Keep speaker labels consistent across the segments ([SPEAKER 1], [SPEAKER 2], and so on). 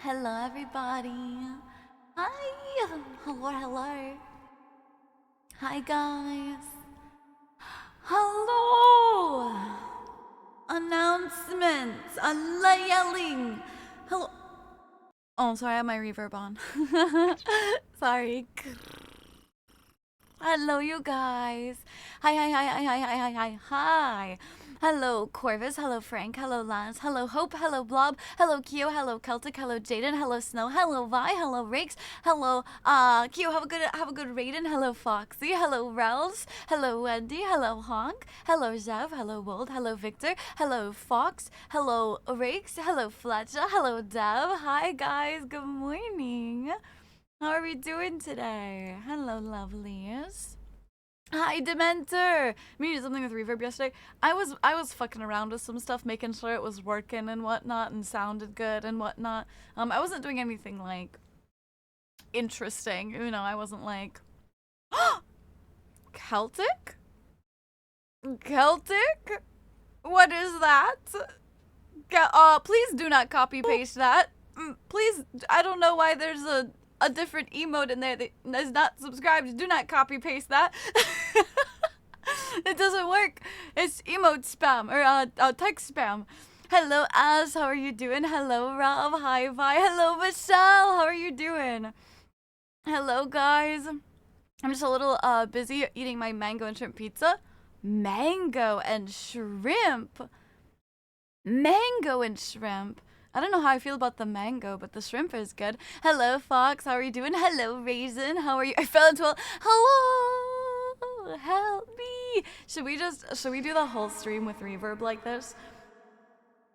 [SPEAKER 1] Hello, everybody. Hi. Hello, hello. Hi, guys. Hello. Announcements. Yelling. Hello. Oh, sorry, I have my reverb on. Sorry. Hello, you guys. Hi, hi, hi, hi, hi, hi, hi, hi, hi. Hello, Corvus. Hello, Frank. Hello, Lance. Hello, Hope. Hello, Blob. Hello, Kyo. Hello, Celtic. Hello, Jaden. Hello, Snow. Hello, Vi. Hello, Rakes. Hello, Kyo. Have a good Raiden. Hello, Foxy. Hello, Rels. Hello, Wendy. Hello, Honk. Hello, Zev. Hello, Wold. Hello, Victor. Hello, Fox. Hello, Rakes. Hello, Fletcher. Hello, Dev. Hi, guys. Good morning. How are we doing today? Hello, lovelies. Hi, Dementor! Me did something with reverb yesterday. I was fucking around with some stuff, making sure it was working and whatnot, and sounded good and whatnot. I wasn't doing anything like interesting, you know. I wasn't like Celtic. Celtic. What is that? Please do not copy paste that. Please, I don't know why there's a different emote in there that is not subscribed. Do not copy paste that. It doesn't work. It's emote spam or text spam. Hello, Az. How are you doing? Hello, Rob. Hi, Vi. Hello, Michelle. How are you doing? Hello, guys. I'm just a little busy eating my mango and shrimp pizza. Mango and shrimp. Mango and shrimp. I don't know how I feel about the mango, but the shrimp is good. Hello, Fox. How are you doing? Hello, Raisin. How are you? I fell into a... Hello! Help me! Should we do the whole stream with reverb like this?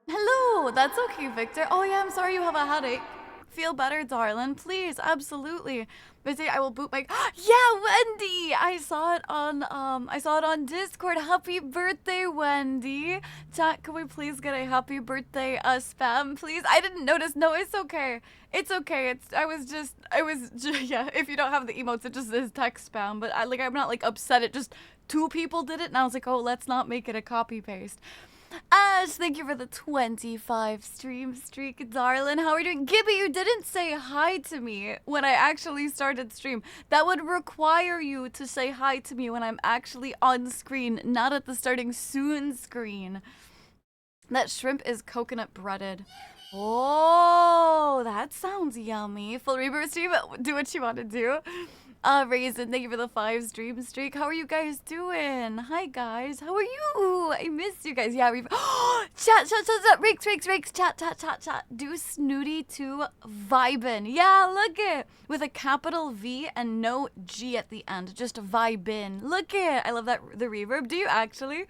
[SPEAKER 1] Hello! That's okay, Victor. Oh yeah, I'm sorry you have a headache. Feel better, darling. Please, absolutely. Busy, I will boot my... Yeah, Wendy! I saw it on Discord. Happy birthday, Wendy. Chat, can we please get a happy birthday spam, please? I didn't notice. No, it's okay. It's okay. Yeah, if you don't have the emotes, it just is text spam. But I'm not like upset. It just 2 people did it, and I was like, oh, let's not make it a copy paste. Ash, thank you for the 25 stream streak, darling. How are you doing? Gibby, you didn't say hi to me when I actually started stream. That would require you to say hi to me when I'm actually on screen, not at the starting soon screen. That shrimp is coconut breaded. Oh, that sounds yummy. Full rebirth stream, do what you want to do. Raisin, thank you for the 5 stream streak. How are you guys doing? Hi, guys. How are you? I missed you guys. Yeah, we've... chat. Rakes. Chat. Do Snooty to vibin. Yeah, look it. With a capital V and no G at the end. Just vibin. Look it. I love that, the reverb. Do you actually?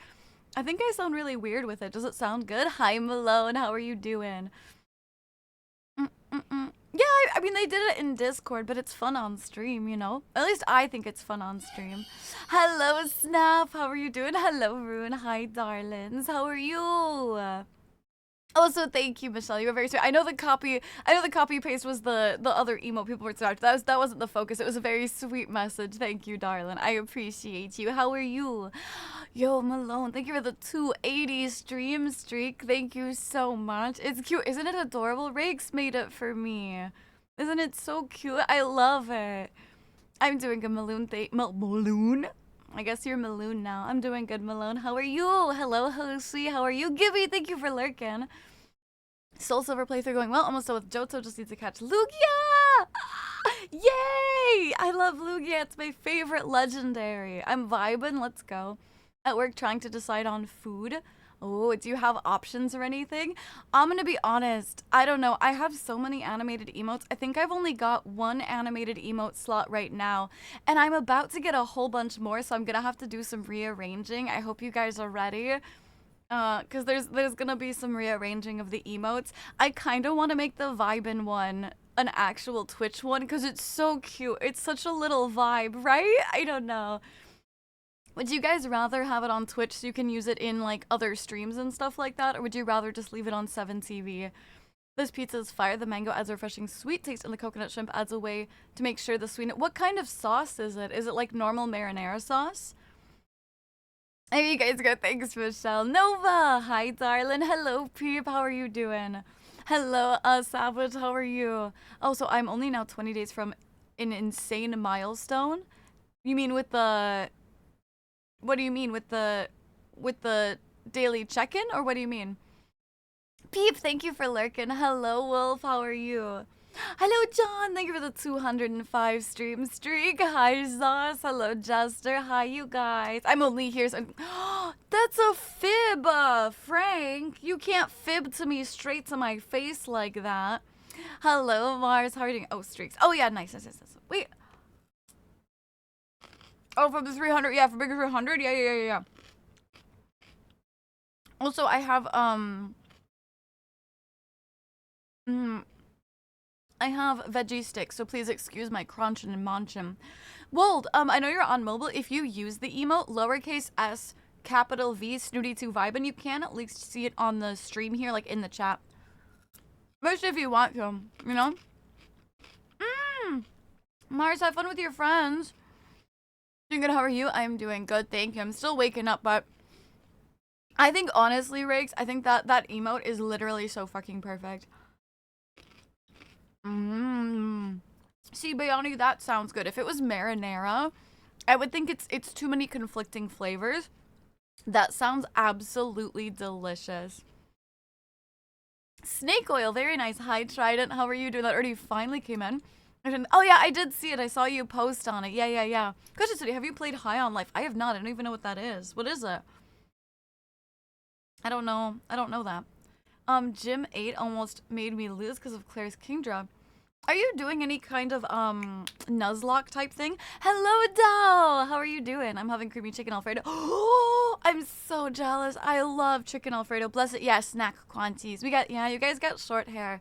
[SPEAKER 1] I think I sound really weird with it. Does it sound good? Hi, Malone. How are you doing? Yeah, I mean, they did it in Discord, but it's fun on stream, you know? At least I think it's fun on stream. Hello, Snap. How are you doing? Hello, Rune. Hi, darlings. How are you? Also, thank you, Michelle. You were very sweet. I know the copy paste was the other emo people were started. That wasn't the focus. It was a very sweet message. Thank you, darling. I appreciate you. How are you? Yo, Malone. Thank you for the 280 stream streak. Thank you so much. It's cute. Isn't it adorable? Rakes made it for me. Isn't it so cute? I love it. I'm doing a Maloon Maloon? I guess you're Maloon now. I'm doing good, Malone. How are you? Hello, Hoshi. How are you? Gibby, thank you for lurking. Soul Silver playthrough going well. Almost done with Johto. Just need to catch Lugia! Yay! I love Lugia. It's my favorite legendary. I'm vibing. Let's go. At work trying to decide on food. Oh, do you have options or anything? I'm gonna be honest. I don't know. I have so many animated emotes. I think I've only got 1 animated emote slot right now. And I'm about to get a whole bunch more, so I'm gonna have to do some rearranging. I hope you guys are ready. Because there's gonna be some rearranging of the emotes. I kind of want to make the Vibin one an actual Twitch one, because it's so cute. It's such a little vibe, right? I don't know. Would you guys rather have it on Twitch so you can use it in, like, other streams and stuff like that? Or would you rather just leave it on 7TV? This pizza is fire. The mango adds a refreshing sweet taste, and the coconut shrimp adds a way to make sure the sweetness... What kind of sauce is it? Is it, like, normal marinara sauce? Hey, you guys go. Thanks, Michelle. Nova! Hi, darling. Hello, Peep. How are you doing? Hello, Savage, how are you? Oh, so I'm only now 20 days from an insane milestone? You mean with the... What do you mean? With the daily check-in? Or what do you mean? Peep, thank you for lurking. Hello, Wolf, how are you? Hello, John. Thank you for the 205 stream streak. Hi, Zos. Hello, Jester. Hi, you guys. I'm only here. So that's a fib, Frank. You can't fib to me straight to my face like that. Hello, Mars. How are you doing? Oh, streaks. Oh, yeah. Nice. Wait. Oh, from the 300. Yeah, for bigger 300. Yeah. Also, I have, I have veggie sticks, so please excuse my crunching and munching. Wold, I know you're on mobile. If you use the emote, lowercase s, capital V, snooty2vibin, you can at least see it on the stream here, like in the chat. Especially if you want to, you know? Mars, have fun with your friends. Doing good, how are you? I'm doing good, thank you. I'm still waking up, but I think honestly, Riggs, I think that emote is literally so fucking perfect. See, Bayani, that sounds good. If it was marinara, I would think it's too many conflicting flavors. That sounds absolutely delicious. Snake oil, very nice. Hi, Trident. How are you doing? That already finally came in. Oh yeah, I did see it. I saw you post on it. Yeah. Question City, have you played High on Life? I have not. I don't even know what that is. What is it? I don't know that. Gym 8 almost made me lose because of Claire's Kingdra. Are you doing any kind of, Nuzlocke type thing? Hello, Dow! How are you doing? I'm having creamy chicken Alfredo. Oh, I'm so jealous. I love chicken Alfredo. Bless it. Yeah, snack quantities. Yeah, you guys got short hair.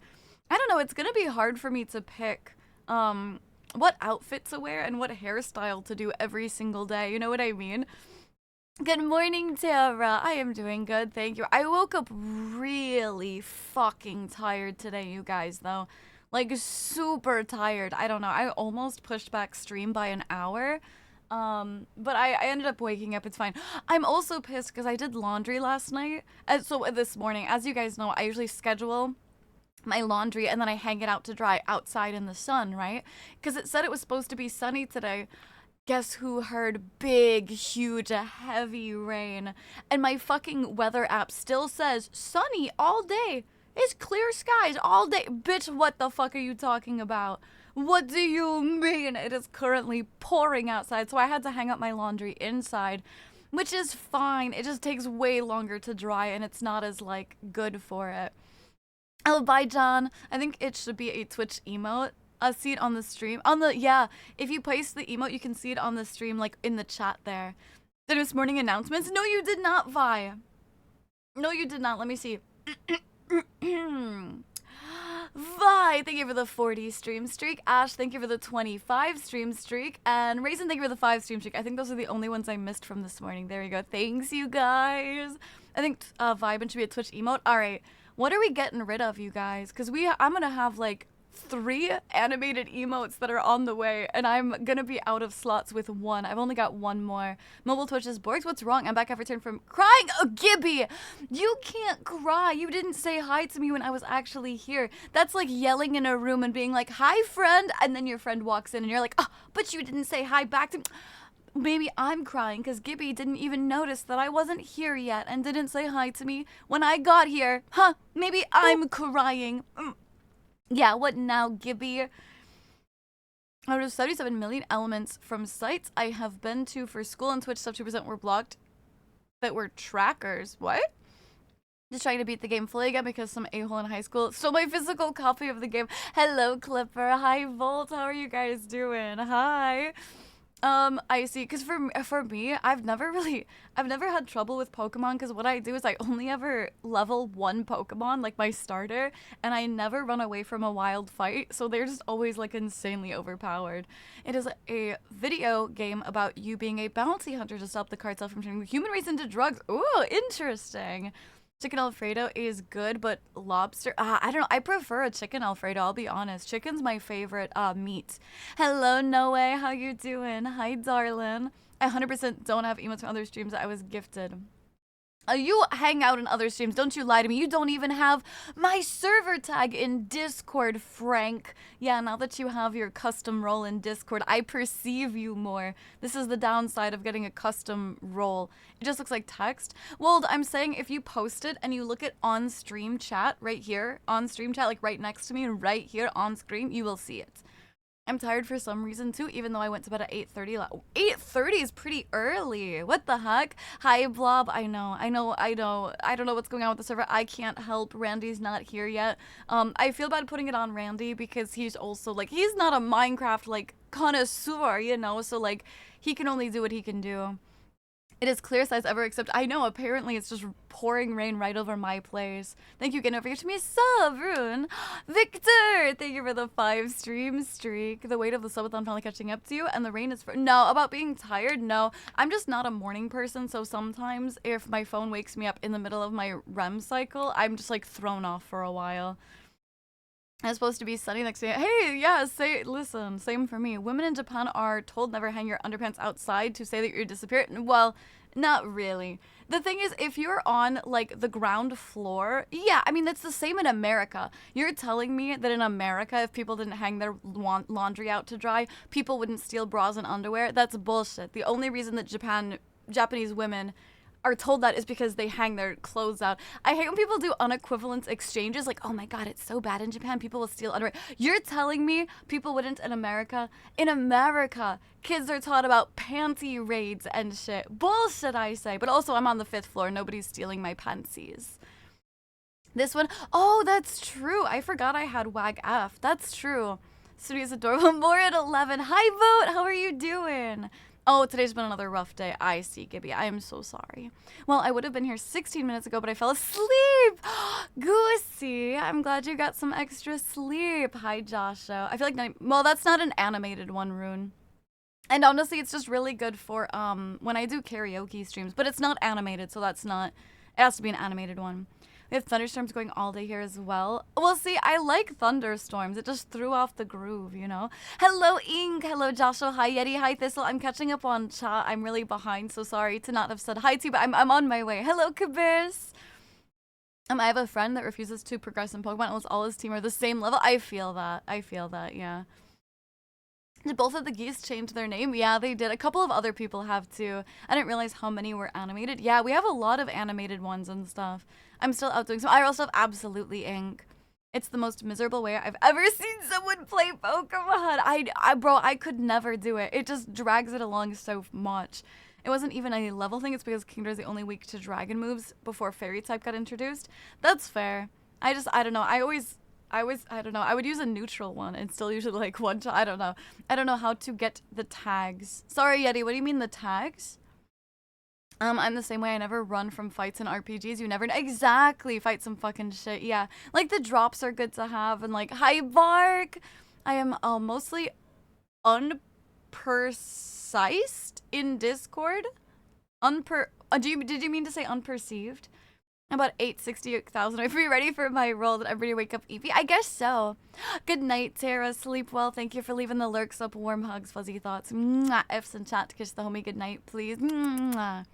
[SPEAKER 1] I don't know, it's gonna be hard for me to pick, what outfit to wear and what hairstyle to do every single day. You know what I mean? Good morning, Tara. I am doing good, thank you. I woke up really fucking tired today, you guys, though. Like, super tired. I don't know. I almost pushed back stream by an hour. But I ended up waking up. It's fine. I'm also pissed because I did laundry last night. So this morning, as you guys know, I usually schedule my laundry and then I hang it out to dry outside in the sun, right? Because it said it was supposed to be sunny today. Guess who heard big, huge, heavy rain? And my fucking weather app still says sunny all day. It's clear skies all day. Bitch, what the fuck are you talking about? What do you mean? It is currently pouring outside, so I had to hang up my laundry inside, which is fine. It just takes way longer to dry, and it's not as, like, good for it. Oh, bye, John. I think it should be a Twitch emote. I'll see it on the stream. Yeah, if you paste the emote, you can see it on the stream, like, in the chat there. Did this morning announcements? No, you did not, Vi. No, you did not. Let me see. Vi, thank you for the 40 stream streak. Ash, thank you for the 25 stream streak. And Raisin, thank you for the 5 stream streak. I think those are the only ones I missed from this morning. There you go. Thanks, you guys. I think Vibin should be a Twitch emote. All right. What are we getting rid of, you guys? Because I'm going to have, like, 3 animated emotes that are on the way, and I'm gonna be out of slots with 1. I've only got 1 more. Mobile Twitches, Borgs, what's wrong? I'm back after return from crying. Oh, Gibby, you can't cry. You didn't say hi to me when I was actually here. That's like yelling in a room and being like, hi, friend, and then your friend walks in and you're like, oh, but you didn't say hi back to me. Maybe I'm crying because Gibby didn't even notice that I wasn't here yet and didn't say hi to me when I got here. Huh, maybe I'm crying. Yeah, what now, Gibby? Out of 77 million elements from sites I have been to for school and Twitch, sub 2% were blocked that were trackers. What? Just trying to beat the game fully again because some a-hole in high school stole my physical copy of the game. Hello, Clipper. Hi, Volt. How are you guys doing? Hi. I see, because for me, I've never had trouble with Pokemon, because what I do is I only ever level 1 Pokemon, like my starter, and I never run away from a wild fight, so they're just always, like, insanely overpowered. It is a video game about you being a bounty hunter to stop the cartel from turning the human race into drugs. Ooh, interesting. Chicken Alfredo is good, but lobster, I don't know. I prefer a chicken Alfredo, I'll be honest. Chicken's my favorite meat. Hello, Noe. How you doing? Hi, darling. I 100% don't have emotes from other streams that I was gifted. You hang out in other streams. Don't you lie to me. You don't even have my server tag in Discord, Frank. Yeah, now that you have your custom role in Discord, I perceive you more. This is the downside of getting a custom role. It just looks like text. Well, I'm saying if you post it and you look at on stream chat right here, on stream chat, like right next to me and right here on screen, you will see it. I'm tired for some reason too, even though I went to bed at 8:30. 8:30 is pretty early. What the heck? Hi, Blob. I know. I don't know what's going on with the server. I can't help. Randy's not here yet. I feel bad putting it on Randy because he's also like, he's not a Minecraft like connoisseur, you know, so like he can only do what he can do. It is clearest as ever, except I know apparently it's just pouring rain right over my place. Thank you again over here to me, sub, Rune. Victor, thank you for the 5 stream streak. The weight of the subathon finally catching up to you, and the rain is for no, about being tired, no. I'm just not a morning person, so sometimes if my phone wakes me up in the middle of my REM cycle, I'm just like thrown off for a while. It's supposed to be sunny next day. Hey, yeah, listen, same for me. Women in Japan are told never hang your underpants outside to say that you're disappeared. Well, not really. The thing is, if you're on, like, the ground floor, yeah, I mean, that's the same in America. You're telling me that in America, if people didn't hang their laundry out to dry, people wouldn't steal bras and underwear? That's bullshit. The only reason that Japanese women are told that is because they hang their clothes out. I hate when people do unequivalent exchanges, like, oh my god, it's so bad in Japan, people will steal underwear. You're telling me people wouldn't in America? In America, kids are taught about panty raids and shit. Bullshit, I say. But also, I'm on the 5th floor, nobody's stealing my panties. This one, oh, that's true. I forgot I had WAG F. That's true. Studio's adorable. More at 11. Hi, Vote. How are you doing? Oh, today's been another rough day. I see, Gibby. I am so sorry. Well, I would have been here 16 minutes ago, but I fell asleep. Goosey, I'm glad you got some extra sleep. Hi, Joshua. I feel like, well, that's not an animated one, Rune. And honestly, it's just really good for when I do karaoke streams, but it's not animated, so that's not, it has to be an animated one. We have thunderstorms going all day here as well. Well, see, I like thunderstorms. It just threw off the groove, you know? Hello, Ink. Hello, Joshua. Hi, Yeti. Hi, Thistle. I'm catching up on chat. I'm really behind, so sorry to not have said hi to you, but I'm on my way. Hello, Kabis. I have a friend that refuses to progress in Pokemon unless all his team are the same level. I feel that, yeah. Did both of the geese change their name? Yeah, they did. A couple of other people have too. I didn't realize how many were animated. Yeah, we have a lot of animated ones and stuff. I'm still out doing some. I also have Absolutely Ink. It's the most miserable way I've ever seen someone play Pokemon. Bro, I could never do it. It just drags it along so much. It wasn't even a level thing. It's because Kingdra is the only weak to dragon moves before fairy type got introduced. That's fair. I don't know. I don't know. I would use a neutral one and still usually like one shot. I don't know. I don't know how to get the tags. Sorry, Yeti. What do you mean the tags? I'm the same way. I never run from fights in RPGs. You never exactly fight some fucking shit. Yeah, like the drops are good to have, and like hi Bark. I am mostly unpercised in Discord. Did you mean to say unperceived? About 868,000. Are you ready for my role that everybody wake up Evie? I guess so. Good night, Tara. Sleep well. Thank you for leaving the lurks up. Warm hugs, fuzzy thoughts. Mwah. F's in chat to kiss the homie good night, please. Mwah.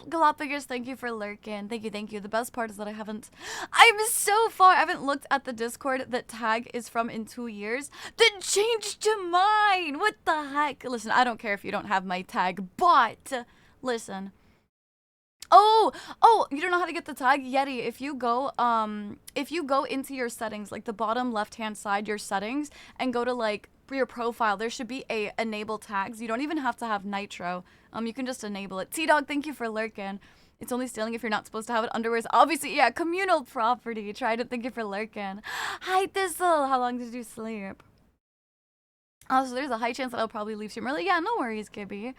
[SPEAKER 1] Galapagos, thank you for lurking. Thank you. The best part is that I'm so far. I haven't looked at the Discord that tag is from in 2 years. Then change to mine. What the heck? Listen, I don't care if you don't have my tag, but listen. Oh, you don't know how to get the tag? Yeti, if you go into your settings, like the bottom left-hand side, your settings, and go to like your profile, there should be a enable tags. You don't even have to have Nitro. You can just enable it. T-Dog, thank you for lurking. It's only stealing if you're not supposed to have it. Underwear is obviously, yeah, communal property. Tried it, thank you for lurking. Hi, Thistle, how long did you sleep? Oh, so there's a high chance that I'll probably leave stream early. Yeah, no worries, Gibby.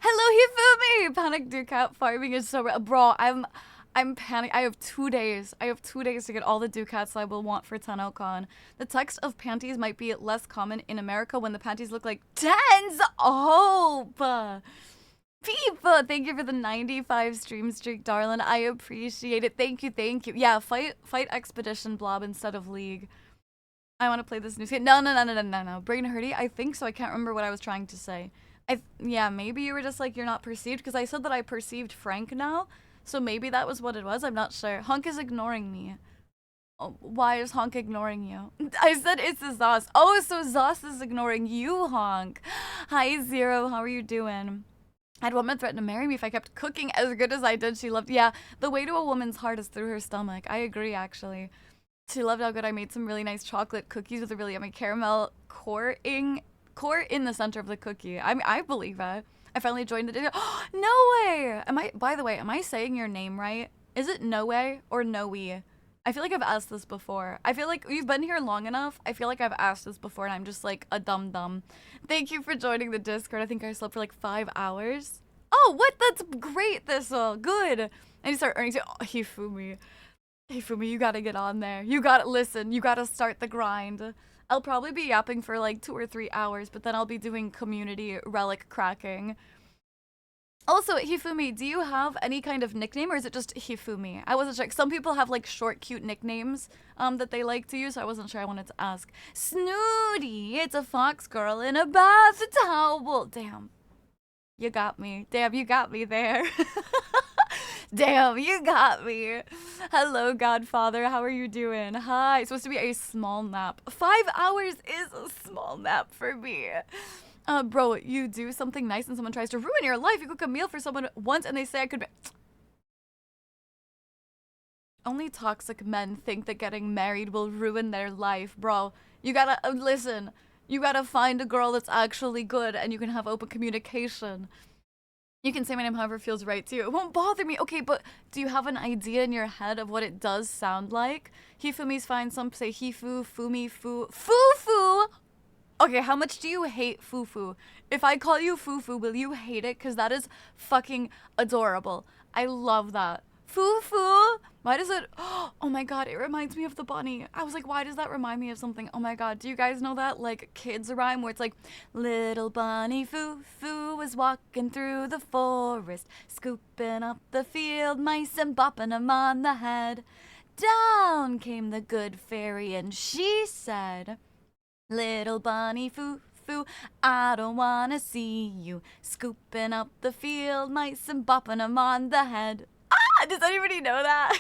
[SPEAKER 1] Hello, Hifumi! Panic Ducat farming is so bro, I'm panicked. I have 2 days. I have 2 days to get all the Ducats I will want for TennoCon. The text of panties might be less common in America when the panties look like tens. Oh, Pipa, thank you for the 95 stream streak, darling. I appreciate it. Thank you. Yeah, fight Expedition Blob instead of League. I want to play this new game. No. Brain hurty? I think so. I can't remember what I was trying to say. Yeah, maybe you were just like, you're not perceived, because I said that I perceived Frank now. So maybe that was what it was. I'm not sure. Hunk is ignoring me. Oh, why is Honk ignoring you? I said it's Zos. Oh, so Zos is ignoring you, Honk. Hi, Zero. How are you doing? I had a woman threaten to marry me if I kept cooking as good as I did. She loved, yeah, the way to a woman's heart is through her stomach. I agree, actually. She loved how good I made some really nice chocolate cookies with a really yummy caramel core in the center of the cookie. I believe it. I finally joined the no way! By the way, am I saying your name right? Is it No Way or No We? I feel like I've asked this before. I feel like you've been here long enough. I feel like I've asked this before and I'm just like a dum-dum. Thank you for joining the Discord. I think I slept for like 5 hours. Oh, what? That's great, Thistle. Good. And you start earning. Oh, Hifumi. Hifumi, you gotta get on there. You gotta listen. You gotta start the grind. I'll probably be yapping for like 2 or 3 hours, but then I'll be doing community relic cracking. Also, Hifumi, do you have any kind of nickname or is it just Hifumi? I wasn't sure. Some people have like short, cute nicknames that they like to use, so I wasn't sure. I wanted to ask. Snooty, it's a fox girl in a bath towel. Damn. You got me. Damn, you got me there. Damn, you got me. Hello, Godfather. How are you doing? Hi. It's supposed to be a small nap. 5 hours is a small nap for me. Bro, you do something nice and someone tries to ruin your life. You cook a meal for someone once and they say I could be... Only toxic men think that getting married will ruin their life, bro. You gotta, listen, you gotta find a girl that's actually good and you can have open communication. You can say my name however feels right to you. It won't bother me. Okay, but do you have an idea in your head of what it does sound like? Hifumi's fine. Some say hifu, fumi, fufu. Okay, how much do you hate fufu? If I call you fufu, will you hate it? Because that is fucking adorable. I love that. Fufu. Why does it... Oh my god, it reminds me of the bunny. I was like, why does that remind me of something? Oh my god, do you guys know that, like, kids rhyme where it's like, little bunny foo-foo was walking through the forest, scooping up the field mice and bopping them on the head. Down came the good fairy and she said, little bunny foo-foo, I don't wanna see you scooping up the field mice and bopping them on the head. Does anybody know that?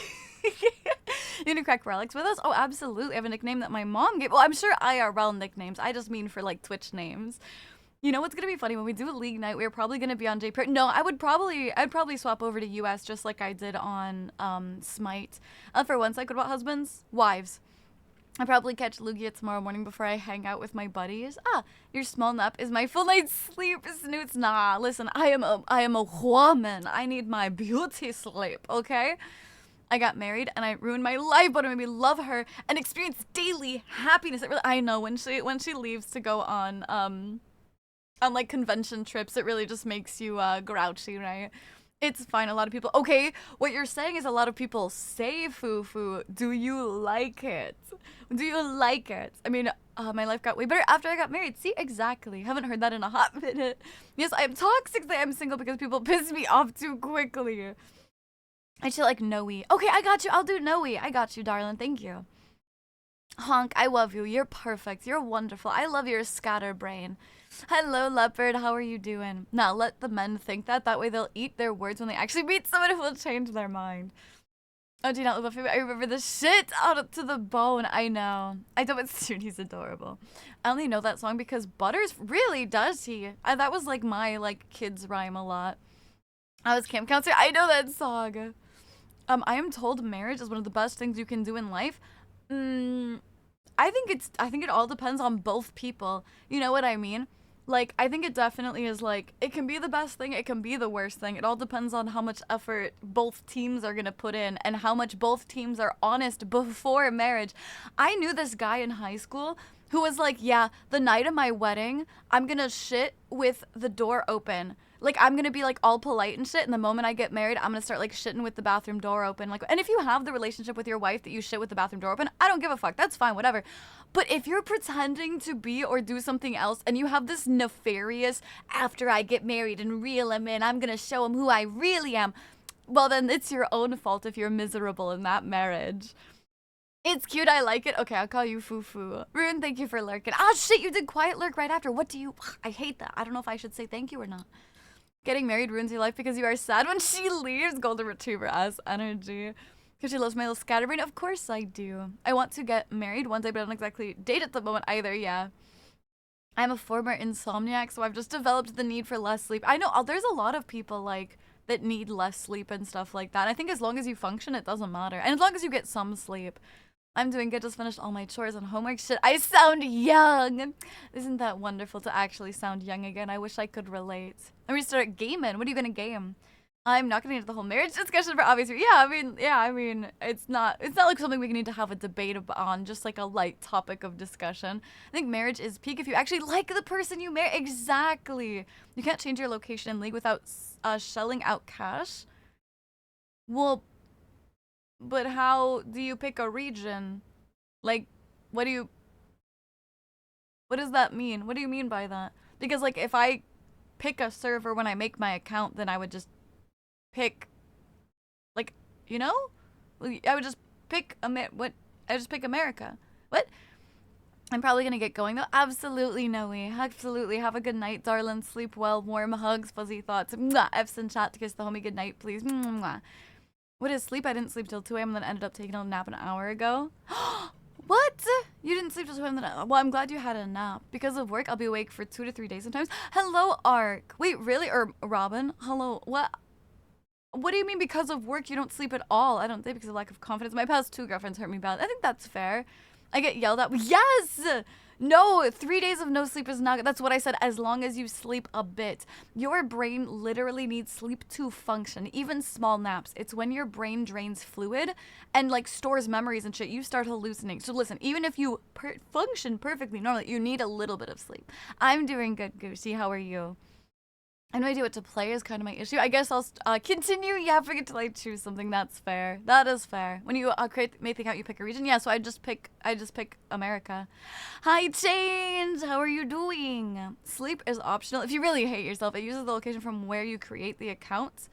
[SPEAKER 1] You gonna crack relics with us? Oh, absolutely. I have a nickname that my mom gave. Well, I'm sure IRL nicknames. I just mean for like Twitch names. You know what's gonna be funny? When we do a league night, we're probably gonna be on JP. No, I'd probably swap over to US just like I did on Smite. For once, I could about husbands, wives. I'll probably catch Lugia tomorrow morning before I hang out with my buddies. Your small nap is my full night's sleep, Snoots. Nah, listen, I am a woman. I need my beauty sleep, okay? I got married and I ruined my life, but it made me love her and experience daily happiness. I know when she leaves to go on like convention trips, it really just makes you grouchy, right? It's fine. A lot of people... Okay, what you're saying is a lot of people say foo-foo. Do you like it? Do you like it? I mean, my life got way better after I got married. See, exactly. Haven't heard that in a hot minute. Yes, I am toxic that I'm single because people piss me off too quickly. I should like Noe. Okay, I got you. I'll do Noe. I got you, darling. Thank you. Honk, I love you. You're perfect. You're wonderful. I love your scatterbrain. Hello, Leopard. How are you doing? Now, let the men think that. That way they'll eat their words when they actually meet someone who will change their mind. Oh, do you not love Buffy? I remember the shit out to the bone. I know. I don't, but Studi's adorable. I only know that song because Butters really does he. That was like my like kids rhyme a lot. I was camp counselor. I know that song. I am told marriage is one of the best things you can do in life. I think it all depends on both people. You know what I mean? Like, I think it definitely is, like, it can be the best thing, it can be the worst thing. It all depends on how much effort both teams are gonna put in and how much both teams are honest before marriage. I knew this guy in high school who was like, yeah, the night of my wedding, I'm gonna shit with the door open. Like, I'm gonna be, like, all polite and shit, and the moment I get married, I'm gonna start, like, shitting with the bathroom door open. Like, and if you have the relationship with your wife that you shit with the bathroom door open, I don't give a fuck. That's fine, whatever. But if you're pretending to be or do something else, and you have this nefarious, after I get married and reel him in, I'm gonna show him who I really am, well, then it's your own fault if you're miserable in that marriage. It's cute, I like it. Okay, I'll call you Foo-Foo. Rune, thank you for lurking. Ah, shit, you did quiet lurk right after. What do you... I hate that. I don't know if I should say thank you or not. Getting married ruins your life because you are sad when she leaves. Golden Retriever ass energy. Because she loves my little scatterbrain. Of course I do. I want to get married one day, but I don't exactly date at the moment either, yeah. I'm a former insomniac, so I've just developed the need for less sleep. I know, there's a lot of people, like, that need less sleep and stuff like that. I think as long as you function, it doesn't matter. And as long as you get some sleep. I'm doing good, just finished all my chores and homework. Shit, I sound young! Isn't that wonderful to actually sound young again? I wish I could relate. I'm gonna start gaming. What are you gonna game? I'm not gonna get into the whole marriage discussion for obvious reasons. I mean, it's not like something we need to have a debate on, just like a light topic of discussion. I think marriage is peak if you actually like the person you marry. Exactly. You can't change your location in League without shelling out cash. Well, but how do you pick a region? Like, what does that mean? What do you mean by that? Because, like, if I pick a server when I make my account, then I would just pick, like, you know? I would just pick, I just pick America. What? I'm probably gonna get going, though. Absolutely, Noe. Absolutely. Have a good night, darling. Sleep well. Warm hugs, fuzzy thoughts. Mwah. F's in chat to kiss the homie good night, please. Mwah. What is sleep? I didn't sleep till 2 a.m. and then ended up taking a nap an hour ago. What? You didn't sleep till 2 a.m. Well, I'm glad you had a nap. Because of work, I'll be awake for 2 to 3 days sometimes. Hello, Ark. Wait, really? Or Robin? Hello. What? What do you mean because of work you don't sleep at all? I don't think because of lack of confidence. My past 2 girlfriends hurt me bad. I think that's fair. I get yelled at. Yes! No, 3 days of no sleep is not good. That's what I said, as long as you sleep a bit. Your brain literally needs sleep to function, even small naps. It's when your brain drains fluid and like stores memories and shit, you start hallucinating. So listen, even if you function perfectly normally, you need a little bit of sleep. I'm doing good, Goosey. How are you? I have no idea what to play is kind of my issue. I guess I'll continue. Yeah, forget till I choose something. That's fair. That is fair. When you make the account, you pick a region. Yeah, so I just pick America. Hi, Change. How are you doing? Sleep is optional. If you really hate yourself, it uses the location from where you create the account.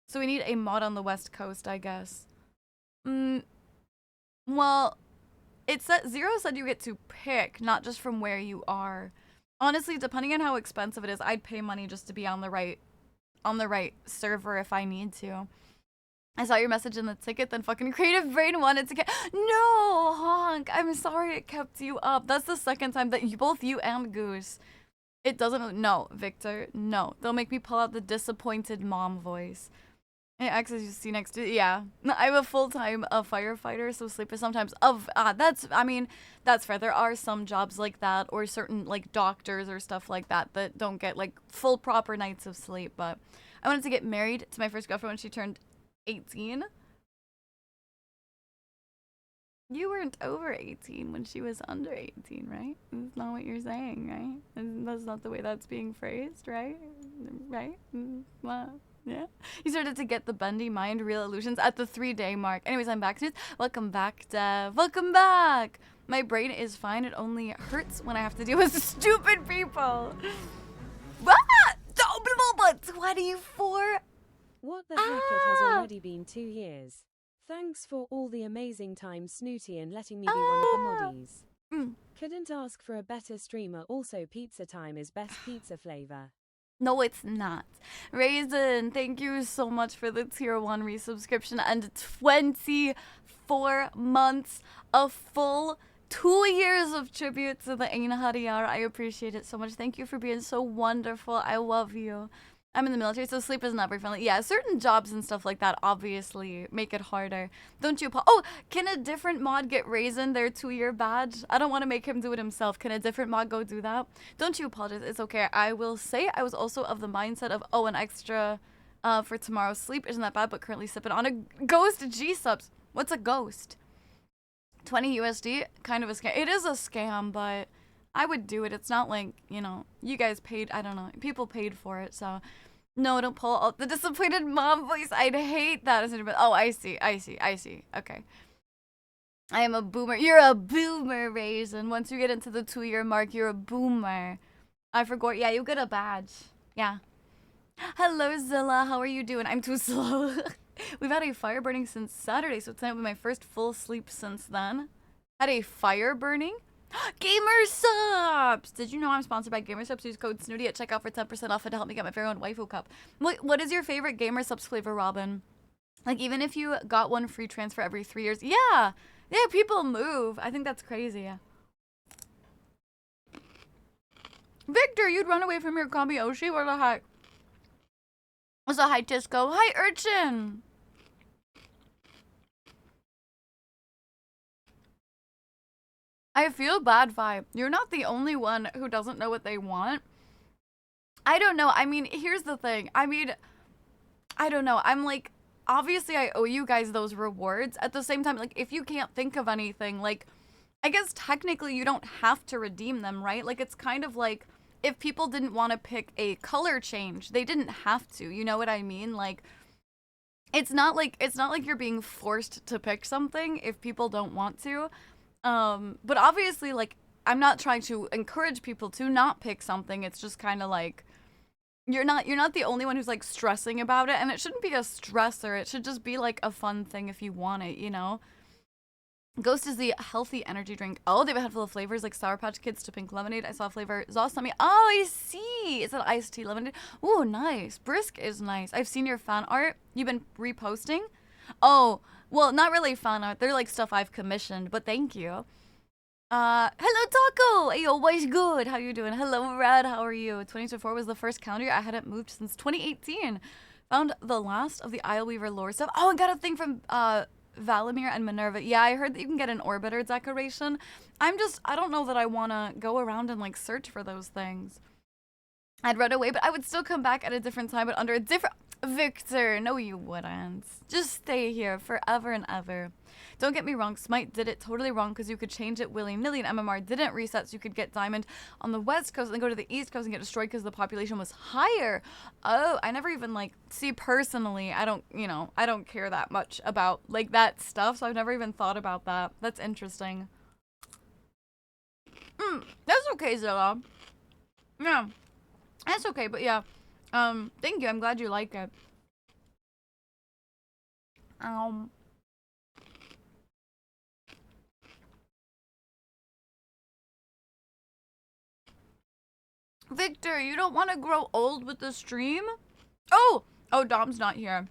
[SPEAKER 1] So we need a mod on the West Coast, I guess. Well, it said Zero said you get to pick, not just from where you are. Honestly, depending on how expensive it is, I'd pay money just to be on the right server if I need to. I saw your message in the ticket, then fucking Creative Brain wanted to get— No, Honk, I'm sorry it kept you up. That's the second time that both you and Goose. It doesn't— No, Victor, no. They'll make me pull out the disappointed mom voice. It access you see next to— Yeah. I'm a full-time firefighter, so sleep is sometimes that's fair. There are some jobs like that, or certain like doctors or stuff like that that don't get like full proper nights of sleep. But I wanted to get married to my first girlfriend when she turned 18. You weren't over 18 when she was under 18, right? That's not what you're saying, right? That's not the way that's being phrased, right? Right? Well, yeah. You started to get the bendy mind, real illusions at the 3-day mark. Anyways, I'm back. Welcome back, Dev. Welcome back. My brain is fine. It only hurts when I have to deal with stupid people. What? 24?
[SPEAKER 2] What the heck? It has already been 2 years. Thanks for all the amazing time, Snooty, and letting me be one of the moddies. Couldn't ask for a better streamer. Also, pizza time is best pizza flavor.
[SPEAKER 1] No, it's not. Raisin, thank you so much for the tier 1 resubscription and 24 months, a full 2 years of tribute to the Aina Hariyar. I appreciate it so much. Thank you for being so wonderful. I love you. I'm in the military, so sleep is not very friendly. Yeah, certain jobs and stuff like that obviously make it harder. Don't you— Oh, can a different mod get Raisin their 2-year badge? I don't want to make him do it himself. Can a different mod go do that? Don't you apologize. It's okay. I will say I was also of the mindset of, oh, an extra for tomorrow's sleep isn't that bad, but currently sipping on a ghost G-subs. What's a ghost? 20 USD? Kind of a scam. It is a scam, but I would do it. It's not like, you know, you guys paid— I don't know. People paid for it, so— No, don't pull out the disappointed mom voice. I'd hate that. Oh, I see. Okay. I am a boomer. You're a boomer, Raisin. Once you get into the 2-year mark, you're a boomer. I forgot. Yeah, you get a badge. Yeah. Hello, Zilla. How are you doing? I'm too slow. We've had a fire burning since Saturday, so tonight will be my first full sleep since then. Had a fire burning? Gamer Subs! Did you know I'm sponsored by Gamer Subs? Use code Snooty at checkout for 10% off and to help me get my very own waifu cup. What is your favorite Gamer Subs flavor, Robin? Like, even if you got one free transfer every 3 years. Yeah! Yeah, people move. I think that's crazy. Victor, you'd run away from your Kami Oshi? What the heck? What's up, hi Tisco? Hi Urchin! I feel bad vibe. You're not the only one who doesn't know what they want. I don't know. I mean, here's the thing. I mean, I don't know. I'm like, obviously I owe you guys those rewards. At the same time, like, if you can't think of anything, like, I guess technically you don't have to redeem them, right? Like, it's kind of like, if people didn't want to pick a color change, they didn't have to. You know what I mean? Like, it's not like you're being forced to pick something if people don't want to. But obviously, like, I'm not trying to encourage people to not pick something. It's just kind of like, you're not the only one who's like stressing about it, and it shouldn't be a stressor. It should just be like a fun thing if you want it, you know? Ghost is the healthy energy drink. Oh, they have a handful of flavors like Sour Patch Kids to pink lemonade. I saw a flavor Zosami. Oh, I see. Is it iced tea lemonade? Ooh, nice. Brisk is nice. I've seen your fan art. You've been reposting? Oh, well, not really fan art. They're like stuff I've commissioned, but thank you. Hello Taco! Ayo, what's good? How you doing? Hello Red, how are you? 2024 was the first calendar year I hadn't moved since 2018. Found the last of the Isleweaver lore stuff. Oh, I got a thing from, Valimir and Minerva. Yeah, I heard that you can get an orbiter decoration. I don't know that I want to go around and like search for those things. I'd run away, but I would still come back at a different time, but under a different... Victor, no you wouldn't. Just stay here forever and ever. Don't get me wrong, Smite did it totally wrong because you could change it willy-nilly, and MMR didn't reset, so you could get Diamond on the West Coast and then go to the East Coast and get destroyed because the population was higher. Oh, I never even, like, see, personally, I don't care that much about, like, that stuff, so I've never even thought about that. That's interesting. That's okay, Zilla. Yeah, that's okay, but yeah. Thank you, I'm glad you like it. Victor, you don't want to grow old with the stream? Oh, Dom's not here.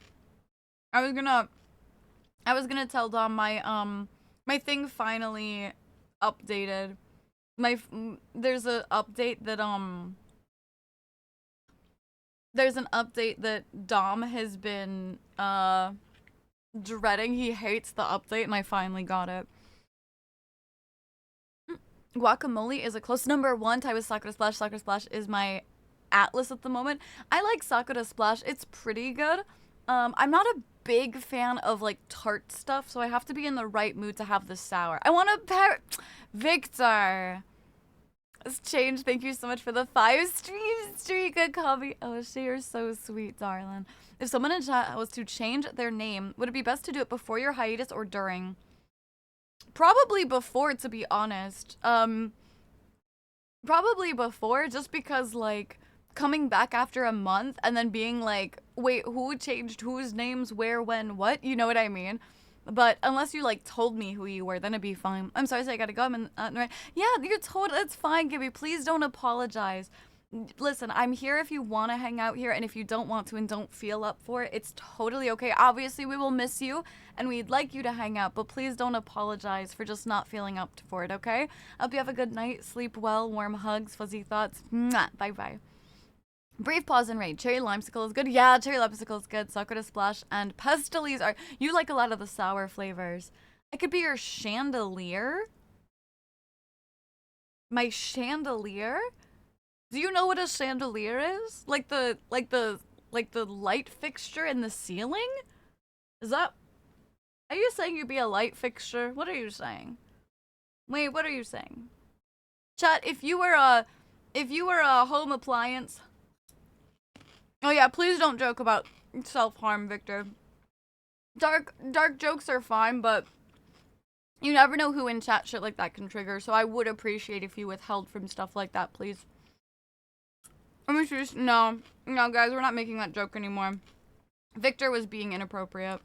[SPEAKER 1] I was gonna tell Dom my thing finally updated. There's an update that Dom has been dreading. He hates the update, and I finally got it. Guacamole is a close number 1 tied with Sakura Splash. Sakura Splash is my Atlas at the moment. I like Sakura Splash. It's pretty good. I'm not a big fan of like tart stuff, so I have to be in the right mood to have the sour. I want a Victor. It's changed. Thank you so much for the 5 streams, Streaka Cubby. Oh, you're so sweet, darling. If someone in chat was to change their name, would it be best to do it before your hiatus or during? Probably before, to be honest. Probably before, just because, like, coming back after a month and then being like, wait, who changed whose names, where, when, what? You know what I mean? But unless you, like, told me who you were, then it'd be fine. I'm sorry, I gotta go. I'm in, right. Yeah, you're told. It's fine, Gibby. Please don't apologize. Listen, I'm here if you want to hang out here, and if you don't want to and don't feel up for it, it's totally okay. Obviously, we will miss you, and we'd like you to hang out, but please don't apologize for just not feeling up for it, okay? I hope you have a good night. Sleep well. Warm hugs. Fuzzy thoughts. Mwah. Bye-bye. Brief pause and raid. Cherry limesicle is good. Yeah, cherry limesicle is good. Sakura Splash and Pestilies are... You like a lot of the sour flavors. I could be your chandelier. My chandelier? Do you know what a chandelier is? Like the light fixture in the ceiling? Is that... Are you saying you'd be a light fixture? What are you saying? Wait, what are you saying? Chat, if you were a home appliance... Oh yeah, please don't joke about self-harm, Victor. Dark jokes are fine, but you never know who in chat shit like that can trigger, so I would appreciate if you withheld from stuff like that, please. Let me just, no, guys, we're not making that joke anymore. Victor was being inappropriate.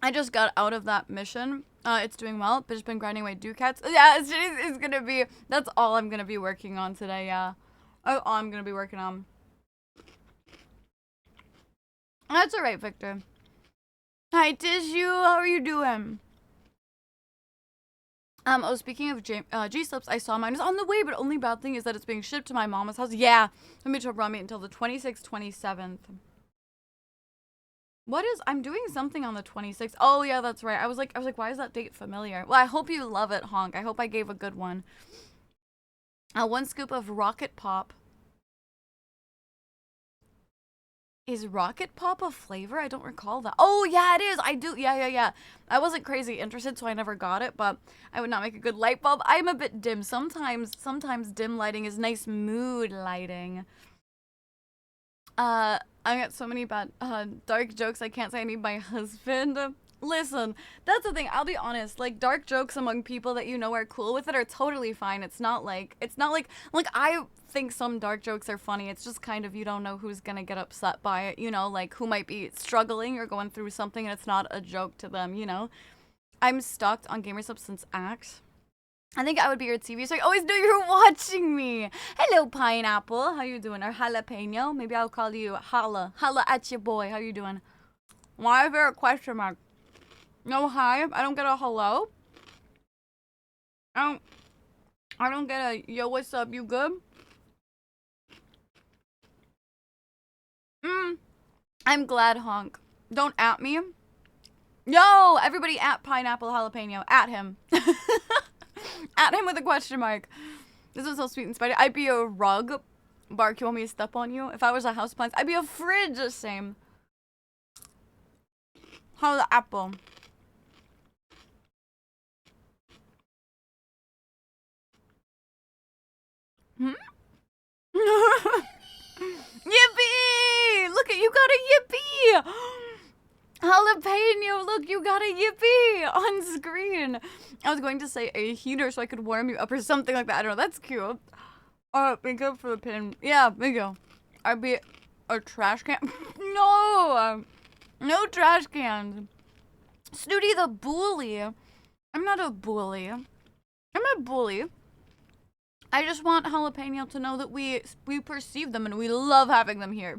[SPEAKER 1] I just got out of that mission. It's doing well, but just been grinding away Ducats. Yeah, it's gonna be, that's all I'm gonna be working on today, yeah. Oh, all I'm gonna be working on. That's alright, Victor. Hi, Tissue, how are you doing? Oh, speaking of G-Slips, I saw mine was on the way, but only bad thing is that it's being shipped to my mama's house. Yeah, let me try run me until the 26th, 27th. What is, I'm doing something on the 26th. Oh yeah, that's right. I was like, why is that date familiar? Well, I hope you love it, Honk. I hope I gave a good one. 1 scoop of Rocket Pop. Is Rocket Pop a flavor? I don't recall that. Oh yeah, it is. I do. Yeah. I wasn't crazy interested, so I never got it, but I would not make a good light bulb. I'm a bit dim. Sometimes dim lighting is nice mood lighting. I got so many bad dark jokes. I can't say I need my husband. Listen, that's the thing. I'll be honest. Like, dark jokes among people that you know are cool with it are totally fine. It's not like I think some dark jokes are funny. It's just kind of, you don't know who's gonna get upset by it, you know, like who might be struggling or going through something and it's not a joke to them, you know. I'm stalked on Gamersub since Axe. I think I would be your TV, so I always know you're watching me. Hello, Pineapple. How you doing? Or Jalapeno. Maybe I'll call you Holla. Holla at your boy. How you doing? Why is there a question mark? No hi. I don't get a hello. I don't get a yo, what's up? You good? I'm glad, Honk. Don't at me. Yo, everybody at Pineapple Jalapeno. At him. At him with a question mark. This was so sweet and spicy. I'd be a rug. Bark, you want me to step on you? If I was a houseplant, I'd be a fridge the same. How the apple? Yippee! Look at you, got a yippee! Jalapeno, look, you got a yippee on screen. I was going to say a heater so I could warm you up or something like that. I don't know. That's cute. Thank you for the pin. Yeah, thank you. I'd be a trash can. No! No trash cans. Snooty the bully. I'm not a bully. I'm not a bully. I just want Jalapeno to know that we perceive them and we love having them here.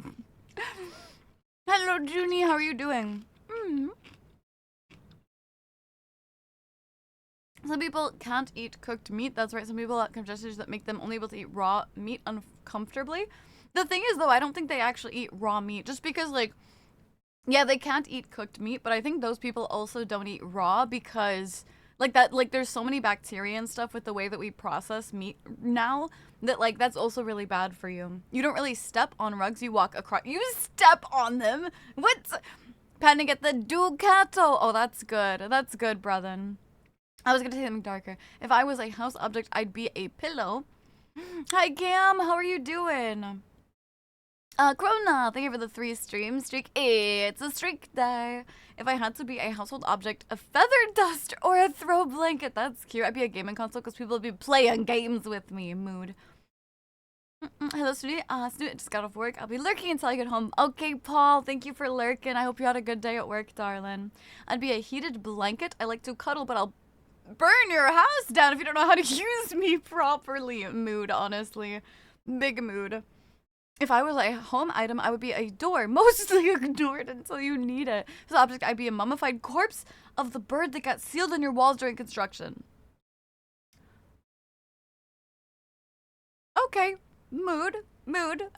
[SPEAKER 1] Hello, Junie. How are you doing? Some people can't eat cooked meat. That's right. Some people have congestions that make them only able to eat raw meat uncomfortably. The thing is, though, I don't think they actually eat raw meat. Just because, like, yeah, they can't eat cooked meat, but I think those people also don't eat raw because, like, that, like, there's so many bacteria and stuff with the way that we process meat now that, like, that's also really bad for you. You don't really step on rugs. You walk across. You step on them. What's Panic at the Ducato? Oh, that's good. That's good, brethren. I was gonna say something darker. If I was a house object, I'd be a pillow. Hi, Cam. How are you doing? Krona, thank you for the 3 stream streak. It's a streak day. If I had to be a household object, a feather duster or a throw blanket. That's cute. I'd be a gaming console because people would be playing games with me. Mood. Hello, Snooty. Snooty just got off work. I'll be lurking until I get home. Okay, Paul. Thank you for lurking. I hope you had a good day at work, darling. I'd be a heated blanket. I like to cuddle, but I'll burn your house down if you don't know how to use me properly. Mood, honestly. Big mood. If I was a home item, I would be a door, mostly ignored until you need it. As an object, I'd be a mummified corpse of the bird that got sealed in your walls during construction. Okay. Mood.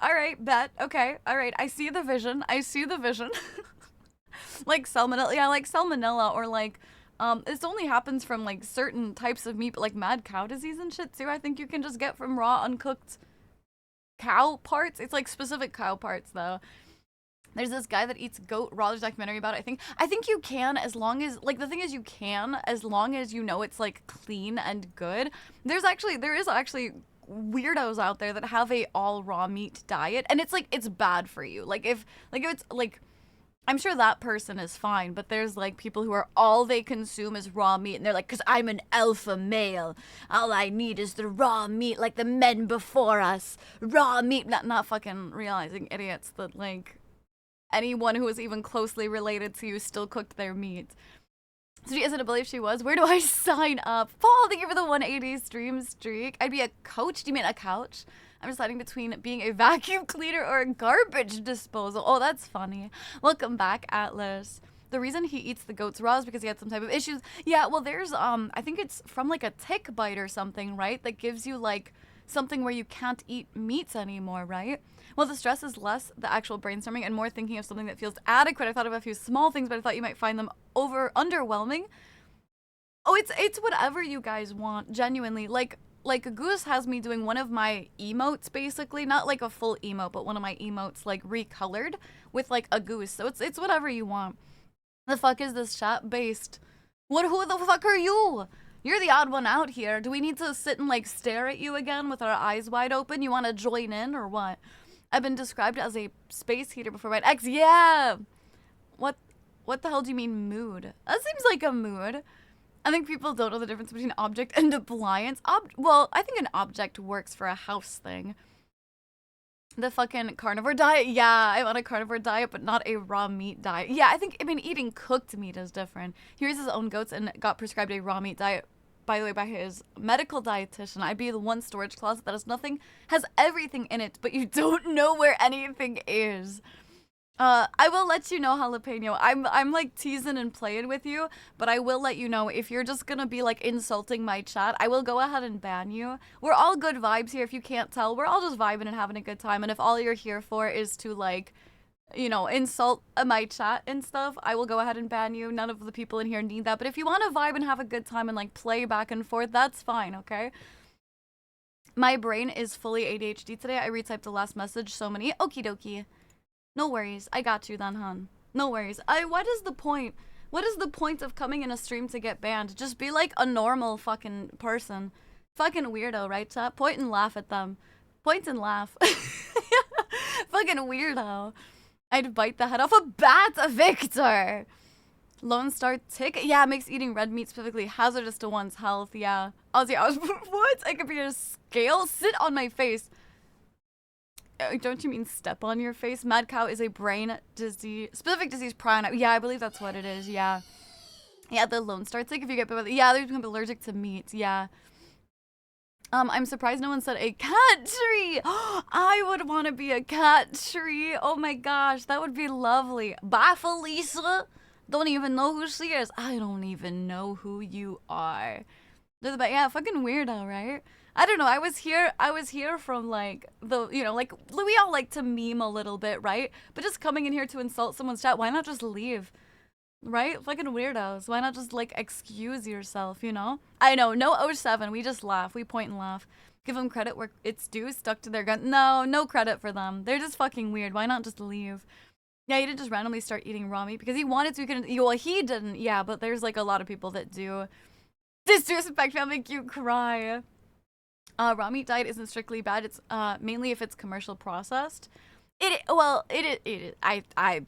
[SPEAKER 1] Alright, bet. Okay, alright. I see the vision. Like salmonella. Yeah, like salmonella or like, this only happens from like certain types of meat, but like mad cow disease and shit too. I think you can just get from raw, uncooked cow parts. It's like specific cow parts though. There's this guy that eats goat raw. There's a documentary about it. I think you can, as long as, like, the thing is you can, as long as you know it's like clean and good. There is actually weirdos out there that have a all raw meat diet, and it's like, it's bad for you. Like if it's like, I'm sure that person is fine, but there's like people who are all they consume is raw meat, and they're like, 'cause I'm an alpha male, all I need is the raw meat, like the men before us, raw meat. Not fucking realizing, idiots, that like anyone who was even closely related to you still cooked their meat. So she isn't believe she was. Where do I sign up? Paul, thank you for the 180 stream streak. I'd be a coach. Do you mean a couch? I'm deciding between being a vacuum cleaner or a garbage disposal. Oh, that's funny. Welcome back, Atlas. The reason he eats the goats raw is because he had some type of issues. Yeah, well, there's, I think it's from like a tick bite or something, right? That gives you like something where you can't eat meats anymore, right? Well, the stress is less the actual brainstorming and more thinking of something that feels adequate. I thought of a few small things, but I thought you might find them underwhelming. Oh, it's whatever you guys want, genuinely. Like Goose has me doing one of my emotes, basically. Not like a full emote, but one of my emotes, like, recolored with, like, a goose. So it's whatever you want. The fuck is this chat based? Who the fuck are you? You're the odd one out here. Do we need to sit and, like, stare at you again with our eyes wide open? You want to join in or what? I've been described as a space heater before my ex. Yeah! What the hell do you mean mood? That seems like a mood. I think people don't know the difference between object and appliance. Well, I think an object works for a house thing. The fucking carnivore diet? Yeah, I'm on a carnivore diet, but not a raw meat diet. Yeah, I mean, eating cooked meat is different. He raised his own goats and got prescribed a raw meat diet, by the way, by his medical dietitian. I'd be the one storage closet that has everything in it, but you don't know where anything is. I will let you know, Jalapeno. I'm like teasing and playing with you, but I will let you know if you're just gonna be like insulting my chat, I will go ahead and ban you. We're all good vibes here, if you can't tell. We're all just vibing and having a good time, and if all you're here for is to like, you know, insult my chat and stuff, I will go ahead and ban you. None of the people in here need that, but if you want to vibe and have a good time and like play back and forth, that's fine, okay? My brain is fully ADHD today. I retyped the last message so many. Okie dokie. No worries. I got you then, hun. No worries. What is the point? What is the point of coming in a stream to get banned? Just be like a normal fucking person. Fucking weirdo, right, chat? Point and laugh at them. Point and laugh. Fucking weirdo. I'd bite the head off a bat, Victor. Lone Star Tick? Yeah, it makes eating red meat specifically hazardous to one's health, yeah. Ozzy, what? I could be a scale? Sit on my face. Don't you mean step on your face? Mad cow is a brain disease, specific disease prion. Yeah, I believe that's what it is, yeah. Yeah, the Lone Star Tick, if you get bit with it. Yeah, they become allergic to meat, yeah. I'm surprised no one said a cat tree. I would want to be a cat tree. Oh my gosh, that would be lovely. Bye, Felisa. Don't even know who she is. I don't even know who you are. Yeah, fucking weirdo, right? I don't know. I was here from like the, you know, like we all like to meme a little bit, right? But just coming in here to insult someone's chat, why not just leave? Right? Fucking weirdos. Why not just like excuse yourself, you know? I know, no 07. We just laugh. We point and laugh. Give them credit where it's due, stuck to their gun. No credit for them. They're just fucking weird. Why not just leave? Yeah, he didn't just randomly start eating raw meat because he wanted to. He couldn't. Well, he didn't. Yeah, but there's like a lot of people that do. Disrespect will make you cry. Raw meat diet isn't strictly bad. It's mainly if it's commercial processed. I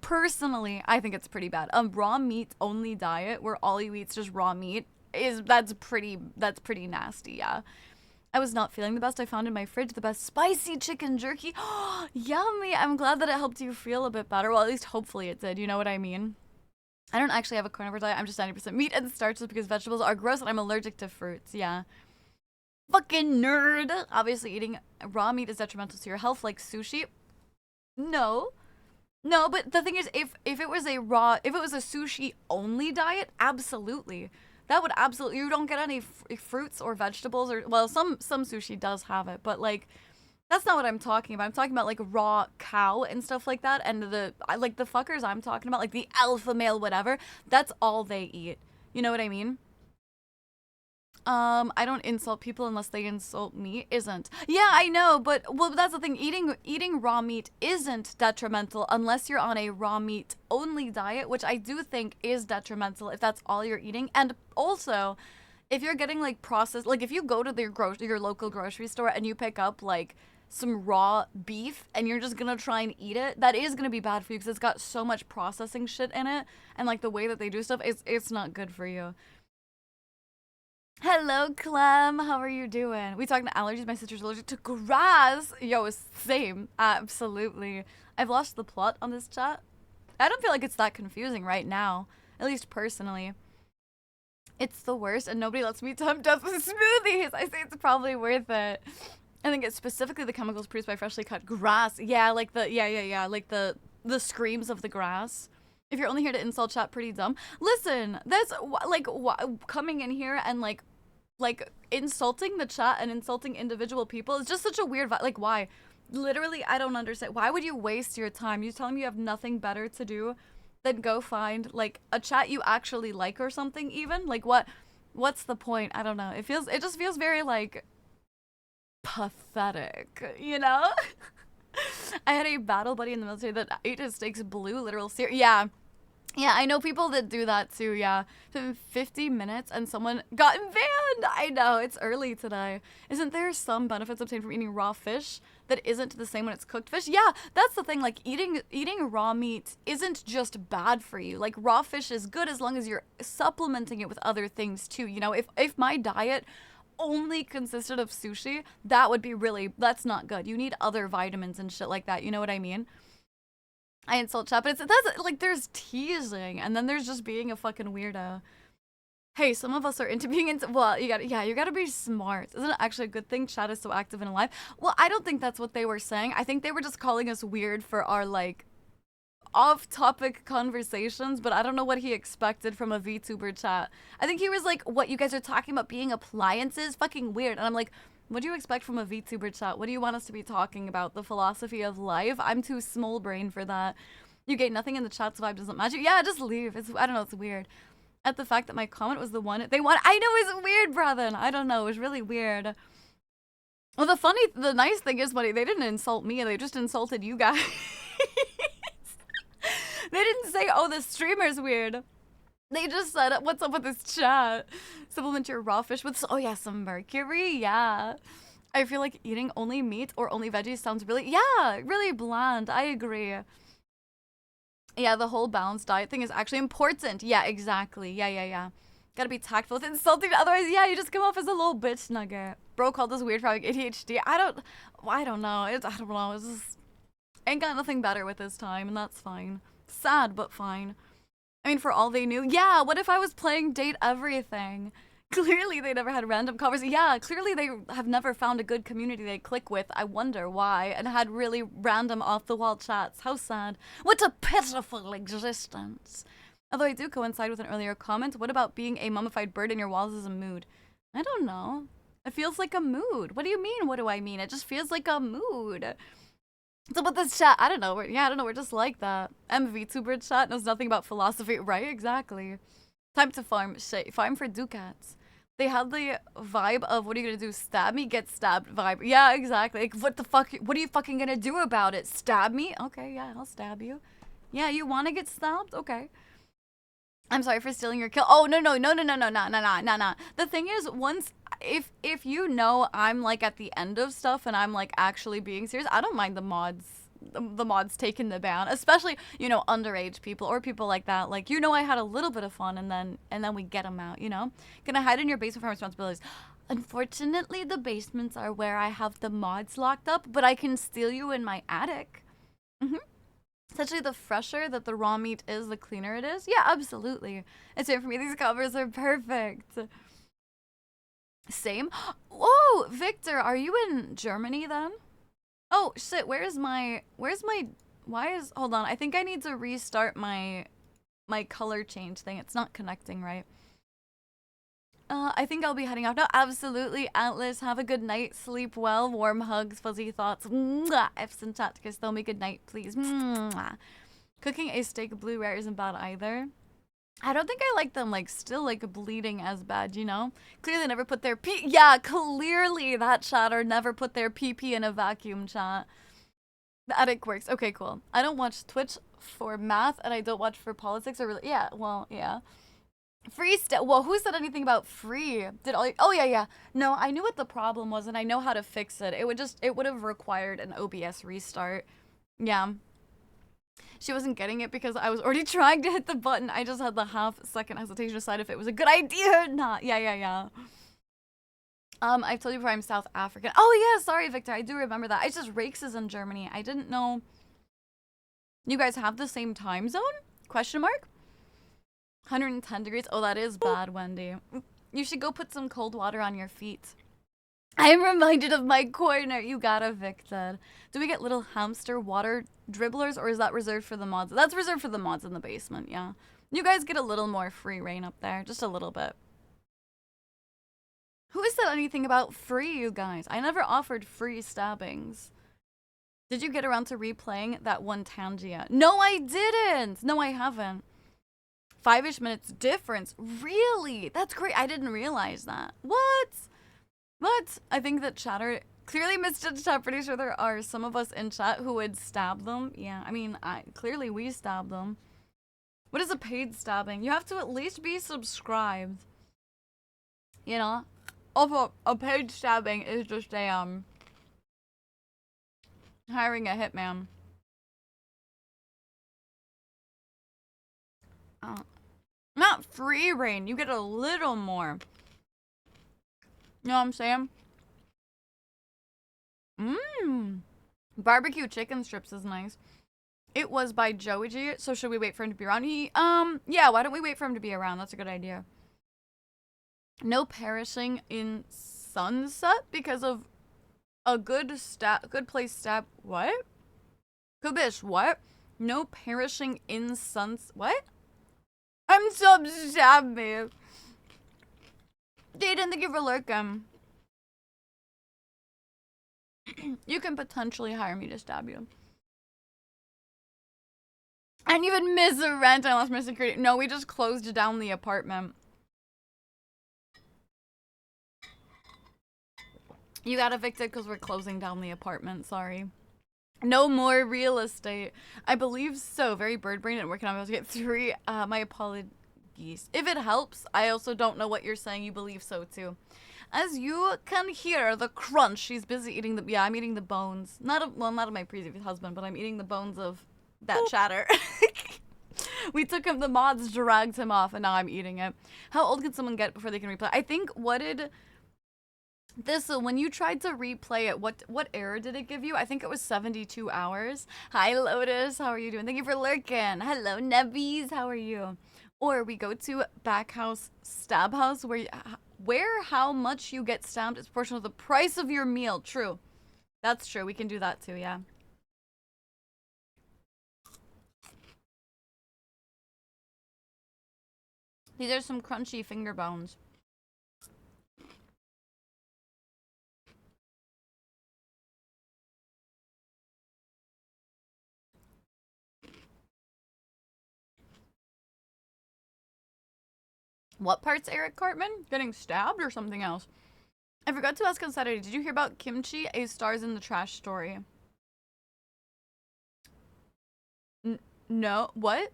[SPEAKER 1] personally, I think it's pretty bad. Raw meat only diet where all you eat's just raw meat that's pretty nasty, yeah. I was not feeling the best. I found in my fridge the best spicy chicken jerky. Yummy. I'm glad that it helped you feel a bit better. Well, at least hopefully it did. You know what I mean? I don't actually have a carnivore diet. I'm just 90% meat and starches because vegetables are gross and I'm allergic to fruits. Yeah. Fucking nerd. Obviously, eating raw meat is detrimental to your health, like sushi. No, but the thing is, if it was a sushi only diet, absolutely, that would absolutely. You don't get any fruits or vegetables, or well, some sushi does have it, but like, that's not what I'm talking about. I'm talking about like raw cow and stuff like that, and the fuckers I'm talking about, like the alpha male, whatever. That's all they eat. You know what I mean? I don't insult people unless they insult me. Isn't. Yeah, I know, but well, that's the thing. Eating raw meat isn't detrimental unless you're on a raw meat only diet, which I do think is detrimental if that's all you're eating. And also, if you're getting like processed, like if you go to your local grocery store and you pick up like some raw beef and you're just gonna try and eat it, that is gonna be bad for you because it's got so much processing shit in it, and like the way that they do stuff, it's not good for you. Hello, Clem. How are you doing? We talking allergies. My sister's allergic to grass. Yo, same. Absolutely. I've lost the plot on this chat. I don't feel like it's that confusing right now, at least personally. It's the worst, and nobody lets me tempt up with smoothies. I say it's probably worth it. I think it's specifically the chemicals produced by freshly cut grass. Yeah, like the like the screams of the grass. If you're only here to insult chat, pretty dumb. Listen, that's like coming in here and like insulting the chat and insulting individual people is just such a weird vibe. Like, why? Literally, I don't understand. Why would you waste your time? You telling me you have nothing better to do than go find like a chat you actually like or something? Even like what's the point? I don't know. It just feels very like pathetic, you know? I had a battle buddy in the military that ate his steaks blue, literal cereal. Yeah, I know people that do that too, yeah. 50 minutes and someone got banned. I know, it's early today. Isn't there some benefits obtained from eating raw fish that isn't the same when it's cooked fish? Yeah, that's the thing. Like, eating raw meat isn't just bad for you. Like, raw fish is good as long as you're supplementing it with other things too. You know, if my diet only consisted of sushi, that would be that's not good. You need other vitamins and shit like that. You know what I mean? I insult chat, but that's like there's teasing and then there's just being a fucking weirdo. Hey, some of us are into being into, well, you gotta be smart. Isn't it actually a good thing chat is so active and alive? Well, I don't think that's what they were saying. I think they were just calling us weird for our like off-topic conversations, but I don't know what he expected from a VTuber chat. I think he was like, what, you guys are talking about being appliances? Fucking weird. And I'm like, what do you expect from a VTuber chat? What do you want us to be talking about? The philosophy of life? I'm too small brain for that. You get nothing in the chat's vibe doesn't match you. Yeah, just leave. I don't know, it's weird. At the fact that my comment was the one they want. I know it's weird, brother. I don't know, it was really weird. Well, the nice thing is, buddy, they didn't insult me, they just insulted you guys. They didn't say, oh, the streamer's weird. They just said, what's up with this chat? Supplement your raw fish with, oh yeah, some mercury, yeah. I feel like eating only meat or only veggies sounds really bland. I agree. Yeah, the whole balanced diet thing is actually important. Yeah, exactly. Yeah. Gotta be tactful with insulting, otherwise, yeah, you just come off as a little bitch nugget. Bro called us weird for having ADHD. I don't know. I don't know. It's just, ain't got nothing better with his time, and that's fine. Sad, but fine. I mean, for all they knew, yeah, what if I was playing Date Everything? Clearly they never had random conversations. Yeah, clearly they have never found a good community they click with. I wonder why. And had really random off-the-wall chats. How sad. What a pitiful existence. Although I do coincide with an earlier comment. What about being a mummified bird in your walls is a mood? I don't know. It feels like a mood. What do you mean, what do I mean? It just feels like a mood. So with this chat, I don't know. We're just like that. MVtuber chat knows nothing about philosophy. Right, exactly. Time to farm shit. Farm for ducats. They had the vibe of, what are you gonna do? Stab me? Get stabbed vibe. Yeah, exactly. Like, what the fuck? What are you fucking gonna do about it? Stab me? Okay, yeah, I'll stab you. Yeah, you wanna get stabbed? Okay. I'm sorry for stealing your kill. Oh, no. The thing is, if you know I'm like at the end of stuff and I'm like actually being serious, I don't mind the mods taking the ban, especially, you know, underage people or people like that. Like, you know, I had a little bit of fun and then we get them out, you know? Gonna hide in your basement for responsibilities. Unfortunately, the basements are where I have the mods locked up, but I can steal you in my attic. Essentially, the fresher that the raw meat is, the cleaner it is. Yeah, absolutely. It's it for me. These covers are perfect. Same. Whoa, Victor, are you in Germany then? Oh shit, hold on, I think I need to restart my color change thing. It's not connecting right. I think I'll be heading out now. Absolutely, Atlas. Have a good night. Sleep well. Warm hugs, fuzzy thoughts. Mwah. F's and chat. Tell me good night, please. Mwah. Cooking a steak blue rare isn't bad either. I don't think I like them, like, still, like, bleeding as bad, you know? Clearly never put their pee- Yeah, clearly that chatter never put their pee-pee in a vacuum, chat. The attic works. Okay, cool. I don't watch Twitch for math, and I don't watch for politics or really- Yeah, well, yeah. Well, who said anything about free? Oh yeah. No, I knew what the problem was and I know how to fix it. It would have required an OBS restart. Yeah. She wasn't getting it because I was already trying to hit the button. I just had the half-second hesitation to decide if it was a good idea or not. Yeah. I've told you before I'm South African. Oh yeah, sorry, Victor. I do remember that. It's just Rakes is in Germany. I didn't know. You guys have the same time zone? Question mark? 110 degrees. Oh, that is bad, Wendy. You should go put some cold water on your feet. I am reminded of my corner. You got evicted. Do we get little hamster water dribblers or is that reserved for the mods? That's reserved for the mods in the basement, yeah. You guys get a little more free reign up there. Just a little bit. Who has said anything about free, you guys? I never offered free stabbings. Did you get around to replaying that one Tangia? No, I didn't. No, I haven't. 5-ish minutes difference. Really? That's great. I didn't realize that. What? I think that chatter clearly misjudged chat. Pretty sure there are some of us in chat who would stab them. Yeah, I mean, clearly we stab them. What is a paid stabbing? You have to at least be subscribed. You know? Also, a paid stabbing is just a, hiring a hitman. Not free reign. You get a little more. You know what I'm saying? Barbecue chicken strips is nice. It was by Joey G, so should we wait for him to be around? Yeah, why don't we wait for him to be around? That's a good idea. No perishing in sunset because of a good place stab. What? Kubish, what? No perishing in what? I'm so stab me. Jaden, thank you for lurking. You can potentially hire me to stab you. I didn't even miss a rent. I lost my security. No, we just closed down the apartment. You got evicted because we're closing down the apartment. Sorry. No more real estate. I believe so. Very bird brain and working on it to get 3. My apologies. If it helps, I also don't know what you're saying. You believe so too. As you can hear the crunch, she's busy eating the. Yeah, I'm eating the bones. Not of my previous husband, but I'm eating the bones of that chatter. We took him. The mods dragged him off, and now I'm eating it. How old can someone get before they can replay? I think when you tried to replay it, what error did it give you? I think it was 72 hours. Hi, Lotus. How are you doing? Thank you for lurking. Hello, Nebbies. How are you? Or we go to Backhouse Stab House, where how much you get stabbed is proportional to the price of your meal. True. That's true. We can do that too, yeah. These are some crunchy finger bones. What part's Eric Cartman? Getting stabbed or something else? I forgot to ask on Saturday, did you hear about Kimchi, a stars in the trash story? No. What?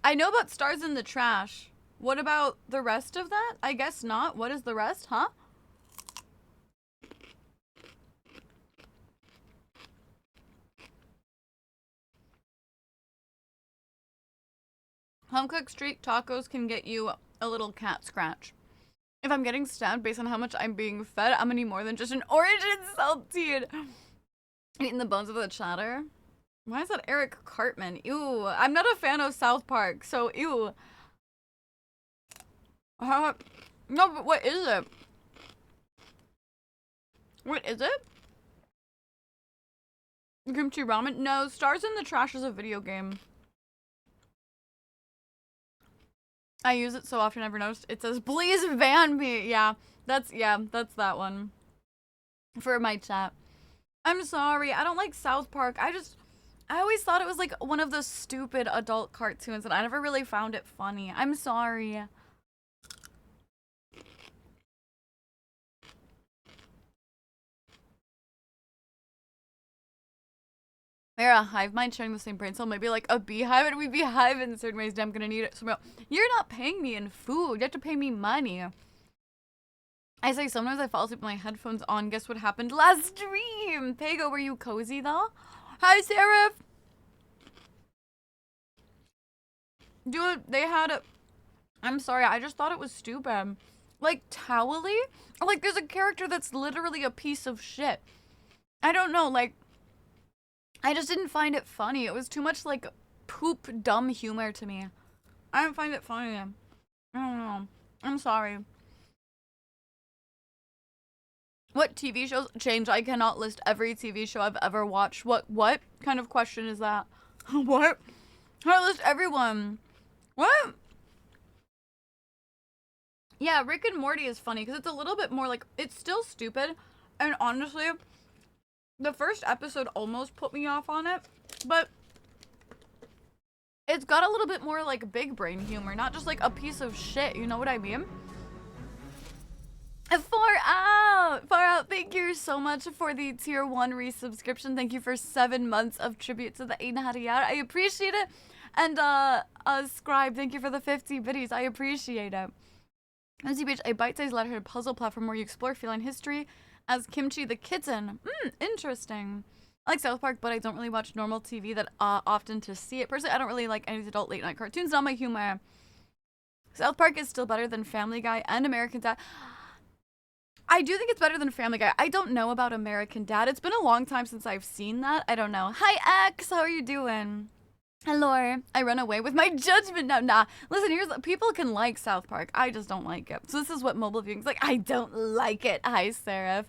[SPEAKER 1] I know about stars in the trash. What about the rest of that? I guess not. What is the rest, huh? Home-cooked street tacos can get you a little cat scratch. If I'm getting stabbed based on how much I'm being fed, I'm gonna need more than just an origin saltine. Eating the bones of the chatter. Why is that Eric Cartman? Ew. I'm not a fan of South Park, so ew. No, but what is it? What is it? Kimchi ramen? No, Stars in the Trash is a video game. I use it so often I never noticed. It says, please ban me. Yeah, that's that one. For my chat. I'm sorry. I don't like South Park. I always thought it was like one of the stupid adult cartoons and I never really found it funny. I'm sorry. We're a hive mind sharing the same brain cell, maybe like a beehive, and we beehive in certain ways. I'm gonna need it. So you're not paying me in food. You have to pay me money. I say sometimes I fall asleep with my headphones on. Guess what happened last stream? Pago, were you cozy though? Hi, Seraph. Dude, they had a... I'm sorry, I just thought it was stupid. Like, Towelly? Like, there's a character that's literally a piece of shit. I don't know, like... I just didn't find it funny. It was too much, like, poop dumb humor to me. I didn't find it funny. I don't know. I'm sorry. What TV shows change? I cannot list every TV show I've ever watched. What kind of question is that? What? I list everyone. What? Yeah, Rick and Morty is funny because it's a little bit more like, it's still stupid. And honestly, the first episode almost put me off on it, but it's got a little bit more like big brain humor, not just like a piece of shit, you know what I mean? Far out, thank you so much for the tier 1 resubscription. Thank you for 7 months of tribute to the Einhariyar. I appreciate it. And Scribe, thank you for the 50 biddies. I appreciate it. MCBH, a bite-sized letterhead puzzle platform where you explore feline history as Kimchi the Kitten. Interesting. I like South Park, but I don't really watch normal TV that often to see it. Personally, I don't really like any adult late-night cartoons. Not my humor. South Park is still better than Family Guy and American Dad. I do think it's better than Family Guy. I don't know about American Dad. It's been a long time since I've seen that. I don't know. Hi, X. How are you doing? Hello. I run away with my judgment now. Nah. Listen, here's people can like South Park. I just don't like it. So this is what mobile viewing's like. I don't like it. Hi, Seraph.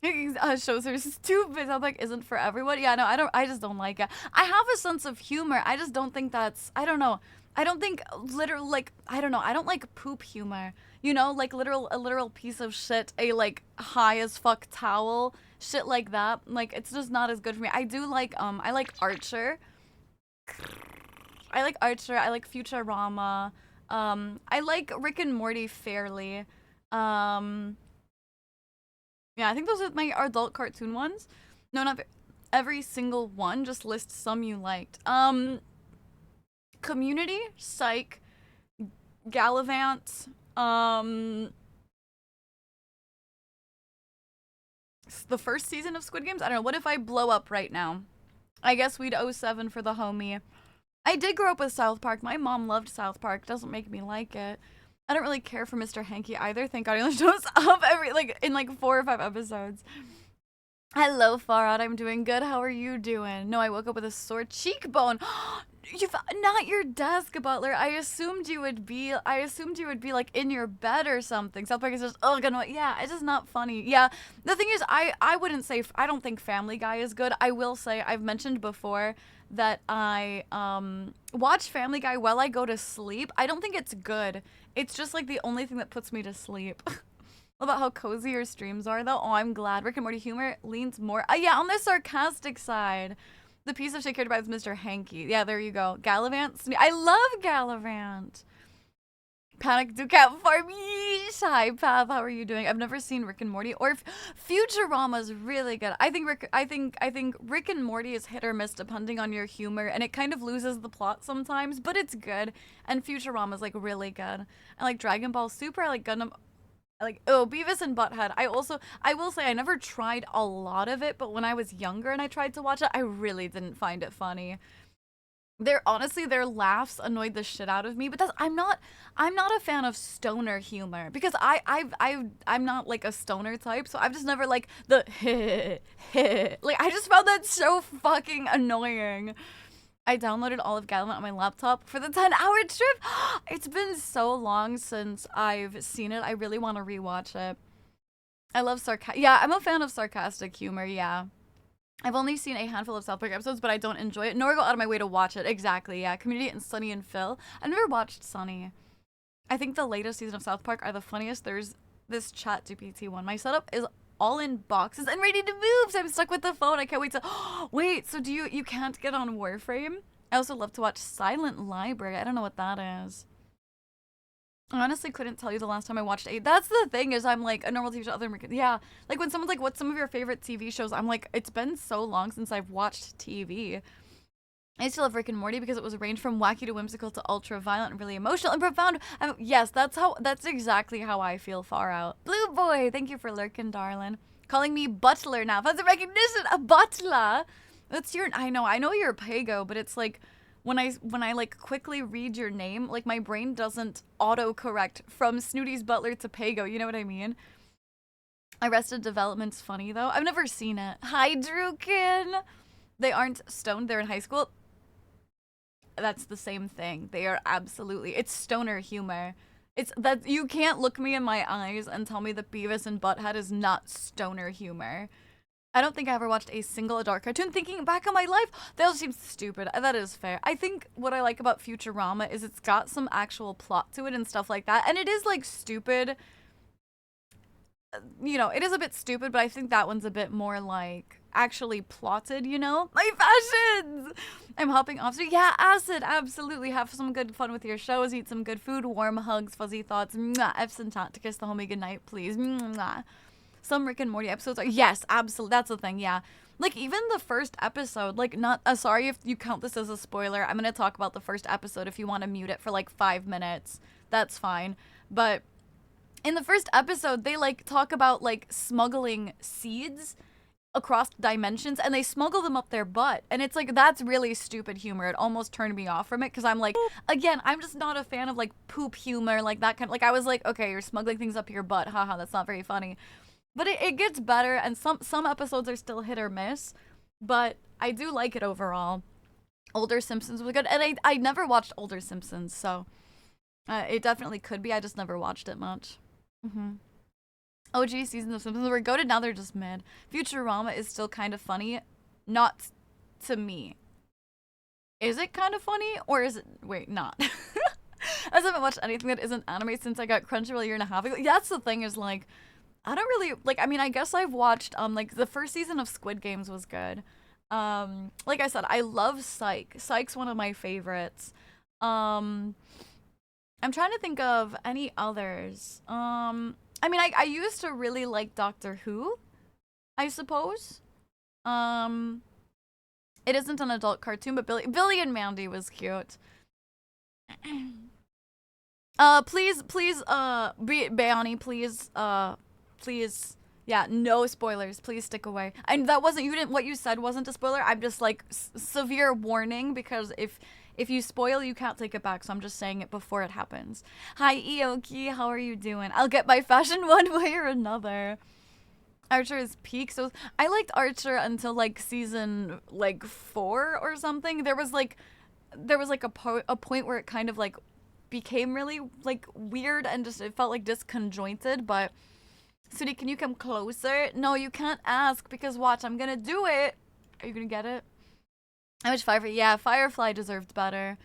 [SPEAKER 1] Shows are stupid. South Park isn't for everyone. Yeah, no, I just don't like it. I have a sense of humor. I just don't think that's, I don't know. I don't think literal, like, I don't know. I don't like poop humor. You know, like a literal piece of shit, a like high as fuck towel, shit like that. Like, it's just not as good for me. I do like, I like Archer. I like Futurama. I like Rick and Morty fairly. Yeah, I think those are my adult cartoon ones. No, not every single one. Just list some you liked. Community, Psych, Gallivant, the first season of Squid Games? I don't know. What if I blow up right now? I guess we'd 07 for the homie. I did grow up with South Park. My mom loved South Park. Doesn't make me like it. I don't really care for Mr. Hanky either. Thank God he only shows up in 4 or 5 episodes. Hello, Farad. I'm doing good. How are you doing? No, I woke up with a sore cheekbone. You've not your desk, Butler. I assumed you would be like in your bed or something. South Park is just yeah, it's just not funny. Yeah, the thing is, I wouldn't say, I don't think Family Guy is good. I will say, I've mentioned before that I watch Family Guy while I go to sleep. I don't think it's good. It's just like the only thing that puts me to sleep. About how cozy your streams are, though. Oh, I'm glad. Rick and Morty humor leans more. Yeah, on the sarcastic side. The piece of shit cared about is Mr. Hanky. Yeah, there you go. Gallivant. I love Gallivant. Panic Ducat Farm. Yeesh. Hi, Pav. How are you doing? I've never seen Rick and Morty. Or Futurama's really good. I think Rick and Morty is hit or miss depending on your humor, and it kind of loses the plot sometimes, but it's good. And Futurama's like really good. I like Dragon Ball Super. I like Gundam. Beavis and Butthead. I will say I never tried a lot of it, but when I was younger and I tried to watch it, I really didn't find it funny. Their laughs annoyed the shit out of me, but I'm not a fan of stoner humor because I'm not like a stoner type, so I've just never like the like I just found that so fucking annoying. I downloaded all of Gallivant on my laptop for the 10-hour trip. It's been so long since I've seen it. I really want to rewatch it. I love yeah, I'm a fan of sarcastic humor, yeah. I've only seen a handful of South Park episodes, but I don't enjoy it, nor go out of my way to watch it. Exactly, yeah. Community and Sunny and Phil. I've never watched Sunny. I think the latest season of South Park are the funniest. There's this ChatGPT one. My setup is all in boxes and ready to move, so I'm stuck with the phone. I can't wait to... Wait, so you can't get on Warframe? I also love to watch Silent Library. I don't know what that is. I honestly couldn't tell you the last time I watched eight. That's the thing is I'm like a normal TV show, other American. Yeah, like when someone's like, "What's some of your favorite TV shows?" I'm like, it's been so long since I've watched TV. I still love Rick and Morty because it was a range from wacky to whimsical to ultra violent and really emotional and profound. Yes, that's exactly how I feel. Far out. Blue boy, thank you for lurking, darling. Calling me Butler now. That's a recognition. A butler. That's your. I know you're a Pago, but it's like. When I like quickly read your name, like my brain doesn't autocorrect from Snooty's Butler to Pago, you know what I mean? Arrested Development's funny though. I've never seen it. Hi, Drukin! They aren't stoned, they're in high school. That's the same thing. They are absolutely, it's stoner humor. It's that you can't look me in my eyes and tell me that Beavis and Butthead is not stoner humor. I don't think I ever watched a single adult cartoon. Thinking back on my life, that all seems stupid. That is fair. I think what I like about Futurama is it's got some actual plot to it and stuff like that. And it is like stupid. You know, it is a bit stupid, but I think that one's a bit more like actually plotted, you know? My fashions! I'm hopping off. So yeah, Acid, absolutely. Have some good fun with your shows. Eat some good food. Warm hugs, fuzzy thoughts. Mwah. Epson Tat to kiss the homie goodnight, please. Mwah. Some Rick and Morty episodes are, yes, absolutely, that's the thing, yeah. Like, even the first episode, like, not, sorry if you count this as a spoiler, I'm gonna talk about the first episode if you want to mute it for, like, 5 minutes, that's fine, but in the first episode, they, like, talk about, like, smuggling seeds across dimensions, and they smuggle them up their butt, and it's, like, that's really stupid humor. It almost turned me off from it, because I'm, like, again, I'm just not a fan of, like, poop humor, like, that kind of, like, I was, like, okay, you're smuggling things up your butt, haha, that's not very funny. But it gets better, and some episodes are still hit or miss, but I do like it overall. Older Simpsons was good, and I never watched Older Simpsons, so it definitely could be. I just never watched it much. OG seasons of Simpsons were goated, now they're just mid. Futurama is still kind of funny, not to me. Is it kind of funny, or is it, wait, not? I haven't watched anything that isn't anime since I got Crunchyroll a year and a half ago. That's the thing is, like, I don't really, like, I mean, I guess I've watched, like, the first season of Squid Games was good. Like I said, I love Psych. Psych's one of my favorites. I'm trying to think of any others. I mean, I used to really like Doctor Who, I suppose. It isn't an adult cartoon, but Billy and Mandy was cute. Please, Bayani, please, yeah, no spoilers. Please stick away. And that wasn't, you didn't, what you said wasn't a spoiler. I'm just like, severe warning, because if you spoil, you can't take it back. So I'm just saying it before it happens. Hi, Ioki, how are you doing? I'll get my fashion one way or another. Archer is peak. So I liked Archer until like season like 4 or something. There was like a point where it kind of like became really like weird and just, it felt like disconjointed, but Sudi, can you come closer? No, you can't ask, because watch, I'm gonna do it. Are you gonna get it? I wish Firefly, yeah, Firefly deserved better.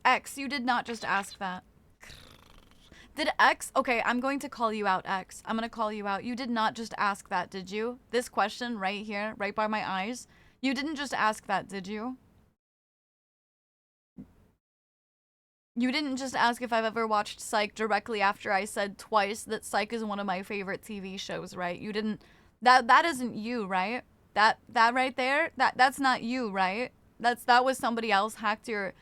[SPEAKER 1] X, you did not just ask that. Did X, okay, I'm going to call you out, X. I'm gonna call you out. You did not just ask that, did you? This question right here, right by my eyes. You didn't just ask that, did you? You didn't just ask if I've ever watched Psych directly after I said twice that Psych is one of my favorite TV shows, right? You didn't, that isn't you, right? That right there, that's not you, right? That was somebody else hacked your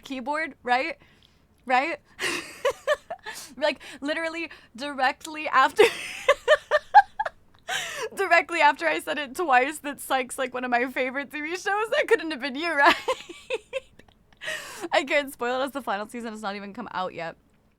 [SPEAKER 1] keyboard, right? Right? Like literally directly after directly after I said it twice that Psych's like one of my favorite TV shows. That couldn't have been you, right? I can't spoil it as the final season has not even come out yet.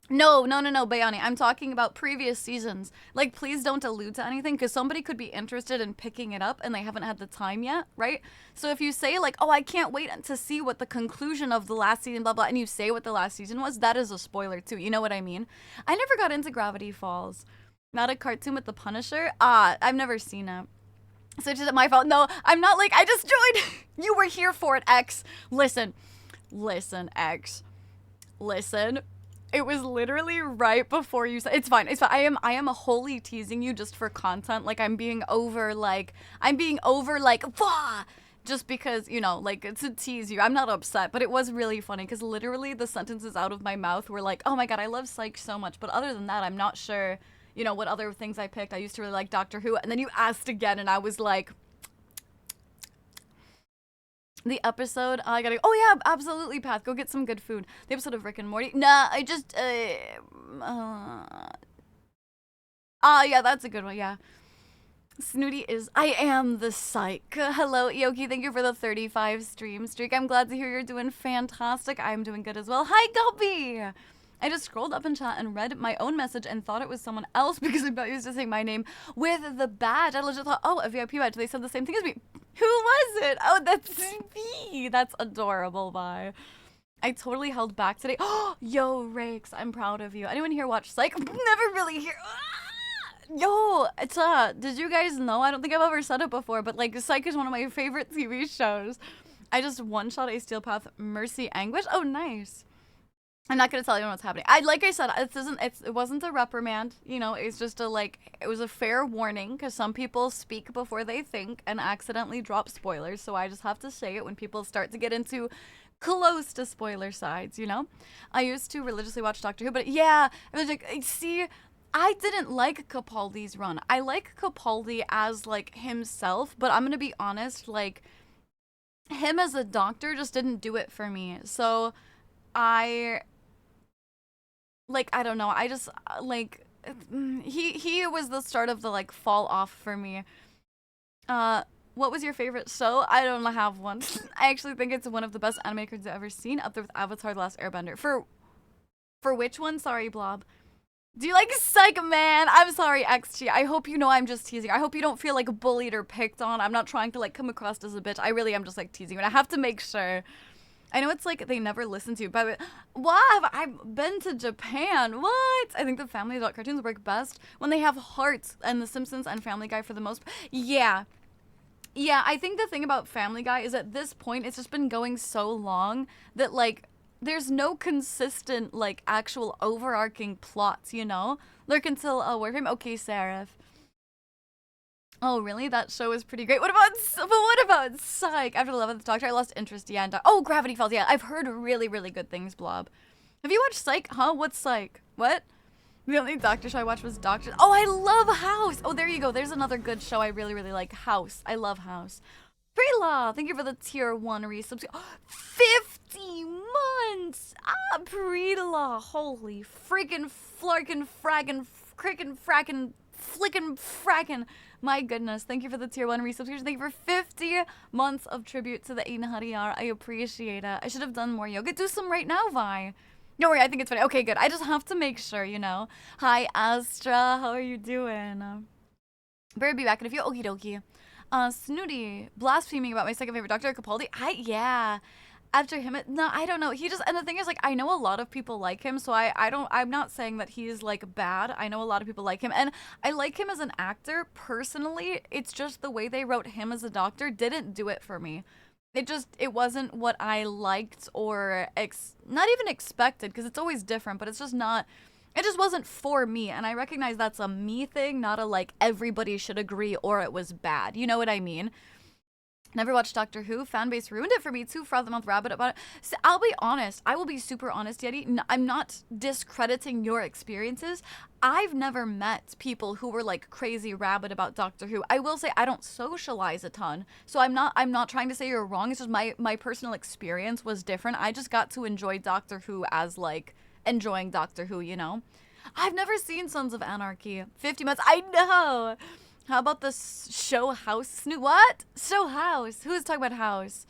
[SPEAKER 1] No, Bayani. I'm talking about previous seasons. Like, please don't allude to anything, because somebody could be interested in picking it up and they haven't had the time yet, right? So if you say, like, oh, I can't wait to see what the conclusion of the last season, blah, blah, and you say what the last season was, that is a spoiler, too. You know what I mean? I never got into Gravity Falls. Not a cartoon with the Punisher? I've never seen it. So is it my fault? No, I'm not like, I just joined. You were here for it, X. Listen, X. Listen. It was literally right before you said, it's fine. I am wholly teasing you just for content. Like, I'm being over like, wah! just because, you know, like, to tease you. I'm not upset, but it was really funny because literally the sentences out of my mouth were like, oh my god, I love Psych so much, but other than that, I'm not sure, you know, what other things I picked. I used to really like Doctor Who, and then you asked again, and I was like, the episode, I gotta, oh yeah, absolutely, Path, go get some good food. The episode of Rick and Morty, nah, I just, yeah, that's a good one, yeah. Snooty is, I am the Psych. Hello, Yoki, thank you for the 35 stream streak. I'm glad to hear you're doing fantastic. I'm doing good as well. Hi, Guppy! I just scrolled up in chat and read my own message and thought it was someone else because I'm not used to saying my name with the badge. I legit thought, oh, a VIP badge. They said the same thing as me. Who was it? Oh, that's me. That's adorable, bye. I totally held back today. Oh, yo, Rakes, I'm proud of you. Anyone here watch Psych? Never really hear. Yo, it's did you guys know? I don't think I've ever said it before, but like Psych is one of my favorite TV shows. I just one-shot a Steel Path Mercy Anguish. Oh, nice. I'm not gonna tell anyone what's happening. Like I said, it wasn't a reprimand, you know, it's just it was a fair warning, because some people speak before they think and accidentally drop spoilers, so I just have to say it when people start to get into close to spoiler sides, you know? I used to religiously watch Doctor Who, but yeah, I was like, see, I didn't like Capaldi's run. I like Capaldi as, like, himself, but I'm gonna be honest, like, him as a doctor just didn't do it for me, so like, I don't know, I just, like, he was the start of the, like, fall off for me. What was your favorite show? I don't have one. I actually think it's one of the best anime cards I've ever seen, up there with Avatar: The Last Airbender. For which one? Sorry, Blob. Do you like Psych Man? I'm sorry, XG. I hope you know I'm just teasing. I hope you don't feel, like, bullied or picked on. I'm not trying to, like, come across as a bitch. I really am just, like, teasing you, and I have to make sure. I know it's like they never listen to you, but what? I've been to Japan. What? I think the Family Adult cartoons work best when they have hearts, and The Simpsons and Family Guy for the most. Yeah. Yeah, I think the thing about Family Guy is at this point, it's just been going so long that, like, there's no consistent, like, actual overarching plots, you know? Lurk until Warframe. Okay, Seraph. Oh, really? That show is pretty great. What about Psych? After the 11th Doctor, I lost interest. Yeah, and oh, Gravity Falls. Yeah, I've heard really, really good things, Blob. Have you watched Psych? Huh? What's Psych? What? The only Doctor show I watched was Doctor. Oh, I love House. Oh, there you go. There's another good show I really, really like. House. I love House. Pre-Law, thank you for the tier 1 resubscription. 50 months! Ah, Pre-Law. Holy freaking flarkin' fraggin' crickin' frackin' flickin' frackin'. My goodness, thank you for the tier 1 resubscription. Thank you for 50 months of tribute to the Aiden Hariyar. I appreciate it. I should have done more yoga. Do some right now, Vi. Don't worry, I think it's funny. Okay, good. I just have to make sure, you know. Hi, Astra. How are you doing? Better be back in a few. Okie dokie. Snooty. Blaspheming about my second favorite Doctor, Capaldi. Yeah. After him, no, I don't know. He just, and the thing is, like, I know a lot of people like him, so I'm not saying that he's, like, bad. I know a lot of people like him, and I like him as an actor. Personally, it's just the way they wrote him as a doctor didn't do it for me. It wasn't what I liked or, not even expected, because it's always different, but it's just not, it just wasn't for me, and I recognize that's a me thing, not a, like, everybody should agree or it was bad. You know what I mean? Never watched Doctor Who. Fanbase ruined it for me too. Fraud the Month Rabbit about it. So I'll be honest. I will be super honest, Yeti. I'm not discrediting your experiences. I've never met people who were like crazy rabid about Doctor Who. I will say I don't socialize a ton, so I'm not trying to say you're wrong. It's just my personal experience was different. I just got to enjoy Doctor Who as like enjoying Doctor Who, you know. I've never seen Sons of Anarchy. 50 months. I know. How about the show House? What? Show House? Who's talking about House?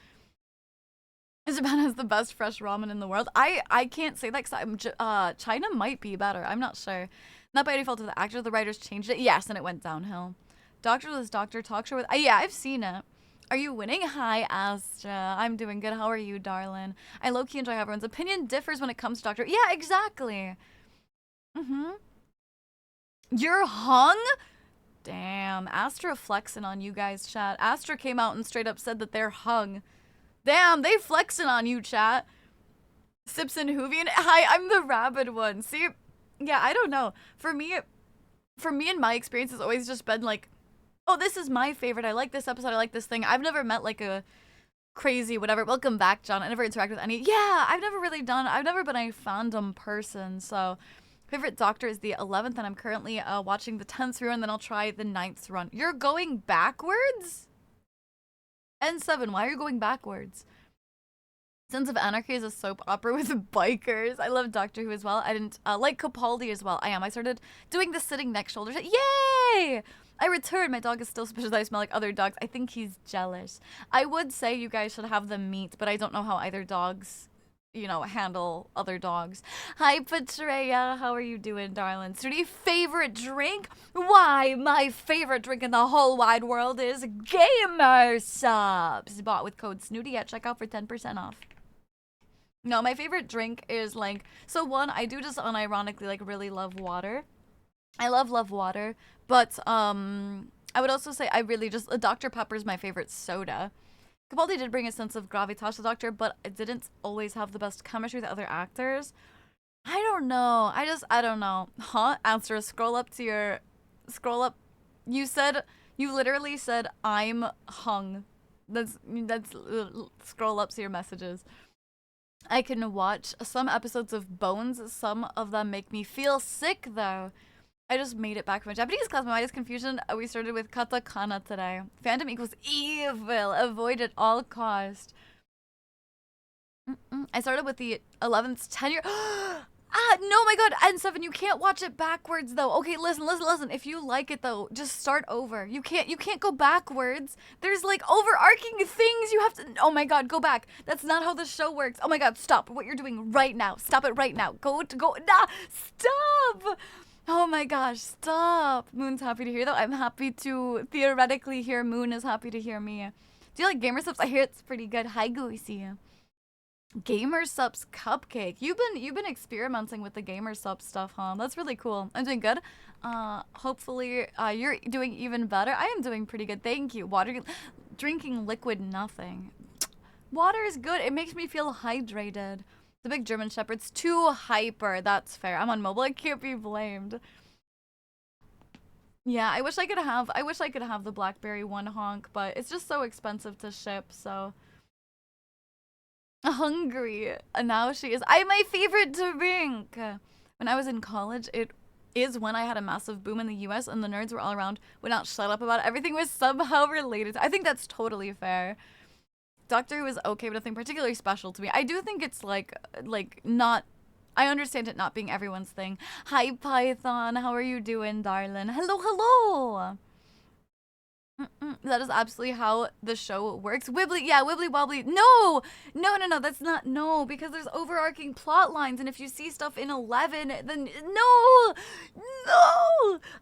[SPEAKER 1] Japan has the best fresh ramen in the world. I can't say that because China might be better. I'm not sure. Not by any fault of the actor. The writers changed it. Yes, and it went downhill. Doctorless Doctor talk show with... yeah, I've seen it. Are you winning? Hi, Astra. I'm doing good. How are you, darling? I low-key enjoy how everyone's opinion differs when it comes to Doctor... Yeah, exactly. You're hung? Damn, Astra flexing on you guys, chat. Astra came out and straight up said that they're hung. Damn, they flexing on you, chat. Sips and Hoovian. Hi, I'm the rabid one. See, yeah, I don't know. For me and my experience has always just been like, oh, this is my favorite. I like this episode. I like this thing. I've never met like a crazy, whatever. Welcome back, John. I never interact with any. Yeah, I've never been a fandom person, so favorite Doctor is the 11th, and I'm currently watching the 10th run, and then I'll try the 9th run. You're going backwards? N7, why are you going backwards? Sons of Anarchy is a soap opera with bikers. I love Doctor Who as well. I didn't like Capaldi as well. I started doing the sitting neck shoulder. Yay! I returned. My dog is still suspicious that I smell like other dogs. I think he's jealous. I would say you guys should have them meet, but I don't know how either dogs, you know, handle other dogs. Hi, Patreya. How are you doing, darling? Sturdy, favorite drink? Why, my favorite drink in the whole wide world is Gamer Subs. Bought with code Snooty at checkout for 10% off. No, my favorite drink is like, so one, I do just unironically like really love water. I love water, but I would also say I really just, Dr. Pepper is my favorite soda. Capaldi did bring a sense of gravitas to the Doctor, but it didn't always have the best chemistry with other actors. I don't know. I don't know. Huh? Answer, scroll up. You literally said, I'm hung. That's, scroll up to your messages. I can watch some episodes of Bones. Some of them make me feel sick, though. I just made it back from my Japanese class. My mind is confusion. We started with katakana today. Fandom equals evil. Avoid at all cost. I started with the 11th tenure. No, my god. N7, you can't watch it backwards, though. Okay, listen. If you like it, though, just start over. You can't go backwards. There's, like, overarching things you have to... Oh, my god, go back. That's not how the show works. Oh, my god, stop what you're doing right now. Stop it right now. Nah, stop! Oh, my gosh, stop. Moon's happy to hear, though. I'm happy to theoretically hear Moon is happy to hear me. Do you like Gamer Subs? I hear it's pretty good. Hi, Goosey. Gamer Subs cupcake. You've been experimenting with the Gamer Subs stuff, huh? That's really cool. I'm doing good. Hopefully you're doing even better. I am doing pretty good. Thank you. Drinking liquid nothing. Water is good. It makes me feel hydrated. The big German Shepherd's too hyper. That's fair. I'm on mobile. I can't be blamed. Yeah, I wish I could have the BlackBerry One honk, but it's just so expensive to ship, so hungry. And now she is. My favorite drink. When I was in college, it is when I had a massive boom in the US and the nerds were all around, would not shut up about it. Everything was somehow related. I think that's totally fair. Doctor Who is okay, but nothing particularly special to me. I do think it's like not, I understand it not being everyone's thing. Hi, Python. How are you doing, darling? Hello. That is absolutely how the show works. Wibbly, yeah, wibbly wobbly. No, that's not, no, because there's overarching plot lines, and if you see stuff in 11, then no.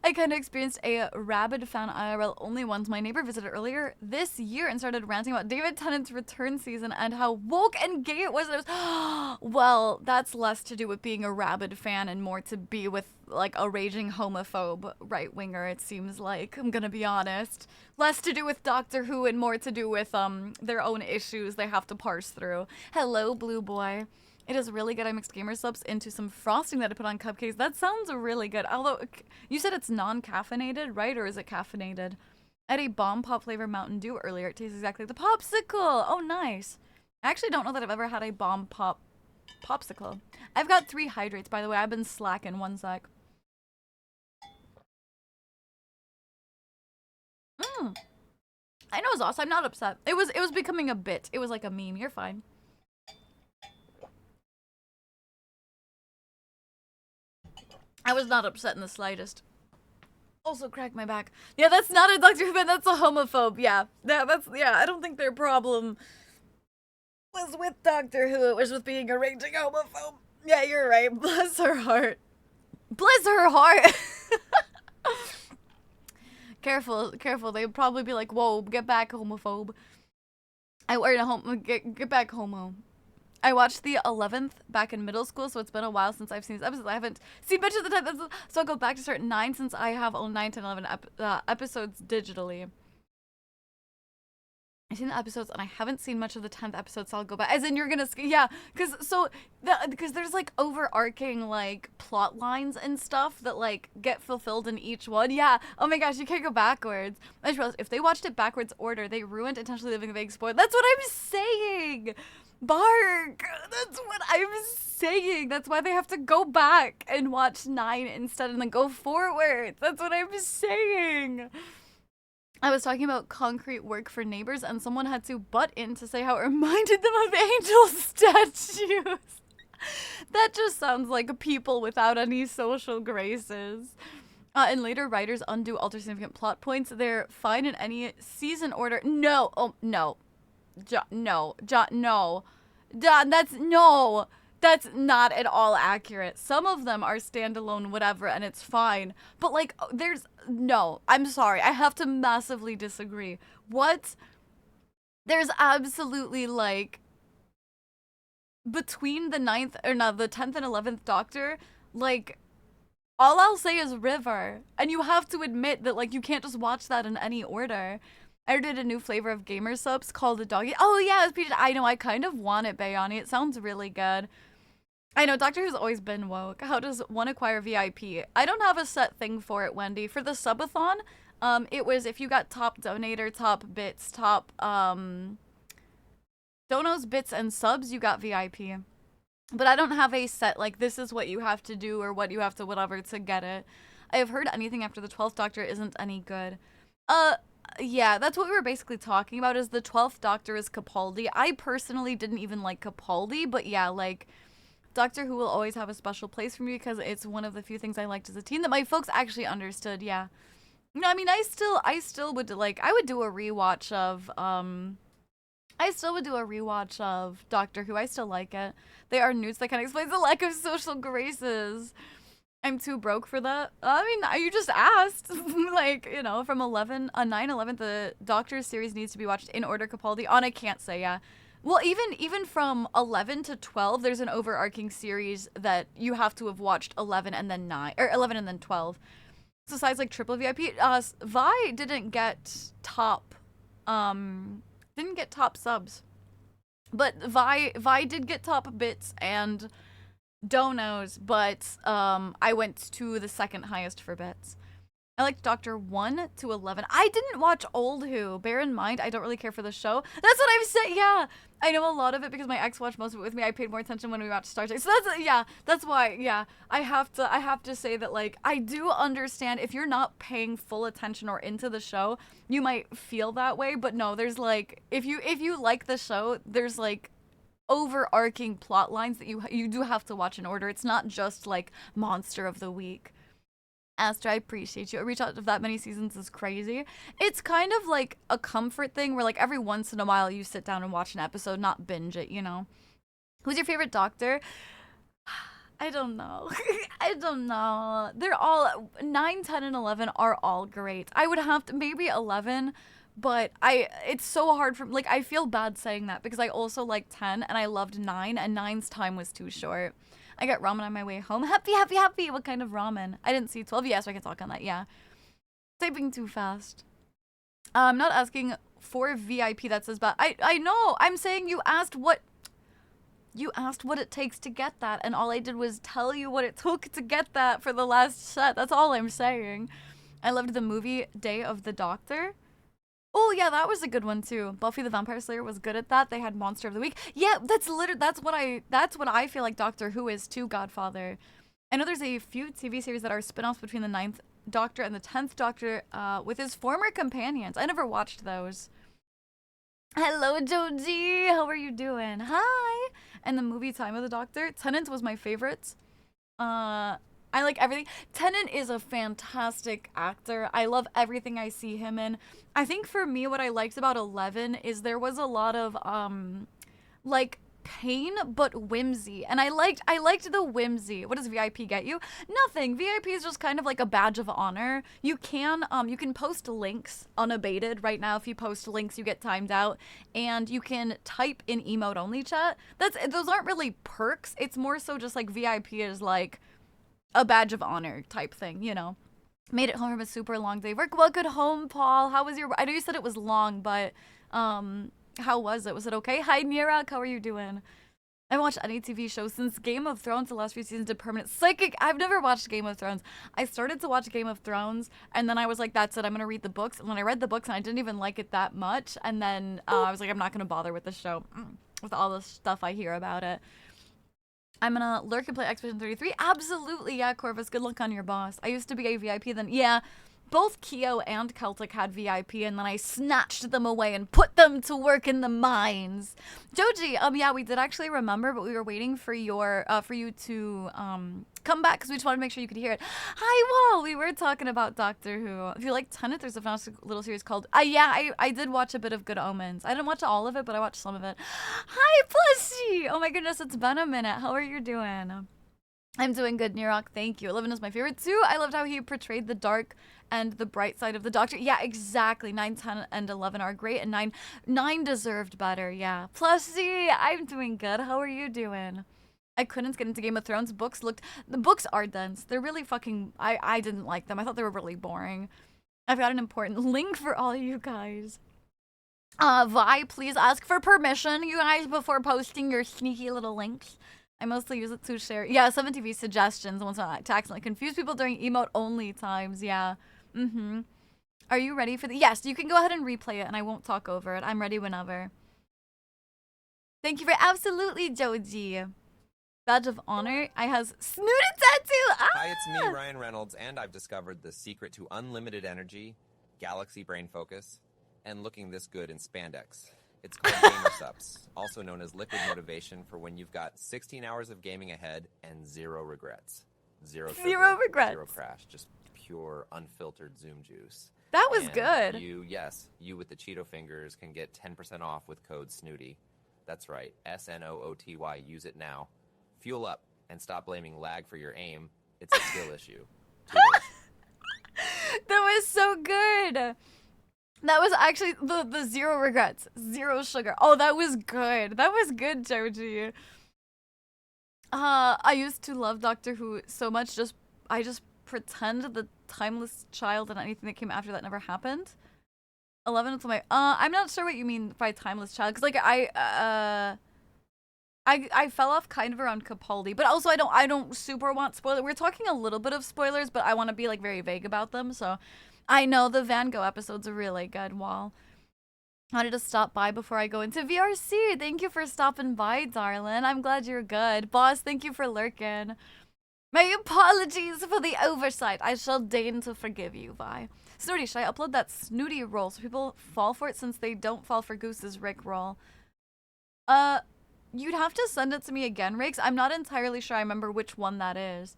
[SPEAKER 1] I kind of experienced a rabid fan IRL only once. My neighbor visited earlier this year and started ranting about David Tennant's return season and how woke and gay it was. And I was, well, that's less to do with being a rabid fan and more to be with like a raging homophobe right-winger, it seems like. I'm gonna be honest. Less to do with Doctor Who and more to do with their own issues they have to parse through. Hello, Blue Boy. It is really good. I mixed Gamer Subs into some frosting that I put on cupcakes. That sounds really good. Although, you said it's non-caffeinated, right? Or is it caffeinated? I had a bomb pop flavor Mountain Dew earlier. It tastes exactly like the popsicle. Oh, nice. I actually don't know that I've ever had a bomb popsicle. I've got 3 hydrates, by the way. I've been slacking. One sec. I know, Zoss. I'm not upset. It was becoming a bit. It was like a meme. You're fine. I was not upset in the slightest. Also cracked my back. Yeah, that's not a Doctor Who fan. That's a homophobe. Yeah, I don't think their problem was with Doctor Who. It was with being a raging homophobe. Yeah, you're right. Bless her heart. Bless her heart. Careful. They'd probably be like, whoa, get back, homophobe. Get back, homo. I watched the 11th back in middle school, so it's been a while since I've seen these episodes. I haven't seen much of the time, so I'll go back to start 9 since I have all 9 to 11 episodes digitally. I've seen the episodes and I haven't seen much of the 10th episode, so I'll go back. As in, you're gonna, because there's like overarching like plot lines and stuff that like get fulfilled in each one. Yeah. Oh my gosh, you can't go backwards. I just realized if they watched it backwards order, they ruined Intentionally Living a Vague Spoiler. That's what I'm saying. Bark. That's what I'm saying. That's why they have to go back and watch 9 instead and then go forward. That's what I'm saying. I was talking about concrete work for neighbors, and someone had to butt in to say how it reminded them of angel statues. That just sounds like people without any social graces. And later, writers undo alter significant plot points. They're fine in any season order. No. Oh, no. No. That's not at all accurate. Some of them are standalone, whatever, and it's fine. But, like, no, I'm sorry. I have to massively disagree. What? There's absolutely, like, between the 10th and 11th Doctor, like, all I'll say is River. And you have to admit that, like, you can't just watch that in any order. I did a new flavor of gamer subs called a doggy. Oh, yeah, it's Peach. I know, I kind of want it, Bayani. It sounds really good. I know, Doctor Who's always been woke. How does one acquire VIP? I don't have a set thing for it, Wendy. For the subathon, it was if you got top donator, top bits, top, donos, bits, and subs, you got VIP. But I don't have a set, like, this is what you have to do or what you have to whatever to get it. I have heard anything after the 12th Doctor isn't any good. Yeah, that's what we were basically talking about, is the 12th Doctor is Capaldi. I personally didn't even like Capaldi, but yeah, like, Doctor Who will always have a special place for me because it's one of the few things I liked as a teen that my folks actually understood, yeah. No, I mean, I still would, like, I would do a rewatch of, Doctor Who. I still like it. They are nudes that kind of explains the lack of social graces. I'm too broke for that. I mean, you just asked. Like, you know, from 9/11, the Doctor series needs to be watched in order, Capaldi. On, I can't say, yeah. Well, even from 11 to 12, there's an overarching series that you have to have watched 11 and then 9, or 11 and then 12. So besides like triple VIP, Vi didn't get top subs. But Vi did get top bits and donos, but I went to the second highest for bits. I liked Doctor 1 to 11. I didn't watch Old Who. Bear in mind, I don't really care for the show. That's what I've said. Yeah, I know a lot of it because my ex watched most of it with me. I paid more attention when we watched Star Trek. So that's why. Yeah, I have to say that, like, I do understand if you're not paying full attention or into the show, you might feel that way. But no, there's like if you like the show, there's like overarching plot lines that you do have to watch in order. It's not just like Monster of the Week. Astra, I appreciate you. A reach out of that many seasons is crazy. It's kind of like a comfort thing where like every once in a while you sit down and watch an episode, not binge it, you know? Who's your favorite Doctor? I don't know. I don't know. They're all 9, 10, and 11 are all great. I would have to maybe 11, but it's so hard for, like, I feel bad saying that because I also like 10 and I loved 9 and 9's time was too short. I got ramen on my way home. Happy. What kind of ramen? I didn't see 12. Yeah, so I can talk on that. Yeah. Typing too fast. I'm not asking for VIP that says bad. I know. I'm saying you asked what it takes to get that, and all I did was tell you what it took to get that for the last set. That's all I'm saying. I loved the movie Day of the Doctor. Oh yeah, that was a good one too. Buffy the Vampire Slayer was good at that. They had Monster of the Week. Yeah, that's what I feel like Doctor Who is too, Godfather. I know there's a few TV series that are spin-offs between the 9th Doctor and the 10th Doctor with his former companions. I never watched those. Hello, Joji. How are you doing? Hi. And the movie Time of the Doctor. Tennant was my favorite. I like everything. Tennant is a fantastic actor. I love everything I see him in. I think for me, what I liked about 11 is there was a lot of, like, pain but whimsy. And I liked the whimsy. What does VIP get you? Nothing. VIP is just kind of like a badge of honor. You can post links unabated. Right now, if you post links, you get timed out. And you can type in emote only chat. Those aren't really perks. It's more so just like VIP is like a badge of honor type thing, you know? Made it home from a super long day of work. Welcome home, Paul. How was your... I know you said it was long, but how was it? Was it okay? Hi, Nirak. How are you doing? I haven't watched any TV show since Game of Thrones. The last few seasons did permanent psychic. I've never watched Game of Thrones. I started to watch Game of Thrones, and then I was like, that's it. I'm going to read the books. And then I read the books, and I didn't even like it that much. And then I was like, I'm not going to bother with the show with all the stuff I hear about it. I'm going to lurk and play Expedition 33. Absolutely, yeah, Corvus. Good luck on your boss. I used to be a VIP then. Yeah. Both Keo and Celtic had VIP, and then I snatched them away and put them to work in the mines. Joji, yeah, we did actually remember, but we were waiting for your, for you to, come back, because we just wanted to make sure you could hear it. Hi, Wall! We were talking about Doctor Who. If you like Tenet, there's a little series called, yeah, I did watch a bit of Good Omens. I didn't watch all of it, but I watched some of it. Hi, Plushie! Oh my goodness, it's been a minute. How are you doing? I'm doing good, Nirok. Thank you. 11 is my favorite too. I loved how he portrayed the dark and the bright side of the Doctor. Yeah, exactly. 9, 10, and 11 are great, and 9 deserved better. Yeah. Plushie, I'm doing good. How are you doing? I couldn't get into Game of Thrones. The books are dense. They're really fucking. I didn't like them. I thought they were really boring. I've got an important link for all you guys. Vi, please ask for permission, you guys, before posting your sneaky little links. I mostly use it to share. Yeah, 7TV suggestions. Once I to accidentally confuse people during emote only times. Yeah. Are you ready for the... Yes, you can go ahead and replay it and I won't talk over it. I'm ready whenever. Thank you for... Absolutely, Joji. Badge of honor. I has snooted tattoo. Ah!
[SPEAKER 3] Hi, it's me, Ryan Reynolds, and I've discovered the secret to unlimited energy, galaxy brain focus, and looking this good in spandex. It's called GamerSups, also known as liquid motivation for when you've got 16 hours of gaming ahead and zero regrets. Zero regrets. Zero crash. Just pure, unfiltered Zoom juice.
[SPEAKER 1] That was
[SPEAKER 3] and
[SPEAKER 1] good.
[SPEAKER 3] You with the Cheeto fingers can get 10% off with code SNOOTY. That's right, SNOOTY. Use it now. Fuel up and stop blaming lag for your aim. It's a skill issue.
[SPEAKER 1] That was so good. That was actually the zero regrets, zero sugar. Oh, that was good. That was good, Joji. I used to love Doctor Who so much. I just pretend the timeless child and anything that came after that never happened. 11 until my I'm not sure what you mean by timeless child, because like I fell off kind of around Capaldi, but also I don't super want spoiler. We're talking a little bit of spoilers, but I want to be like very vague about them. So I know the Van Gogh episode's a really good wall. I wanted to stop by before I go into VRC. Thank you for stopping by, darling. I'm glad you're good. Boss, thank you for lurking. My apologies for the oversight. I shall deign to forgive you, Vi. Snooty, should I upload that Snooty roll so people fall for it since they don't fall for Goose's Rick roll? You'd have to send it to me again, Rakes. I'm not entirely sure I remember which one that is.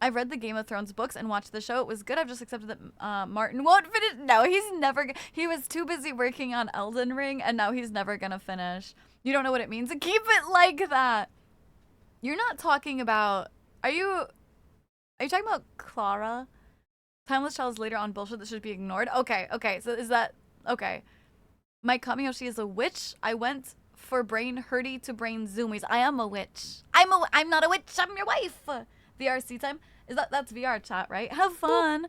[SPEAKER 1] I've read the Game of Thrones books and watched the show. It was good. I've just accepted that Martin won't finish. No, he's never... He was too busy working on Elden Ring, and now he's never gonna finish. You don't know what it means to keep it like that. You're not talking about... Are you talking about Clara? Timeless Child is later on bullshit that should be ignored? Okay, so is that... Okay. My Kamiyoshi is a witch. I went for brain hurty to brain zoomies. I am a witch. I'm not a witch. I'm your wife. VRC time? That's VR chat, right? Have fun.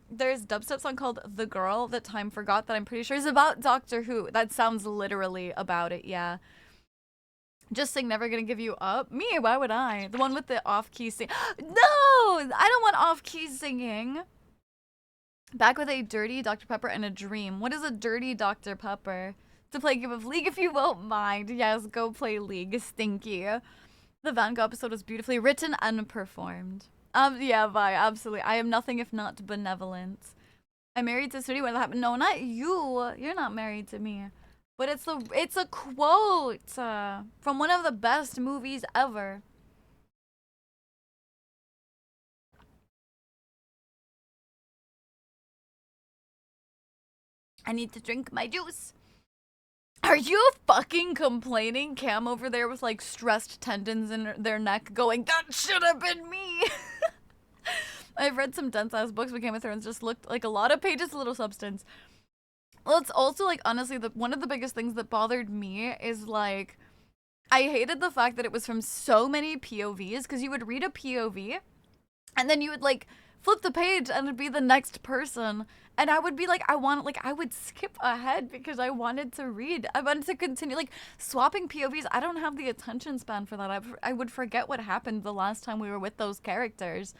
[SPEAKER 1] There's a dubstep song called The Girl that Time Forgot that I'm pretty sure is about Doctor Who. That sounds literally about it, yeah. Just sing Never Gonna Give You Up. Me, why would I? The one with the off-key sing. No! I don't want off-key singing. Back with a dirty Dr. Pepper and a dream. What is a dirty Dr. Pepper? To play a game of League if you won't mind. Yes, go play League. Stinky. The Van Gogh episode was beautifully written and performed. Yeah, Vi, absolutely. I am nothing if not benevolent. I'm married to Sudi when that happened. No, not you. You're not married to me. But it's a quote from one of the best movies ever. I need to drink my juice. Are you fucking complaining? Cam over there with like stressed tendons in their neck going, that should have been me. I've read some dense ass books, but Game of Thrones just looked like a lot of pages, little substance. Well, it's also like, honestly, one of the biggest things that bothered me is like, I hated the fact that it was from so many POVs, because you would read a POV and then you would like flip the page and it'd be the next person. And I would be like, I would skip ahead because I wanted to read. I wanted to continue, like, swapping POVs. I don't have the attention span for that. I would forget what happened the last time we were with those characters.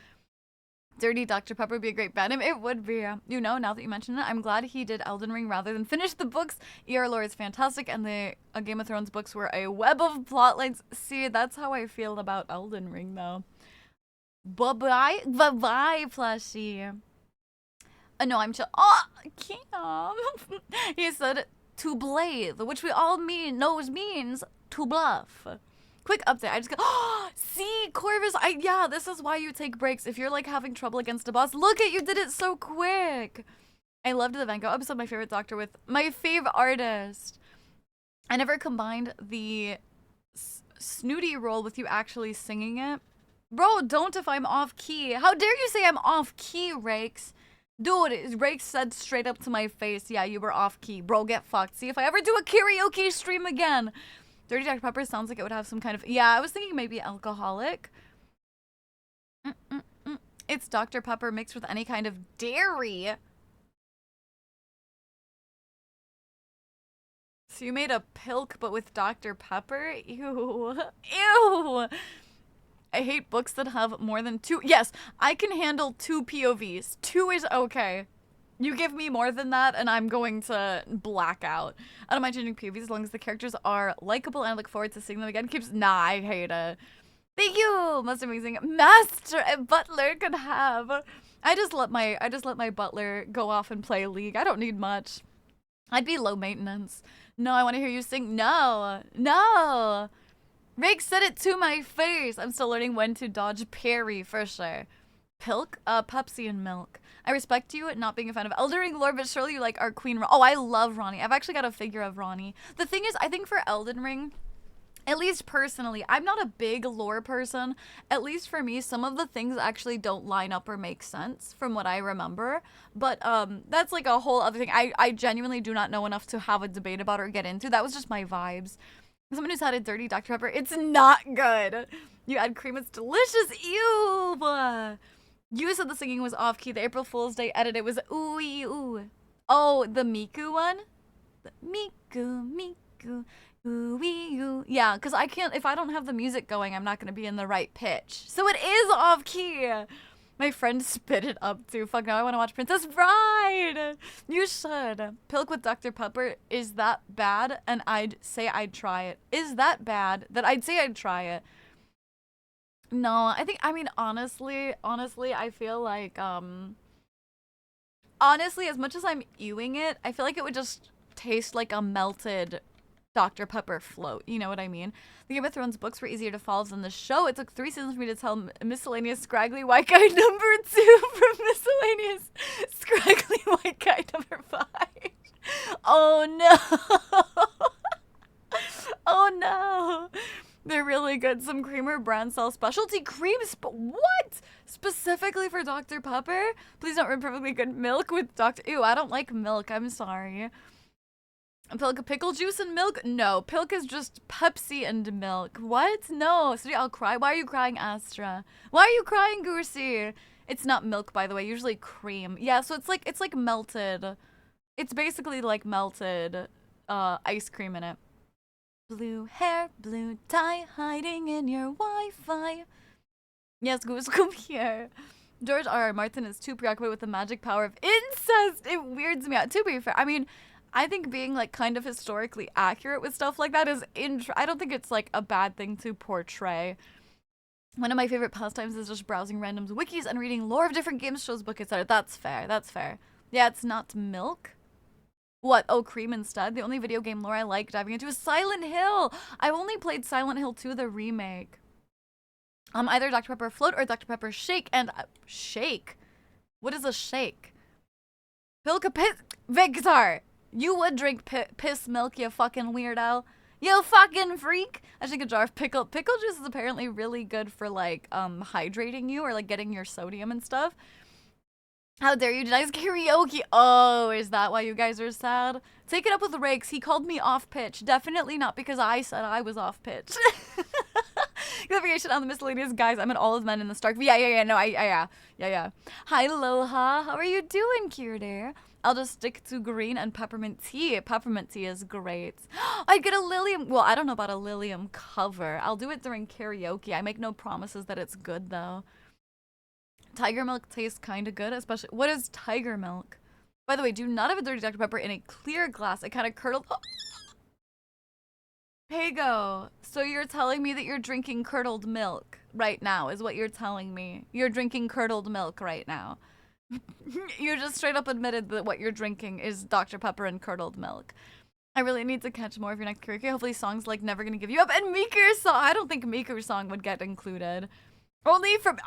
[SPEAKER 1] Dirty Dr. Pepper would be a great band name. It would be. You know, now that you mention it, I'm glad he did Elden Ring rather than finish the books. ER lore is fantastic, and the Game of Thrones books were a web of plot lines. See, that's how I feel about Elden Ring, though. Bye-bye. Bye-bye, plushie. No, I'm chill. Oh, Cam. He said to blade, which we all knows means to bluff. Quick update. I just got. Oh, see, Corvus. Yeah, this is why you take breaks if you're like having trouble against a boss. Look at you, did it so quick. I loved the Van Gogh episode. My favorite doctor with my fave artist. I never combined the snooty role with you actually singing it. Bro, don't if I'm off key. How dare you say I'm off key, Rakes? Dude, Rakes said straight up to my face, yeah, you were off key. Bro, get fucked. See, if I ever do a karaoke stream again. Dirty Dr. Pepper sounds like it would have some kind of... Yeah, I was thinking maybe alcoholic. It's Dr. Pepper mixed with any kind of dairy. So you made a pilk but with Dr. Pepper? Ew. Ew. I hate books that have more than 2. Yes, I can handle 2 POVs. 2 is okay. You give me more than that, and I'm going to black out. I don't mind changing POVs as long as the characters are likable, and I look forward to seeing them again. Nah, I hate it. Thank you, most amazing master and butler could have. I just let my butler go off and play League. I don't need much. I'd be low maintenance. No, I want to hear you sing. No, no. Rick said it to my face. I'm still learning when to dodge parry for sure. Pilk? Pepsi and milk. I respect you not being a fan of Elden Ring lore, but surely you like our queen. Oh, I love Ronnie. I've actually got a figure of Ronnie. The thing is, I think for Elden Ring, at least personally, I'm not a big lore person. At least for me, some of the things actually don't line up or make sense from what I remember. But that's like a whole other thing. I genuinely do not know enough to have a debate about or get into. That was just my vibes. Someone who's had a dirty Dr. Pepper, it's not good. You add cream, it's delicious. Ew. You said the singing was off key. The April Fool's Day edit, it was ooh ooh. Oh, the Miku one? The Miku. Ooh ooh. Yeah, because I can't, if I don't have the music going, I'm not going to be in the right pitch. So it is off key. My friend spit it up too. Fuck, now I want to watch Princess Bride. You should. Pilk with Dr. Pepper, is that bad? And I'd say I'd try it. Is that bad that I'd say I'd try it? No, I mean, honestly, I feel like, honestly, as much as I'm ewing it, I feel like it would just taste like a melted Dr. Pepper float. You know what I mean? The Game of Thrones books were easier to follow than the show. It took 3 seasons for me to tell miscellaneous scraggly white guy number 2 from miscellaneous scraggly white guy number 5. Oh no. Oh no. They're really good. Some creamer brand sells specialty creams, but what? Specifically for Dr. Pepper? Please don't ruin perfectly good milk with Dr. Ew, I don't like milk. I'm sorry. Pilk, pickle juice and milk? No, Pilk is just Pepsi and milk. What? No. So I'll cry. Why are you crying, Astra? Why are you crying, Goosey? It's not milk, by the way. Usually cream. Yeah, so it's like melted. It's basically like melted ice cream in it. Blue hair, blue tie, hiding in your Wi-Fi. Yes, Goose, come here. George R.R. Martin is too preoccupied with the magic power of incest. It weirds me out. To be fair, I mean, I think being like kind of historically accurate with stuff like that is I don't think it's like a bad thing to portray. One of my favorite pastimes is just browsing randoms wikis and reading lore of different games, shows, books, etc. That's fair. That's fair. Yeah, it's not milk. What? Oh, cream instead? The only video game lore I like diving into is Silent Hill. I've only played Silent Hill 2, the remake. Either Dr. Pepper Float or Dr. Pepper Shake. And shake? What is a shake? Pilka Piss. Victor! You would drink piss milk, you fucking weirdo. You fucking freak. I think a jar of pickle juice is apparently really good for like hydrating you or like getting your sodium and stuff. How dare you deny karaoke? Oh, is that why you guys are sad? Take it up with Rakes. He called me off pitch. Definitely not because I said I was off pitch. Clarification on the miscellaneous guys. I meant all of men in the Stark. Yeah. No, yeah. Hi, Aloha. How are you doing, cutie? I'll just stick to green and peppermint tea. Peppermint tea is great. I'd get a Lilium. Well, I don't know about a Lilium cover. I'll do it during karaoke. I make no promises that it's good, though. Tiger milk tastes kind of good, especially. What is tiger milk? By the way, do not have a dirty Dr. Pepper in a clear glass. It kind of curdled. Oh. Pago, so you're telling me that you're drinking curdled milk right now, is what you're telling me. You're drinking curdled milk right now. You just straight up admitted that what you're drinking is Dr. Pepper and curdled milk. I really need to catch more of your next karaoke. Hopefully songs like Never Gonna Give You Up and Meeker's song. I don't think Meeker's song would get included. Only from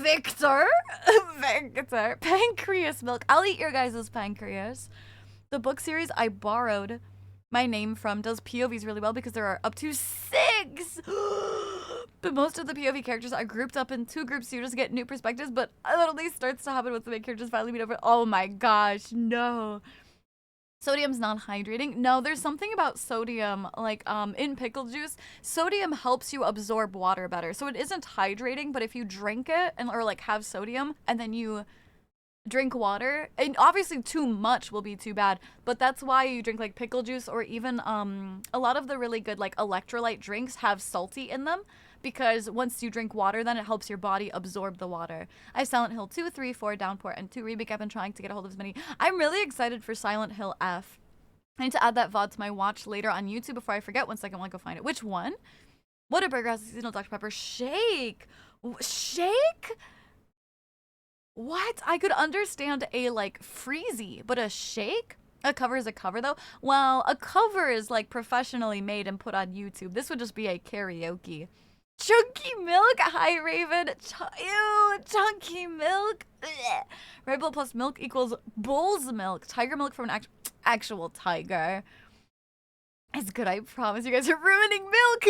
[SPEAKER 1] Victor. Victor. Pancreas milk. I'll eat your guys' pancreas. The book series I borrowed my name from does POVs really well because there are up to 6. But most of the POV characters are grouped up in 2 groups, so you just get new perspectives, but it only starts to happen once the main characters finally meet over. Oh my gosh, no. Sodium's not hydrating. No, there's something about sodium, like in pickle juice, sodium helps you absorb water better. So it isn't hydrating, but if you drink it or like have sodium and then you drink water, and obviously too much will be too bad, but that's why you drink like pickle juice, or even a lot of the really good like electrolyte drinks have salty in them, because once you drink water, then it helps your body absorb the water. I have Silent Hill 2, 3, 4, Downpour, and 2 remake. I've been trying to get a hold of as many. I'm really excited for Silent Hill F. I need to add that VOD to my watch later on YouTube before I forget. 1 second, I'll go find it. Which one? Whataburger has a seasonal Dr. Pepper shake. Shake? What? I could understand a like freezy, but a shake? A cover is a cover though? Well, a cover is like professionally made and put on YouTube. This would just be a karaoke. Chunky milk? Hi, Raven. Ew, chunky milk. Ugh. Red Bull plus milk equals bull's milk. Tiger milk from an actual tiger. It's good, I promise. You guys are ruining milk.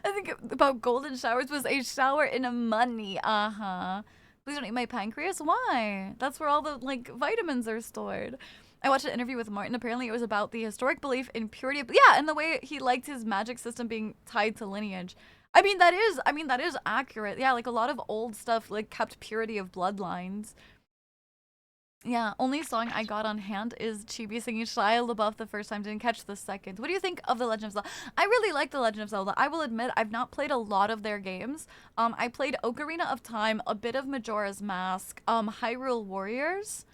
[SPEAKER 1] I think about golden showers was a shower in a money. Please don't eat my pancreas. Why? That's where all the like vitamins are stored. I watched an interview with Martin. Apparently it was about the historic belief in purity of, yeah, and the way he liked his magic system being tied to lineage. I mean that is accurate. Yeah, like a lot of old stuff like kept purity of bloodlines. Yeah, only song I got on hand is Chibi singing Shia LaBeouf the first time, didn't catch the second. What do you think of The Legend of Zelda? I really like The Legend of Zelda. I will admit I've not played a lot of their games. I played Ocarina of Time, a bit of Majora's Mask, Hyrule Warriors,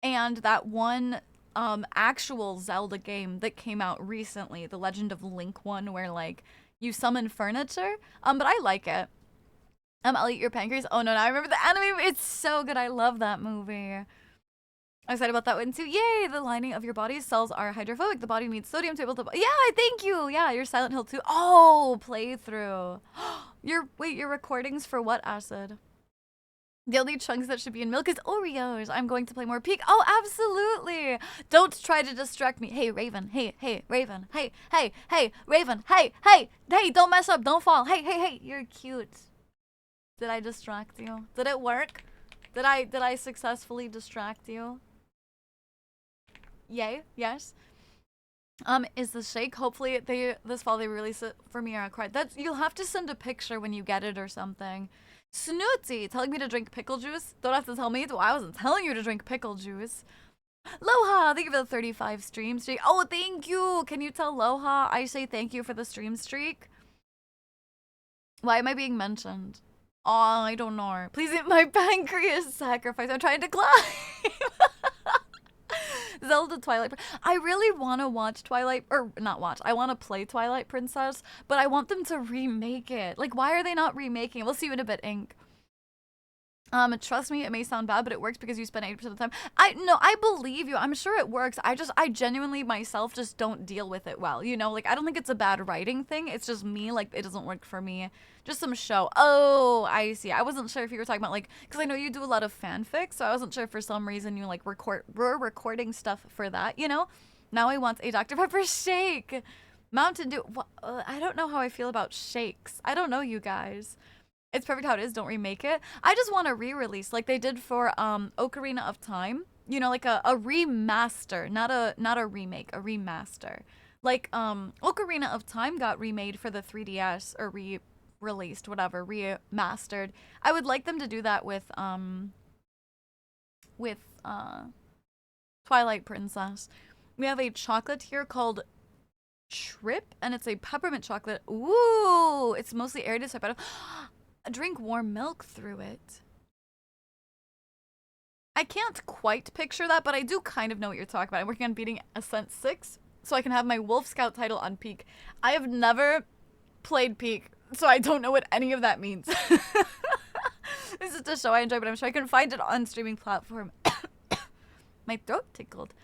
[SPEAKER 1] and that one actual Zelda game that came out recently, the Legend of Link one, where like you summon furniture. But I like it. I'll eat your pancreas. Oh no, I remember the anime. It's so good. I love that movie. I'm excited about that one too. Yay! The lining of your body's cells are hydrophobic. The body needs sodium to be able to. Yeah, thank you. Yeah, your Silent Hill 2. Oh, playthrough. Your recordings for what acid? The only chunks that should be in milk is Oreos. I'm going to play more Peak. Oh, absolutely. Don't try to distract me. Hey, Raven. Hey, Raven. Hey, Raven. Hey, don't mess up. Don't fall. Hey, you're cute. Did I distract you? Did it work? Did I successfully distract you? Yay, yes. Is the shake, hopefully this fall they release it for me or cry. That's, you'll have to send a picture when you get it or something. Snooty, telling me to drink pickle juice? Don't have to tell me. Well, I wasn't telling you to drink pickle juice. Loha, thank you for the 35 stream streak. Oh, thank you. Can you tell Loha I say thank you for the stream streak? Why am I being mentioned? Oh, I don't know. Please eat my pancreas sacrifice. I'm trying to climb. Zelda Twilight. I really want to watch Twilight, or not watch. I want to play Twilight Princess, but I want them to remake it. Like, why are they not remaking it? We'll see you in a bit, Ink. Trust me, it may sound bad, but it works because you spend 80% of the time. I believe you. I'm sure it works. I genuinely myself just don't deal with it well. You know, like, I don't think it's a bad writing thing. It's just me, like, it doesn't work for me. Just some show. Oh, I see. I wasn't sure if you were talking about, like, because I know you do a lot of fanfic, so I wasn't sure if for some reason you, like, were recording stuff for that, you know? Now I want a Dr. Pepper shake. Mountain Dew. I don't know how I feel about shakes. I don't know, you guys. It's perfect how it is. Don't remake it. I just want a re-release like they did for Ocarina of Time. You know, like a remaster, not a remake, a remaster. Like, Ocarina of Time got remade for the 3DS, or re-released, whatever, remastered. I would like them to do that with, Twilight Princess. We have a chocolate here called Trip, and it's a peppermint chocolate. Ooh, it's mostly aerated, so I better drink warm milk through it. I can't quite picture that, but I do kind of know what you're talking about. I'm working on beating Ascent 6, so I can have my Wolf Scout title on Peak. I have never played Peak, so I don't know what any of that means. This is a show I enjoy, but I'm sure I can find it on streaming platform. My throat tickled.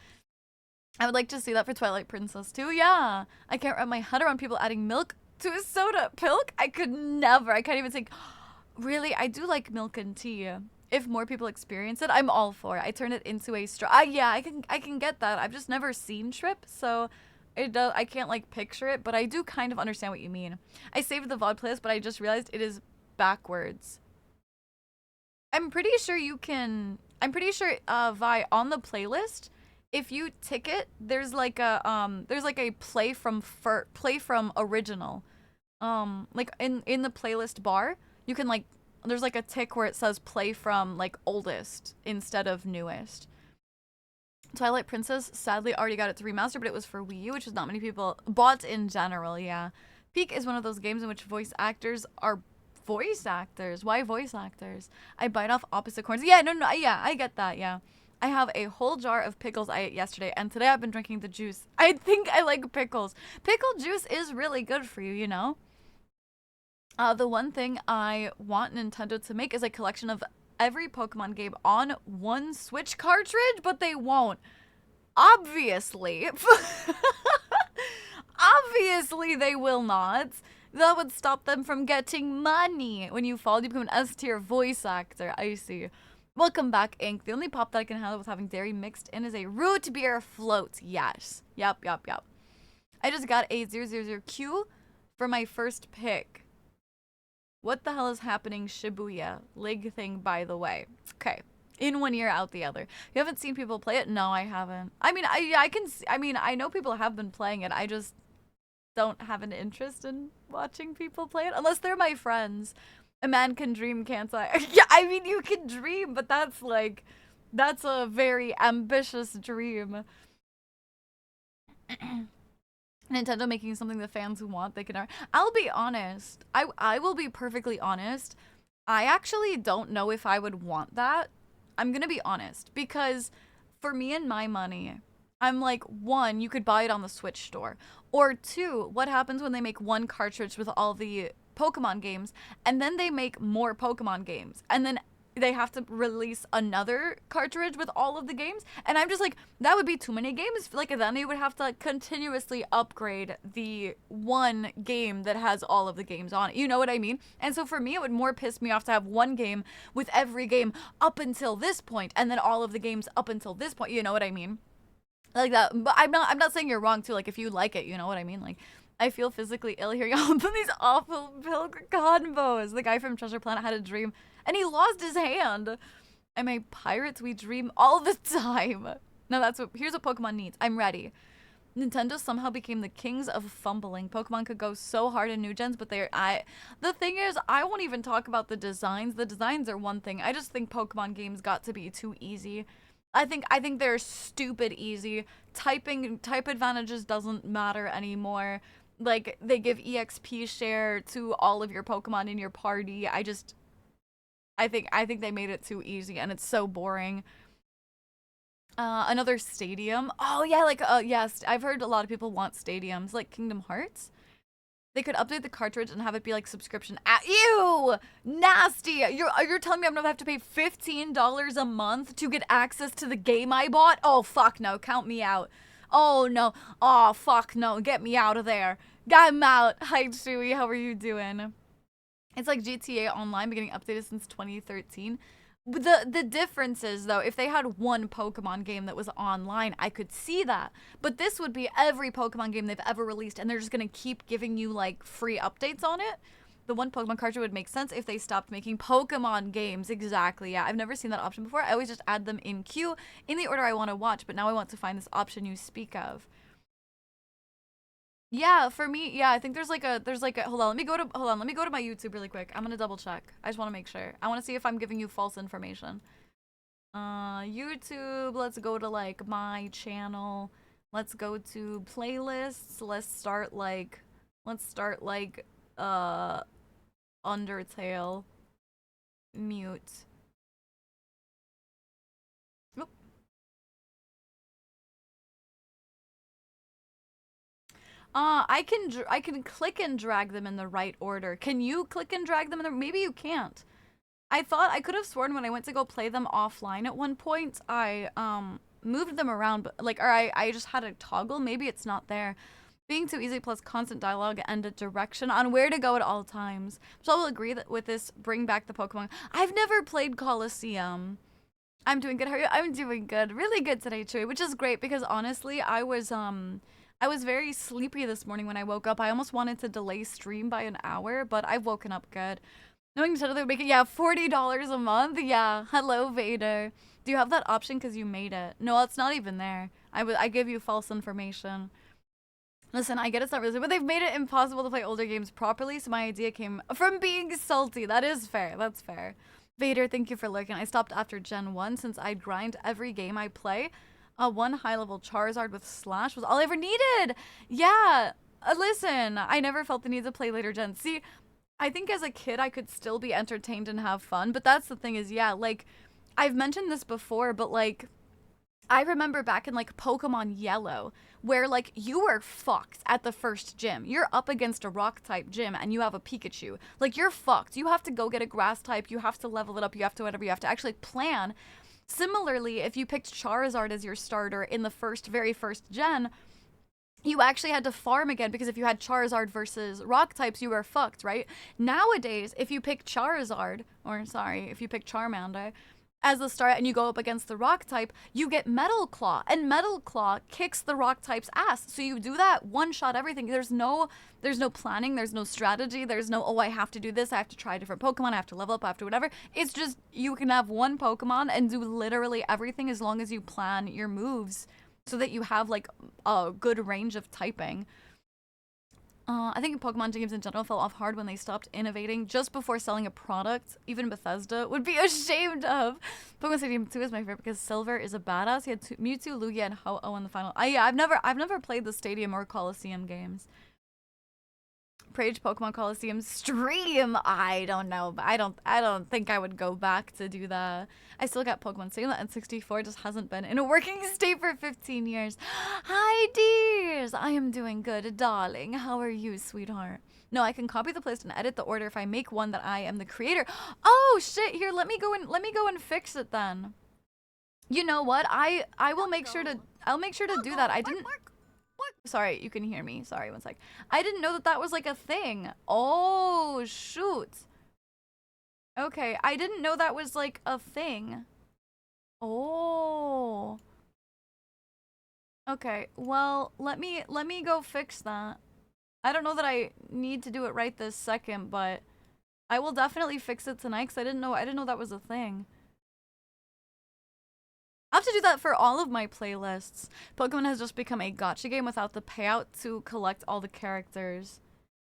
[SPEAKER 1] I would like to see that for Twilight Princess too. Yeah, I can't wrap my head around people adding milk to a soda. Pilk? I could never. I can't even think. Really, I do like milk and tea. If more people experience it, I'm all for it. I turn it into a straw. Yeah, I can get that. I've just never seen Trip, so I can't like picture it, but I do kind of understand what you mean. I saved the VOD playlist, but I just realized it is backwards. I'm pretty sure you can. I'm pretty sure Vi, on the playlist, if you tick it, there's like a play from original. Like in the playlist bar, you can like, there's like a tick where it says play from like oldest instead of newest. Twilight Princess sadly already got its remaster, but it was for Wii U, which is not many people bought in general. Yeah, Peak is one of those games in which voice actors are voice actors. Why voice actors? I bite off opposite corners. Yeah, no, yeah, I get that. Yeah. I have a whole jar of pickles I ate yesterday, and today I've been drinking the juice. I think I like pickles. Pickle juice is really good for you, you know? The one thing I want Nintendo to make is a collection of every Pokemon game on one Switch cartridge, but they won't. Obviously. Obviously they will not. That would stop them from getting money. When you fall, you become an S-tier voice actor. I see. Welcome back, Ink. The only pop that I can handle with having dairy mixed in is a root beer float. Yes. Yep. I just got a 000Q for my first pick. What the hell is happening, Shibuya? Lig thing, by the way. Okay. In one ear, out the other. You haven't seen people play it? No, I haven't. I mean, I know people have been playing it. I just don't have an interest in watching people play it. Unless they're my friends. A man can dream, can't I? Yeah, I mean, you can dream, but that's like, that's a very ambitious dream. Nintendo making something the fans want, they can. I'll be honest. I will be perfectly honest. I actually don't know if I would want that. I'm gonna be honest, because for me and my money, I'm like, one, you could buy it on the Switch store, or two, what happens when they make one cartridge with all the Pokemon games, and then they make more Pokemon games, and then they have to release another cartridge with all of the games, and I'm just like, that would be too many games. Like, then they would have to continuously upgrade the one game that has all of the games on it. You know what I mean? And so for me, it would more piss me off to have one game with every game up until this point, and then all of the games up until this point. You know what I mean? Like that. But I'm not saying you're wrong too. Like, if you like it, you know what I mean? Like, I feel physically ill here. Y'all put these awful pilk combos. The guy from Treasure Planet had a dream and he lost his hand. I'm a pirate. We dream all the time. No, here's what Pokemon needs. I'm ready. Nintendo somehow became the kings of fumbling. Pokemon could go so hard in new gens, but the thing is, I won't even talk about the designs. The designs are one thing. I just think Pokemon games got to be too easy. I think they're stupid easy. Type advantages doesn't matter anymore. Like, they give EXP share to all of your Pokemon in your party. I think they made it too easy, and it's so boring. Another stadium. Oh yeah, like yes, I've heard a lot of people want stadiums, like Kingdom Hearts. They could update the cartridge and have it be like subscription. Ew, nasty. You're telling me I'm gonna have to pay $15 a month to get access to the game I bought? Oh fuck no, count me out. Oh no. Oh fuck no, get me out of there. I'm out. Hi Chewy, how are you doing? It's like GTA Online, been getting updated since 2013. The difference is, though, if they had one Pokemon game that was online, I could see that. But this would be every Pokemon game they've ever released, and they're just gonna keep giving you, like, free updates on it. The one Pokemon cartridge would make sense if they stopped making Pokemon games. Exactly, yeah. I've never seen that option before. I always just add them in queue in the order I want to watch, but now I want to find this option you speak of. Yeah, for me, yeah, I think there's like a hold on, let me go to my YouTube really quick. I'm gonna double check. I just want to make sure. I want to see if I'm giving you false information. YouTube, let's go to like my channel. Let's go to playlists. Let's start like Undertale mute. Oop. I can click and drag them in the right order. Can you click and drag them in the, maybe you can't. I thought I could have sworn when I went to go play them offline at one point, I moved them around, but like, or I just had a toggle. Maybe it's not there. Being too easy plus constant dialogue and a direction on where to go at all times. So I will agree that with this, bring back the Pokemon. I've never played Colosseum. I'm doing good. How are you? I'm doing good. Really good today, Chewy, which is great because honestly, I was very sleepy this morning when I woke up. I almost wanted to delay stream by an hour, but I've woken up good. Knowing Nintendo they would make it, yeah, $40 a month. Yeah, hello Vader. Do you have that option because you made it? No, it's not even there. I give you false information. Listen, I get it's not really, but they've made it impossible to play older games properly, so my idea came from being salty. That is fair. That's fair. Vader, thank you for lurking. I stopped after Gen 1 since I'd grind every game I play. One high-level Charizard with Slash was all I ever needed. Yeah, listen, I never felt the need to play later gens. See, I think as a kid, I could still be entertained and have fun, but that's the thing is, yeah, like, I've mentioned this before, but like, I remember back in like Pokemon Yellow, where like you were fucked at the first gym. You're up against a rock type gym and you have a Pikachu. Like you're fucked. You have to go get a grass type. You have to level it up. You have to whatever. You have to actually plan. Similarly, if you picked Charizard as your starter in the very first gen, you actually had to farm again because if you had Charizard versus rock types, you were fucked, right? Nowadays, if you pick Charizard, or sorry, if you pick Charmander, as the start and you go up against the rock type, you get Metal Claw, and Metal Claw kicks the rock type's ass. So you do that, one shot everything. There's no planning, there's no strategy, there's no, oh, I have to do this, I have to try a different Pokemon, I have to level up, I have to whatever. It's just, you can have one Pokemon and do literally everything as long as you plan your moves so that you have like a good range of typing. I think Pokemon games in general fell off hard when they stopped innovating just before selling a product. Even Bethesda would be ashamed of. Pokemon Stadium 2 is my favorite because Silver is a badass. He had Mewtwo, Lugia, and Ho-Oh in the final. Yeah, I've never played the Stadium or Coliseum games. Prage Pokemon Coliseum stream. I don't know, but I don't think I would go back to do that. I still got Pokemon Stadium and 64 just hasn't been in a working state for 15 years. Hi dears, I am doing good, darling. How are you, sweetheart? No, I can copy the playlist and edit the order if I make one that I am the creator. Oh shit, here, let me go and fix it then. You know what? I'll make sure to do that. I didn't. Sorry, you can hear me. Sorry, one sec. I didn't know that was like a thing. Oh, shoot. Okay, I didn't know that was like a thing. Oh. Okay, well, let me go fix that. I don't know that I need to do it right this second, but I will definitely fix it tonight because I didn't know that was a thing. I have to do that for all of my playlists. Pokemon has just become a gacha game without the payout to collect all the characters.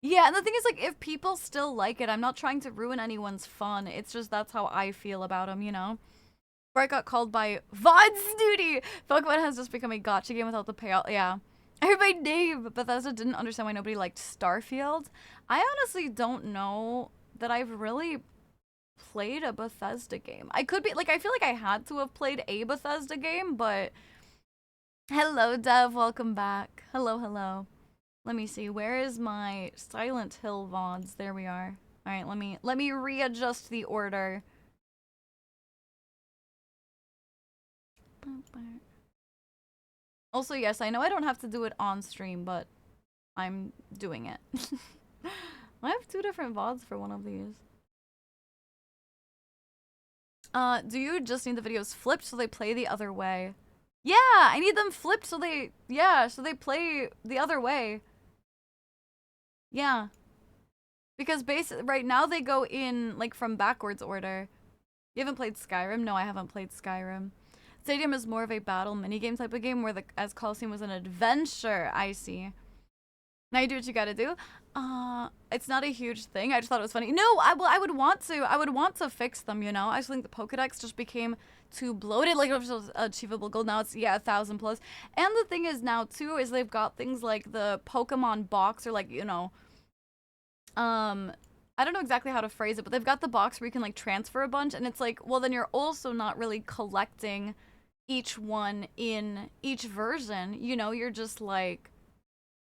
[SPEAKER 1] Yeah, and the thing is, like, if people still like it, I'm not trying to ruin anyone's fun. It's just that's how I feel about them, you know? Before I got called by VOD Snooty, Pokemon has just become a gacha game without the payout. Yeah. I heard my name, but Bethesda didn't understand why nobody liked Starfield. I honestly don't know that I've really played a Bethesda game. I could be like, I feel like I had to have played a Bethesda game, but hello Dev, welcome back. Hello. Let me see, where is my Silent Hill VODs? There we are. All right, let me readjust the order. Also, yes, I know I don't have to do it on stream, but I'm doing it. I have 2 different VODs for one of these. Do you just need the videos flipped so they play the other way? Yeah, I need them flipped so they play the other way. Yeah. Because right now they go in, like, from backwards order. You haven't played Skyrim? No, I haven't played Skyrim. Stadium is more of a battle minigame type of game where as Coliseum was an adventure. I see. Now you do what you gotta do. It's not a huge thing. I just thought it was funny. No, I would want to fix them, you know? I just think the Pokedex just became too bloated. Like, it was achievable gold. Now it's, yeah, 1,000 plus. And the thing is now, too, is they've got things like the Pokemon box, or like, you know, I don't know exactly how to phrase it, but they've got the box where you can, like, transfer a bunch, and it's like, well, then you're also not really collecting each one in each version. You know, you're just, like,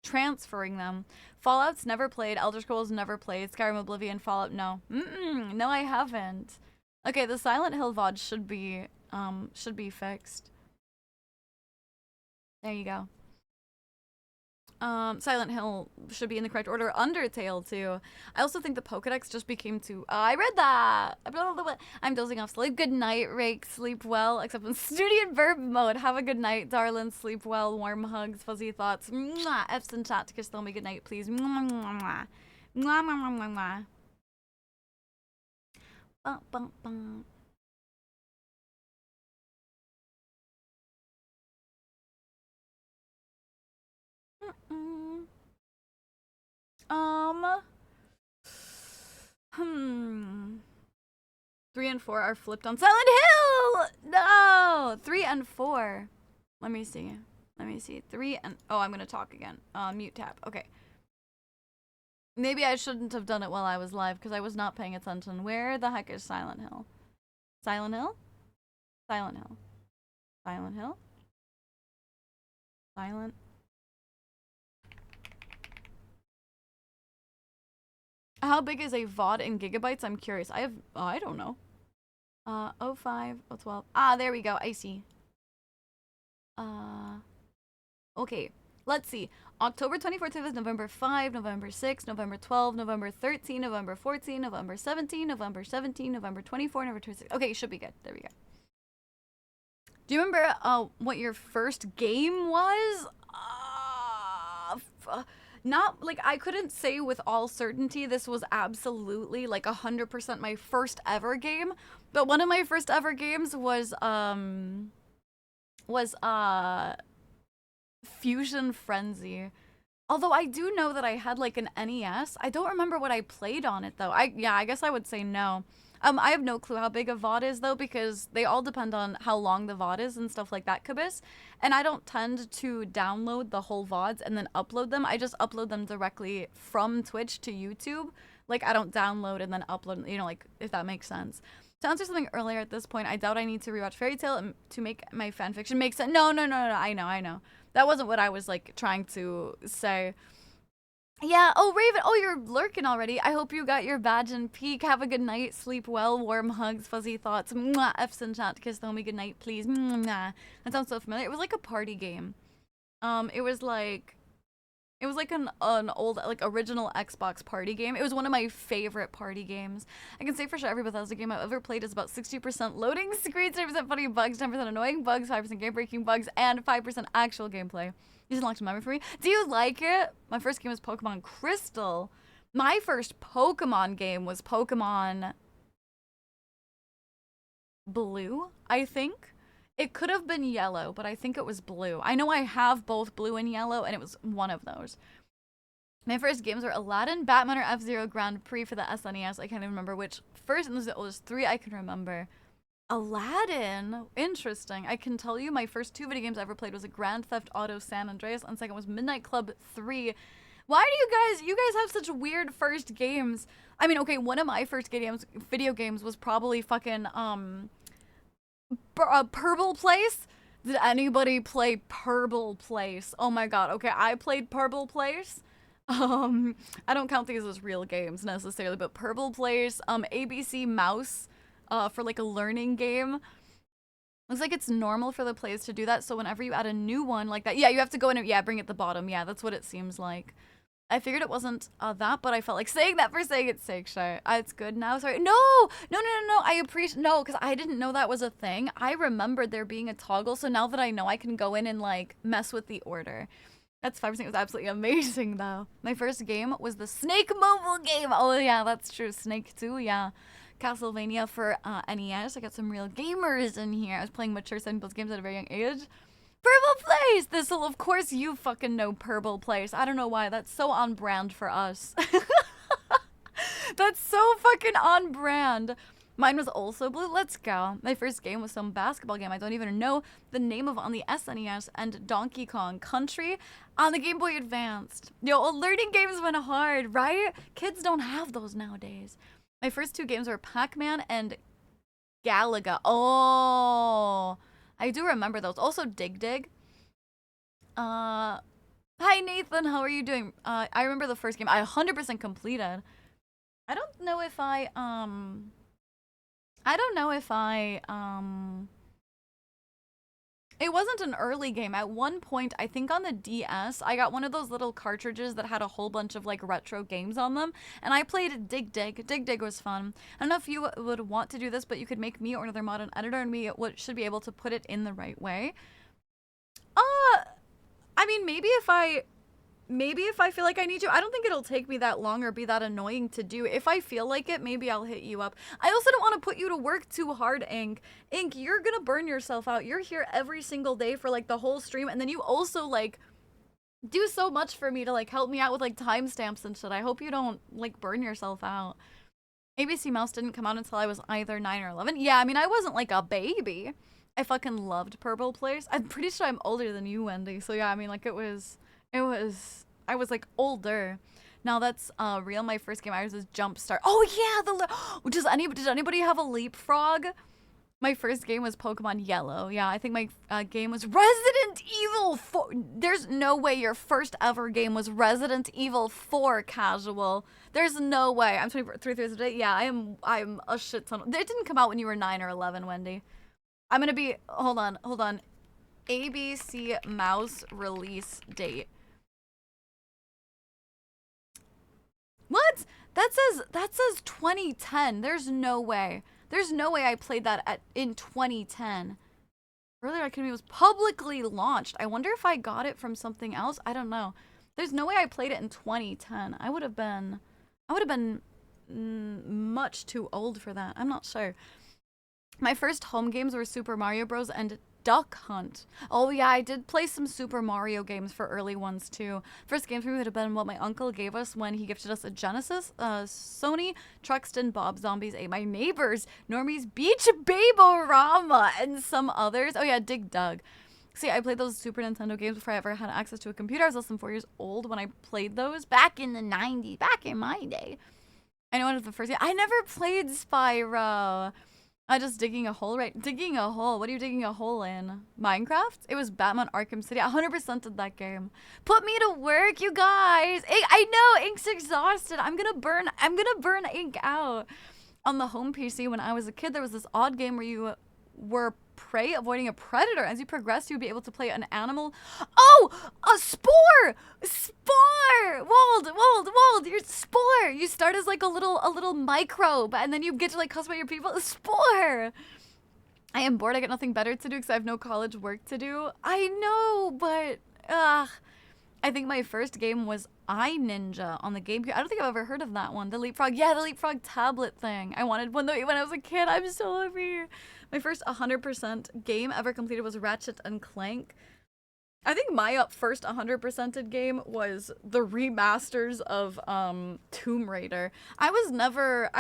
[SPEAKER 1] transferring them. Fallout's never played. Elder Scrolls never played. Skyrim, Oblivion, Fallout, no. No, I haven't. Okay, the Silent Hill VOD should be fixed. There you go. Silent Hill should be in the correct order. Undertale, too. I also think the Pokedex just became too... I read that! I'm dozing off. Sleep good night, Rake. Sleep well, except in studio verb mode. Have a good night, darling. Sleep well. Warm hugs, fuzzy thoughts. Mwah! F's in chat to kiss me good night, please. Mwah, mwah, mwah. Mwah, mwah, mwah, mwah. Bum, bum, bum. Hmm. 3 and 4 are flipped on Silent Hill! No! 3 and 4. Let me see. 3 and... Oh, I'm gonna talk again. Mute tab. Okay. Maybe I shouldn't have done it while I was live, because I was not paying attention. Where the heck is Silent Hill? Silent Hill? Silent Hill. Silent Hill? Silent... How big is a VOD in gigabytes? I'm curious. I don't know. 05, 012. Ah, there we go. I see. Okay. Let's see. October 24th is November 5, November 6, November 12, November 13, November 14, November 17, November 17, November 24, November 26. Okay, should be good. There we go. Do you remember what your first game was? Not, like, I couldn't say with all certainty this was absolutely, like, 100% my first ever game, but one of my first ever games was Fusion Frenzy. Although I do know that I had, like, an NES. I don't remember what I played on it, though. Yeah, I guess I would say no. I have no clue how big a VOD is, though, because they all depend on how long the VOD is and stuff like that, Kabis. And I don't tend to download the whole VODs and then upload them. I just upload them directly from Twitch to YouTube. Like, I don't download and then upload, you know, like, if that makes sense. To answer something earlier at this point, I doubt I need to rewatch Fairy Tail to make my fanfiction make sense. No, I know. That wasn't what I was, like, trying to say. Yeah, oh, Raven, oh, you're lurking already. I hope you got your badge and peak. Have a good night, sleep well, warm hugs, fuzzy thoughts. Mwah, F's in chat to kiss the homie good night, please. Mwah. That sounds so familiar. It was like a party game. It was like an old, like, original Xbox party game. It was one of my favorite party games. I can say for sure every Bethesda game I've ever played is about 60% loading screens, 30% funny bugs, 10% annoying bugs, 5% game-breaking bugs, and 5% actual gameplay. Just unlocked a memory for me. Do you like it? My first game was Pokemon Crystal. My first Pokemon game was Pokemon Blue, I think. It could have been Yellow, but I think it was Blue. I know I have both Blue and Yellow, and it was one of those. My first games were Aladdin, Batman, or F-Zero Grand Prix for the SNES. I can't even remember which first, and those are the oldest 3 I can remember. Aladdin? Interesting. I can tell you my first 2 video games I ever played was a Grand Theft Auto San Andreas, and second was Midnight Club 3. Why do you guys have such weird first games? I mean, okay, one of my first video games was probably fucking, Purple Place? Did anybody play Purple Place? Oh my god, okay, I played Purple Place. I don't count these as real games necessarily, but Purple Place, ABC Mouse, for like a learning game. Looks like it's normal for the plays to do that, so whenever you add a new one like that, yeah, you have to go in and, yeah, bring it to the bottom. Yeah, that's what it seems like. I figured it wasn't that, but I felt like saying that for saying its sake, sure. It's good now, sorry. No, I appreciate, no, because I didn't know that was a thing. I remembered there being a toggle, so now that I know, I can go in and, like, mess with the order. That's 5%. It was absolutely amazing, though. My first game was the Snake mobile game. Oh, yeah, that's true. Snake 2, yeah. Castlevania for NES. I got some real gamers in here. I was playing mature 7+ games at a very young age. Purple Place! This'll, of course, you fucking know Purple Place. I don't know why. That's so on brand for us. That's so fucking on brand. Mine was also blue. Let's go. My first game was some basketball game I don't even know the name of on the SNES, and Donkey Kong Country on the Game Boy Advanced. Yo, learning games went hard, right? Kids don't have those nowadays. My first two games were Pac-Man and Galaga. Oh, I do remember those. Also Dig Dig. Hi Nathan, how are you doing? I remember the first game. I 100% completed. I don't know if it wasn't an early game. At one point, I think on the DS, I got one of those little cartridges that had a whole bunch of like retro games on them, and I played Dig Dig. Dig Dig was fun. I don't know if you would want to do this, but you could make me or another mod an editor, and we should be able to put it in the right way. I mean, maybe if I feel like I need to. I don't think it'll take me that long or be that annoying to do. If I feel like it, maybe I'll hit you up. I also don't want to put you to work too hard, Ink. Ink, you're gonna burn yourself out. You're here every single day for like the whole stream, and then you also like do so much for me to like help me out with like timestamps and shit. I hope you don't like burn yourself out. ABC Mouse didn't come out until I was either 9 or 11. Yeah, I mean, I wasn't like a baby. I fucking loved Purple Place. I'm pretty sure I'm older than you, Wendy. So yeah, I mean, like I was like older. Now that's real. My first game I was Jumpstart. Oh yeah, did anybody have a leapfrog? My first game was Pokemon Yellow. Yeah, I think my game was Resident Evil 4. There's no way your first ever game was Resident Evil 4 casual. There's no way. I'm 23 years old. Yeah, I'm a shit ton. It didn't come out when you were 9 or 11, Wendy. I'm gonna be hold on. ABC Mouse release date. What? That says 2010. There's no way. There's no way I played that in 2010. Earlier Academy was publicly launched. I wonder if I got it from something else. I don't know. There's no way I played it in 2010. I would have been much too old for that. I'm not sure. My first home games were Super Mario Bros. And Duck Hunt. Oh yeah, I did play some Super Mario games for early ones too. First game for me would have been what my uncle gave us when he gifted us a Genesis, Sony, Truxton, Bob Zombies Ate My Neighbors, Normie's Beach Baborama, and some others. Oh yeah, Dig Dug. See, I played those Super Nintendo games before I ever had access to a computer. I was less than 4 years old when I played those back in the 90s, back in my day. I know one of the first. I never played Spyro. I just digging a hole, right? Digging a hole. What are you digging a hole in? Minecraft? It was Batman Arkham City. I 100% did that game. Put me to work, you guys. I know Ink's exhausted. I'm gonna burn Ink out. On the home PC when I was a kid, there was this odd game where you were prey avoiding a predator. As you progress, you'd be able to play an animal. Oh, a spore! Spore! Wald, you're spore! You start as like a little microbe, and then you get to like customize your people. Spore! I am bored. I got nothing better to do because I have no college work to do. I know, but I think my first game was iNinja on the GameCube. I don't think I've ever heard of that one. The Leapfrog. Yeah, the Leapfrog tablet thing. I wanted one when I was a kid. I'm so happy. My first 100% game ever completed was Ratchet and Clank. I think my first 100%ed game was the remasters of Tomb Raider. I was never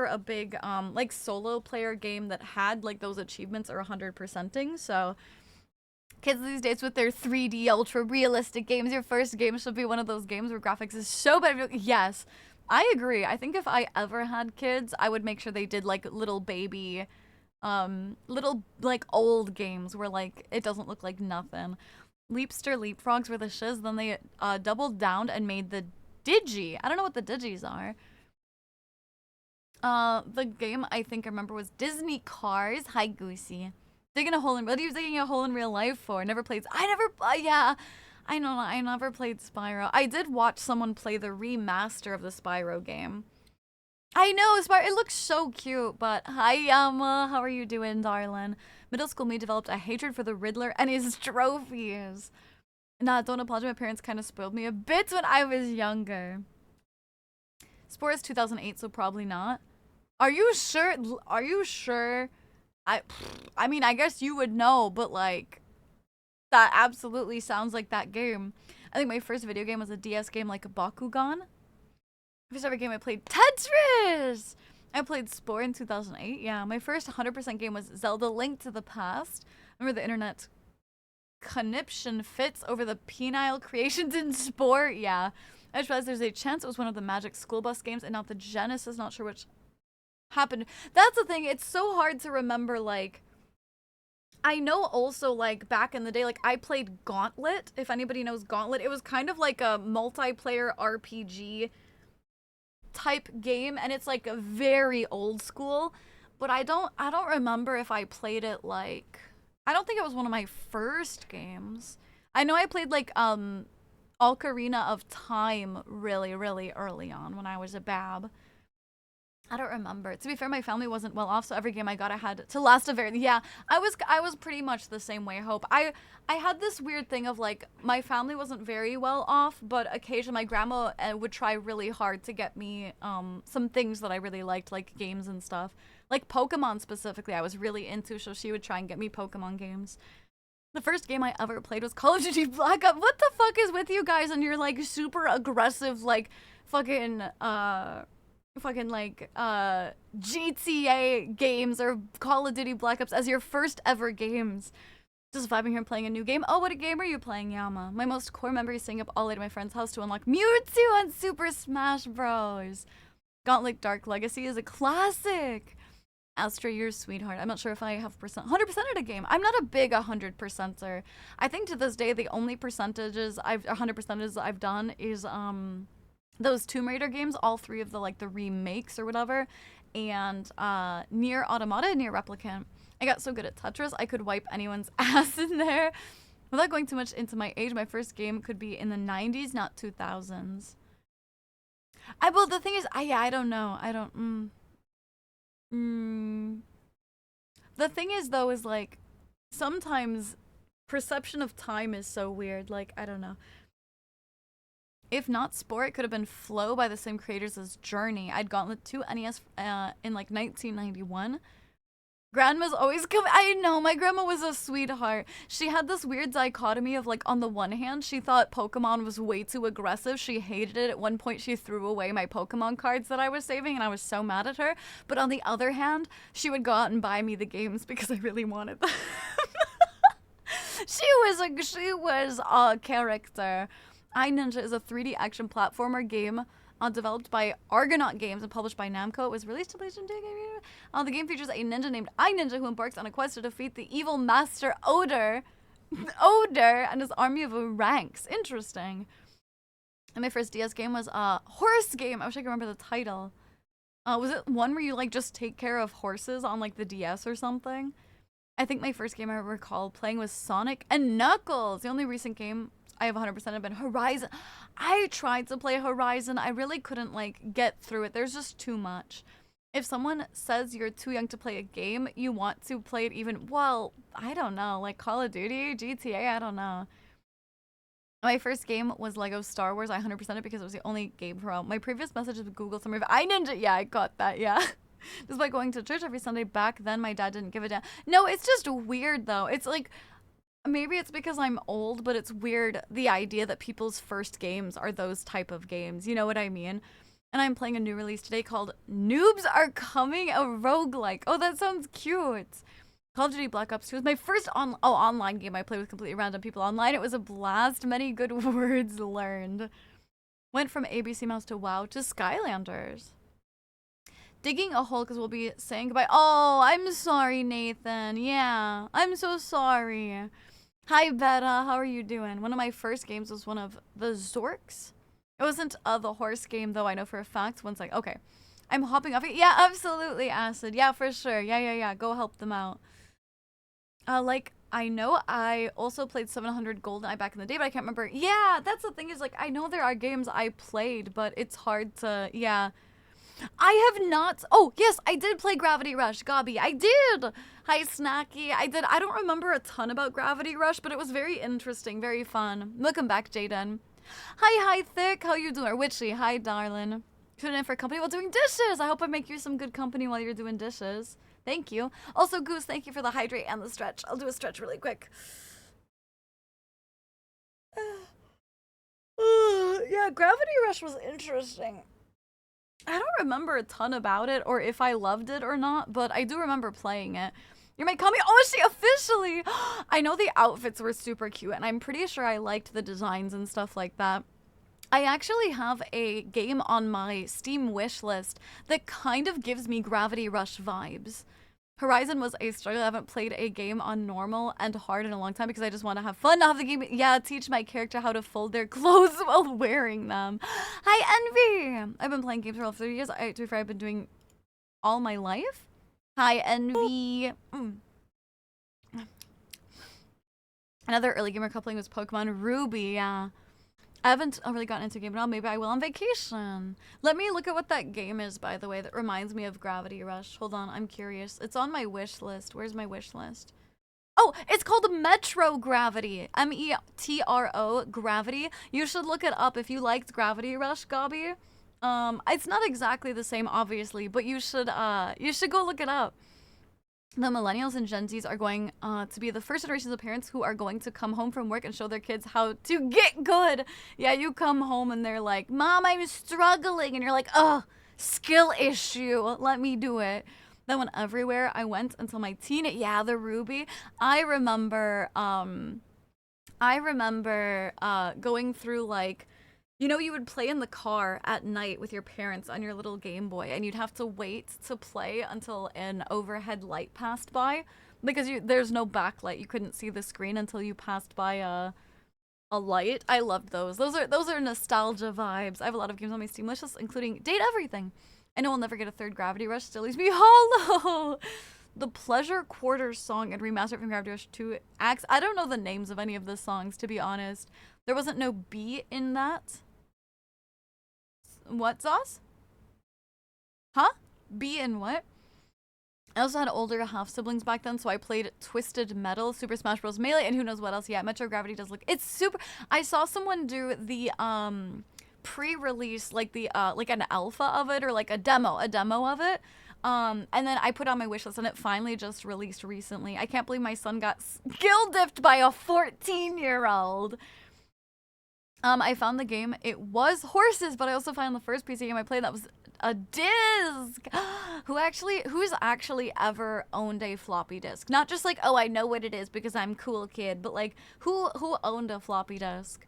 [SPEAKER 1] a big like solo player game that had like those achievements or 100%ing. So kids these days with their 3D ultra realistic games, your first game should be one of those games where graphics is so bad. Yes, I agree. I think if I ever had kids, I would make sure they did like little baby little like old games where like it doesn't look like nothing. Leapster Leapfrogs were the shiz. Then they doubled down and made the Digi. I don't know what the Digis are. The game I think I remember was Disney Cars. Hi Goosey. Digging a hole in. What are you digging a hole in real life for? Never played. Yeah. I know. I never played Spyro. I did watch someone play the remaster of the Spyro game. I know, Spyro. It looks so cute, but hi, Yama. How are you doing, darling? Middle school me developed a hatred for the Riddler and his trophies. Nah, don't apologize. My parents kind of spoiled me a bit when I was younger. Spore is 2008, so probably not. Are you sure? Are you sure? I mean, I guess you would know, but like, That absolutely sounds like that game. I think my first video game was a DS game like Bakugan. First ever game I played Tetris! I played Spore in 2008. Yeah, my first 100% game was Zelda Link to the Past. Remember the internet conniption fits over the penile creations in Spore? Yeah. I just realized there's a chance it was one of the Magic School Bus games and not the Genesis. Not sure which happened. That's the thing. It's so hard to remember, like... I know also, like, back in the day, like, I played Gauntlet. If anybody knows Gauntlet, it was kind of like a multiplayer RPG type game, and it's like a very old school. But I don't remember if I played it, like, I don't think it was one of my first games. I know I played like Ocarina of Time really, really early on when I was a bab. I don't remember. To be fair, my family wasn't well off, so every game I got I had to last a very... Yeah, I was pretty much the same way, Hope. I had this weird thing of, like, my family wasn't very well off, but occasionally my grandma would try really hard to get me some things that I really liked, like games and stuff. Like Pokemon specifically, I was really into, so she would try and get me Pokemon games. The first game I ever played was Call of Duty Black Ops. What the fuck is with you guys and your, like, super aggressive, like, fucking GTA games or Call of Duty Black Ops as your first ever games. Just vibing here playing a new game. Oh, what game are you playing, Yama? My most core memory is staying up all night at my friend's house to unlock Mewtwo on Super Smash Bros. Gauntlet Dark Legacy is a classic. Astra, you're a sweetheart. I'm not sure if I have 100% at a game. I'm not a big 100%er. I think to this day the only percentages 100%ers I've done is those Tomb Raider games, all three of the, like, the remakes or whatever, and Nier Automata and Nier Replicant. I got so good at Tetris, I could wipe anyone's ass in there. Without going too much into my age, my first game could be in the 90s, not 2000s. Well, the thing is, I don't know. The thing is, though, is, like, sometimes perception of time is so weird. Like, I don't know. If not Spore, it could have been Flow by the same creators as Journey. I'd Gauntlet 2 NES in, like, 1991. Grandma's always coming. I know, my grandma was a sweetheart. She had this weird dichotomy of, like, on the one hand, she thought Pokemon was way too aggressive. She hated it. At one point, she threw away my Pokemon cards that I was saving, and I was so mad at her. But on the other hand, she would go out and buy me the games because I really wanted them. She was a character. iNinja is a 3D action platformer game developed by Argonaut Games and published by Namco. It was released to PlayStation 2. The game features a ninja named iNinja who embarks on a quest to defeat the evil master Oder and his army of ranks. Interesting. And my first DS game was a horse game. I wish I could remember the title. Was it one where you, like, just take care of horses on, like, the DS or something? I think my first game I recall playing was Sonic and Knuckles. The only recent game I have 100% have been Horizon. I tried to play Horizon. I really couldn't, like, get through it. There's just too much. If someone says you're too young to play a game, you want to play it even, well, I don't know, like Call of Duty, GTA, I don't know. My first game was Lego Star Wars. I 100% it because it was the only game pro. My previous message is Google Summary of iNinja. Yeah, I got that, yeah. Despite going to church every Sunday back then, my dad didn't give a damn. No, it's just weird, though. It's like, maybe it's because I'm old, but it's weird, the idea that people's first games are those type of games. You know what I mean? And I'm playing a new release today called Noobs Are Coming, a roguelike. Oh, that sounds cute. Call of Duty Black Ops 2 was my first online game I played with completely random people online. It was a blast. Many good words learned. Went from ABC Mouse to WoW to Skylanders. Digging a hole because we'll be saying goodbye. Oh, I'm sorry, Nathan. Yeah, I'm so sorry. Hi, Betta. How are you doing? One of my first games was one of the Zorks. It wasn't the horse game, though, I know for a fact. One's like, okay, I'm hopping off it. Yeah, absolutely, Acid. Yeah, for sure. Yeah. Go help them out. Like, I know I also played 700 GoldenEye back in the day, but I can't remember. Yeah, that's the thing is, like, I know there are games I played, but it's hard to, yeah. I have not. Oh, yes, I did play Gravity Rush, Gabi. I did. Hi, Snacky. I did. I don't remember a ton about Gravity Rush, but it was very interesting, very fun. Welcome back, Jaden. Hi, Thick. How you doing? Or Witchy. Hi, darling. Tuning in for company while doing dishes. I hope I make you some good company while you're doing dishes. Thank you. Also, Goose, thank you for the hydrate and the stretch. I'll do a stretch really quick. Yeah, Gravity Rush was interesting. I don't remember a ton about it or if I loved it or not, but I do remember playing it. You might call me, oh, is she officially? I know the outfits were super cute, and I'm pretty sure I liked the designs and stuff like that. I actually have a game on my Steam wish list that kind of gives me Gravity Rush vibes. Horizon was a struggle. I haven't played a game on normal and hard in a long time because I just want to have fun, not have the game, yeah, teach my character how to fold their clothes while wearing them. Hi, Envy! I've been playing games for all 30 years. To be fair, I've been doing all my life. Hi, Envy. Another early gamer coupling was Pokemon Ruby, yeah. I haven't really gotten into a game at all. Maybe I will on vacation. Let me look at what that game is, by the way, that reminds me of Gravity Rush. Hold on, I'm curious. It's on my wish list. Where's my wish list? Oh, it's called Metro Gravity. M-E-T-R-O, Gravity. You should look it up if you liked Gravity Rush, Gobby. It's not exactly the same, obviously, but you should go look it up. The millennials and Gen Zs are going to be the first generations of parents who are going to come home from work and show their kids how to get good. Yeah, you come home and they're like, Mom, I'm struggling. And you're like, oh, skill issue. Let me do it. Then went everywhere I went until my teen. Yeah, the Ruby. I remember going through like, you know, you would play in the car at night with your parents on your little Game Boy, and you'd have to wait to play until an overhead light passed by because there's no backlight. You couldn't see the screen until you passed by a light. I loved those. Those are nostalgia vibes. I have a lot of games on my Steam list, including Date Everything. I know I'll never get a third Gravity Rush. Still leaves me hollow. The Pleasure Quarters song and remastered from Gravity Rush 2 acts. I don't know the names of any of the songs, to be honest. There wasn't no B in that. What, Sauce? Huh? B in what? I also had older half-siblings back then, so I played Twisted Metal, Super Smash Bros. Melee, and who knows what else. Yeah, Metro Gravity does look... It's super... I saw someone do the, pre-release, like the, like an alpha of it, or like a demo of it. And then I put on my wish list, and it finally just released recently. I can't believe my son got skill-diffed by a 14-year-old. I found the game. It was horses, but I also found the first PC game I played that was a disc. Who's actually ever owned a floppy disk? Not just like, oh, I know what it is because I'm cool kid, but like, who owned a floppy disk?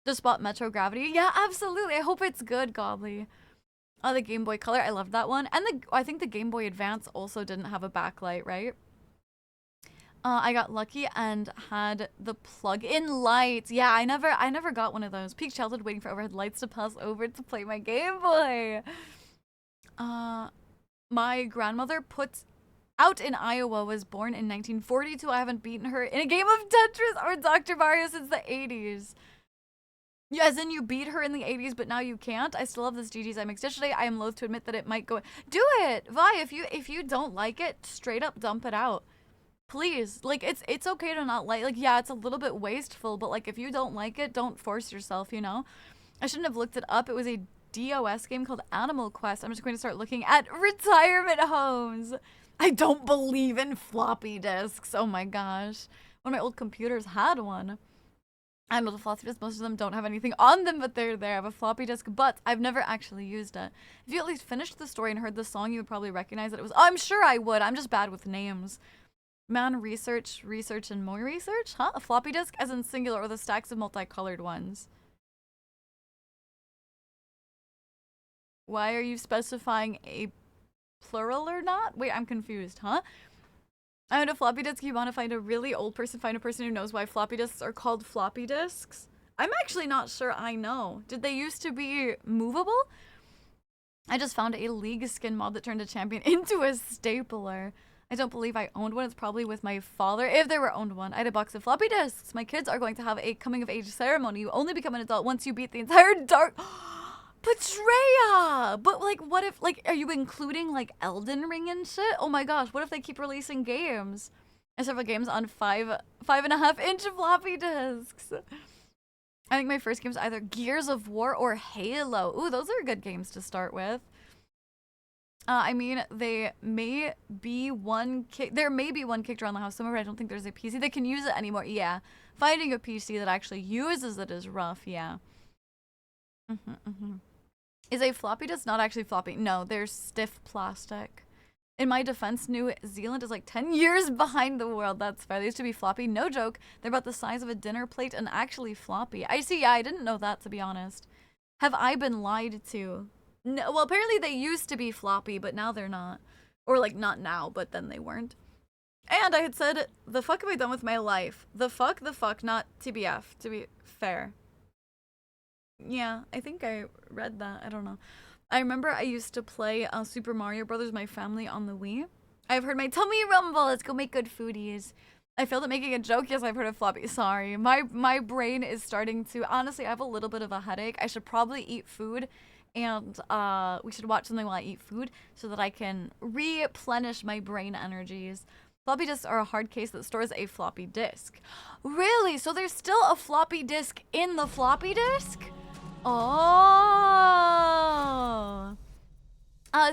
[SPEAKER 1] Just bought Metro Gravity? Yeah, absolutely. I hope it's good, Godly. Oh, the Game Boy Color. I loved that one. And I think the Game Boy Advance also didn't have a backlight, right? I got lucky and had the plug-in lights. Yeah, I never got one of those. Peak childhood waiting for overhead lights to pass over to play my Game Boy. My grandmother put out in Iowa was born in 1942. I haven't beaten her in a game of Tetris or Dr. Mario since the 80s. Yeah, as in you beat her in the 80s, but now you can't. I still love this GG's I mixed yesterday. I am loath to admit that it might go... Do it! Vi, if you don't like it, straight up dump it out. Please, like, it's okay to not like, yeah, it's a little bit wasteful, but, like, if you don't like it, don't force yourself, you know? I shouldn't have looked it up. It was a DOS game called Animal Quest. I'm just going to start looking at retirement homes. I don't believe in floppy disks. Oh my gosh. One of my old computers had one. I have a floppy disk. Most of them don't have anything on them, but they're there. I have a floppy disk, but I've never actually used it. If you at least finished the story and heard the song, you would probably recognize that it was... I'm sure I would. I'm just bad with names. Man, research, and more research? Huh? A floppy disk? As in singular, or the stacks of multicolored ones? Why are you specifying a plural or not? Wait, I'm confused, huh? I own a floppy disk. You want to find a really old person, find a person who knows why floppy disks are called floppy disks? I'm actually not sure I know. Did they used to be movable? I just found a League skin mod that turned a champion into a stapler. I don't believe I owned one. It's probably with my father, if there were owned one. I had a box of floppy disks. My kids are going to have a coming-of-age ceremony. You only become an adult once you beat the entire dark... Betraya! But, like, what if, like, are you including, like, Elden Ring and shit? Oh my gosh, what if they keep releasing games? I several games on 5.5-inch floppy disks. I think my first game was either Gears of War or Halo. Ooh, those are good games to start with. I mean, there may be one kicked around the house somewhere, but I don't think there's a PC that can use it anymore. Yeah. Finding a PC that actually uses it is rough, yeah. Is a floppy disk not actually floppy? No, they're stiff plastic. In my defense, New Zealand is like 10 years behind the world. That's fair. They used to be floppy. No joke. They're about the size of a dinner plate and actually floppy. I see. Yeah, I didn't know that, to be honest. Have I been lied to? No, well, apparently they used to be floppy, but now they're not. Or like, not now, but then they weren't. And I had said, the fuck have I done with my life? The fuck, not TBF, to be fair. Yeah, I think I read that. I don't know. I remember I used to play Super Mario Brothers with my family on the Wii. I've heard my tummy rumble. Let's go make good foodies. I failed at making a joke. Yes, I've heard of floppy. Sorry. My brain is starting to... Honestly, I have a little bit of a headache. I should probably eat food. And we should watch something while I eat food so that I can replenish my brain energies. Floppy disks are a hard case that stores a floppy disk. Really? So there's still a floppy disk in the floppy disk? Oh.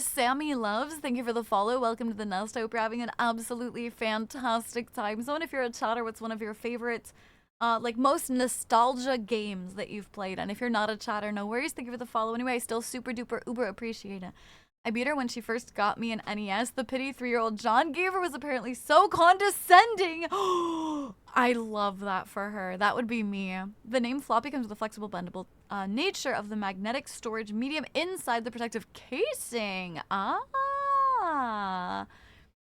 [SPEAKER 1] Sammy Loves, thank you for the follow. Welcome to the nest. I hope you're having an absolutely fantastic time zone. If you're a chatter, what's one of your favorite, like most nostalgia games that you've played? And if you're not a chatter, no worries. Thank you for the follow. Anyway, I still super duper uber appreciate it. I beat her when she first got me an NES. The pity 3-year-old John gave her was apparently so condescending. I love that for her. That would be me. The name floppy comes with the flexible bendable nature of the magnetic storage medium inside the protective casing. Ah,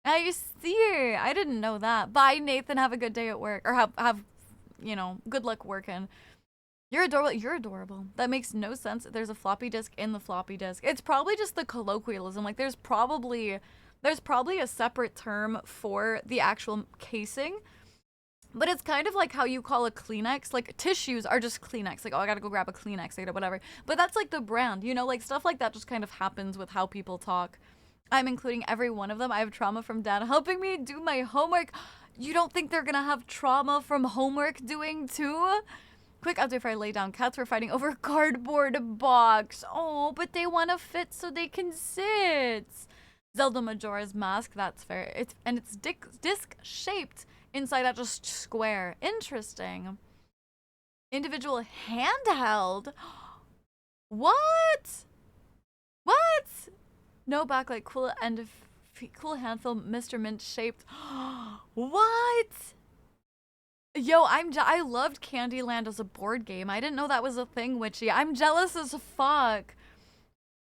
[SPEAKER 1] I see. I didn't know that. Bye, Nathan. Have a good day at work. Or have you know, good luck working. You're adorable. You're adorable. That makes no sense. There's a floppy disk in the floppy disk. It's probably just the colloquialism. Like there's probably a separate term for the actual casing. But it's kind of like how you call a Kleenex. Like tissues are just Kleenex. Like, oh, I gotta go grab a Kleenex, like, whatever. But that's like the brand, you know, like stuff like that just kind of happens with how people talk. I'm including every one of them. I have trauma from dad helping me do my homework. You don't think they're gonna have trauma from homework doing too? Quick update before I lay down. Cats were fighting over a cardboard box. Oh, but they want to fit so they can sit. Zelda Majora's Mask. That's fair. It's disc shaped inside out just square. Interesting. Individual handheld. What? What? No backlight. Cool hand film. Mr. Mint shaped. What? Yo, I loved Candyland as a board game. I didn't know that was a thing, Witchy. I'm jealous as fuck.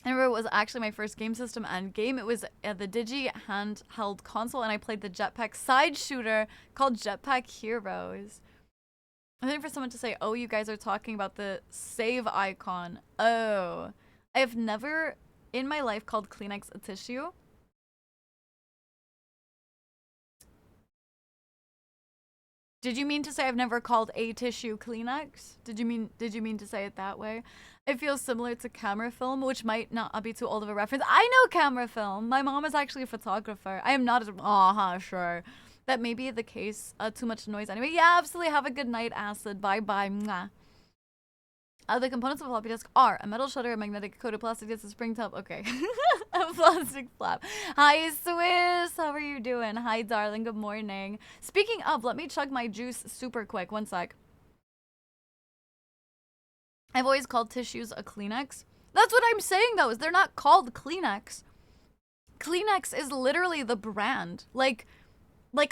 [SPEAKER 1] I remember it was actually my first game system and game. It was the Digi handheld console, and I played the Jetpack side shooter called Jetpack Heroes. I'm waiting for someone to say, oh, you guys are talking about the save icon. Oh. I have never in my life called Kleenex a tissue. Did you mean to say I've never called a tissue Kleenex? Did you mean to say it that way? It feels similar to camera film, which might not be too old of a reference. I know camera film. My mom is actually a photographer. I am not as sure. That may be the case. Too much noise anyway. Yeah, absolutely. Have a good night, Acid. Bye bye. Mwah. The components of a floppy disk are a metal shutter, a magnetic coated plastic disc, a spring top. Okay. A plastic flap. Hi, Swiss. How are you doing? Hi, darling. Good morning. Speaking of, let me chug my juice super quick. One sec. I've always called tissues a Kleenex. That's what I'm saying, though, is they're not called Kleenex. Kleenex is literally the brand. Like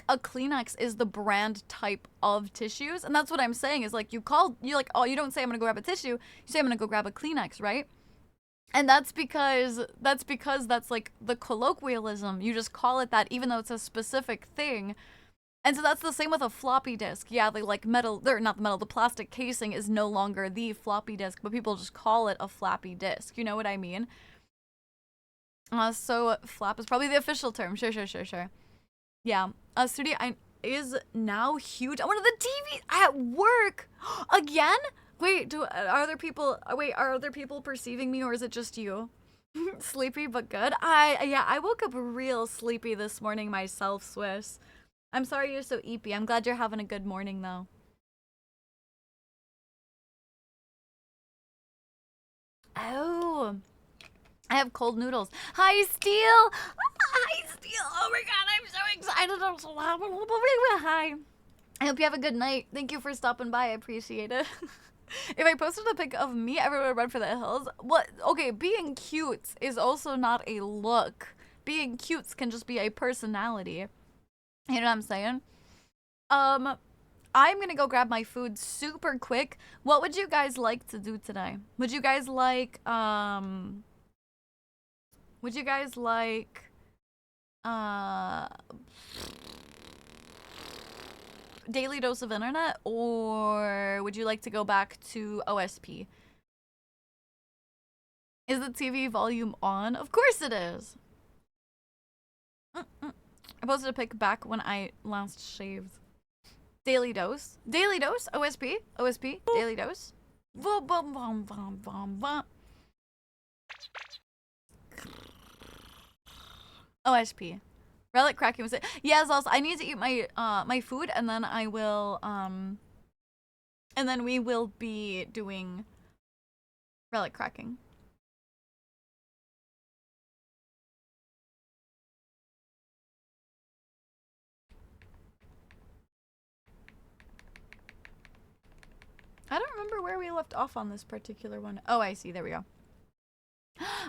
[SPEAKER 1] a Kleenex is the brand type of tissues. And that's what I'm saying is like you oh, you don't say I'm gonna go grab a tissue. You say I'm gonna go grab a Kleenex, right? And that's because that's like the colloquialism. You just call it that even though it's a specific thing. And so that's the same with a floppy disk. Yeah, the like metal, or not the metal, the plastic casing is no longer the floppy disk, but people just call it a flappy disk. You know what I mean? So flap is probably the official term. Sure. Yeah. Studio is now huge. I wanted the TV at work again. Wait, are other people perceiving me, or is it just you? Sleepy but good. I woke up real sleepy this morning myself, Swiss. I'm sorry you're so eepy. I'm glad you're having a good morning though. Oh, I have cold noodles. Hi, Steel. Hi, Steel. Oh my god, I'm so excited. I'm so happy. Hi. I hope you have a good night. Thank you for stopping by. I appreciate it. If I posted a pic of me, everyone would run for the hills. What? Okay, being cute is also not a look. Being cute can just be a personality. You know what I'm saying? I'm gonna go grab my food super quick. What would you guys like to do today? Would you guys like, daily dose of internet, or would you like to go back to OSP? Is the TV volume on? Of course it is. I posted a pic back when I last shaved. Daily dose. Daily dose. OSP. OSP. Daily dose. OSP. Relic cracking was it? Yes, also I need to eat my my food, and then I will and then we will be doing relic cracking. I don't remember where we left off on this particular one. Oh, I see. There we go.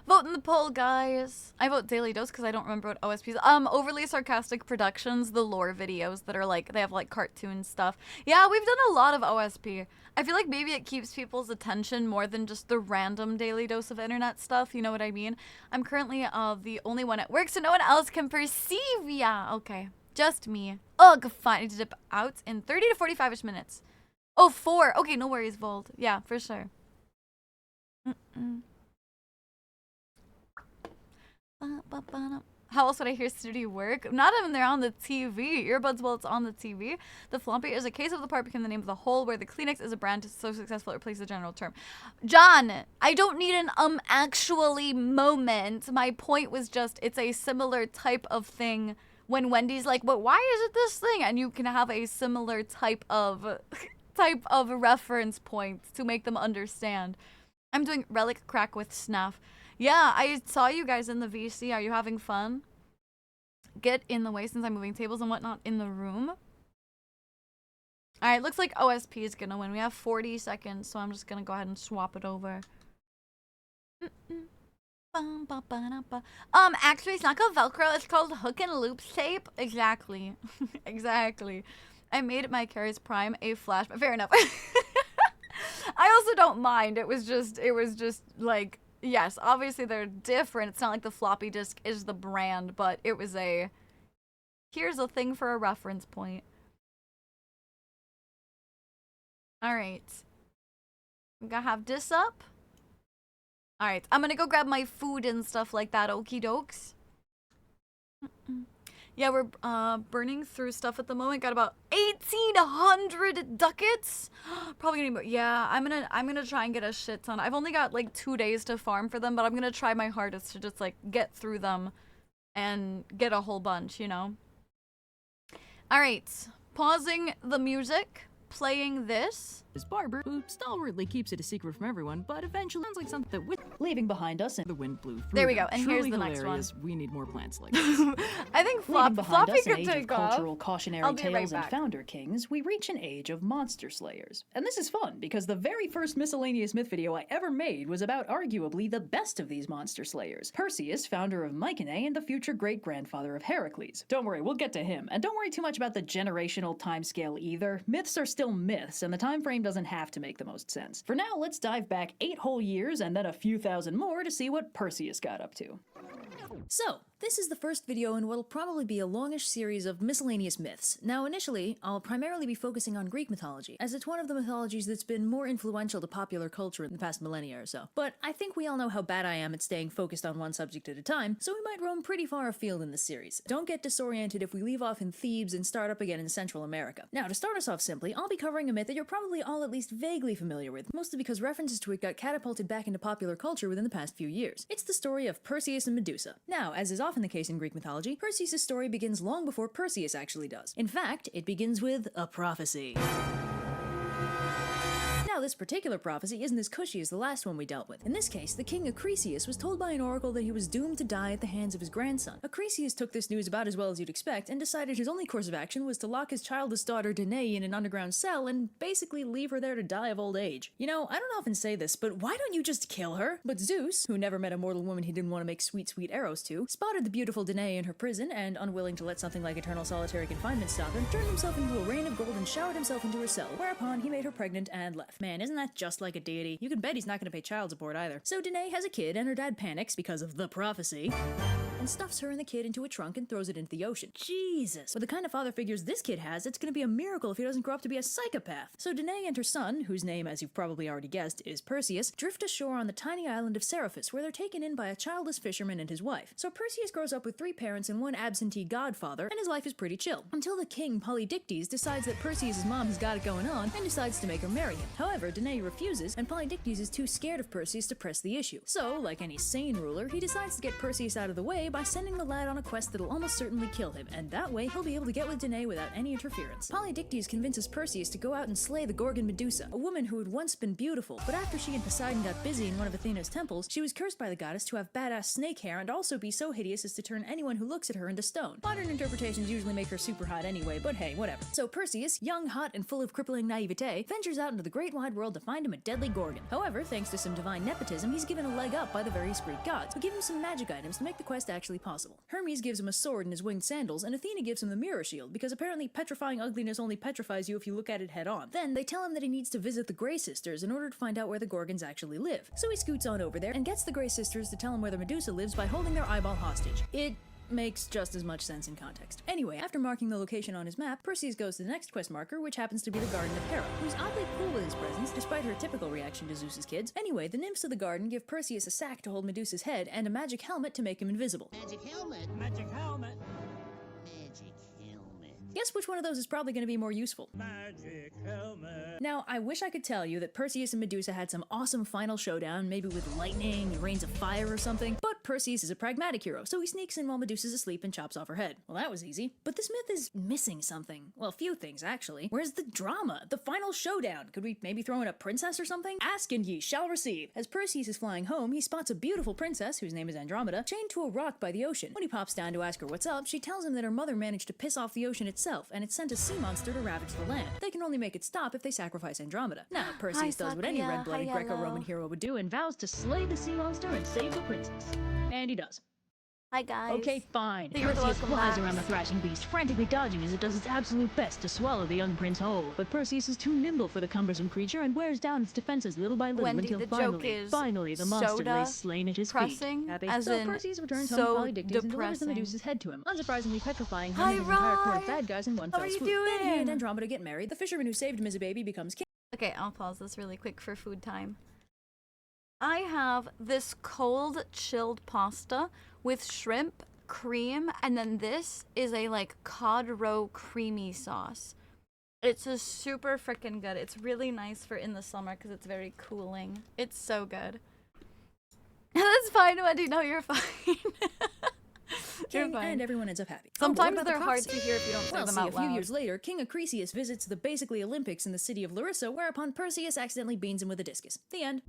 [SPEAKER 1] Vote in the poll, guys. I vote Daily Dose because I don't remember what OSP is. Overly Sarcastic Productions, the lore videos that are like, they have like cartoon stuff. Yeah, we've done a lot of OSP. I feel like maybe it keeps people's attention more than just the random Daily Dose of internet stuff. You know what I mean? I'm currently the only one at work, so no one else can perceive. Yeah, okay. Just me. Ugh, fine. I need to dip out in 30 to 45-ish minutes. Oh, 4. Okay, no worries, Vold. Yeah, for sure. How else would I hear studio work? Not even there on the TV. Earbuds while it's on the TV. The floppy is a case of the part became the name of the whole, where the Kleenex is a brand so successful it replaces the general term. John, I don't need an actually moment. My point was just it's a similar type of thing when Wendy's like, but why is it this thing? And you can have a similar type of reference point to make them understand. I'm doing relic crack with Snuff. Yeah, I saw you guys in the VC. Are you having fun? Get in the way since I'm moving tables and whatnot in the room. Alright, looks like OSP is gonna win. We have 40 seconds, so I'm just gonna go ahead and swap it over. Actually, it's not called Velcro. It's called hook and loop tape. Exactly. Exactly. I made my Carrie's Prime a flash, but fair enough. I also don't mind. It was just like, yes, obviously they're different. It's not like the floppy disk is the brand, but it was a, here's a thing for a reference point. All right. I'm gonna have this up. All right, I'm gonna go grab my food and stuff like that, okie dokes. Yeah, we're burning through stuff at the moment. Got about 1,800 ducats. Probably gonna be, yeah, I'm gonna try and get a shit ton. I've only got like 2 days to farm for them, but I'm gonna try my hardest to just like get through them and get a whole bunch, you know. All right, pausing the music, playing this.
[SPEAKER 4] His barber, who stalwartly keeps it a secret from everyone, but eventually sounds like something that with
[SPEAKER 5] leaving behind us and
[SPEAKER 4] the wind blew through.
[SPEAKER 1] There we go,
[SPEAKER 4] them.
[SPEAKER 1] and
[SPEAKER 4] Truly
[SPEAKER 1] here's the next
[SPEAKER 4] hilarious.
[SPEAKER 1] one.
[SPEAKER 4] We need more plants like this.
[SPEAKER 1] I think
[SPEAKER 5] leaving behind
[SPEAKER 1] Floppy
[SPEAKER 5] us an
[SPEAKER 1] could
[SPEAKER 5] age of
[SPEAKER 1] take off.
[SPEAKER 5] cultural cautionary
[SPEAKER 1] I'll be right
[SPEAKER 5] tales and
[SPEAKER 1] back.
[SPEAKER 5] founder kings, we reach an age of monster slayers. And this is fun, because the very first miscellaneous myth video I ever made was about arguably the best of these monster slayers, Perseus, founder of Mycenae and the future great-grandfather of Heracles. Don't worry, we'll get to him, and don't worry too much about the generational timescale either. Myths are still myths, and the time frame doesn't have to make the most sense. For now, let's dive back 8 whole years and then a few thousand more to see what Perseus got up to.
[SPEAKER 6] So, this is the first video in what'll probably be a longish series of miscellaneous myths. Now, initially, I'll primarily be focusing on Greek mythology, as it's one of the mythologies that's been more influential to popular culture in the past millennia or so. But I think we all know how bad I am at staying focused on one subject at a time, so we might roam pretty far afield in this series. Don't get disoriented if we leave off in Thebes and start up again in Central America. Now, to start us off simply, I'll be covering a myth that you're probably all at least vaguely familiar with, mostly because references to it got catapulted back into popular culture within the past few years. It's the story of Perseus and Medusa. Now, as is often the case in Greek mythology, Perseus' story begins long before Perseus actually does. In fact, it begins with a prophecy. Now, this particular prophecy isn't as cushy as the last one we dealt with. In this case, the king Acrisius was told by an oracle that he was doomed to die at the hands of his grandson. Acrisius took this news about as well as you'd expect and decided his only course of action was to lock his childless daughter Danae in an underground cell and basically leave her there to die of old age. You know, I don't often say this, but why don't you just kill her? But Zeus, who never met a mortal woman he didn't want to make sweet, sweet arrows to, spotted the beautiful Danae in her prison and, unwilling to let something like eternal solitary confinement stop him, turned himself into a rain of gold and showered himself into her cell, whereupon he made her pregnant and left. Man, isn't that just like a deity? You can bet he's not going to pay child support either. So Danae has a kid and her dad panics because of the prophecy and stuffs her and the kid into a trunk and throws it into the ocean. Jesus. With the kind of father figures this kid has, it's gonna be a miracle if he doesn't grow up to be a psychopath. So Danae and her son, whose name, as you've probably already guessed, is Perseus, drift ashore on the tiny island of Seriphus, where they're taken in by a childless fisherman and his wife. So Perseus grows up with 3 parents and 1 absentee godfather, and his life is pretty chill. Until the king, Polydictes, decides that Perseus' mom has got it going on, and decides to make her marry him. However, Danae refuses, and Polydictes is too scared of Perseus to press the issue. So, like any sane ruler, he decides to get Perseus out of the way by sending the lad on a quest that'll almost certainly kill him, and that way he'll be able to get with Danae without any interference. Polydictes convinces Perseus to go out and slay the Gorgon Medusa, a woman who had once been beautiful, but after she and Poseidon got busy in one of Athena's temples, she was cursed by the goddess to have badass snake hair and also be so hideous as to turn anyone who looks at her into stone. Modern interpretations usually make her super hot anyway, but hey, whatever. So Perseus, young, hot, and full of crippling naivete, ventures out into the great wide world to find him a deadly Gorgon. However, thanks to some divine nepotism, he's given a leg up by the various Greek gods, who give him some magic items to make the quest actually possible. Hermes gives him a sword and his winged sandals, and Athena gives him the mirror shield, because apparently petrifying ugliness only petrifies you if you look at it head on. Then they tell him that he needs to visit the Grey Sisters in order to find out where the Gorgons actually live. So he scoots on over there and gets the Grey Sisters to tell him where the Medusa lives by holding their eyeball hostage. It makes just as much sense in context. Anyway, after marking the location on his map, Perseus goes to the next quest marker, which happens to be the Garden of Hera, who's oddly cool with his presence, despite her typical reaction to Zeus's kids. Anyway, the nymphs of the garden give Perseus a sack to hold Medusa's head and a magic helmet to make him invisible.
[SPEAKER 7] Magic helmet. Magic helmet. Magic helmet.
[SPEAKER 6] Guess which one of those is probably going to be more useful?
[SPEAKER 7] Magic helmet.
[SPEAKER 6] Now, I wish I could tell you that Perseus and Medusa had some awesome final showdown, maybe with lightning and rains of fire or something, but Perseus is a pragmatic hero, so he sneaks in while Medusa's asleep and chops off her head. Well, that was easy. But this myth is missing something. Well, a few things, actually. Where's the drama? The final showdown? Could we maybe throw in a princess or something? Ask and ye shall receive. As Perseus is flying home, he spots a beautiful princess, whose name is Andromeda, chained to a rock by the ocean. When he pops down to ask her what's up, she tells him that her mother managed to piss off the ocean itself, and it sent a sea monster to ravage the land. They can only make it stop if they sacrifice Andromeda. Now, Perseus does what any red-blooded Greco-Roman hero would do and vows to slay the sea monster and save the princess. And he does.
[SPEAKER 1] Hi guys.
[SPEAKER 6] Okay, fine.
[SPEAKER 8] Perseus flies around the thrashing beast, frantically dodging as it does its absolute best to swallow the young prince whole. But Perseus is too nimble for the cumbersome creature and wears down its defenses little by little
[SPEAKER 1] Wendy,
[SPEAKER 8] until
[SPEAKER 1] the
[SPEAKER 8] finally the monster lays slain at his feet.
[SPEAKER 6] Happy.
[SPEAKER 1] As
[SPEAKER 6] So
[SPEAKER 1] in
[SPEAKER 6] Perseus returns
[SPEAKER 1] so
[SPEAKER 6] home to Polydictes and delivers the
[SPEAKER 1] depressing.
[SPEAKER 6] Medusa's head to him, unsurprisingly petrifying him
[SPEAKER 1] Hi,
[SPEAKER 6] and his entire court of
[SPEAKER 1] Rye.
[SPEAKER 6] bad guys in one
[SPEAKER 1] How
[SPEAKER 6] fell
[SPEAKER 1] are you
[SPEAKER 6] swoop. Then he and
[SPEAKER 1] doing?
[SPEAKER 6] Andromeda get married. The fisherman who saved him as a baby becomes king.
[SPEAKER 1] Okay, I'll pause this really quick for food time. I have this cold chilled pasta with shrimp, cream, and then this is a like cod roe creamy sauce. It's a super freaking good. It's really nice for in the summer because it's very cooling. It's so good. That's fine, Wendy. No, you're fine. You're
[SPEAKER 6] King,
[SPEAKER 1] fine.
[SPEAKER 6] and everyone ends up happy.
[SPEAKER 1] Sometimes
[SPEAKER 6] but what about
[SPEAKER 1] they're
[SPEAKER 6] the
[SPEAKER 1] hard
[SPEAKER 6] prophecy?
[SPEAKER 1] to hear if you don't say
[SPEAKER 6] Well,
[SPEAKER 1] them
[SPEAKER 6] see,
[SPEAKER 1] out
[SPEAKER 6] a few
[SPEAKER 1] loud.
[SPEAKER 6] years later, King Acrisius visits the basically Olympics in the city of Larissa, whereupon Perseus accidentally beans him with a discus. The end.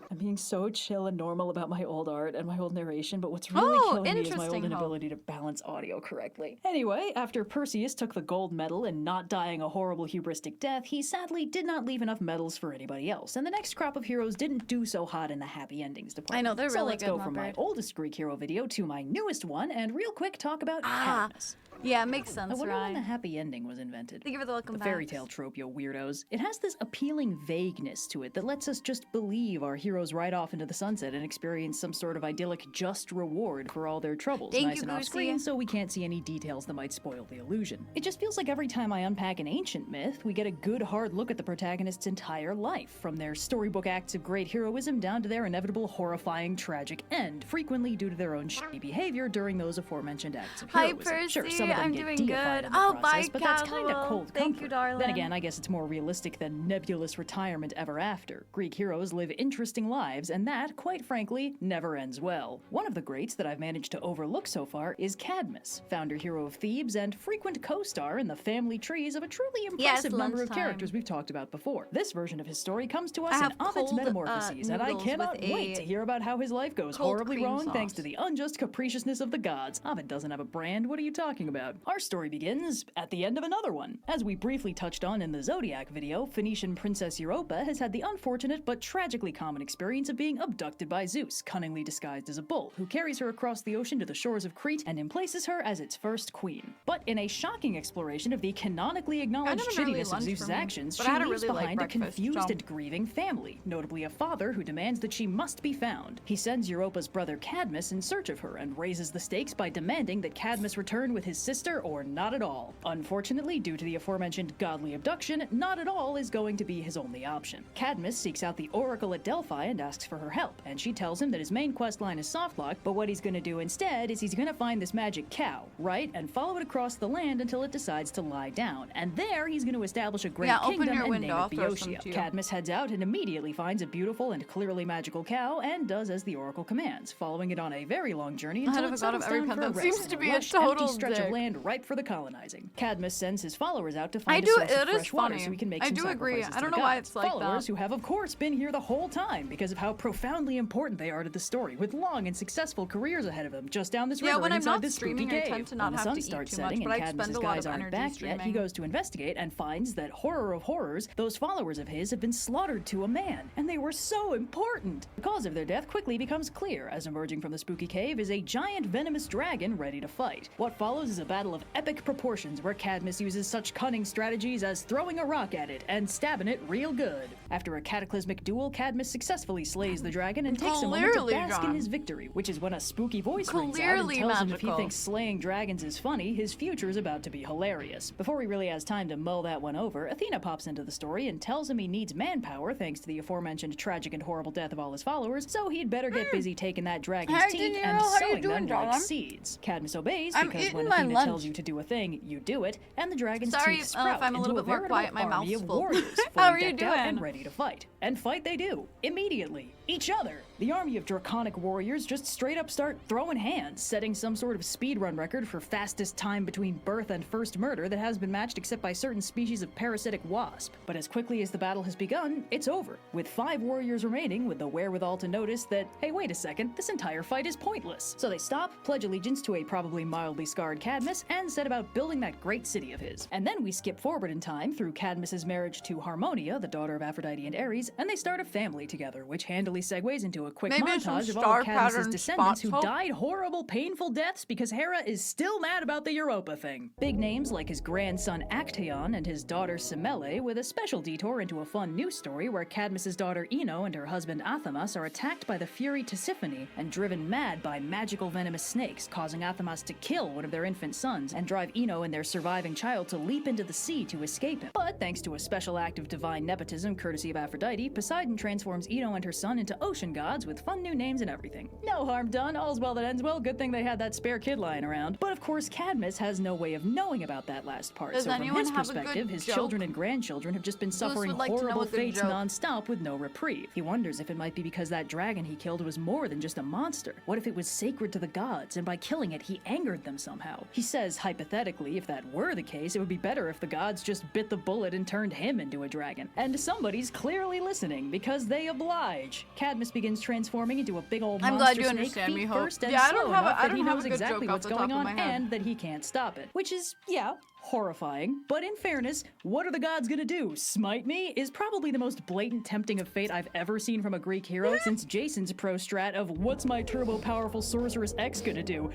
[SPEAKER 5] I'm being so chill and normal about my old art and my old narration, but what's really killing me is my
[SPEAKER 1] interesting,
[SPEAKER 5] old
[SPEAKER 1] Hope.
[SPEAKER 5] inability to balance audio correctly. Anyway, after Perseus took the gold medal in not dying a horrible hubristic death, he sadly did not leave enough medals for anybody else, and the next crop of heroes didn't do so hot in the happy endings department.
[SPEAKER 1] I know, they're
[SPEAKER 5] so
[SPEAKER 1] really
[SPEAKER 5] let's
[SPEAKER 1] good,
[SPEAKER 5] go from my
[SPEAKER 1] Leopard.
[SPEAKER 5] oldest Greek hero video to my newest one, and real quick talk about Cadmus.
[SPEAKER 1] Yeah, makes
[SPEAKER 5] I
[SPEAKER 1] sense,
[SPEAKER 5] wonder when the
[SPEAKER 1] right?
[SPEAKER 5] happy ending was invented.
[SPEAKER 1] Thank you for the welcome
[SPEAKER 5] The
[SPEAKER 1] back.
[SPEAKER 5] fairy tale trope, you weirdos. It has this appealing vagueness to it that lets us just believe our heroes ride off into the sunset and experience some sort of idyllic just reward for all their troubles,
[SPEAKER 1] Thank
[SPEAKER 5] nice
[SPEAKER 1] you,
[SPEAKER 5] and off
[SPEAKER 1] Goosey.
[SPEAKER 5] screen, so we can't see any details that might spoil the illusion. It just feels like every time I unpack an ancient myth, we get a good hard look at the protagonist's entire life, from their storybook acts of great heroism down to their inevitable horrifying tragic end, frequently due to their own shitty behavior during those aforementioned acts of
[SPEAKER 1] Hi,
[SPEAKER 5] heroism. Sure,
[SPEAKER 1] Percy.
[SPEAKER 5] some of them
[SPEAKER 1] I'm
[SPEAKER 5] get
[SPEAKER 1] doing
[SPEAKER 5] deified
[SPEAKER 1] good.
[SPEAKER 5] in the
[SPEAKER 1] Oh,
[SPEAKER 5] process,
[SPEAKER 1] bye,
[SPEAKER 5] but that's kind of
[SPEAKER 1] Casual.
[SPEAKER 5] cold
[SPEAKER 1] Thank
[SPEAKER 5] comfort.
[SPEAKER 1] you, darling.
[SPEAKER 5] Then again, I guess it's more realistic than nebulous retirement ever after. Greek heroes live interesting lives, and that, quite frankly, never ends well. One of the greats that I've managed to overlook so far is Cadmus, founder hero of Thebes and frequent co-star in the family trees of a truly impressive number of
[SPEAKER 1] lunchtime.
[SPEAKER 5] characters we've talked about before. This version of his story comes to us
[SPEAKER 1] I
[SPEAKER 5] in
[SPEAKER 1] have
[SPEAKER 5] Ovid's
[SPEAKER 1] cold,
[SPEAKER 5] Metamorphoses, and I
[SPEAKER 1] noodles
[SPEAKER 5] cannot
[SPEAKER 1] with
[SPEAKER 5] wait
[SPEAKER 1] a
[SPEAKER 5] to hear about how his life goes
[SPEAKER 1] cold
[SPEAKER 5] horribly
[SPEAKER 1] cream
[SPEAKER 5] wrong thanks
[SPEAKER 1] sauce.
[SPEAKER 5] to the unjust capriciousness of the gods. Ovid doesn't have a brand, what are you talking about? Our story begins at the end of another one. As we briefly touched on in the Zodiac video, Phoenician Princess Europa has had the unfortunate but tragically common experience of being abducted by Zeus, cunningly disguised as a bull, who carries her across the ocean to the shores of Crete and emplaces her as its first queen. But in a shocking exploration of the canonically acknowledged
[SPEAKER 1] an early
[SPEAKER 5] shittiness of
[SPEAKER 1] lunch
[SPEAKER 5] Zeus's
[SPEAKER 1] for me,
[SPEAKER 5] actions,
[SPEAKER 1] but
[SPEAKER 5] she
[SPEAKER 1] I had a
[SPEAKER 5] leaves
[SPEAKER 1] really late
[SPEAKER 5] behind a
[SPEAKER 1] breakfast,
[SPEAKER 5] confused
[SPEAKER 1] so-
[SPEAKER 5] and grieving family, notably a father who demands that she must be found. He sends Europa's brother Cadmus in search of her and raises the stakes by demanding that Cadmus return with his sister or not at all. Unfortunately, due to the aforementioned godly abduction, not at all is going to be his only option. Cadmus seeks out the Oracle at Delphi and asks for her help, and she tells him that his main quest line is softlock, but what he's gonna do instead is he's gonna find this magic cow, right, and follow it across the land until it decides to lie down, and there he's gonna establish a great
[SPEAKER 1] Yeah, open
[SPEAKER 5] kingdom
[SPEAKER 1] your
[SPEAKER 5] and
[SPEAKER 1] window,
[SPEAKER 5] name
[SPEAKER 1] I'll
[SPEAKER 5] it
[SPEAKER 1] throw some
[SPEAKER 5] Boeotia.
[SPEAKER 1] to you.
[SPEAKER 5] Cadmus heads out and immediately finds a beautiful and clearly magical cow and does as the Oracle commands, following it on a very long journey until
[SPEAKER 1] had
[SPEAKER 5] it
[SPEAKER 1] forgot of
[SPEAKER 5] settles
[SPEAKER 1] every
[SPEAKER 5] down
[SPEAKER 1] pet
[SPEAKER 5] for a
[SPEAKER 1] that
[SPEAKER 5] rest
[SPEAKER 1] seems
[SPEAKER 5] in
[SPEAKER 1] to be a
[SPEAKER 5] lush,
[SPEAKER 1] total
[SPEAKER 5] empty stretch of
[SPEAKER 1] dick.
[SPEAKER 5] land ripe for the colonizing. Cadmus sends his followers out to find
[SPEAKER 1] I
[SPEAKER 5] a
[SPEAKER 1] do.
[SPEAKER 5] source of
[SPEAKER 1] It is
[SPEAKER 5] fresh water
[SPEAKER 1] funny.
[SPEAKER 5] so he can make
[SPEAKER 1] I
[SPEAKER 5] some
[SPEAKER 1] do agree.
[SPEAKER 5] sacrifices
[SPEAKER 1] I
[SPEAKER 5] to
[SPEAKER 1] don't
[SPEAKER 5] the
[SPEAKER 1] know why
[SPEAKER 5] gods.
[SPEAKER 1] it's like
[SPEAKER 5] followers
[SPEAKER 1] that.
[SPEAKER 5] who have of course been here the whole time because of how profoundly important they are to the story, with long and successful careers ahead of them just down this river
[SPEAKER 1] Yeah, when
[SPEAKER 5] and
[SPEAKER 1] I'm
[SPEAKER 5] inside
[SPEAKER 1] not
[SPEAKER 5] this spooky
[SPEAKER 1] streaming, I
[SPEAKER 5] cave.
[SPEAKER 1] tend to not
[SPEAKER 5] When the
[SPEAKER 1] have
[SPEAKER 5] sun
[SPEAKER 1] to eat
[SPEAKER 5] starts
[SPEAKER 1] too much,
[SPEAKER 5] setting
[SPEAKER 1] but
[SPEAKER 5] and
[SPEAKER 1] I
[SPEAKER 5] Cadmus's
[SPEAKER 1] spend a lot
[SPEAKER 5] guys
[SPEAKER 1] of
[SPEAKER 5] aren't
[SPEAKER 1] energy
[SPEAKER 5] back yet, he
[SPEAKER 1] streaming.
[SPEAKER 5] goes to investigate and finds that, horror of horrors, those followers of his have been slaughtered to a man, and they were so important. The cause of their death quickly becomes clear, as emerging from the spooky cave is a giant venomous dragon ready to fight. What follows is a battle of epic proportions where Cadmus uses such cunning strategies as throwing a rock at it and stabbing it real good. After a cataclysmic duel, Cadmus successfully slays the dragon and takes a moment to
[SPEAKER 1] Clearly,
[SPEAKER 5] bask in
[SPEAKER 1] John.
[SPEAKER 5] his victory, which is when a spooky voice rings out and
[SPEAKER 1] Clearly
[SPEAKER 5] tells him if he
[SPEAKER 1] magical.
[SPEAKER 5] thinks slaying dragons is funny, his future is about to be hilarious. Before he really has time to mull that one over, Athena pops into the story and tells him he needs manpower thanks to the aforementioned tragic and horrible death of all his followers, so he'd better get busy taking that dragon's
[SPEAKER 1] Hey,
[SPEAKER 5] teeth
[SPEAKER 1] De
[SPEAKER 5] and
[SPEAKER 1] Niro, how you
[SPEAKER 5] sowing
[SPEAKER 1] doing,
[SPEAKER 5] them like
[SPEAKER 1] darling?
[SPEAKER 5] seeds. Cadmus obeys
[SPEAKER 1] I'm
[SPEAKER 5] because
[SPEAKER 1] eating
[SPEAKER 5] when
[SPEAKER 1] my
[SPEAKER 5] Athena
[SPEAKER 1] lunch.
[SPEAKER 5] tells you to do a thing, you do it, and the dragon's
[SPEAKER 1] Sorry
[SPEAKER 5] teeth
[SPEAKER 1] if
[SPEAKER 5] sprout
[SPEAKER 1] I'm a little
[SPEAKER 5] into
[SPEAKER 1] bit more
[SPEAKER 5] veritable
[SPEAKER 1] quiet, my
[SPEAKER 5] army
[SPEAKER 1] mouth's
[SPEAKER 5] of
[SPEAKER 1] full.
[SPEAKER 5] warriors,
[SPEAKER 1] How
[SPEAKER 5] fully
[SPEAKER 1] are you
[SPEAKER 5] decked out and
[SPEAKER 1] doing?
[SPEAKER 5] ready to fight. And fight they do, immediately. Each other. The army of draconic warriors just straight up start throwing hands, setting some sort of speedrun record for fastest time between birth and first murder that has been matched except by certain species of parasitic wasp. But as quickly as the battle has begun, it's over, with 5 warriors remaining with the wherewithal to notice that, hey, wait a second, this entire fight is pointless. So they stop, pledge allegiance to a probably mildly scarred Cadmus, and set about building that great city of his. And then we skip forward in time through Cadmus's marriage to Harmonia, the daughter of Aphrodite and Ares, and they start a family together, which handily segues into a quick
[SPEAKER 1] Maybe some
[SPEAKER 5] montage of all
[SPEAKER 1] star
[SPEAKER 5] of Cadmus's
[SPEAKER 1] pattern
[SPEAKER 5] descendants
[SPEAKER 1] spots,
[SPEAKER 5] who
[SPEAKER 1] hope.
[SPEAKER 5] died horrible, painful deaths because Hera is still mad about the Europa thing. Big names like his grandson Actaeon and his daughter Semele, with a special detour into a fun new story where Cadmus's daughter Ino and her husband Athamas are attacked by the Fury Tisiphone and driven mad by magical venomous snakes, causing Athamas to kill one of their infant sons and drive Ino and their surviving child to leap into the sea to escape him. But thanks to a special act of divine nepotism courtesy of Aphrodite, Poseidon transforms Ino and her son into ocean gods with fun new names and everything. No harm done, all's well that ends well, good thing they had that spare kid lying around. But of course Cadmus has no way of knowing about that last part,
[SPEAKER 1] Does
[SPEAKER 5] so from
[SPEAKER 1] anyone
[SPEAKER 5] his
[SPEAKER 1] have a good
[SPEAKER 5] perspective, his
[SPEAKER 1] joke?
[SPEAKER 5] children and grandchildren have just been suffering
[SPEAKER 1] would like to know
[SPEAKER 5] horrible
[SPEAKER 1] a good
[SPEAKER 5] fates
[SPEAKER 1] joke.
[SPEAKER 5] non-stop with no reprieve. He wonders if it might be because that dragon he killed was more than just a monster. What if it was sacred to the gods, and by killing it, he angered them somehow? He says, hypothetically, if that were the case, it would be better if the gods just bit the bullet and turned him into a dragon. And somebody's clearly listening, because they oblige. Cadmus begins transforming into a big old
[SPEAKER 1] I'm
[SPEAKER 5] monster
[SPEAKER 1] glad you
[SPEAKER 5] snake,
[SPEAKER 1] understand
[SPEAKER 5] feet
[SPEAKER 1] me, Hope.
[SPEAKER 5] first and
[SPEAKER 1] Yeah, I
[SPEAKER 5] slow
[SPEAKER 1] don't have a-
[SPEAKER 5] enough
[SPEAKER 1] I
[SPEAKER 5] that
[SPEAKER 1] don't
[SPEAKER 5] he
[SPEAKER 1] have a
[SPEAKER 5] knows
[SPEAKER 1] good
[SPEAKER 5] exactly
[SPEAKER 1] joke off
[SPEAKER 5] what's
[SPEAKER 1] the top
[SPEAKER 5] going
[SPEAKER 1] of
[SPEAKER 5] on
[SPEAKER 1] my head.
[SPEAKER 5] and that he can't stop it. Which is, yeah, horrifying. But in fairness, what are the gods gonna do? Smite me? Is probably the most blatant tempting of fate I've ever seen from a Greek hero since Jason's pro strat of what's my turbo powerful sorceress X gonna do?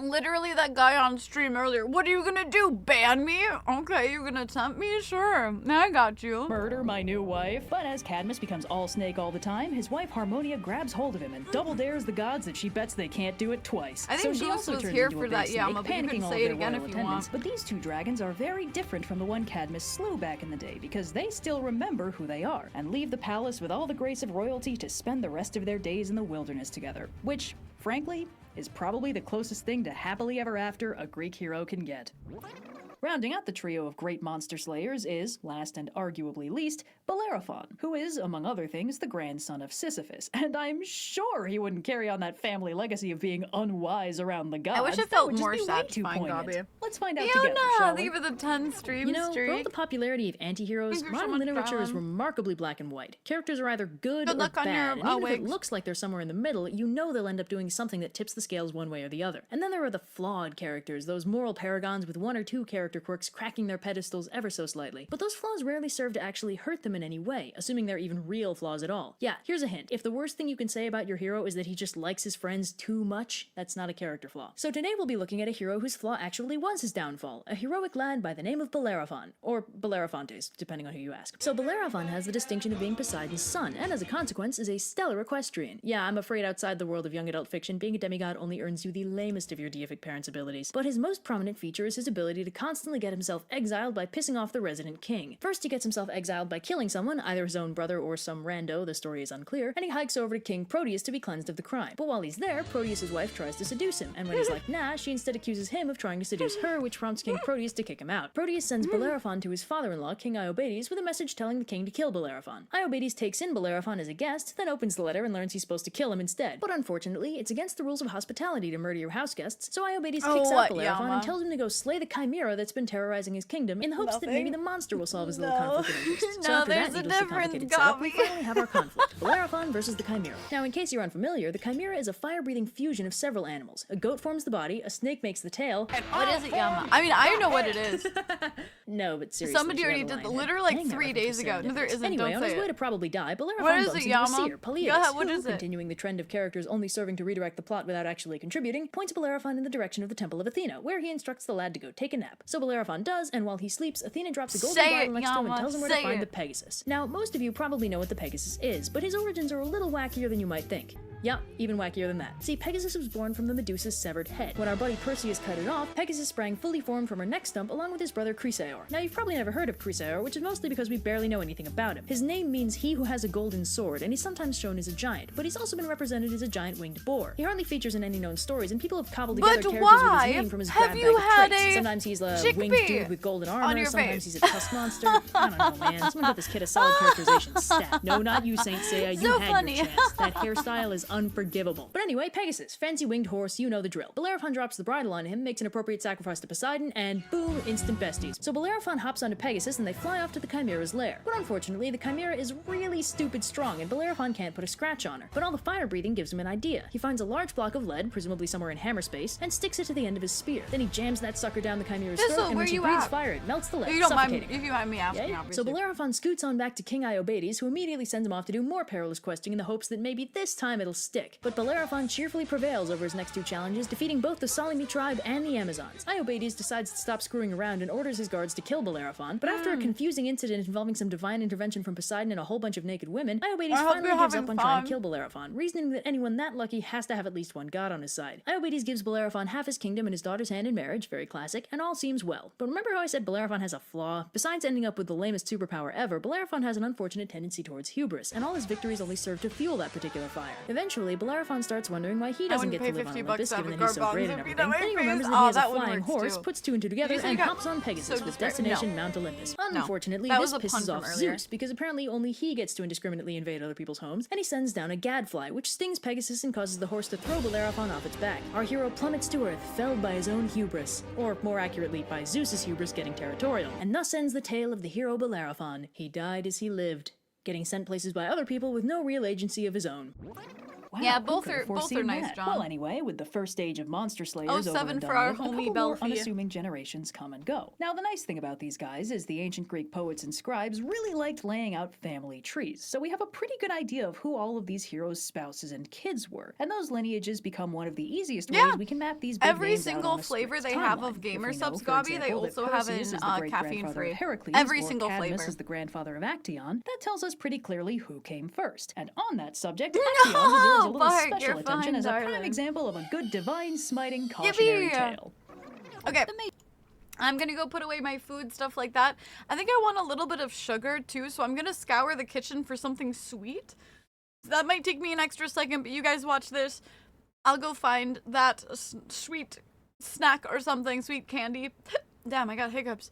[SPEAKER 1] Literally that guy on stream earlier. What are you gonna do? Ban me? Okay, you're gonna tempt me? Sure. I got you.
[SPEAKER 5] Murder my new wife. But as Cadmus becomes all snake all the time, his wife Harmonia grabs hold of him and double dares the gods that she bets they can't do it twice.
[SPEAKER 1] I think
[SPEAKER 5] so she
[SPEAKER 1] Goose
[SPEAKER 5] also
[SPEAKER 1] was
[SPEAKER 5] turns
[SPEAKER 1] here
[SPEAKER 5] into
[SPEAKER 1] for
[SPEAKER 5] a
[SPEAKER 1] that,
[SPEAKER 5] big
[SPEAKER 1] yeah,
[SPEAKER 5] snake,
[SPEAKER 1] but you can
[SPEAKER 5] panicking all
[SPEAKER 1] say
[SPEAKER 5] of
[SPEAKER 1] it
[SPEAKER 5] their
[SPEAKER 1] again
[SPEAKER 5] royal
[SPEAKER 1] if you
[SPEAKER 5] attendants.
[SPEAKER 1] want.
[SPEAKER 5] But these two dragons are very different from the one Cadmus slew back in the day because they still remember who they are and leave the palace with all the grace of royalty to spend the rest of their days in the wilderness together. Which, frankly, is probably the closest thing to happily ever after a Greek hero can get. Rounding out the trio of great monster slayers is, last and arguably least, Bellerophon, who is, among other things, the grandson of Sisyphus, and I'm sure he wouldn't carry on that family legacy of being unwise around the gods.
[SPEAKER 1] I wish it
[SPEAKER 5] That
[SPEAKER 1] felt
[SPEAKER 5] would just
[SPEAKER 1] more
[SPEAKER 5] be way too
[SPEAKER 1] satisfying,
[SPEAKER 5] poignant.
[SPEAKER 1] Gabby.
[SPEAKER 5] Let's find out together, shall we?
[SPEAKER 1] Thank you for the 10 stream
[SPEAKER 6] You know, for all
[SPEAKER 1] streak.
[SPEAKER 6] the popularity of anti-heroes,
[SPEAKER 1] Thank you so
[SPEAKER 6] modern
[SPEAKER 1] much,
[SPEAKER 6] literature is
[SPEAKER 1] Colin.
[SPEAKER 6] remarkably black and white. Characters are either good
[SPEAKER 1] Good
[SPEAKER 6] or
[SPEAKER 1] luck on your,
[SPEAKER 6] bad, and even if it
[SPEAKER 1] wigs.
[SPEAKER 6] looks like they're somewhere in the middle, you know they'll end up doing something that tips the scales one way or the other. And then there are the flawed characters, those moral paragons with one or two character quirks cracking their pedestals ever so slightly. But those flaws rarely serve to actually hurt them in any way, assuming they're even real flaws at all. Yeah, here's a hint. If the worst thing you can say about your hero is that he just likes his friends too much, that's not a character flaw. So today we'll be looking at a hero whose flaw actually was his downfall, a heroic lad by the name of Bellerophon, or Bellerophontes, depending on who you ask. So Bellerophon has the distinction of being Poseidon's son, and as a consequence is a stellar equestrian. Yeah, I'm afraid outside the world of young adult fiction, being a demigod only earns you the lamest of your deific parents' abilities. But his most prominent feature is his ability to constantly get himself exiled by pissing off the resident king. First, he gets himself exiled by killing someone, either his own brother or some rando, the story is unclear, and he hikes over to King Proteus to be cleansed of the crime. But while he's there, Proteus' wife tries to seduce him, and when he's like, nah, she instead accuses him of trying to seduce her, which prompts King Proteus to kick him out. Proteus sends Bellerophon to his father-in-law, King Iobates, with a message telling the king to kill Bellerophon. Iobates takes in Bellerophon as a guest, then opens the letter and learns he's supposed to kill him instead. But unfortunately, it's against the rules of hospitality to murder your house guests, so Iobates kicks out Bellerophon and tells him to go slay the chimera that's been terrorizing his kingdom in the hopes that maybe the monster will solve his little conflict of interest. So after that needlessly complicated setup, we finally have our conflict, Bellerophon versus the chimera. Now, in case you're unfamiliar, the chimera is a fire-breathing fusion of several animals. A goat forms the body, a snake makes the tail.
[SPEAKER 1] What is it, Yama? I mean, I know what it is.
[SPEAKER 6] No, but seriously,
[SPEAKER 1] Somebody already did literally like 3 days ago. No, there isn't.
[SPEAKER 6] Anyway,
[SPEAKER 1] Don't
[SPEAKER 6] on
[SPEAKER 1] say
[SPEAKER 6] his way
[SPEAKER 1] it.
[SPEAKER 6] to probably die, Bellerophon
[SPEAKER 1] What is
[SPEAKER 6] bumps
[SPEAKER 1] it,
[SPEAKER 6] into a
[SPEAKER 1] Yama?
[SPEAKER 6] seer, Peleus,
[SPEAKER 1] Yeah, what
[SPEAKER 6] who,
[SPEAKER 1] is it?
[SPEAKER 6] continuing the trend of characters only serving to redirect the plot without actually contributing, points Bellerophon in the direction of the Temple of Athena, where he instructs the lad to go take a nap. So Bellerophon does, and while he sleeps, Athena drops a golden
[SPEAKER 1] Say
[SPEAKER 6] bottle
[SPEAKER 1] it,
[SPEAKER 6] next to him and
[SPEAKER 1] Yama,
[SPEAKER 6] tells him where to
[SPEAKER 1] say
[SPEAKER 6] find
[SPEAKER 1] it.
[SPEAKER 6] the Pegasus. Now, most of you probably know what the Pegasus is, but his origins are a little wackier than you might think. Yup, even wackier than that. See, Pegasus was born from the Medusa's severed head. When our buddy Perseus cut it off, Pegasus sprang fully formed from her neck stump along with his brother Chrysaor. Now, you've probably never heard of Chrysaor, which is mostly because we barely know anything about him. His name means he who has a golden sword, and he's sometimes shown as a giant, but he's also been represented as a giant winged boar. He hardly features in any known stories, and people have cobbled together
[SPEAKER 1] But
[SPEAKER 6] characters
[SPEAKER 1] why?
[SPEAKER 6] with his name from his
[SPEAKER 1] Have
[SPEAKER 6] grab
[SPEAKER 1] you
[SPEAKER 6] bag of
[SPEAKER 1] had
[SPEAKER 6] tricks.
[SPEAKER 1] a
[SPEAKER 6] Sometimes he's a winged
[SPEAKER 1] chickpea
[SPEAKER 6] dude with golden
[SPEAKER 1] on
[SPEAKER 6] armor,
[SPEAKER 1] your
[SPEAKER 6] sometimes
[SPEAKER 1] face?
[SPEAKER 6] he's a tusk monster. I don't know, man. Someone got this kid a solid characterization stat. No, not you, Saint Seiya. You
[SPEAKER 1] So
[SPEAKER 6] had
[SPEAKER 1] funny.
[SPEAKER 6] your chance. That hairstyle is unforgivable. But anyway, Pegasus, fancy winged horse, you know the drill. Bellerophon drops the bridle on him, makes an appropriate sacrifice to Poseidon, and boom, instant besties. So Bellerophon hops onto Pegasus and they fly off to the Chimera's lair. But unfortunately, the Chimera is really stupid strong and Bellerophon can't put a scratch on her. But all the fire breathing gives him an idea. He finds a large block of lead, presumably somewhere in hammer space, and sticks it to the end of his spear. Then he jams that sucker down the Chimera's
[SPEAKER 1] Thistle,
[SPEAKER 6] throat, and
[SPEAKER 1] where
[SPEAKER 6] when she
[SPEAKER 1] you
[SPEAKER 6] breathes
[SPEAKER 1] at?
[SPEAKER 6] fire, it melts the lead,
[SPEAKER 1] If you don't mind,
[SPEAKER 6] suffocating her.
[SPEAKER 1] if you mind me asking,
[SPEAKER 6] Yay. So
[SPEAKER 1] obviously.
[SPEAKER 6] Bellerophon scoots on back to King Iobates, who immediately sends him off to do more perilous questing in the hopes that maybe this time it'll stick. But Bellerophon cheerfully prevails over his next two challenges, defeating both the Salimi tribe and the Amazons. Iobates decides to stop screwing around and orders his guards to kill Bellerophon, but after a confusing incident involving some divine intervention from Poseidon and a whole bunch of naked women, Iobates
[SPEAKER 1] I hope
[SPEAKER 6] finally
[SPEAKER 1] you're
[SPEAKER 6] gives
[SPEAKER 1] having
[SPEAKER 6] up on trying
[SPEAKER 1] fun.
[SPEAKER 6] to kill Bellerophon, reasoning that anyone that lucky has to have at least one god on his side. Iobates gives Bellerophon half his kingdom and his daughter's hand in marriage, very classic, and all seems well. But remember how I said Bellerophon has a flaw? Besides ending up with the lamest superpower ever, Bellerophon has an unfortunate tendency towards hubris, and all his victories only serve to fuel that particular fire. Eventually, Bellerophon starts wondering why he doesn't
[SPEAKER 1] wouldn't
[SPEAKER 6] get to
[SPEAKER 1] pay
[SPEAKER 6] live on
[SPEAKER 1] 50
[SPEAKER 6] Olympus,
[SPEAKER 1] bucks to
[SPEAKER 6] given
[SPEAKER 1] have
[SPEAKER 6] that he's so
[SPEAKER 1] a
[SPEAKER 6] great
[SPEAKER 1] Garbonzo
[SPEAKER 6] and
[SPEAKER 1] beat
[SPEAKER 6] everything.
[SPEAKER 1] on my
[SPEAKER 6] Then he
[SPEAKER 1] face.
[SPEAKER 6] remembers that
[SPEAKER 1] Oh,
[SPEAKER 6] he has a
[SPEAKER 1] that one
[SPEAKER 6] flying
[SPEAKER 1] works
[SPEAKER 6] horse,
[SPEAKER 1] too.
[SPEAKER 6] puts two and two together,
[SPEAKER 1] You said
[SPEAKER 6] and
[SPEAKER 1] you got
[SPEAKER 6] hops on Pegasus
[SPEAKER 1] so
[SPEAKER 6] with
[SPEAKER 1] described.
[SPEAKER 6] destination
[SPEAKER 1] No.
[SPEAKER 6] Mount Olympus.
[SPEAKER 1] No.
[SPEAKER 6] Unfortunately,
[SPEAKER 1] That
[SPEAKER 6] this
[SPEAKER 1] was a pun
[SPEAKER 6] pisses
[SPEAKER 1] from
[SPEAKER 6] off
[SPEAKER 1] earlier.
[SPEAKER 6] Zeus, because apparently only he gets to indiscriminately invade other people's homes, and he sends down a gadfly, which stings Pegasus and causes the horse to throw Bellerophon off its back. Our hero plummets to earth, felled by his own hubris, or more accurately, by Zeus's hubris getting territorial. And thus ends the tale of the hero Bellerophon. He died as he lived, getting sent places by other people with no real agency of his own.
[SPEAKER 5] Wow,
[SPEAKER 1] Yeah,
[SPEAKER 5] who
[SPEAKER 1] both
[SPEAKER 5] could have
[SPEAKER 1] are
[SPEAKER 5] foreseen
[SPEAKER 1] nice,
[SPEAKER 5] that?
[SPEAKER 1] John.
[SPEAKER 5] Well, anyway, with the first stage of Monster Slayers over
[SPEAKER 1] 07
[SPEAKER 5] and
[SPEAKER 1] for
[SPEAKER 5] done
[SPEAKER 1] our
[SPEAKER 5] with, a
[SPEAKER 1] homie
[SPEAKER 5] couple more
[SPEAKER 1] Belphia.
[SPEAKER 5] unassuming generations come and go. Now, the nice thing about these guys is the ancient Greek poets and scribes really liked laying out family trees, so we have a pretty good idea of who all of these heroes' spouses and kids were, and those lineages become one of the easiest
[SPEAKER 1] Yeah.
[SPEAKER 5] ways we can map these big
[SPEAKER 1] Every
[SPEAKER 5] names out
[SPEAKER 1] single
[SPEAKER 5] on a
[SPEAKER 1] flavor
[SPEAKER 5] strict
[SPEAKER 1] they have
[SPEAKER 5] timeline.
[SPEAKER 1] of
[SPEAKER 5] If
[SPEAKER 1] gamer
[SPEAKER 5] we know,
[SPEAKER 1] subs,
[SPEAKER 5] for
[SPEAKER 1] Gabi, they
[SPEAKER 5] example, that
[SPEAKER 1] also have
[SPEAKER 5] Perseus
[SPEAKER 1] in
[SPEAKER 5] is the great-grandfather
[SPEAKER 1] caffeine-free.
[SPEAKER 5] of Heracles,
[SPEAKER 1] Every
[SPEAKER 5] or
[SPEAKER 1] single
[SPEAKER 5] Cadmus
[SPEAKER 1] flavor.
[SPEAKER 5] is the grandfather of Actaeon, that tells us pretty clearly who came first. And on that subject, Actaeon deserves a little
[SPEAKER 1] Bart,
[SPEAKER 5] special
[SPEAKER 1] you're
[SPEAKER 5] attention
[SPEAKER 1] fine,
[SPEAKER 5] as a prime
[SPEAKER 1] darling.
[SPEAKER 5] example of a good divine smiting cautionary
[SPEAKER 1] Yippee!
[SPEAKER 5] tale.
[SPEAKER 1] Okay. I'm gonna go put away my food, stuff like that. I think I want a little bit of sugar too, so I'm gonna scour the kitchen for something sweet. That might take me an extra second, but you guys watch this. I'll go find that sweet snack or something, sweet candy. Damn, I got hiccups.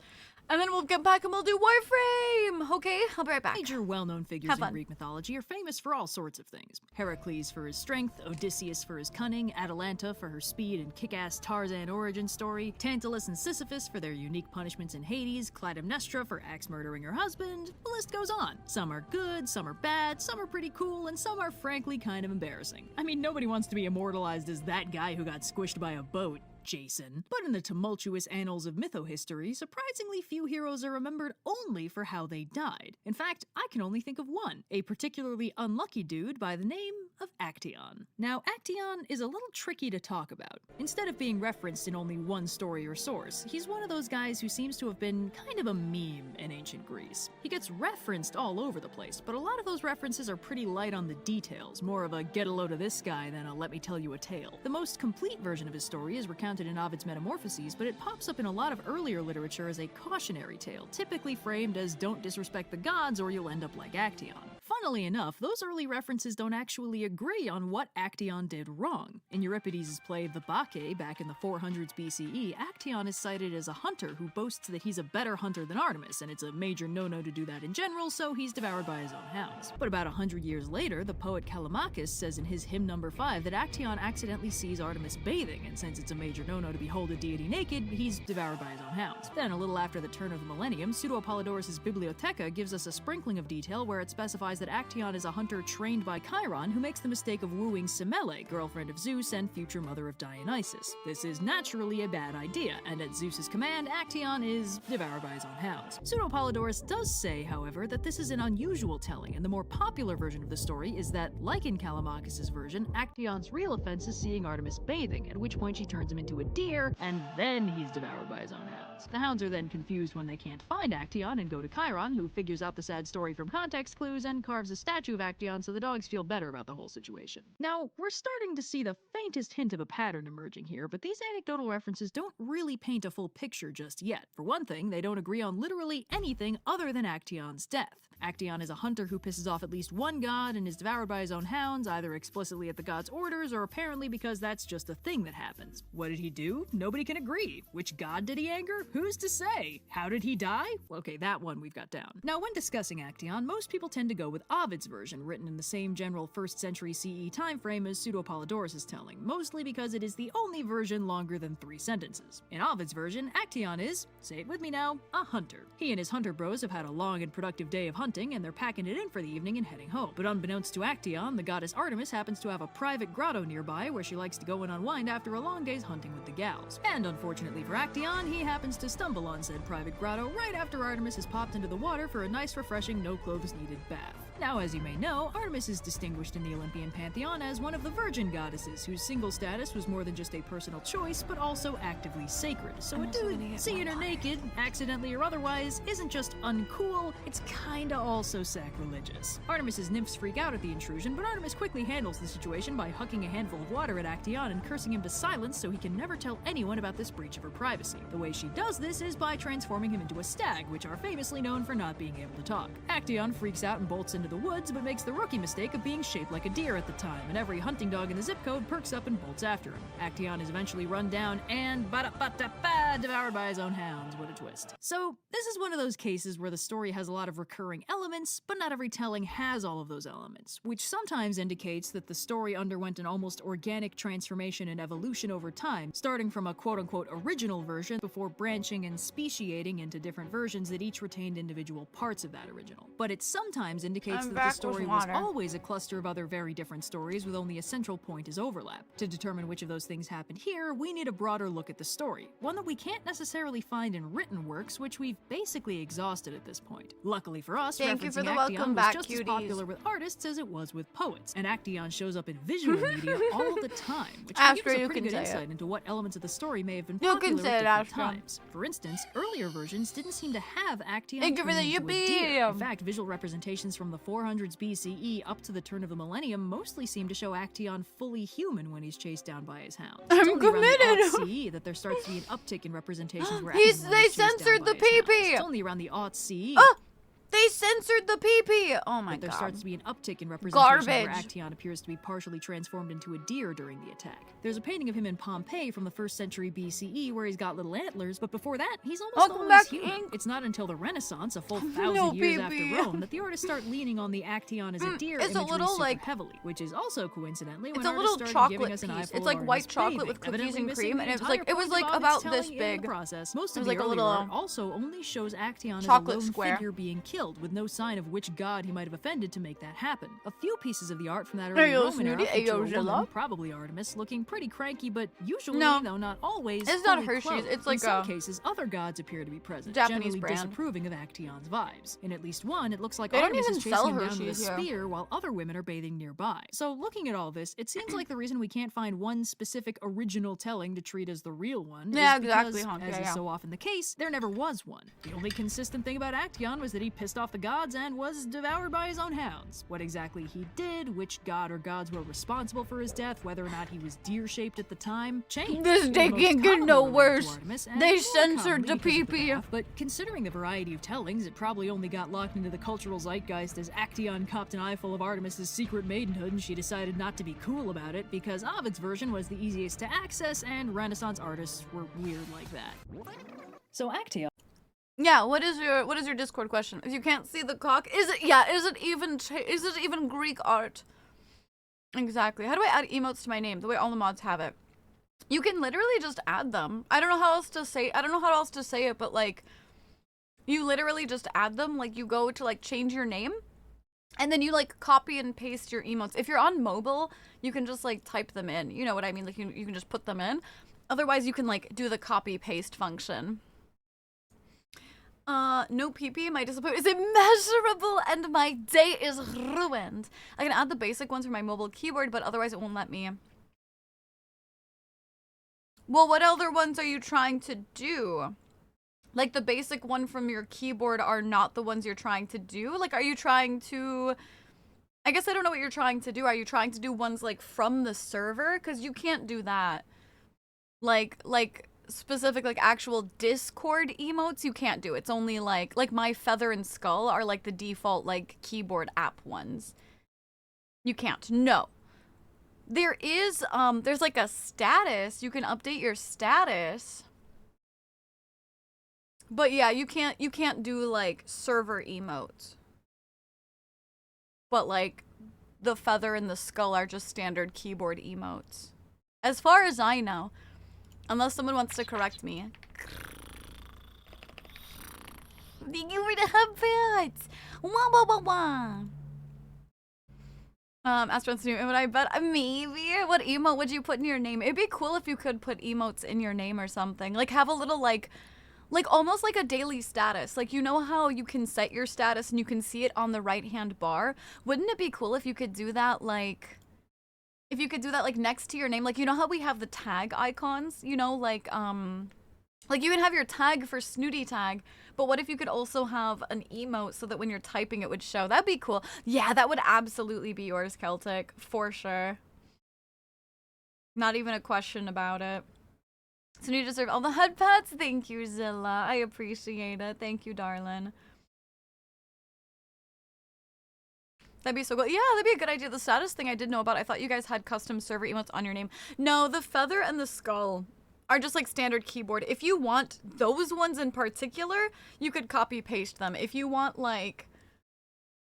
[SPEAKER 1] And then we'll get back and we'll do Warframe! Okay, I'll be right back.
[SPEAKER 4] Major well-known figures
[SPEAKER 1] Have
[SPEAKER 4] in
[SPEAKER 1] fun.
[SPEAKER 4] Greek mythology are famous for all sorts of things. Heracles for his strength, Odysseus for his cunning, Atalanta for her speed and kick-ass Tarzan origin story, Tantalus and Sisyphus for their unique punishments in Hades, Clytemnestra for axe-murdering her husband. The list goes on. Some are good, some are bad, some are pretty cool, and some are frankly kind of embarrassing. I mean, nobody wants to be immortalized as that guy who got squished by a boat, Jason. But in the tumultuous annals of mytho-history, surprisingly few heroes are remembered only for how they died. In fact, I can only think of one, a particularly unlucky dude by the name of Actaeon. Now, Actaeon is a little tricky to talk about. Instead of being referenced in only one story or source, he's one of those guys who seems to have been kind of a meme in ancient Greece. He gets referenced all over the place, but a lot of those references are pretty light on the details, more of a get a load of this guy than a let me tell you a tale. The most complete version of his story is recounted in Ovid's Metamorphoses, but it pops up in a lot of earlier literature as a cautionary tale, typically framed as don't disrespect the gods or you'll end up like Actaeon. Funnily enough, those early references don't actually agree on what Actaeon did wrong. In Euripides' play The Bacchae, back in the 400s BCE, Actaeon is cited as a hunter who boasts that he's a better hunter than Artemis, and it's a major no-no to do that in general, so he's devoured by his own hounds. But about 100 years later, the poet Callimachus says in his hymn number 5 that Actaeon accidentally sees Artemis bathing, and since it's a major no-no to behold a deity naked, he's devoured by his own hounds. Then, a little after the turn of the millennium, Pseudo-Apollodorus' Bibliotheca gives us a sprinkling of detail where it specifies that Actaeon is a hunter trained by Chiron who makes the mistake of wooing Semele, girlfriend of Zeus and future mother of Dionysus. This is naturally a bad idea, and at Zeus's command, Actaeon is devoured by his own hounds. Pseudo-Apollodorus does say, however, that this is an unusual telling, and the more popular version of the story is that, like in Callimachus' version, Actaeon's real offense is seeing Artemis bathing, at which point she turns him into a deer, and then he's devoured by his own hounds. The hounds are then confused when they can't find Actaeon and go to Chiron, who figures out the sad story from context clues and carves a statue of Actaeon so the dogs feel better about the whole situation. Now, we're starting to see the faintest hint of a pattern emerging here, but these anecdotal references don't really paint a full picture just yet. For one thing, they don't agree on literally anything other than Actaeon's death. Actaeon is a hunter who pisses off at least one god and is devoured by his own hounds, either explicitly at the god's orders or apparently because that's just a thing that happens. What did he do? Nobody can agree. Which god did he anger? Who's to say? How did he die? Okay, that one we've got down. Now, when discussing Actaeon, most people tend to go with Ovid's version, written in the same general 1st century CE timeframe as Pseudo-Apollodorus' telling, mostly because it is the only version longer than 3 sentences. In Ovid's version, Actaeon is, say it with me now, a hunter. He and his hunter bros have had a long and productive day of hunting, and they're packing it in for the evening and heading home. But unbeknownst to Actaeon, the goddess Artemis happens to have a private grotto nearby where she likes to go and unwind after a long day's hunting with the gals. And unfortunately for Actaeon, he happens to stumble on said private grotto right after Artemis has popped into the water for a nice, refreshing, no-clothes-needed bath. Now, as you may know, Artemis is distinguished in the Olympian pantheon as one of the virgin goddesses whose single status was more than just a personal choice, but also actively sacred. So a dude seeing her naked, accidentally or otherwise, isn't just uncool, it's kinda also sacrilegious. Artemis's nymphs freak out at the intrusion, but Artemis quickly handles the situation by hucking a handful of water at Actaeon and cursing him to silence so he can never tell anyone about this breach of her privacy. The way she does this is by transforming him into a stag, which are famously known for not being able to talk. Actaeon freaks out and bolts into the woods, but makes the rookie mistake of being shaped like a deer at the time, and every hunting dog in the zip code perks up and bolts after him. Actaeon is eventually run down and devoured by his own hounds. What a twist. So, this is one of those cases where the story has a lot of recurring elements, but not every telling has all of those elements, which sometimes indicates that the story underwent an almost organic transformation and evolution over time, starting from a quote-unquote original version before branching and speciating into different versions that each retained individual parts of that original. But it sometimes indicates that the story was always a cluster of other very different stories with only a central point as overlap. To determine which of those things happened here, we need a broader look at the story, one that we can't necessarily find in written works, which we've basically exhausted at this point. Luckily for us, referencing Actaeon was just as popular with artists as it was with poets, and Actaeon shows up in visual media all the time, which can give us a pretty good insight into what elements of the story may have been popular at different times. For instance, earlier versions didn't seem to have Actaeon turning into a deer. In fact, visual representations from the 400s BCE up to the turn of the millennium mostly seem to show Actaeon fully human when he's chased down by his hounds.
[SPEAKER 1] I'm committed!
[SPEAKER 4] CE that there starts to be an uptick in representations where
[SPEAKER 1] they censored the PP!
[SPEAKER 4] It's only around the aughts CE.
[SPEAKER 1] Oh! They censored the PP. Oh my
[SPEAKER 4] But there
[SPEAKER 1] god.
[SPEAKER 4] starts to be an uptick in representation where
[SPEAKER 1] Garbage.
[SPEAKER 4] Actaeon appears to be partially transformed into a deer during the attack. There's a painting of him in Pompeii from the 1st century BCE where he's got little antlers, but before that, he's almost
[SPEAKER 1] Welcome
[SPEAKER 4] always
[SPEAKER 1] back,
[SPEAKER 4] human.
[SPEAKER 1] Ink.
[SPEAKER 4] It's not until the Renaissance, a full
[SPEAKER 1] No,
[SPEAKER 4] 1,000 years after
[SPEAKER 1] baby.
[SPEAKER 4] Rome, that the artists start leaning on the Actaeon as a deer
[SPEAKER 1] it's a
[SPEAKER 4] imagery
[SPEAKER 1] little,
[SPEAKER 4] super
[SPEAKER 1] like-
[SPEAKER 4] heavily, which is also coincidentally when
[SPEAKER 1] It's a
[SPEAKER 4] artists
[SPEAKER 1] little
[SPEAKER 4] started giving
[SPEAKER 1] chocolate
[SPEAKER 4] us an
[SPEAKER 1] piece.
[SPEAKER 4] eyeful
[SPEAKER 1] It's
[SPEAKER 4] of
[SPEAKER 1] like white
[SPEAKER 4] Artemis
[SPEAKER 1] chocolate
[SPEAKER 4] bathing,
[SPEAKER 1] with cookies
[SPEAKER 4] evidently
[SPEAKER 1] and
[SPEAKER 4] missing
[SPEAKER 1] cream,
[SPEAKER 4] the
[SPEAKER 1] and it was
[SPEAKER 4] entire
[SPEAKER 1] like- it was
[SPEAKER 4] point
[SPEAKER 1] like
[SPEAKER 4] of
[SPEAKER 1] about
[SPEAKER 4] Ovid's
[SPEAKER 1] this
[SPEAKER 4] telling in the
[SPEAKER 1] big.
[SPEAKER 4] process. Most
[SPEAKER 1] It
[SPEAKER 4] of
[SPEAKER 1] was
[SPEAKER 4] the
[SPEAKER 1] like a
[SPEAKER 4] earlier
[SPEAKER 1] little
[SPEAKER 4] art also only shows Actaeon as a
[SPEAKER 1] chocolate
[SPEAKER 4] lone
[SPEAKER 1] square.
[SPEAKER 4] figure being killed, with no sign of which god he might have offended to make that happen. A few pieces of the art from that early
[SPEAKER 1] Ayo,
[SPEAKER 4] Roman era
[SPEAKER 1] Snooty,
[SPEAKER 4] feature
[SPEAKER 1] ayo,
[SPEAKER 4] a
[SPEAKER 1] Zilla.
[SPEAKER 4] woman, probably Artemis, looking pretty cranky, but usually,
[SPEAKER 1] No.
[SPEAKER 4] though not always,
[SPEAKER 1] It's not
[SPEAKER 4] fully
[SPEAKER 1] Hershey's,
[SPEAKER 4] clothed.
[SPEAKER 1] it's like
[SPEAKER 4] in some
[SPEAKER 1] a
[SPEAKER 4] cases, other gods appear to be present,
[SPEAKER 1] Japanese
[SPEAKER 4] generally
[SPEAKER 1] brand.
[SPEAKER 4] disapproving of Actaeon's vibes. In at least one, it looks like
[SPEAKER 1] They don't
[SPEAKER 4] Artemis is
[SPEAKER 1] even
[SPEAKER 4] chasing
[SPEAKER 1] sell
[SPEAKER 4] him down with a
[SPEAKER 1] Hershey's here.
[SPEAKER 4] spear while other women are bathing nearby. So looking at all this, it seems like the reason we can't find one specific original telling to treat as the real one
[SPEAKER 1] Yeah,
[SPEAKER 4] is
[SPEAKER 1] exactly,
[SPEAKER 4] because,
[SPEAKER 1] huh?
[SPEAKER 4] as
[SPEAKER 1] Yeah,
[SPEAKER 4] is
[SPEAKER 1] yeah.
[SPEAKER 4] so often the case, there never was one. The only consistent thing about Actaeon was that he pissed off the gods and was devoured by his own hounds. What exactly he did, which god or gods were responsible for his death, whether or not he was deer-shaped at the time, changed.
[SPEAKER 1] This
[SPEAKER 4] He
[SPEAKER 1] day
[SPEAKER 4] was most
[SPEAKER 1] can't get
[SPEAKER 4] commonly
[SPEAKER 1] no
[SPEAKER 4] related to
[SPEAKER 1] worse.
[SPEAKER 4] Artemis, and
[SPEAKER 1] They
[SPEAKER 4] more
[SPEAKER 1] censored the
[SPEAKER 4] commonly because of
[SPEAKER 1] pee-pee.
[SPEAKER 4] bath, but considering the variety of tellings, it probably only got locked into the cultural zeitgeist as Actaeon copped an eyeful of Artemis's secret maidenhood and she decided not to be cool about it because Ovid's version was the easiest to access and Renaissance artists were weird like that.
[SPEAKER 5] So Actaeon
[SPEAKER 1] Yeah, what is your Discord question? If you can't see the cock, is it even Greek art? Exactly. How do I add emotes to my name? The way all the mods have it. You can literally just add them. I don't know how else to say it, but like you literally just add them. Like you go to like change your name and then you like copy and paste your emotes. If you're on mobile, you can just like type them in. You know what I mean? Like you can just put them in. Otherwise, you can like do the copy paste function. No PP, my disappointment is immeasurable and my day is ruined. I can add the basic ones for my mobile keyboard, but otherwise it won't let me. Well, what other ones are you trying to do? Like the basic one from your keyboard are not the ones you're trying to do? Like, are you trying to... I guess I don't know what you're trying to do. Are you trying to do ones like from the server? Because you can't do that. Like specific like actual Discord emotes you can't do. It's only like my feather and skull are like the default like keyboard app ones. You can't. No. There is there's like a status. You can update your status. But yeah, you can't do like server emotes. But like the feather and the skull are just standard keyboard emotes. As far as I know. Unless someone wants to correct me. Thank you for the headphones. Wah wah wah wah. Astron's new emote, I bet maybe. What emote would you put in your name? It'd be cool if you could put emotes in your name or something. Like have a little like almost like a daily status. Like you know how you can set your status and you can see it on the right hand bar? Wouldn't it be cool if you could do that like next to your name? Like, you know how we have the tag icons? You know, like you can have your tag for Snooty Tag, but what if you could also have an emote so that when you're typing it would show? That'd be cool. Yeah, that would absolutely be yours, Celtic. For sure. Not even a question about it. So you deserve all the head pats? Thank you, Zilla. I appreciate it. Thank you, darling. That'd be so cool. Yeah, that'd be a good idea. The status thing I did know about, I thought you guys had custom server emotes on your name. No, the feather and the skull are just like standard keyboard. If you want those ones in particular, you could copy paste them. If you want like,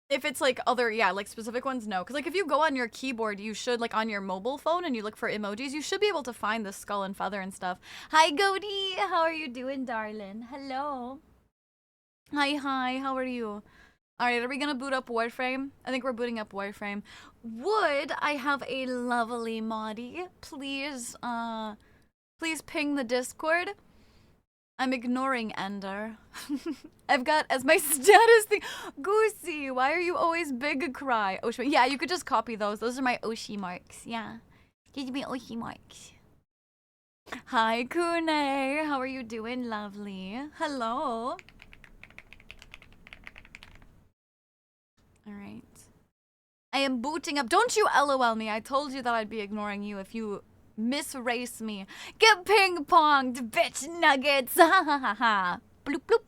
[SPEAKER 1] if it's like other, yeah, like specific ones, no. Because like if you go on your keyboard, you should like on your mobile phone and you look for emojis, you should be able to find the skull and feather and stuff. Hi, Goaty. How are you doing, darling? Hello. Hi, how are you? Alright, are we gonna boot up Warframe? I think we're booting up Warframe. Would I have a lovely moddy? Please, please ping the Discord. I'm ignoring Ender. I've got as my status thing. Goosey, why are you always big cry? Oshi, yeah, you could just copy those. Those are my Oshi marks. Yeah. Give me Oshi marks. Hi, Kune. How are you doing, lovely? Hello. Alright. I am booting up. Don't you LOL me. I told you that I'd be ignoring you if you misrace me. Get ping-ponged, bitch nuggets. Ha ha ha ha. Bloop bloop.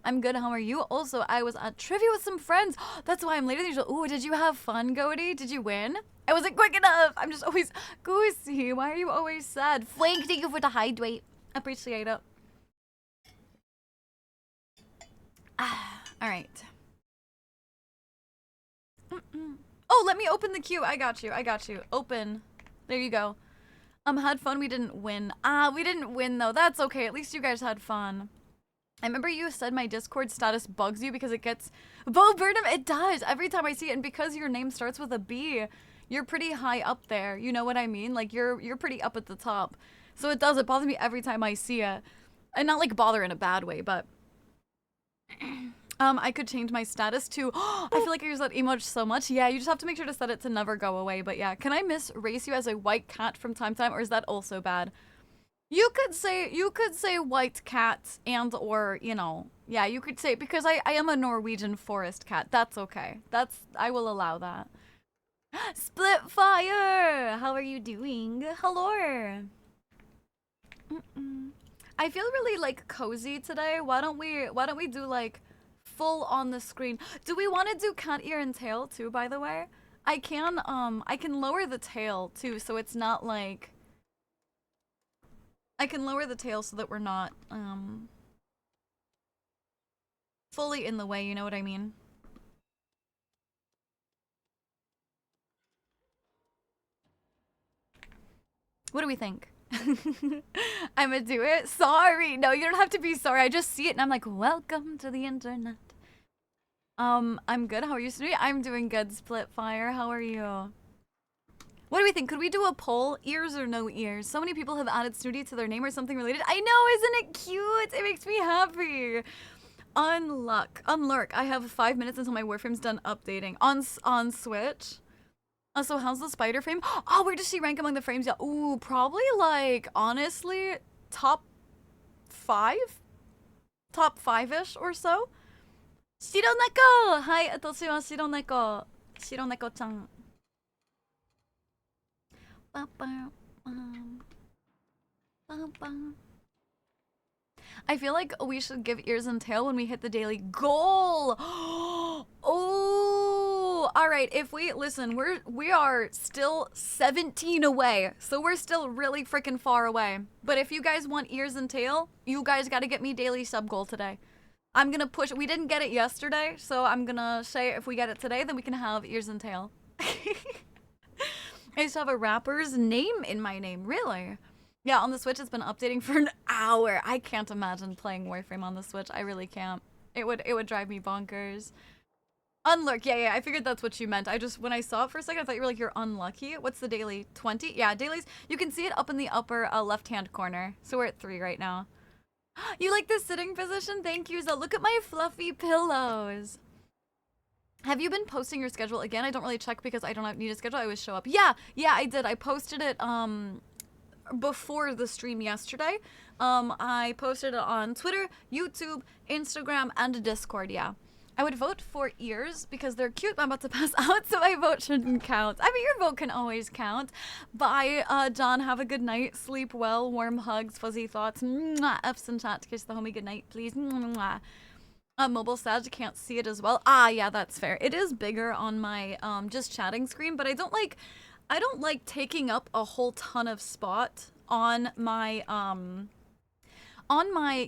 [SPEAKER 1] I'm good. How are you? Also, I was at trivia with some friends. That's why I'm later than usual. Ooh, did you have fun, Goaty? Did you win? I wasn't quick enough. I'm just always goosey. Why are you always sad? Flank, thank you for the hydrate. Appreciate it. All right. Oh, let me open the queue. I got you. I got you. Open. There you go. Had fun. We didn't win. We didn't win though. That's okay. At least you guys had fun. I remember you said my Discord status bugs you because it gets Bo Burnham. It does every time I see it, and because your name starts with a B, you're pretty high up there. You know what I mean? Like you're pretty up at the top. So it does. It bothers me every time I see it, and not like bother in a bad way, but. I could change my status to, I feel like I use that emoji so much. Yeah, you just have to make sure to set it to never go away. But yeah, can I misrace you as a white cat from time to time, or is that also bad? You could say white cat and or, you know, yeah, you could say, because I am a Norwegian forest cat. That's okay. I will allow that. Splitfire! How are you doing? Hello. I feel really like cozy today. Why don't we do like full on the screen? Do we want to do cat ear and tail too, by the way? I can lower the tail too, so it's not like I can lower the tail so that we're not fully in the way, you know what I mean? What do we think? I'ma do it? Sorry. No, you don't have to be sorry. I just see it and I'm like, welcome to the internet. I'm good. How are you, Snooty? I'm doing good, Splitfire. How are you? What do we think? Could we do a poll? Ears or no ears? So many people have added Snooty to their name or something related. I know, isn't it cute? It makes me happy. Unlurk. I have 5 minutes until my Warframe's done updating. On Switch. So how's the spider frame? Oh, where does she rank among the frames? Yeah. Ooh, probably like, honestly, top 5? Top 5-ish or so? Shironeko! Hi, atoshi wa Shironeko. Shironeko-chan. I feel like we should give ears and tail when we hit the daily goal. Oh, all right. If we listen, we are still 17 away, so we're still really freaking far away. But if you guys want ears and tail, you guys got to get me daily sub goal today. I'm gonna push. We didn't get it yesterday, so I'm gonna say if we get it today, then we can have ears and tail. I used to have a rapper's name in my name. Really? Yeah, on the Switch, it's been updating for an hour. I can't imagine playing Warframe on the Switch. I really can't. It would drive me bonkers. Unlurk. Yeah, I figured that's what you meant. When I saw it for a second, I thought you were like, you're unlucky. What's the daily? 20? Yeah, dailies. You can see it up in the upper left-hand corner. So we're at 3 right now. You like the sitting position? Thank you, Zo. Look at my fluffy pillows. Have you been posting your schedule again? I don't really check because I don't need a schedule. I always show up. Yeah, I did. I posted it, before the stream yesterday. I posted it on Twitter, YouTube, Instagram, and Discord, yeah. I would vote for ears because they're cute. I'm about to pass out, so my vote shouldn't count. I mean, your vote can always count. Bye, John. Have a good night. Sleep well. Warm hugs. Fuzzy thoughts. Mwah. F's in chat to kiss the homie good night, please. Mwah. Mobile Sag can't see it as well. Ah, yeah, that's fair. It is bigger on my just chatting screen, but I don't like taking up a whole ton of spot on my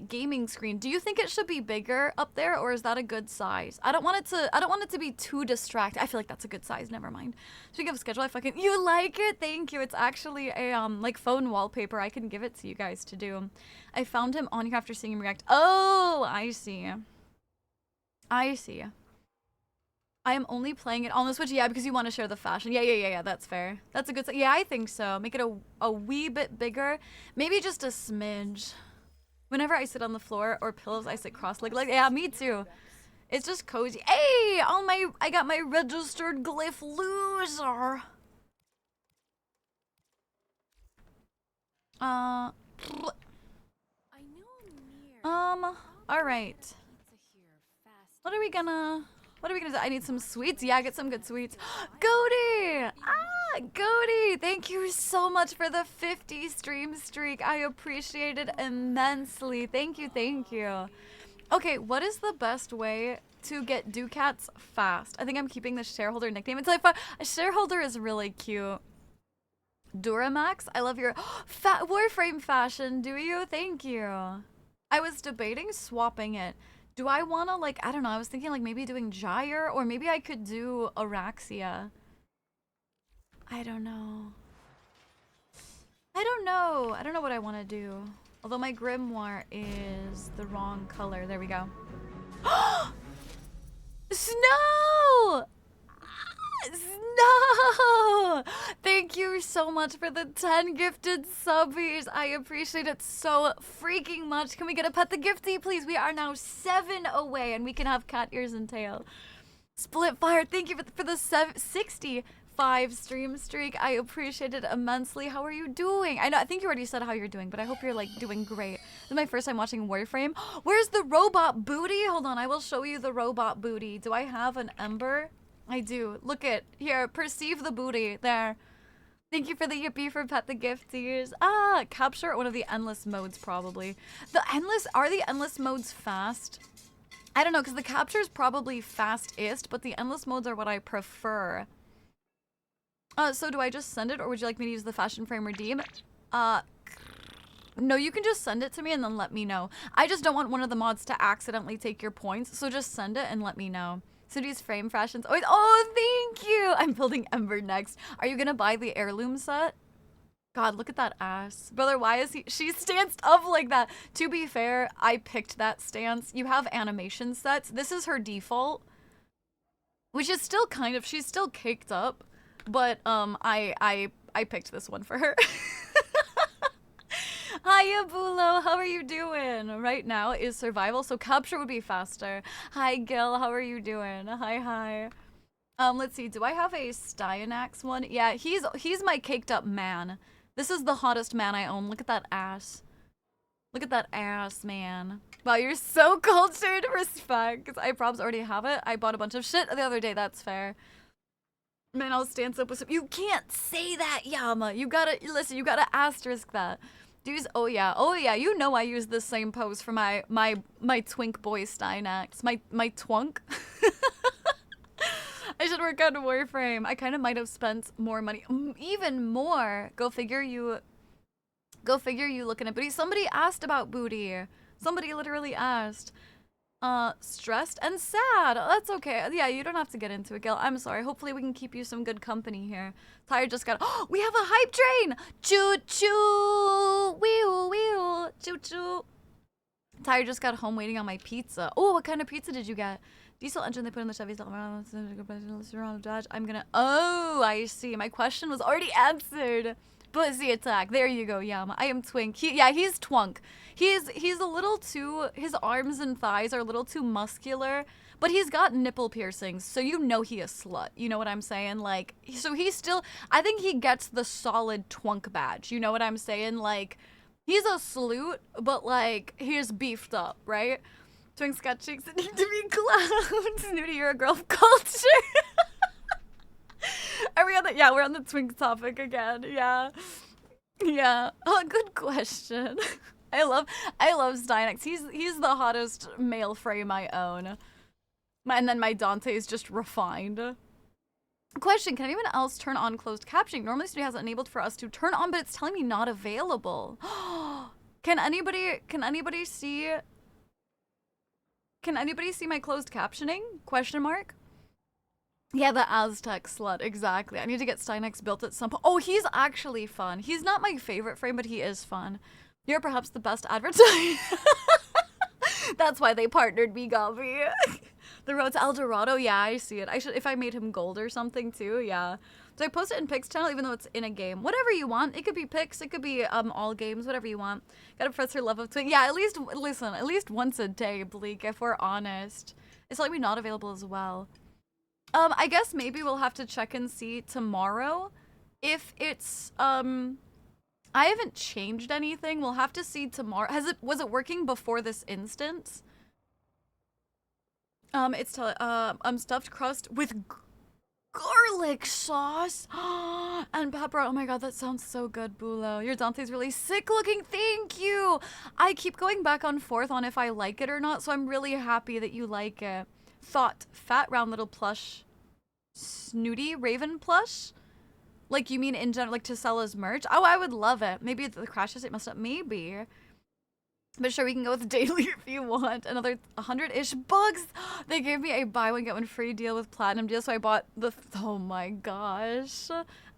[SPEAKER 1] gaming screen. Do you think it should be bigger up there, or is that a good size? I don't want it to be too distracting. I feel like that's a good size. Never mind. Speaking of schedule, you like it? Thank you. It's actually a like phone wallpaper. I can give it to you guys to do. I found him on here after seeing him react. Oh, I see. I am only playing it on the Switch, yeah, because you want to share the fashion. Yeah, that's fair. That's a good, yeah, I think so. Make it a wee bit bigger. Maybe just a smidge. Whenever I sit on the floor or pillows, I sit cross-legged. Like, yeah, me too. It's just cozy. Hey, I got my registered glyph loser. All right. What are we gonna do? I need some sweets. Yeah, get some good sweets. Goaty! Goaty! Thank you so much for the 50 stream streak. I appreciate it immensely. Thank you. Okay, what is the best way to get ducats fast? I think I'm keeping the shareholder nickname. It's like a shareholder is really cute. Duramax, I love your Warframe fashion. Do you? Thank you. I was debating swapping it. Do I want to, like, I don't know. I was thinking like maybe doing Gyre, or maybe I could do Araxia. I don't know. I don't know. I don't know what I want to do. Although my grimoire is the wrong color. There we go. Snow! Snow! Thank you so much for the 10 gifted subbies. I appreciate it so freaking much. Can we get a pet the gifty, please? We are now 7 away and we can have cat ears and tail. Split fire, thank you for the 65 stream streak. I appreciate it immensely. How are you doing? I think you already said how you're doing, but I hope you're like doing great. This is my first time watching Warframe. Where's the robot booty? Hold on, I will show you the robot booty. Do I have an ember? I do. Look at here. Perceive the booty. There. Thank you for the yippee for pet the gifties. Ah, capture one of the endless modes probably. Are the endless modes fast? I don't know, because the capture is probably fastest, but the endless modes are what I prefer. So do I just send it, or would you like me to use the fashion frame redeem? No, you can just send it to me and then let me know. I just don't want one of the mods to accidentally take your points, so just send it and let me know. So these frame fashions. Oh, thank you. I'm building Ember next. Are you gonna buy the heirloom set? God, look at that ass. Brother, why is she stanced up like that? To be fair, I picked that stance. You have animation sets. This is her default. Which is still kind of, she's still caked up. But I picked this one for her. Hiya, Bulo. How are you doing? Right now is survival, so capture would be faster. Hi, Gil. How are you doing? Hi. Let's see. Do I have a Styanax one? Yeah, he's my caked up man. This is the hottest man I own. Look at that ass. Look at that ass, man. Wow, you're so cultured. Respect. Because I probs already have it. I bought a bunch of shit the other day. That's fair. Man, I'll stand up with some. You can't say that, Yama. You gotta, listen, you gotta asterisk that. Dudes, oh yeah, you know I use the same pose for my twink boy Styanax. My twunk. I should work on Warframe. I kind of might have spent more money. Even more. Go figure you looking at booty. Somebody asked about booty. Somebody literally asked. Stressed and sad. That's okay. Yeah, you don't have to get into it, Gil. I'm sorry. Hopefully we can keep you some good company here. Tyre just got, oh, we have a hype train! Choo choo! Wee wee! Choo choo! Tyre just got home waiting on my pizza. Oh, what kind of pizza did you get? Diesel engine they put in the Chevys. I'm gonna, oh, I see. My question was already answered. Pussy attack. There you go, Yama. I am twink. He's twunk. He's a little too, his arms and thighs are a little too muscular, but he's got nipple piercings, so you know he a slut. You know what I'm saying? Like, so he's still, I think he gets the solid twunk badge. You know what I'm saying? Like, he's a sleut, but like, he's beefed up, right? Twinks got cheeks that need to be clowns. Nudie, you're a girl of culture. Are we on the, yeah, we're on the twink topic again. Yeah. Oh, good question. I love Styanax. He's the hottest male frame I own. And then my Dante is just refined. Question, can anyone else turn on closed captioning? Normally Studio has it enabled for us to turn on, but it's telling me not available. Can anybody see my closed captioning? Question mark. Yeah, the Aztec slut, exactly. I need to get Styanax built at some point. Oh, he's actually fun. He's not my favorite frame, but he is fun. You're perhaps the best advertiser. That's why they partnered me, Gabi. The road to El Dorado, yeah, I see it. I should, if I made him gold or something too, yeah. So I post it in Pics channel, even though it's in a game. Whatever you want. It could be Pics, it could be all games, whatever you want. Gotta press her love of twin. Yeah, at least once a day, Bleak, if we're honest. It's like me not available as well. I guess maybe we'll have to check and see tomorrow if it's, I haven't changed anything. We'll have to see tomorrow. Was it working before this instance? It's stuffed crust with garlic sauce and pepper. Oh my god, that sounds so good, Bulo. Your Dante's really sick looking. Thank you. I keep going back and forth on if I like it or not, so I'm really happy that you like it. Thought, fat round little plush, snooty raven plush. Like, you mean in general, like to sell as merch? Oh, I would love it. Maybe the crash it messed up. Maybe. But sure, we can go with daily if you want. Another 100-ish bucks. They gave me a buy one, get one free deal with platinum deal, so I bought the... Oh my gosh.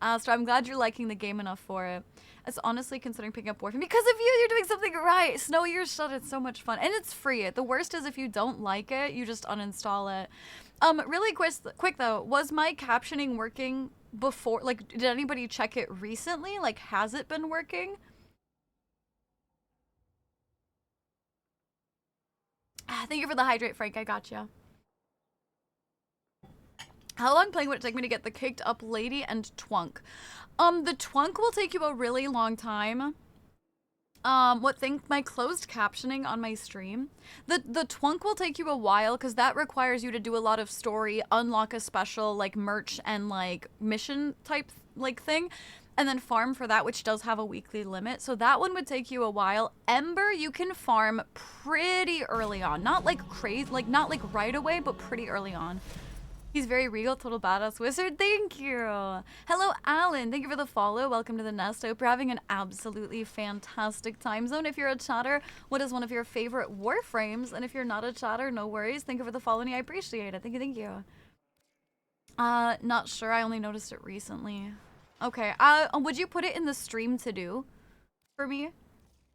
[SPEAKER 1] Astra, I'm glad you're liking the game enough for it. It's honestly considering picking up Warframe. Because of you, you're doing something right. Snow Your Shut, it's so much fun. And it's free. The worst is if you don't like it, you just uninstall it. Really quick though, was my captioning working before? Like, did anybody check it recently? Like, has it been working? Thank you for the hydrate, Frank. I gotcha. How long playing would it take me to get the caked up lady and twunk? The twunk will take you a really long time. My closed captioning on my stream. The twunk will take you a while because that requires you to do a lot of story, unlock a special like merch and like mission type like thing, and then farm for that, which does have a weekly limit. So that one would take you a while. Ember, you can farm pretty early on. Not like crazy, like not like right away, but pretty early on. He's very regal, total badass wizard. Thank you. Hello, Alan. Thank you for the follow. Welcome to the nest. I hope you're having an absolutely fantastic time zone. If you're a chatter, what is one of your favorite Warframes? And if you're not a chatter, no worries. Thank you for the follow. I appreciate it. Thank you. Thank you. Not sure. I only noticed it recently. Okay. Would you put it in the stream to do for me?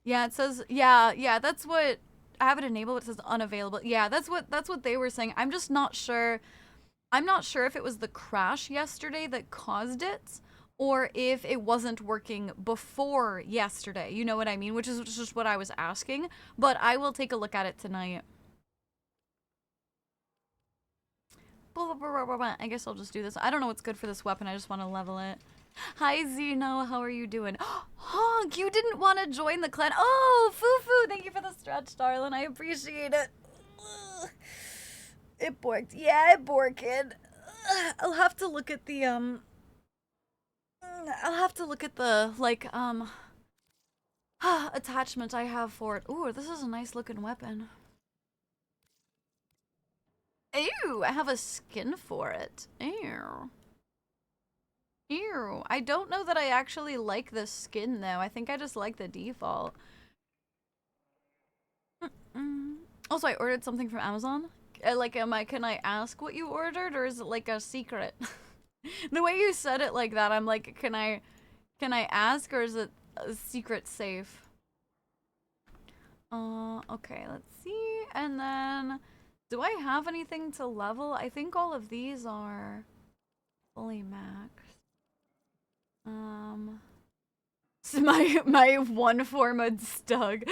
[SPEAKER 1] Yeah, it says, yeah, that's what, I have it enabled, it says unavailable. Yeah, that's what they were saying. I'm just not sure. I'm not sure if it was the crash yesterday that caused it, or if it wasn't working before yesterday. You know what I mean? Which is just what I was asking. But I will take a look at it tonight. I guess I'll just do this. I don't know what's good for this weapon. I just want to level it. Hi, Zeno. How are you doing? Honk, you didn't want to join the clan. Oh, Fufu. Thank you for the stretch, darling. I appreciate it. Ugh. It borked. Yeah, it borked. I'll have to look at the, like, attachment I have for it. Ooh, this is a nice looking weapon. Ew, I have a skin for it. Ew. Ew. I don't know that I actually like the skin, though. I think I just like the default. Also, I ordered something from Amazon. Like, can I ask what you ordered, or is it like a secret? The way you said it like that, I'm like, can I ask, or is it a secret safe? Okay, let's see. And then, do I have anything to level? I think all of these are fully maxed. So my one formed stug.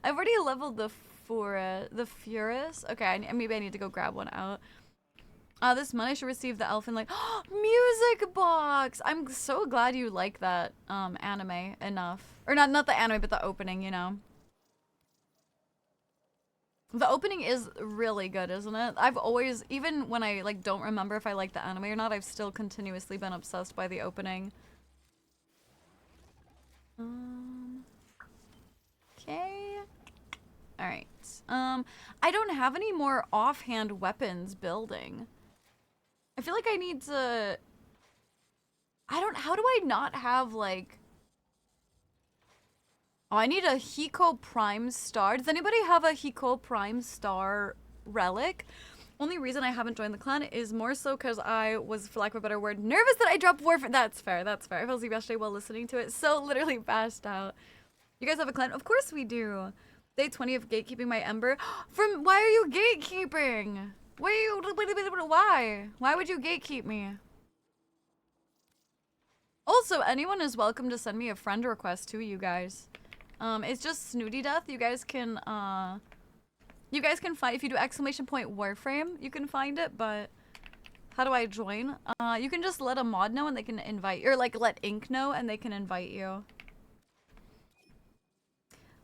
[SPEAKER 1] I've already leveled the Furus. Okay, maybe I need to go grab one out. This month I should receive the elfin like music box. I'm so glad you like that anime enough, or not the anime, but the opening. You know, the opening is really good, isn't it? I've always, even when I like don't remember if I like the anime or not, I've still continuously been obsessed by the opening. Okay. All right. I don't have any more offhand weapons building. I feel like I need to... how do I not have, like... Oh, I need a Hiko Prime Star. Does anybody have a Hiko Prime Star relic? Only reason I haven't joined the clan is more so because I was, for lack of a better word, nervous that I dropped Warframe. That's fair, that's fair. I fell asleep yesterday while listening to it, so literally passed out. You guys have a clan? Of course we do. Day 20 of gatekeeping my Ember. Why are you gatekeeping? Why? Why would you gatekeep me? Also, anyone is welcome to send me a friend request too, you guys. It's just Snooty Death. You guys can find, if you do !Warframe, you can find it, but how do I join? You can just let a mod know and they can invite, or like let Ink know and they can invite you.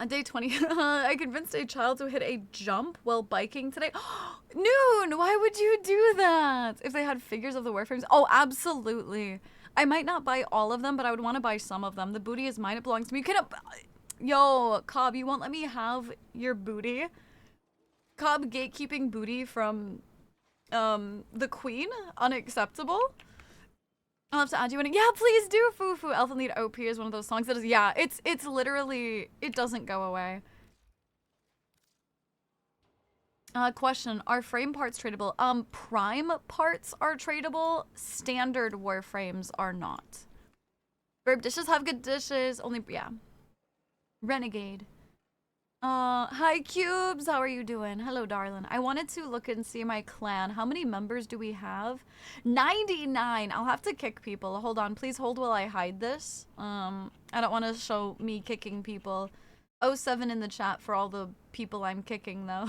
[SPEAKER 1] On day 20, I convinced a child to hit a jump while biking today. Noon, why would you do that? If they had had figures of the Warframes. Oh, absolutely. I might not buy all of them, but I would want to buy some of them. The booty is mine. It belongs to me. Yo, Cobb, you won't let me have your booty? Cobb gatekeeping booty from the queen? Unacceptable? I'll have to add you in. Yeah, please do, Fufu. Elfen Lied OP is one of those songs that is, yeah, it's literally, it doesn't go away. Question, are frame parts tradable? Prime parts are tradable. Standard Warframes are not. Verb dishes have good dishes. Only, yeah. Renegade. Hi Cubes, how are you doing? Hello, darling. I wanted to look and see my clan. How many members do we have? 99. I'll have to kick people. Hold on, please hold while I hide this. I don't want to show me kicking people. 07 in the chat for all the people I'm kicking, though.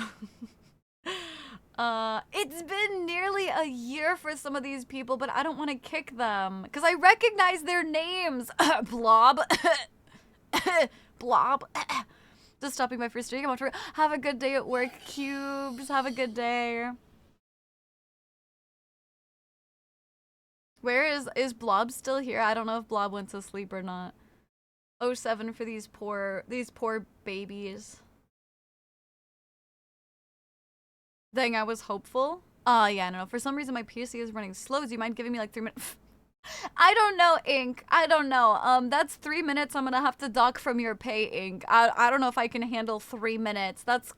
[SPEAKER 1] It's been nearly a year for some of these people, but I don't want to kick them because I recognize their names. Blob. Blob. Just stopping by for stream. Have a good day at work, Cubes. Have a good day. Where is Blob still here? I don't know if Blob went to sleep or not. 07 for these poor babies. Dang, I was hopeful. Yeah, no. For some reason, my PC is running slow. Do you mind giving me like 3 minutes? I don't know, Ink. I don't know. That's 3 minutes I'm gonna have to dock from your pay, Ink. I don't know if I can handle 3 minutes. That's,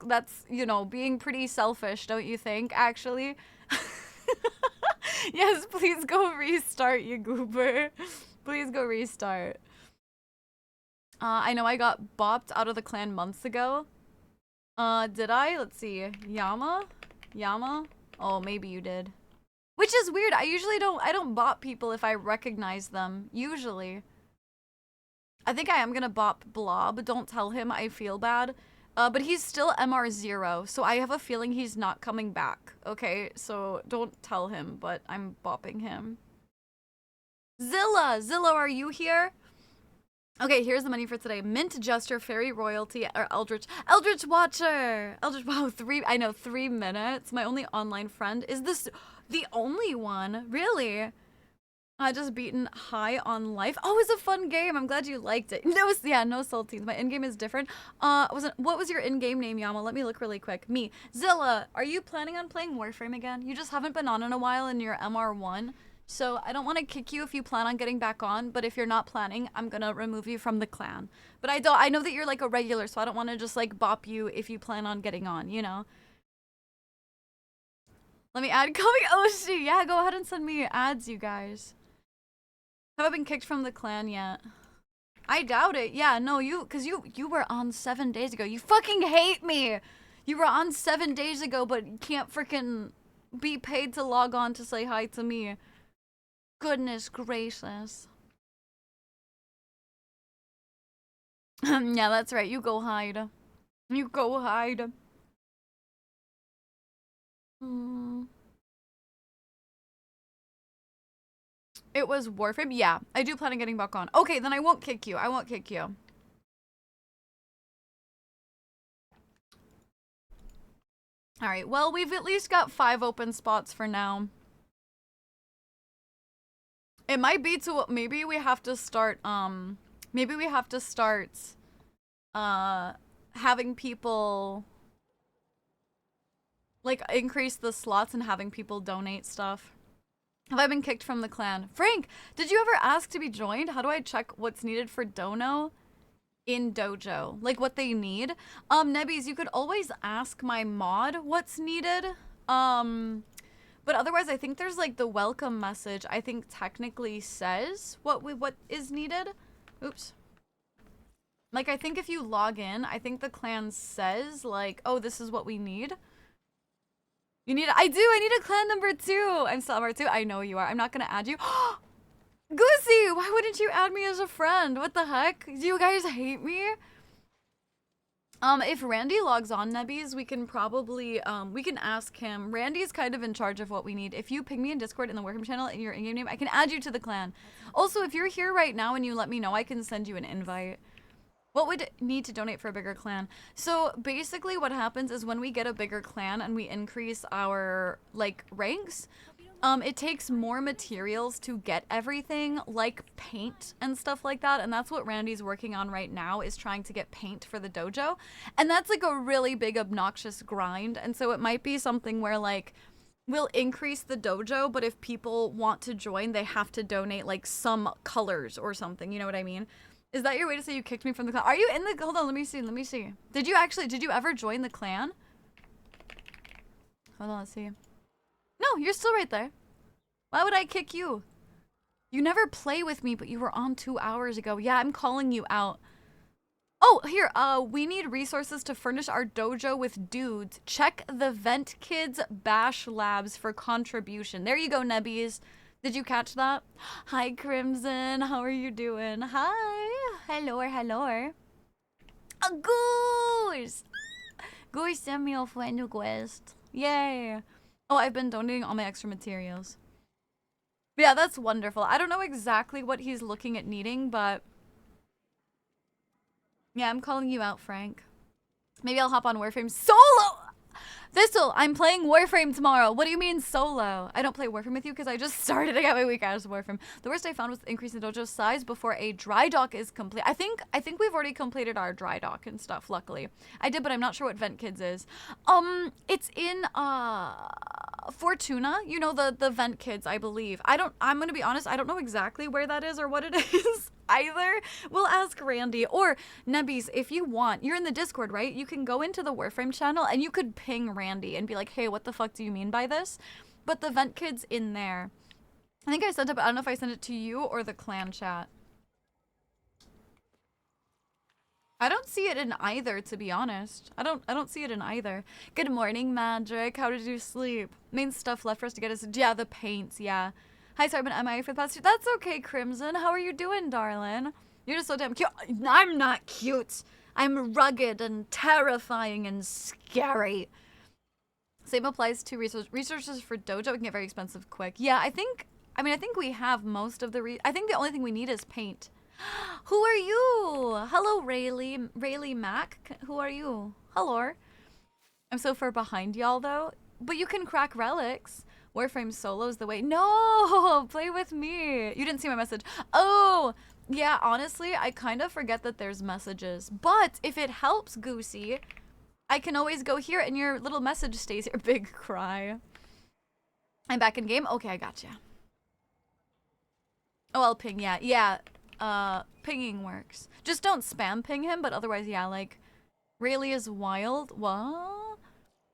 [SPEAKER 1] you know, being pretty selfish, don't you think, actually? Yes, please go restart, you goober. Please go restart. I know I got bopped out of the clan months ago. Did I? Let's see. Yama? Oh, maybe you did. Which is weird. I usually don't bop people if I recognize them. Usually. I think I am gonna bop Blob. Don't tell him I feel bad. But he's still MR0, so I have a feeling he's not coming back. Okay, so don't tell him, but I'm bopping him. Zilla, are you here? Okay, here's the money for today. Mint Jester, Fairy Royalty, or Eldritch Watcher. Wow, 3 minutes. My only online friend. Is this the only one? Really? I just beaten High on Life. Oh, it's a fun game. I'm glad you liked it. No saltines. My in-game is different. What was your in-game name, Yama? Let me look really quick. Me. Zilla, are you planning on playing Warframe again? You just haven't been on in a while and you're MR1. So I don't want to kick you if you plan on getting back on, but if you're not planning, I'm gonna remove you from the clan. But I know that you're like a regular, so I don't want to just like bop you if you plan on getting on, you know? Let me add coming Oshi. Yeah, go ahead and send me ads, you guys. Have I been kicked from the clan yet? I doubt it. Yeah, no, cause you were on 7 days ago. You fucking hate me. You were on 7 days ago, but you can't freaking be paid to log on to say hi to me. Goodness gracious. Yeah, that's right. You go hide. You go hide. It was Warframe? Yeah, I do plan on getting back on. Okay, then I won't kick you. I won't kick you. Alright, well, we've at least got 5 open spots for now. It might be to, maybe we have to start, having people, like, increase the slots and having people donate stuff. Have I been kicked from the clan? Frank, did you ever ask to be joined? How do I check what's needed for dono in dojo? Like, what they need? Nebbies, you could always ask my mod what's needed. But otherwise, I think there's like the welcome message. I think technically says what is needed. Oops. Like, I think if you log in, I think the clan says like, oh, this is what we need. You need, I need a clan number 2. I'm still number 2. I know you are. I'm not gonna add you. Goosey, why wouldn't you add me as a friend? What the heck? Do you guys hate me? If Randy logs on, Nebbies, we can probably, we can ask him. Randy's kind of in charge of what we need. If you ping me in Discord in the Warframe channel in your in-game name, I can add you to the clan. Also, if you're here right now and you let me know, I can send you an invite. What would need to donate for a bigger clan? So basically what happens is when we get a bigger clan and we increase our, like, ranks, It takes more materials to get everything, like paint and stuff like that, and that's what Randy's working on right now, is trying to get paint for the dojo. And that's like a really big obnoxious grind, and so it might be something where like we'll increase the dojo, but if people want to join, they have to donate like some colors or something, you know what I mean? Is that your way to say you kicked me from the clan? Are you in the, hold on, let me see. Did you ever join the clan? Hold on, let's see. No, you're still right there. Why would I kick you? You never play with me, but you were on 2 hours ago. Yeah, I'm calling you out. Oh, here, we need resources to furnish our dojo with dudes. Check the Vent Kids Bash Labs for contribution. There you go, Nebbies. Did you catch that? Hi, Crimson. How are you doing? Hi. Hello. Goose! Goose sent me a friend request. Yay. Oh, I've been donating all my extra materials. Yeah, that's wonderful. I don't know exactly what he's looking at needing, but... yeah, I'm calling you out, Frank. Maybe I'll hop on Warframe solo! Thistle, I'm playing Warframe tomorrow. What do you mean solo? I don't play Warframe with you because I just started. I got my week out of Warframe. The worst I found was increasing the dojo size before a dry dock is complete. I think we've already completed our dry dock and stuff, luckily. I did, but I'm not sure what Vent Kids is. It's in Fortuna, you know, the Vent Kids, I believe. I'm gonna be honest, I don't know exactly where that is or what it is either. We'll ask Randy. Or Nebbies, if you want, you're in the Discord, right? You can go into the Warframe channel and you could ping Randy and be like, hey, what the fuck do you mean by this? But the Vent Kid's in there. I think I sent it, but I don't know if I sent it to you or the clan chat. I don't see it in either, to be honest. I don't see it in either. Good morning, Magic. How did you sleep? Main stuff left for us to get is, yeah, the paints, yeah. Hi, sorry, I've been MIA for the past 2. That's okay, Crimson. How are you doing, darling? You're just so damn cute. I'm not cute. I'm rugged and terrifying and scary. Same applies to resources for dojo. It can get very expensive quick. Yeah, I think we have most of the I think the only thing we need is paint. Who are you? Hello, Rayleigh Mac. Who are you? Hello. I'm so far behind y'all, though. But you can crack relics. Warframe solo's the way. No! Play with me. You didn't see my message. Oh! Yeah, honestly, I kind of forget that there's messages. But if it helps, Goosey, I can always go here and your little message stays here. Big cry. I'm back in game? Okay, I gotcha. Oh, I'll ping, yeah. Yeah, pinging works. Just don't spam ping him, but otherwise, yeah, like, Rayleigh is wild. What?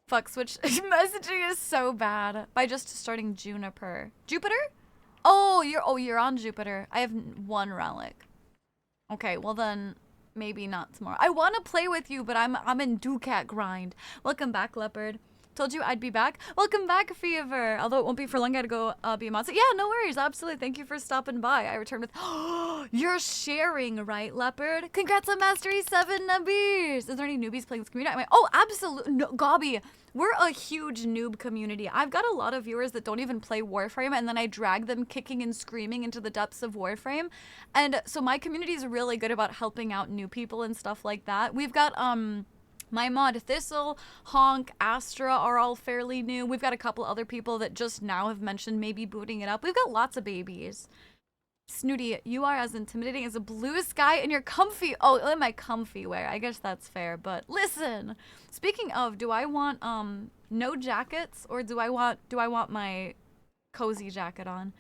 [SPEAKER 1] Fuck, Switch messaging is so bad. By just starting Juniper. Jupiter? Oh, you're on Jupiter. I have 1 relic. Okay, well then, maybe not tomorrow. I want to play with you, but I'm in Ducat grind. Welcome back, Leopard. Told you I'd be back. Welcome back, Fever. Although it won't be for long, I gotta go be a mod. So yeah, no worries. Absolutely. Thank you for stopping by. I returned with... You're sharing, right, Leopard? Congrats on Mastery 7 nubbies. Is there any newbies playing this community? Oh, absolutely. No, Gobby. We're a huge noob community. I've got a lot of viewers that don't even play Warframe, and then I drag them kicking and screaming into the depths of Warframe. And so my community is really good about helping out new people and stuff like that. We've got, my mod Thistle, Honk, Astra are all fairly new. We've got a couple other people that just now have mentioned maybe booting it up. We've got lots of babies. Snooty, you are as intimidating as a blue sky in your comfy... Oh, in my comfy wear. I guess that's fair, but listen. Speaking of, do I want, no jackets, or do I want my cozy jacket on?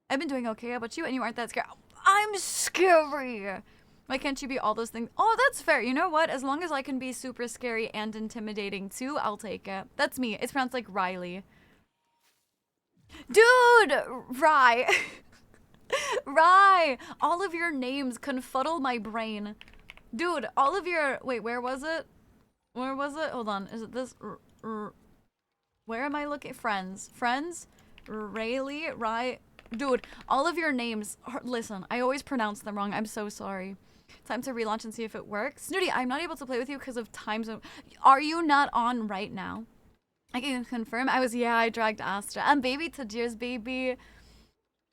[SPEAKER 1] I've been doing okay. How about you? And you aren't that scary. I'm scary! Why can't you be all those things? Oh, that's fair. You know what? As long as I can be super scary and intimidating too, I'll take it. That's me. It's pronounced like Riley. Dude! Rye. Rye! All of your names confuddle my brain. Dude, all of your... Wait, where was it? Where was it? Hold on. Is it this? Where am I looking? Friends. Friends? Rayleigh? Rye? Dude, all of your names... Listen, I always pronounce them wrong. I'm so sorry. Time to relaunch and see if it works. Snooty, I'm not able to play with you because of time zone. Are you not on right now? I can confirm. I dragged Astra. And baby Tajir's baby.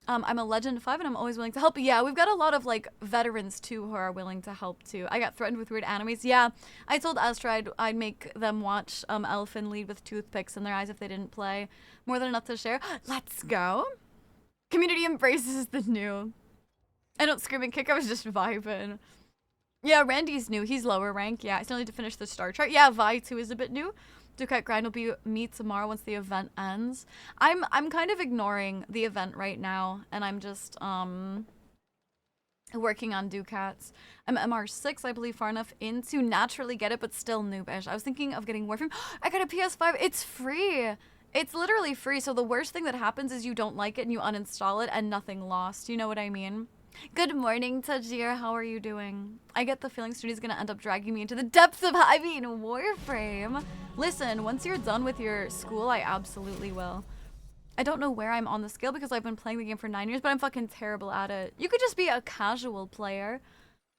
[SPEAKER 1] I'm a Legend 5 and I'm always willing to help. Yeah, we've got a lot of like veterans too who are willing to help too. I got threatened with weird animes. Yeah, I told Astra I'd make them watch Elfin lead with toothpicks in their eyes if they didn't play. More than enough to share. Let's go. Community embraces the new. I don't scream and kick, I was just vibing. Yeah, Randy's new. He's lower rank. Yeah, I still need to finish the star chart. Yeah, Vi too is a bit new. Ducat Grind will be me tomorrow once the event ends. I'm kind of ignoring the event right now, and I'm just working on Ducats. I'm MR6, I believe, far enough in to naturally get it, but still noobish. I was thinking of getting Warframe. I got a PS5. It's free. It's literally free. So the worst thing that happens is you don't like it and you uninstall it and nothing lost. You know what I mean? Good morning, Tajir. How are you doing? I get the feeling Studi's gonna end up dragging me into the depths of, I mean, Warframe. Listen, once you're done with your school, I absolutely will. I don't know where I'm on the scale because I've been playing the game for 9 years, but I'm fucking terrible at it. You could just be a casual player.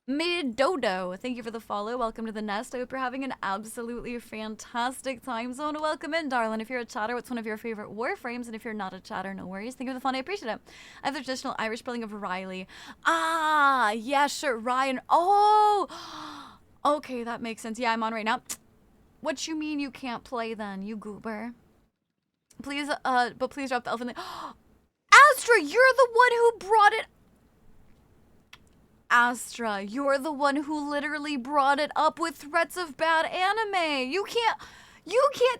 [SPEAKER 1] Mid-Dodo, thank you for the follow. Welcome to the nest. I hope you're having an absolutely fantastic time zone. Welcome in, darling. If you're a chatter, what's one of your favorite Warframes? And if you're not a chatter, no worries. Thank you for the fun. I appreciate it. I have the traditional Irish spelling of Riley. Ah, yeah, sure. Ryan. Oh, okay, that makes sense. Yeah, I'm on right now. What you mean you can't play then, you goober? Please, but please drop the elf in the... Astra, you're the one who brought it... Astra, you're the one who literally brought it up with threats of bad anime. You can't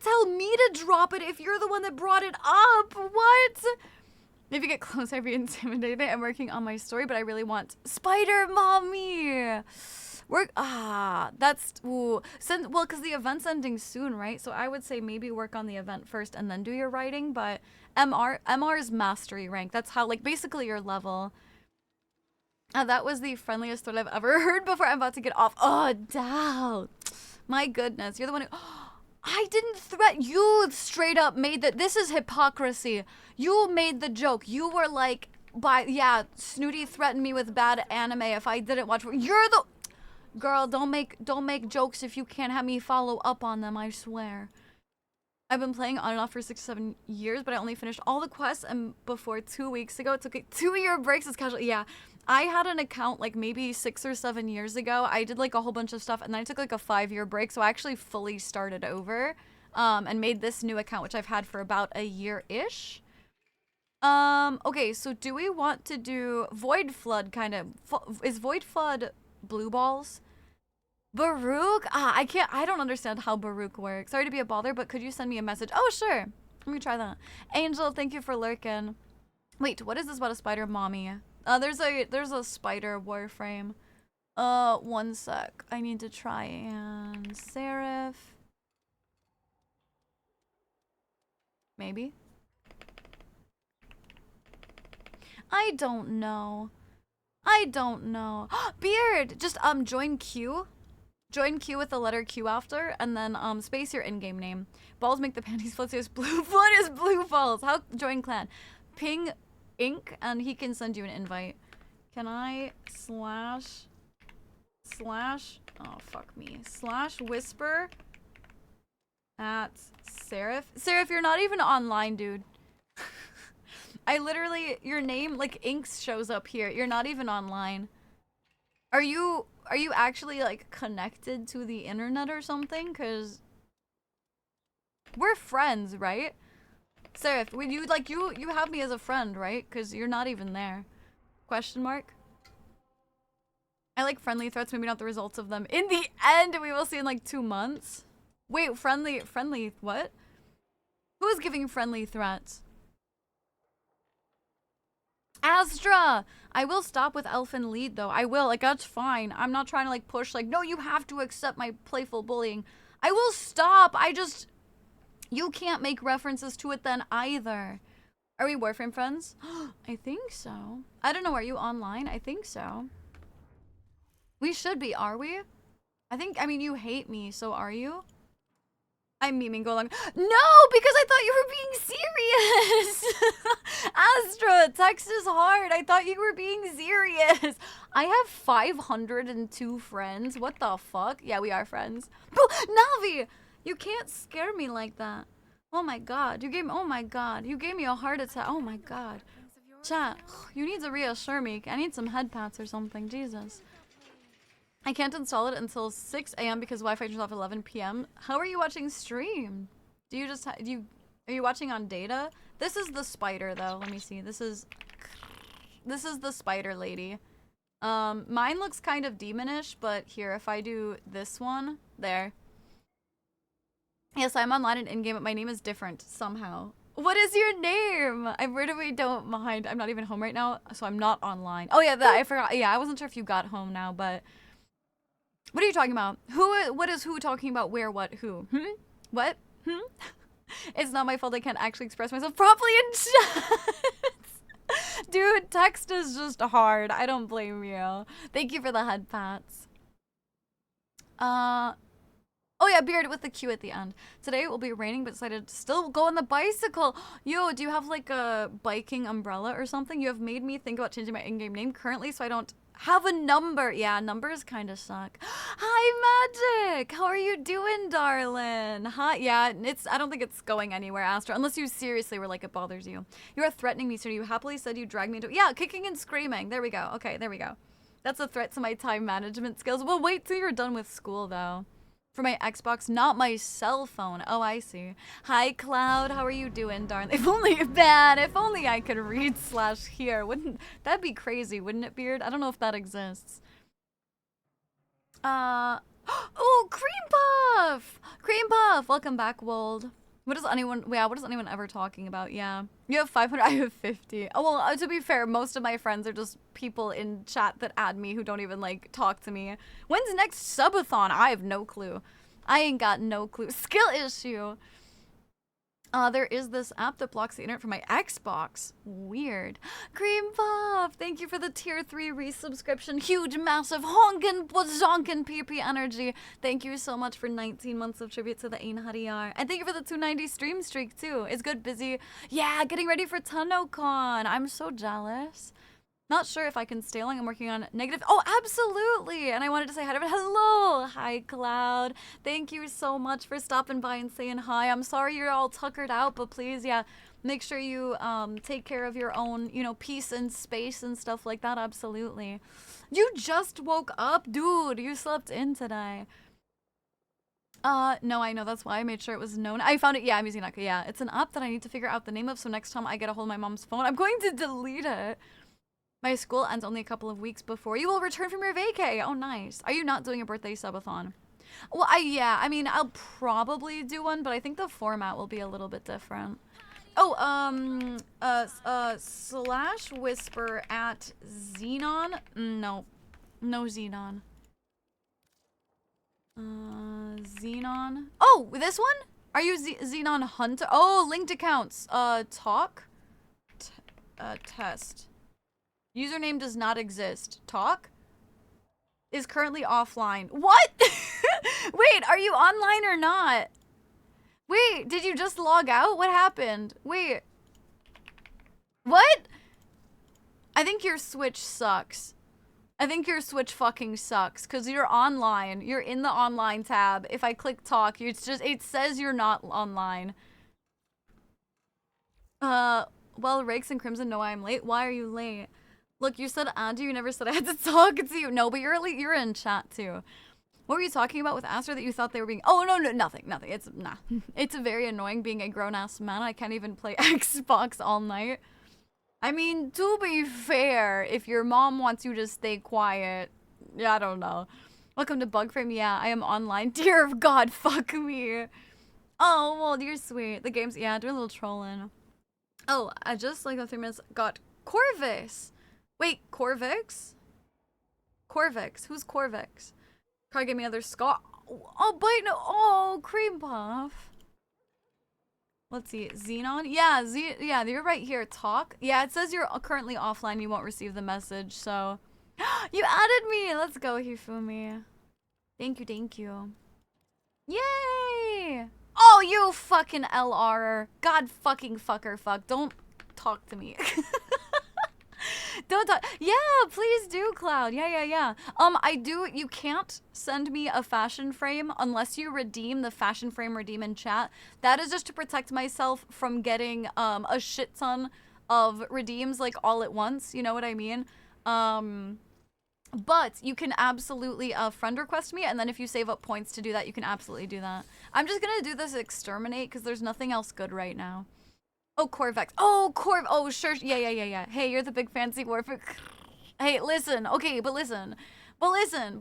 [SPEAKER 1] tell me to drop it if you're the one that brought it up. What? If you get close, I'd be intimidated. I'm working on my story, but I really want Spider Mommy. That's, ooh. Well, because the event's ending soon, right? So I would say maybe work on the event first and then do your writing, but MR is mastery rank. That's how, like, basically your level. That was the friendliest threat I've ever heard before. I'm about to get off. Oh, doubt. My goodness. You're the one who... I didn't threat you. Straight up made that. This is hypocrisy. You made the joke. You were like, yeah, Snooty threatened me with bad anime if I didn't watch. You're the... Girl, don't make jokes if you can't have me follow up on them, I swear. I've been playing on and off for 6 or 7 years, but I only finished all the quests and before 2 weeks ago. It took 2-year breaks as casual. Yeah. I had an account like maybe 6 or 7 years ago. I did like a whole bunch of stuff and then I took like a 5-year break. So I actually fully started over and made this new account, which I've had for about a year-ish. Okay, so do we want to do Void Flood kind of? Is Void Flood blue balls? Baruch? I don't understand how Baruch works. Sorry to be a bother, but could you send me a message? Oh, sure. Let me try that. Angel, thank you for lurking. Wait, what is this about a spider mommy? There's a spider Warframe. One sec. I need to try and Seraph. Maybe? I don't know. Beard! Just, join Q. Join Q with the letter Q after, and then, space your in-game name. Balls make the panties float, so blue flood is blue balls. How? Join clan. Ping Ink, and he can send you an invite. Can I slash, oh, fuck me. Slash whisper at Seraph. Seraph, you're not even online, dude. I literally, your name, like, Inks shows up here. You're not even online. Are you actually, like, connected to the internet or something? Because we're friends, right? Seraph, when you, like, you have me as a friend, right? Because you're not even there. Question mark? I like friendly threats, maybe not the results of them. In the end, we will see in, like, 2 months. Wait, friendly, what? Who is giving friendly threats? Astra! I will stop with Elfin lead, though. I will, like, that's fine. I'm not trying to, like, push, like, no, you have to accept my playful bullying. I will stop. You can't make references to it then either. Are we Warframe friends? I think so. I don't know, are you online? I think so. We should be, are we? I mean, you hate me, so are you? I'm memeing, go along. No, because I thought you were being serious. Astra, text is hard. I thought you were being serious. I have 502 friends. What the fuck? Yeah, we are friends. Navi, you can't scare me like that. Oh my god, you gave me a heart attack. Oh my god. Chat, you need to reassure me. I need some head pats or something. Jesus. I can't install it until 6 a.m. because Wi-Fi turns off 11 p.m. How are you watching stream? Do you just are you watching on data? This is the spider though. Let me see. This is the spider lady. Mine looks kind of demonish, but here, if I do this one, there. Yes, I'm online and in-game, but my name is different somehow. What is your name? I really don't mind. I'm not even home right now, so I'm not online. Oh yeah, I forgot. Yeah, I wasn't sure if you got home now, but what are you talking about? What is who talking about where, what, who? What? It's not my fault I can't actually express myself properly in chat. Dude, text is just hard. I don't blame you. Thank you for the head pats. Oh yeah, beard with the Q at the end. Today it will be raining, but decided to still go on the bicycle. Yo, do you have like a biking umbrella or something? You have made me think about changing my in-game name currently so I don't have a number. Yeah, numbers kind of suck. Hi, Magic. How are you doing, darling? Hi. Yeah, I don't think it's going anywhere, Astra, unless you seriously were like it bothers you. You are threatening me, so you happily said you dragged me into. Yeah, kicking and screaming. There we go. Okay, there we go. That's a threat to my time management skills. Well, wait till you're done with school, though. For my Xbox, not my cell phone. Oh, I see. Hi, Cloud. How are you doing, darn? If only I could read /here. Wouldn't that'd be crazy, wouldn't it, Beard? I don't know if that exists. Oh, Cream Puff! Cream Puff! Welcome back, Wold. What is anyone ever talking about? Yeah. You have 500, I have 50. Oh, well, to be fair, most of my friends are just people in chat that add me who don't even, like, talk to me. When's next subathon? I have no clue. I ain't got no clue. Skill issue. There is this app that blocks the internet for my Xbox. Weird. Cream Puff, thank you for the tier 3 resubscription. Huge, massive, honkin' bazonkin' PP energy. Thank you so much for 19 months of tribute to the Ain Hariyar. And thank you for the 290 stream streak too. It's good, busy. Yeah, getting ready for TennoCon. I'm so jealous. Not sure if I can stay long. I'm working on negative. Oh, absolutely. And I wanted to say hi to everyone. Hello. Hi, Cloud. Thank you so much for stopping by and saying hi. I'm sorry you're all tuckered out, but please, yeah, make sure you take care of your own, you know, peace and space and stuff like that. Absolutely. You just woke up? Dude, you slept in today. No, I know. That's why I made sure it was known. I found it. Yeah, I'm using Naka. Yeah, it's an app that I need to figure out the name of, so next time I get a hold of my mom's phone, I'm going to delete it. My school ends only a couple of weeks before you will return from your vacay. Oh, nice. Are you not doing a birthday subathon? Well, I mean, I'll probably do one, but I think the format will be a little bit different. Oh, slash whisper at Xenon? No. No Xenon. Xenon. Oh, this one? Are you Xenon Hunter? Oh, linked accounts. Talk? Test. Username does not exist. Talk? Is currently offline. What? Wait, are you online or not? Wait, did you just log out? What happened? Wait. What? I think your Switch sucks. I think your Switch fucking sucks because you're online. You're in the online tab. If I click talk, it says you're not online. Well, Rakes and Crimson know I'm late. Why are you late? Look, you said add you never said I had to talk to you. No, but you're in chat too. What were you talking about with Astra that you thought they were being? Oh, no, nothing. It's nah. It's very annoying being a grown-ass man. I can't even play Xbox all night. I mean, to be fair, if your mom wants you to stay quiet, yeah, I don't know. Welcome to Bugframe. Yeah, I am online. Dear God, fuck me. Oh, well, you're sweet. The game's, yeah, doing a little trolling. Oh, I just, like, the 3 minutes, got Corvus. Wait, Corvix? Corvix. Who's Corvix? Probably give me another scar. Oh, but no. Oh, Cream Puff. Let's see. Xenon? Yeah, yeah, you're right here. Talk? Yeah, it says you're currently offline. You won't receive the message, so. You added me! Let's go, Hifumi. Thank you, thank you. Yay! Oh, you fucking LR. God fucking fucker fuck. Don't talk to me. Don't talk. Yeah, please do, Cloud. Yeah. You can't send me a fashion frame unless you redeem the fashion frame redeem in chat. That is just to protect myself from getting a shit ton of redeems like all at once, you know what I mean? But you can absolutely friend request me, and then if you save up points to do that, you can absolutely do that. I'm just gonna do this exterminate because there's nothing else good right now. Oh, Corvex. Oh, oh, sure. Yeah. Hey, you're the big fancy Warframe. Hey, listen. Okay, but listen. listen.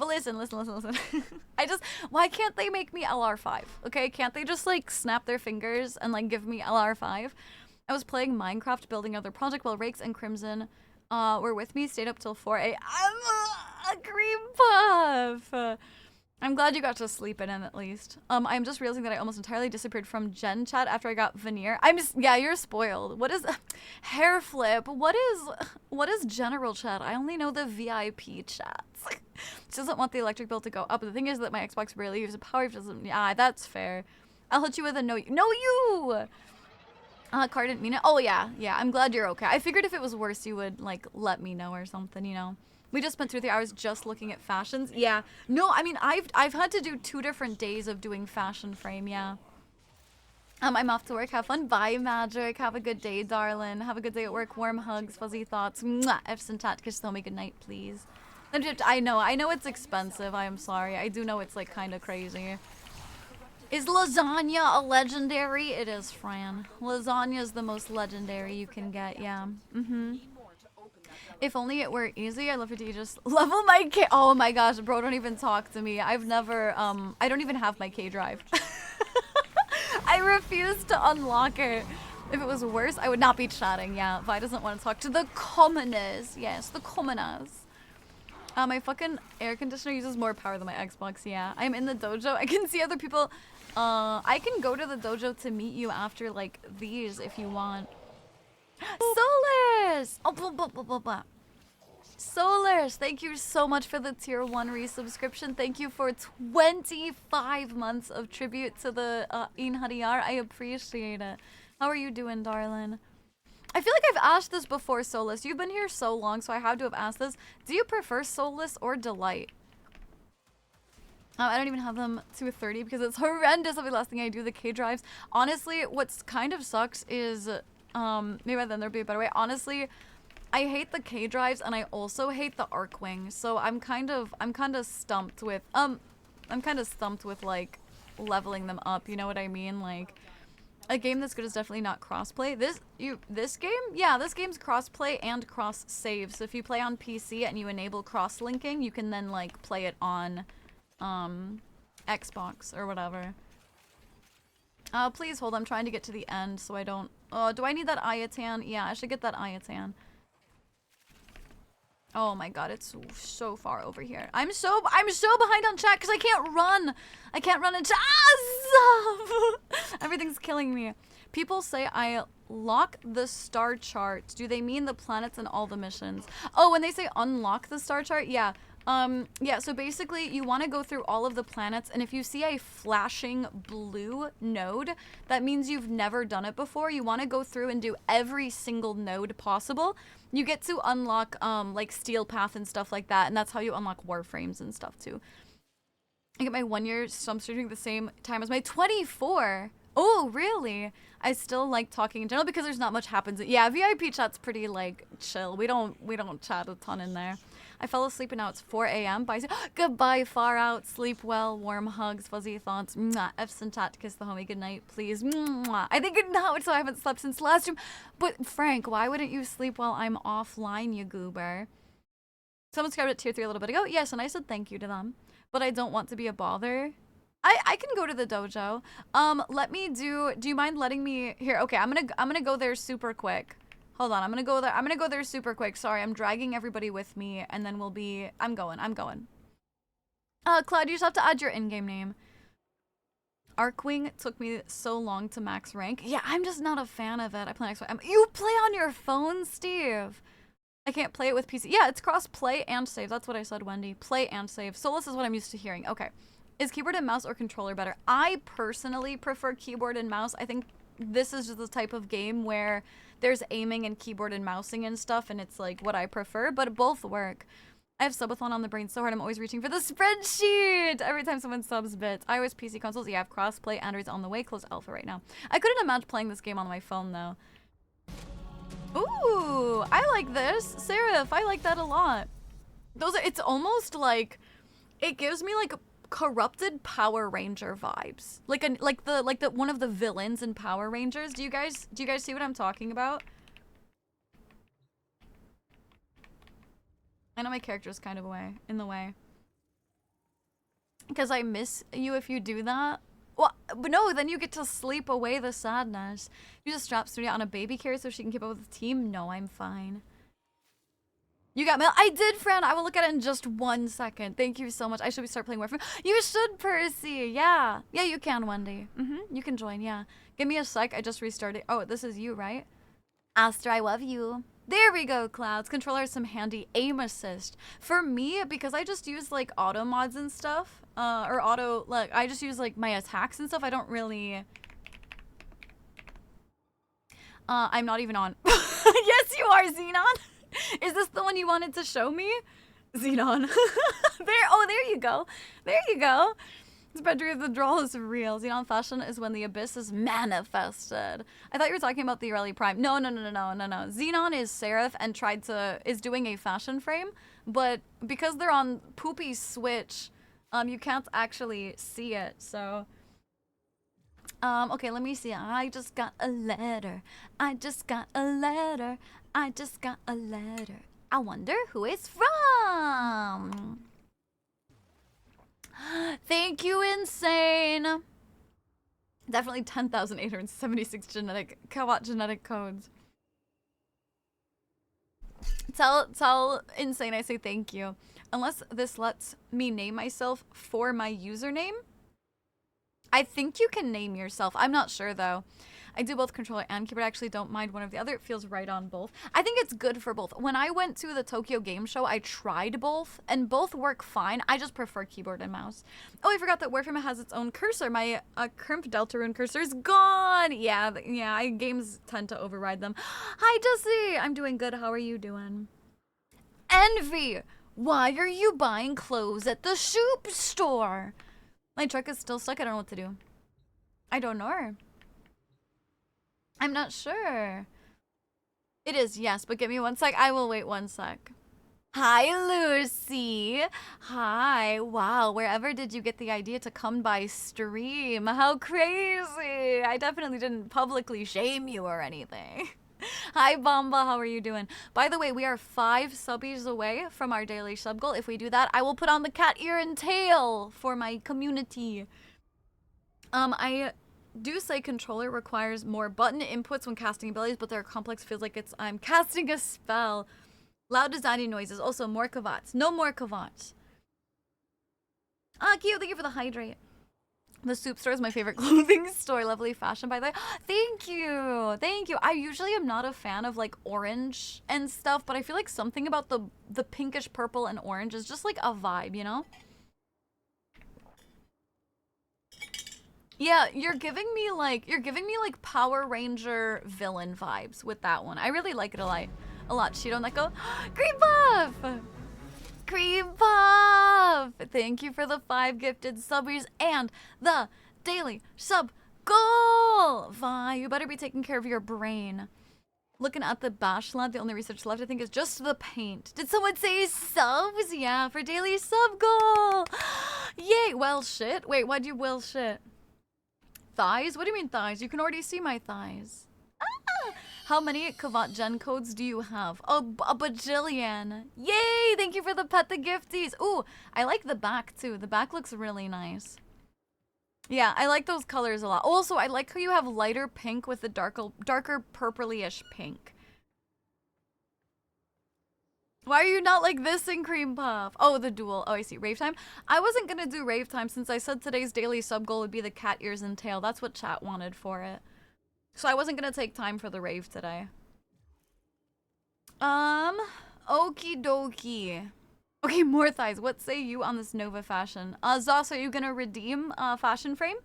[SPEAKER 1] Why can't they make me LR5? Okay, can't they just like snap their fingers and like give me LR5? I was playing Minecraft, building other project while Rakes and Crimson were with me, stayed up till 4 a.m. A cream puff! I'm glad you got to sleep in at least. I'm just realizing that I almost entirely disappeared from Gen chat after I got veneer. Yeah, you're spoiled. What is hair flip? What is general chat? I only know the VIP chats. She doesn't want the electric bill to go up. The thing is that my Xbox barely uses power. If it doesn't, yeah, that's fair. I'll hit you with a no you. Car didn't mean it. Oh yeah. I'm glad you're okay. I figured if it was worse, you would like let me know or something, you know. We just spent 2 or 3 hours just looking at fashions. Yeah. No, I mean I've had to do 2 different days of doing fashion frame. Yeah. I'm off to work. Have fun. Bye, Magic. Have a good day, darling. Have a good day at work. Warm hugs, fuzzy thoughts. Mwah. F's and tat. Kiss. Good night, please. I know it's expensive. I am sorry. I do know it's like kind of crazy. Is lasagna a legendary? It is, Fran. Lasagna is the most legendary you can get, yeah. If only it were easy, I'd love it to just level my K. Oh my gosh, bro, don't even talk to me. I've never, I don't even have my K drive. I refuse to unlock it. If it was worse, I would not be chatting, yeah. Vi doesn't want to talk to the commoners. Yes, the commoners. My fucking air conditioner uses more power than my Xbox, yeah. I'm in the dojo. I can see other people. I can go to the dojo to meet you after, like, these if you want. Solars! Oh, blah, blah, blah, blah, blah. Solars, thank you so much for the tier 1 resubscription. Thank you for 25 months of tribute to the In Hariyar. I appreciate it. How are you doing, darling? I feel like I've asked this before, Solus. You've been here so long, so I had to have asked this. Do you prefer Solus or Delight? I don't even have them to 30 because it's horrendous. That'll be the last thing I do, the K drives. Honestly, what's kind of sucks is, maybe then there'd be a better way. Honestly, I hate the K drives and I also hate the Arcwing. So I'm kind of stumped with, like leveling them up. You know what I mean? Like, a game that's good is definitely not crossplay. This game? Yeah, this game's crossplay and cross save. So if you play on PC and you enable cross linking, you can then like play it on Xbox or whatever. Please hold. I'm trying to get to the end so I don't. Oh, do I need that Ayatan? Yeah, I should get that Ayatan. Oh my god, it's so far over here. I'm so behind on chat because I can't run. I can't run into Everything's killing me. People say I lock the star chart. Do they mean the planets and all the missions? Oh, when they say unlock the star chart, yeah. Yeah, so basically you want to go through all of the planets, and if you see a flashing blue node, that means you've never done it before. You want to go through and do every single node possible. You get to unlock, like Steel Path and stuff like that, and that's how you unlock Warframes and stuff too. I get my 1 year stump streaming the same time as my 24. Oh, really? I still like talking in general because there's not much happens. Yeah, VIP chat's pretty like chill. We don't chat a ton in there. I fell asleep and now it's 4 a.m. Bye. Goodbye, far out. Sleep well. Warm hugs. Fuzzy thoughts. Mwah. F's and tat. Kiss the homie. Good night, please. Mwah. I think now, so I haven't slept since last stream. But Frank, why wouldn't you sleep while I'm offline, you goober? Someone subscribed at tier 3 a little bit ago. Yes, and I said thank you to them. But I don't want to be a bother. I can go to the dojo. Let me do you mind letting me here? Okay, I'm gonna go there super quick. Hold on, I'm gonna go there super quick. Sorry, I'm dragging everybody with me, and then I'm going. Cloud, you just have to add your in-game name. Arcwing took me so long to max rank. Yeah, I'm just not a fan of it. I play next one. You play on your phone, Steve? I can't play it with PC. Yeah, it's cross play and save. That's what I said, Wendy. Play and save. Solus is what I'm used to hearing. Okay. Is keyboard and mouse or controller better? I personally prefer keyboard and mouse. I think this is just the type of game where there's aiming and keyboard and mousing and stuff, and it's like what I prefer, but both work. I have subathon on the brain so hard I'm always reaching for the spreadsheet every time someone subs bits. iOS, PC consoles, yeah, I have crossplay, Android's on the way, close alpha right now. I couldn't imagine playing this game on my phone though. Ooh, I like this. Seraph, I like that a lot. It's almost like, it gives me like corrupted Power Ranger vibes. Like the one of the villains in Power Rangers. Do you guys see what I'm talking about? I know my character's kind of in the way. Because I miss you if you do that. Well, but no, then you get to sleep away the sadness. You just strap Studia on a baby carrier so she can keep up with the team. No, I'm fine. You got mail? I did, Fran. I will look at it in just 1 second. Thank you so much. I should start playing Warframe. You should, Percy. Yeah. Yeah, you can, Wendy. You can join, yeah. Give me a sec. I just restarted. Oh, this is you, right? Aster, I love you. There we go, Clouds. Controller has some handy aim assist. For me, because I just use like auto mods and stuff, or auto, like, I just use like my attacks and stuff. I don't really... I'm not even on. Yes, you are, Xenon. Is this the one you wanted to show me? Xenon. There you go. There you go. This boundary of the draw is real. Xenon fashion is when the abyss is manifested. I thought you were talking about the early prime. No. Xenon is Seraph and is doing a fashion frame, but because they're on Poopy Switch, you can't actually see it, so... okay, let me see. I just got a letter. I just got a letter. I just got a letter. I wonder who it's from. Thank you, Insane. Definitely 10,876 kilowatt genetic codes. Tell Insane I say thank you. Unless this lets me name myself for my username. I think you can name yourself. I'm not sure though. I do both controller and keyboard. I actually don't mind one or the other. It feels right on both. I think it's good for both. When I went to the Tokyo Game Show, I tried both, and both work fine. I just prefer keyboard and mouse. Oh, I forgot that Warframe has its own cursor. My Crimp Deltarune cursor is gone. Yeah, games tend to override them. Hi, Jessie. I'm doing good. How are you doing? Envy, why are you buying clothes at the Shoop store? My truck is still stuck. I don't know what to do. I don't know. I'm not sure. It is, yes, but give me 1 sec. I will wait 1 sec. Hi, Lucy. Hi. Wow, wherever did you get the idea to come by stream? How crazy. I definitely didn't publicly shame you or anything. Hi, Bomba. How are you doing? By the way, we are 5 subbies away from our daily sub goal. If we do that, I will put on the cat ear and tail for my community. I do say controller requires more button inputs when casting abilities, but their complex feels like I'm casting a spell. Loud designing noises. Also, more kavats. No more kavats. Ah, cute. Thank you for the hydrate. The Soup store is my favorite clothing store. Lovely fashion, by the way. Thank you. Thank you. I usually am not a fan of like orange and stuff, but I feel like something about the pinkish purple and orange is just like a vibe, you know? Yeah, you're giving me like Power Ranger villain vibes with that one. I really like it a lot. Cheeto Neko. Green Buff! Cream Puff! Thank you for the 5 gifted subbies and the daily sub goal! Vi, you better be taking care of your brain. Looking at the bash lab, the only research left I think is just the paint. Did someone say subs? Yeah, for daily sub goal! Yay! Well shit. Wait, why'd you will shit? Thighs? What do you mean thighs? You can already see my thighs. Ah! How many Kavat Gen codes do you have? A bajillion. Yay! Thank you for the pet the gifties. Ooh, I like the back too. The back looks really nice. Yeah, I like those colors a lot. Also, I like how you have lighter pink with the darker purpley-ish pink. Why are you not like this in Cream Puff? Oh, the duel. Oh, I see. Rave time? I wasn't gonna do rave time since I said today's daily sub goal would be the cat ears and tail. That's what chat wanted for it. So I wasn't gonna take time for the rave today. Okie dokie. Okay, more thighs. What say you on this Nova fashion? Zos, are you gonna redeem fashion frame?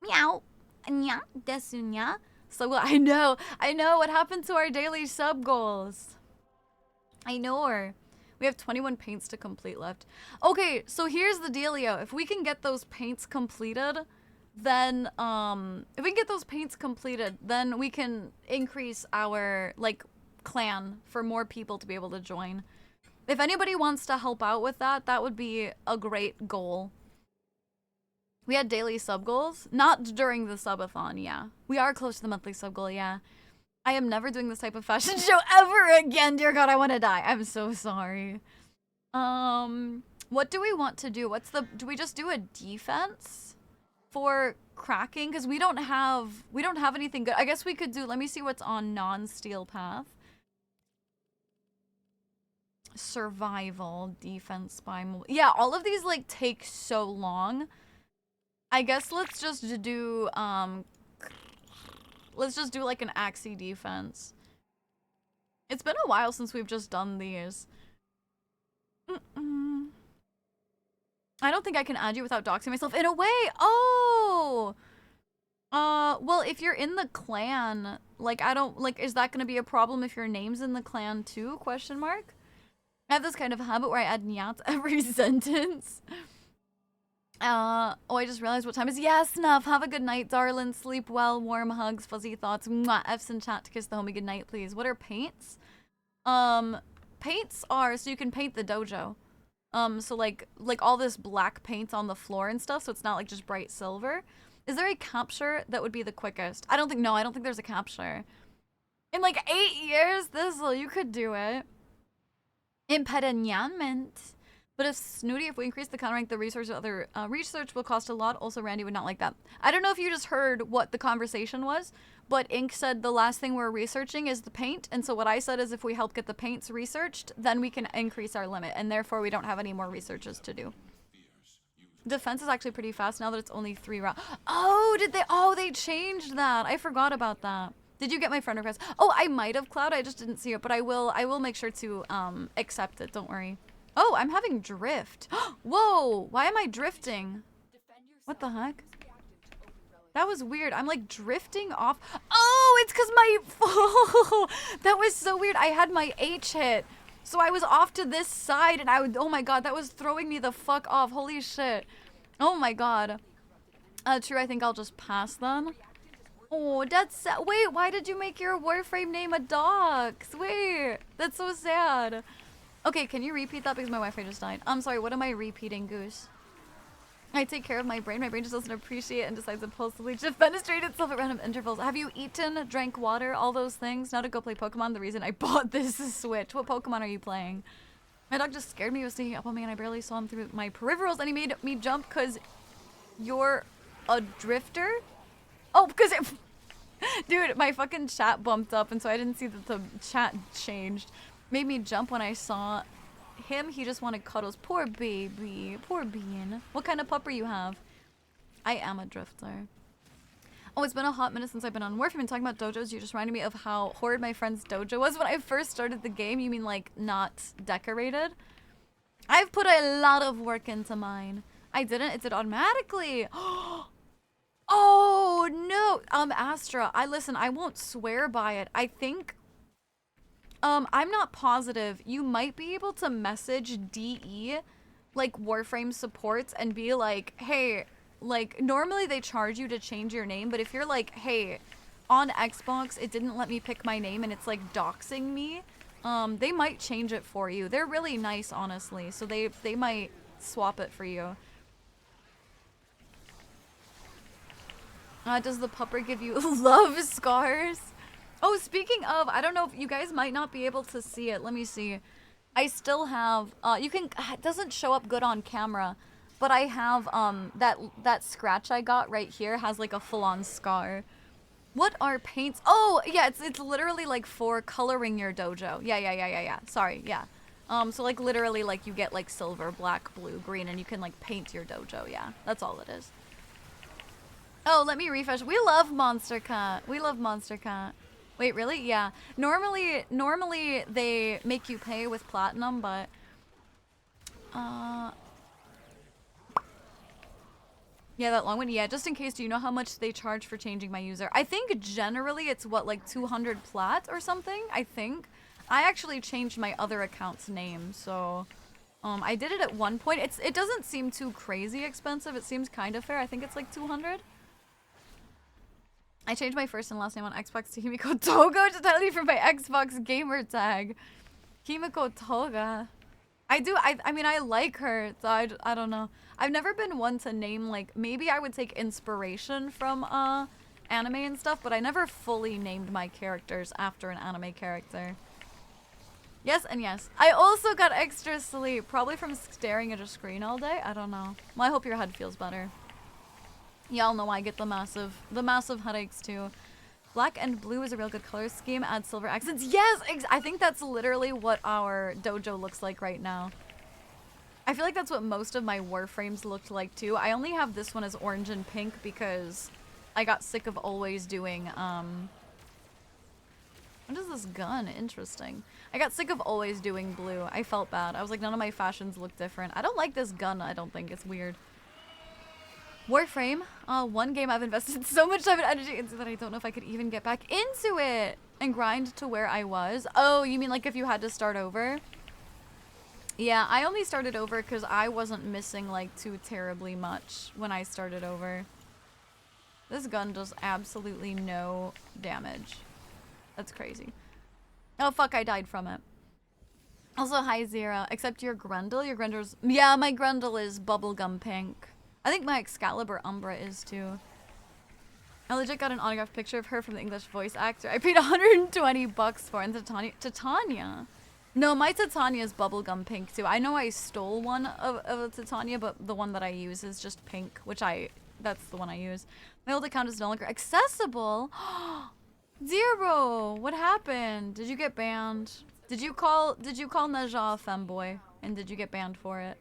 [SPEAKER 1] Meow. Nya. Desunya. So I know what happened to our daily sub goals. I know her. We have 21 paints to complete left. Okay, so here's the dealio. If we can get those paints completed, then we can increase our like clan for more people to be able to join. If anybody wants to help out with that, that would be a great goal. We had daily sub goals, not during the subathon, yeah. We are close to the monthly sub goal, yeah. I am never doing this type of fashion show ever again, dear God, I want to die. I'm so sorry. What do we want to do? Do we just do a defense for cracking? Because we don't have anything good. I guess we could do, let me see what's on non-steel path. Survival, defense, spy, yeah, all of these like take so long. I guess let's just do like an Axie defense. It's been a while since we've just done these. I don't think I can add you without doxing myself in a way. Oh. Well, if you're in the clan, like is that gonna be a problem if your name's in the clan too? Question mark. I have this kind of habit where I add nyat every sentence. Oh, I just realized what time it is. Yeah, Snuff. Have a good night, darling. Sleep well. Warm hugs, fuzzy thoughts. Mwah. F's in chat to kiss the homie good night, please. What are paints? Paints are so you can paint the dojo. So like all this black paint on the floor and stuff, so it's not like just bright silver. Is there a capture that would be the quickest? I don't think there's a capture. In like 8 years, you could do it. Impediment. But if Snooty, if we increase the counter rank, the research will cost a lot. Also, Randy would not like that. I don't know if you just heard what the conversation was, but Ink said the last thing we're researching is the paint. And so what I said is if we help get the paints researched, then we can increase our limit. And therefore, we don't have any more researches to do. Defense is actually pretty fast now that it's only 3 rounds. Oh, they changed that. I forgot about that. Did you get my friend request? Oh, I might have, Cloud. I just didn't see it, but I will make sure to accept it. Don't worry. Oh, I'm having drift. Whoa, why am I drifting? What the heck? That was weird. I'm like drifting off. Oh, it's because that was so weird. I had my H hit. So I was off to this side and oh my God, that was throwing me the fuck off. Holy shit. Oh my God. True, I think I'll just pass then. Oh, that's sad. Wait, why did you make your Warframe name a dox? Wait, that's so sad. Okay, can you repeat that because my Wi-Fi just died? I'm sorry, what am I repeating, Goose? I take care of my brain. My brain just doesn't appreciate and decides impulsively to fenestrate itself at random intervals. Have you eaten, drank water, all those things? Now to go play Pokemon. The reason I bought this Switch. What Pokemon are you playing? My dog just scared me. He was sneaking up on me and I barely saw him through my peripherals and he made me jump because you're a drifter? Oh, because it... Dude, my fucking chat bumped up and so I didn't see that the chat changed. Made me jump when I saw him. He just wanted cuddles. Poor baby. Poor Bean. What kind of pupper you have? I am a drifter. Oh, it's been a hot minute since I've been on Warframe and talking about dojos. You just reminded me of how horrid my friend's dojo was when I first started the game. You mean like not decorated? I've put a lot of work into mine. I didn't. It did automatically. Oh no. Astra. I won't swear by it. I think I'm not positive. You might be able to message DE, like Warframe supports, and be like, hey, like, normally they charge you to change your name, but if you're like, hey, on Xbox, it didn't let me pick my name and it's like doxing me, they might change it for you. They're really nice, honestly, so they might swap it for you. Does the pupper give you love scars? Oh, speaking of, I don't know if you guys might not be able to see it. Let me see. I still have, it doesn't show up good on camera, but I have, that scratch I got right here has like a full-on scar. What are paints? Oh, yeah, it's literally like for coloring your dojo. Yeah. Sorry, yeah. So like literally like you get like silver, black, blue, green, and you can like paint your dojo. Yeah, that's all it is. Oh, let me refresh. We love Monster Cat. We love Monster Cat. Wait, really? Yeah. Normally they make you pay with platinum, but yeah, that long one. Yeah, just in case, do you know how much they charge for changing my user? I think generally it's what, like 200 plat or something, I think. I actually changed my other account's name, so I did it at one point. It doesn't seem too crazy expensive. It seems kind of fair. I think it's like 200. I changed my first and last name on Xbox to Himiko Togo to tell you for my Xbox gamer tag. Himiko Toga. I mean, I like her, so I don't know. I've never been one to name, like, maybe I would take inspiration from, anime and stuff, but I never fully named my characters after an anime character. Yes and yes. I also got extra sleep, probably from staring at a screen all day. I don't know. Well, I hope your head feels better. Y'all know I get the massive headaches too. Black and blue is a real good color scheme. Add silver accents. Yes, I think that's literally what our dojo looks like right now. I feel like that's what most of my Warframes looked like too. I only have this one as orange and pink because I got sick of always doing, what is this gun? Interesting. I got sick of always doing blue. I felt bad. I was like, none of my fashions look different. I don't like this gun, I don't think. It's weird. Warframe. One game I've invested so much time and energy into that I don't know if I could even get back into it and grind to where I was. Oh, you mean like if you had to start over? Yeah, I only started over because I wasn't missing like too terribly much when I started over. This gun does absolutely no damage. That's crazy. Oh fuck, I died from it. Also, hi Zira. Except your Grendel. Your Grendel's... Yeah, my Grendel is bubblegum pink. I think my Excalibur Umbra is too. I legit got an autographed picture of her from the English voice actor. I paid 120 bucks for it. And Titania. No, my Titania is bubblegum pink too. I know I stole one of a Titania, but the one that I use is just pink, which that's the one I use. My old account is no longer accessible. Zero, what happened? Did you get banned? Did you call Naja a femboy? And did you get banned for it?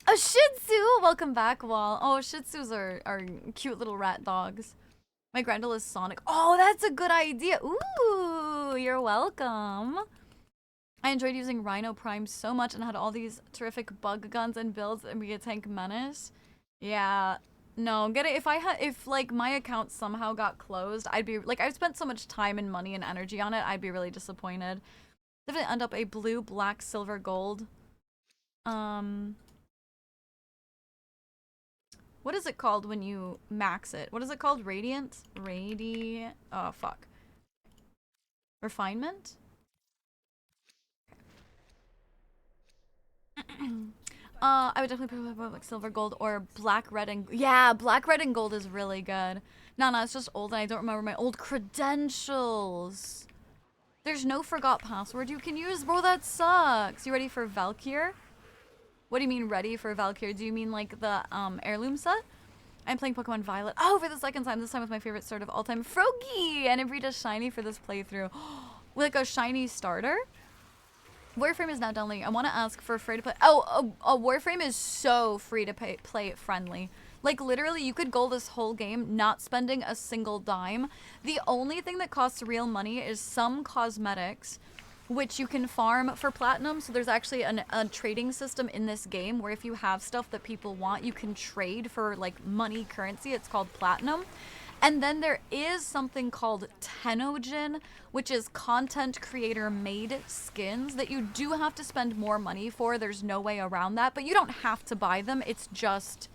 [SPEAKER 1] A Shih Tzu! Welcome back, Wall. Oh, Shih Tzus are cute little rat dogs. My Grendel is Sonic. Oh, that's a good idea. Ooh, you're welcome. I enjoyed using Rhino Prime so much and had all these terrific bug guns and builds and be a tank menace. Yeah. No, get it. If like my account somehow got closed, I'd be like, I've spent so much time and money and energy on it, I'd be really disappointed. Definitely end up a blue, black, silver, gold. What is it called when you max it? What is it called? Radiant? Oh, fuck. Refinement? I would definitely prefer like silver, gold, or black, red, and... Yeah, black, red, and gold is really good. No, it's just old and I don't remember my old credentials. There's no forgot password you can use? Bro, that sucks. You ready for Valkyr? What do you mean ready for Valkyr? Do you mean like the heirloom set? I'm playing Pokemon Violet. Oh, for the second time. This time with my favorite start of all time, Froakie! And I breed a shiny for this playthrough. Like a shiny starter? Warframe is now downloading. I want to ask for free to play. Oh, Warframe is so free to play friendly. Like literally you could gold this whole game not spending a single dime. The only thing that costs real money is some cosmetics, which you can farm for platinum. So there's actually a trading system in this game where if you have stuff that people want, you can trade for like money currency. It's called platinum. And then there is something called Tenojin, which is content creator made skins that you do have to spend more money for. There's no way around that, but you don't have to buy them. It's just,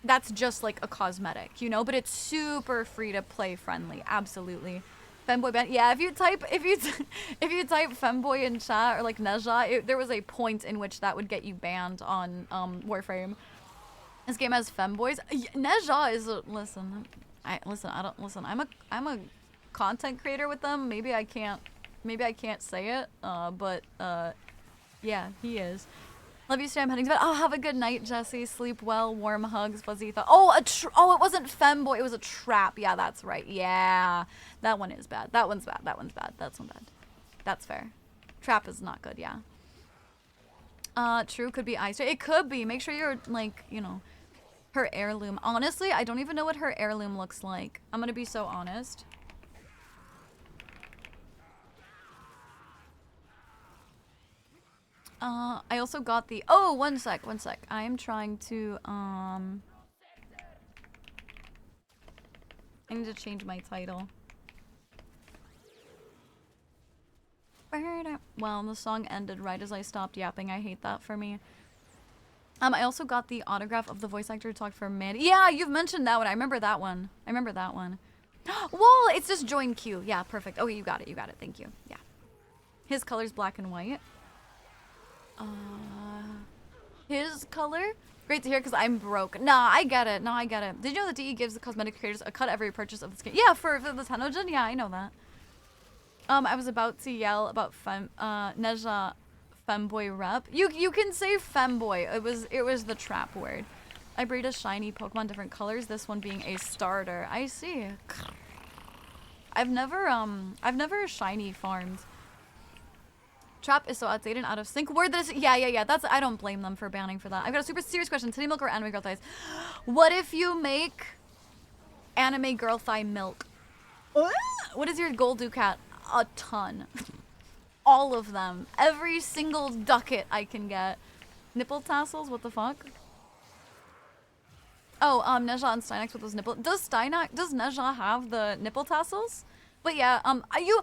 [SPEAKER 1] that's just like a cosmetic, you know, but it's super free to play friendly. Absolutely. Femboy ban. Yeah, if you type femboy in chat or like Neja, there was a point in which that would get you banned on Warframe. This game has femboys. Neja is listen. I'm a content creator with them. Maybe I can't say it. But yeah, he is. Love you, Stay. I'm heading to bed. Oh, have a good night, Jesse. Sleep well. Warm hugs. Fuzzy thought. Oh, it wasn't femboy. It was a trap. Yeah, that's right. Yeah, that one is bad. That one's bad. That one's bad. That's one bad. That's fair. Trap is not good. Yeah. True. Could be ice. It could be. Make sure you're like, you know, her heirloom. Honestly, I don't even know what her heirloom looks like. I'm gonna be so honest. I also got the... Oh, one sec. I am trying to, I need to change my title. Well, the song ended right as I stopped yapping. I hate that for me. I also got the autograph of the voice actor who talked for Mandy. Yeah, you've mentioned that one. I remember that one. I remember that one. Wall, it's just join queue. Yeah, perfect. Okay, you got it. You got it. Thank you. Yeah. His color's black and white. His color? Great to hear because I'm broke. Nah, I get it. No, I get it. Did you know that DE gives the cosmetic creators a cut every purchase of the skin? Yeah, for the Tenogen? Yeah, I know that. I was about to yell about Neja femboy rep. You can say femboy. It was the trap word. I breed a shiny Pokemon, different colors. This one being a starter. I see. I've never shiny farmed. Trap is so outdated and out of sync. Word this, yeah. That's, I don't blame them for banning for that. I've got a super serious question. Titty milk or anime girl thighs? What if you make anime girl thigh milk? What is your gold ducat? A ton. All of them. Every single ducat I can get. Nipple tassels? What the fuck? Oh, Neja and Steinax with those nipple. Does Neja have the nipple tassels? But yeah, you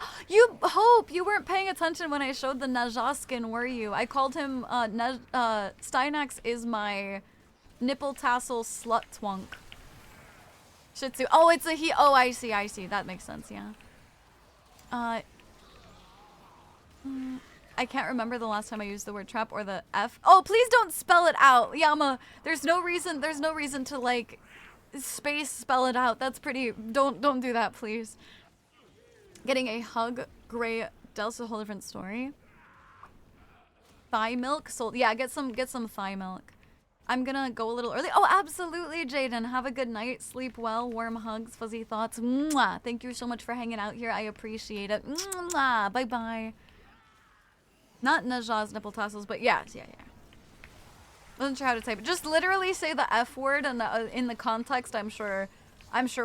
[SPEAKER 1] hope you weren't paying attention when I showed the Neja skin, were you? I called him, Steinax is my nipple tassel slut twunk. Shih Tzu. Oh, it's a he. Oh, I see. That makes sense, yeah. I can't remember the last time I used the word trap or the F. Oh, please don't spell it out, Yama. There's no reason to like space spell it out. That's pretty. Don't do that, please. Getting a hug, gray Del's a whole different story. Thigh milk sold. Yeah, get some thigh milk. I'm gonna go a little early. Oh, absolutely, Jaden. Have a good night. Sleep well. Warm hugs, fuzzy thoughts. Mwah. Thank you so much for hanging out here. I appreciate it. Mwah. Bye bye. Not Neja's nipple tassels, but yeah. Wasn't sure how to type it. Just literally say the F word, and in the context, I'm sure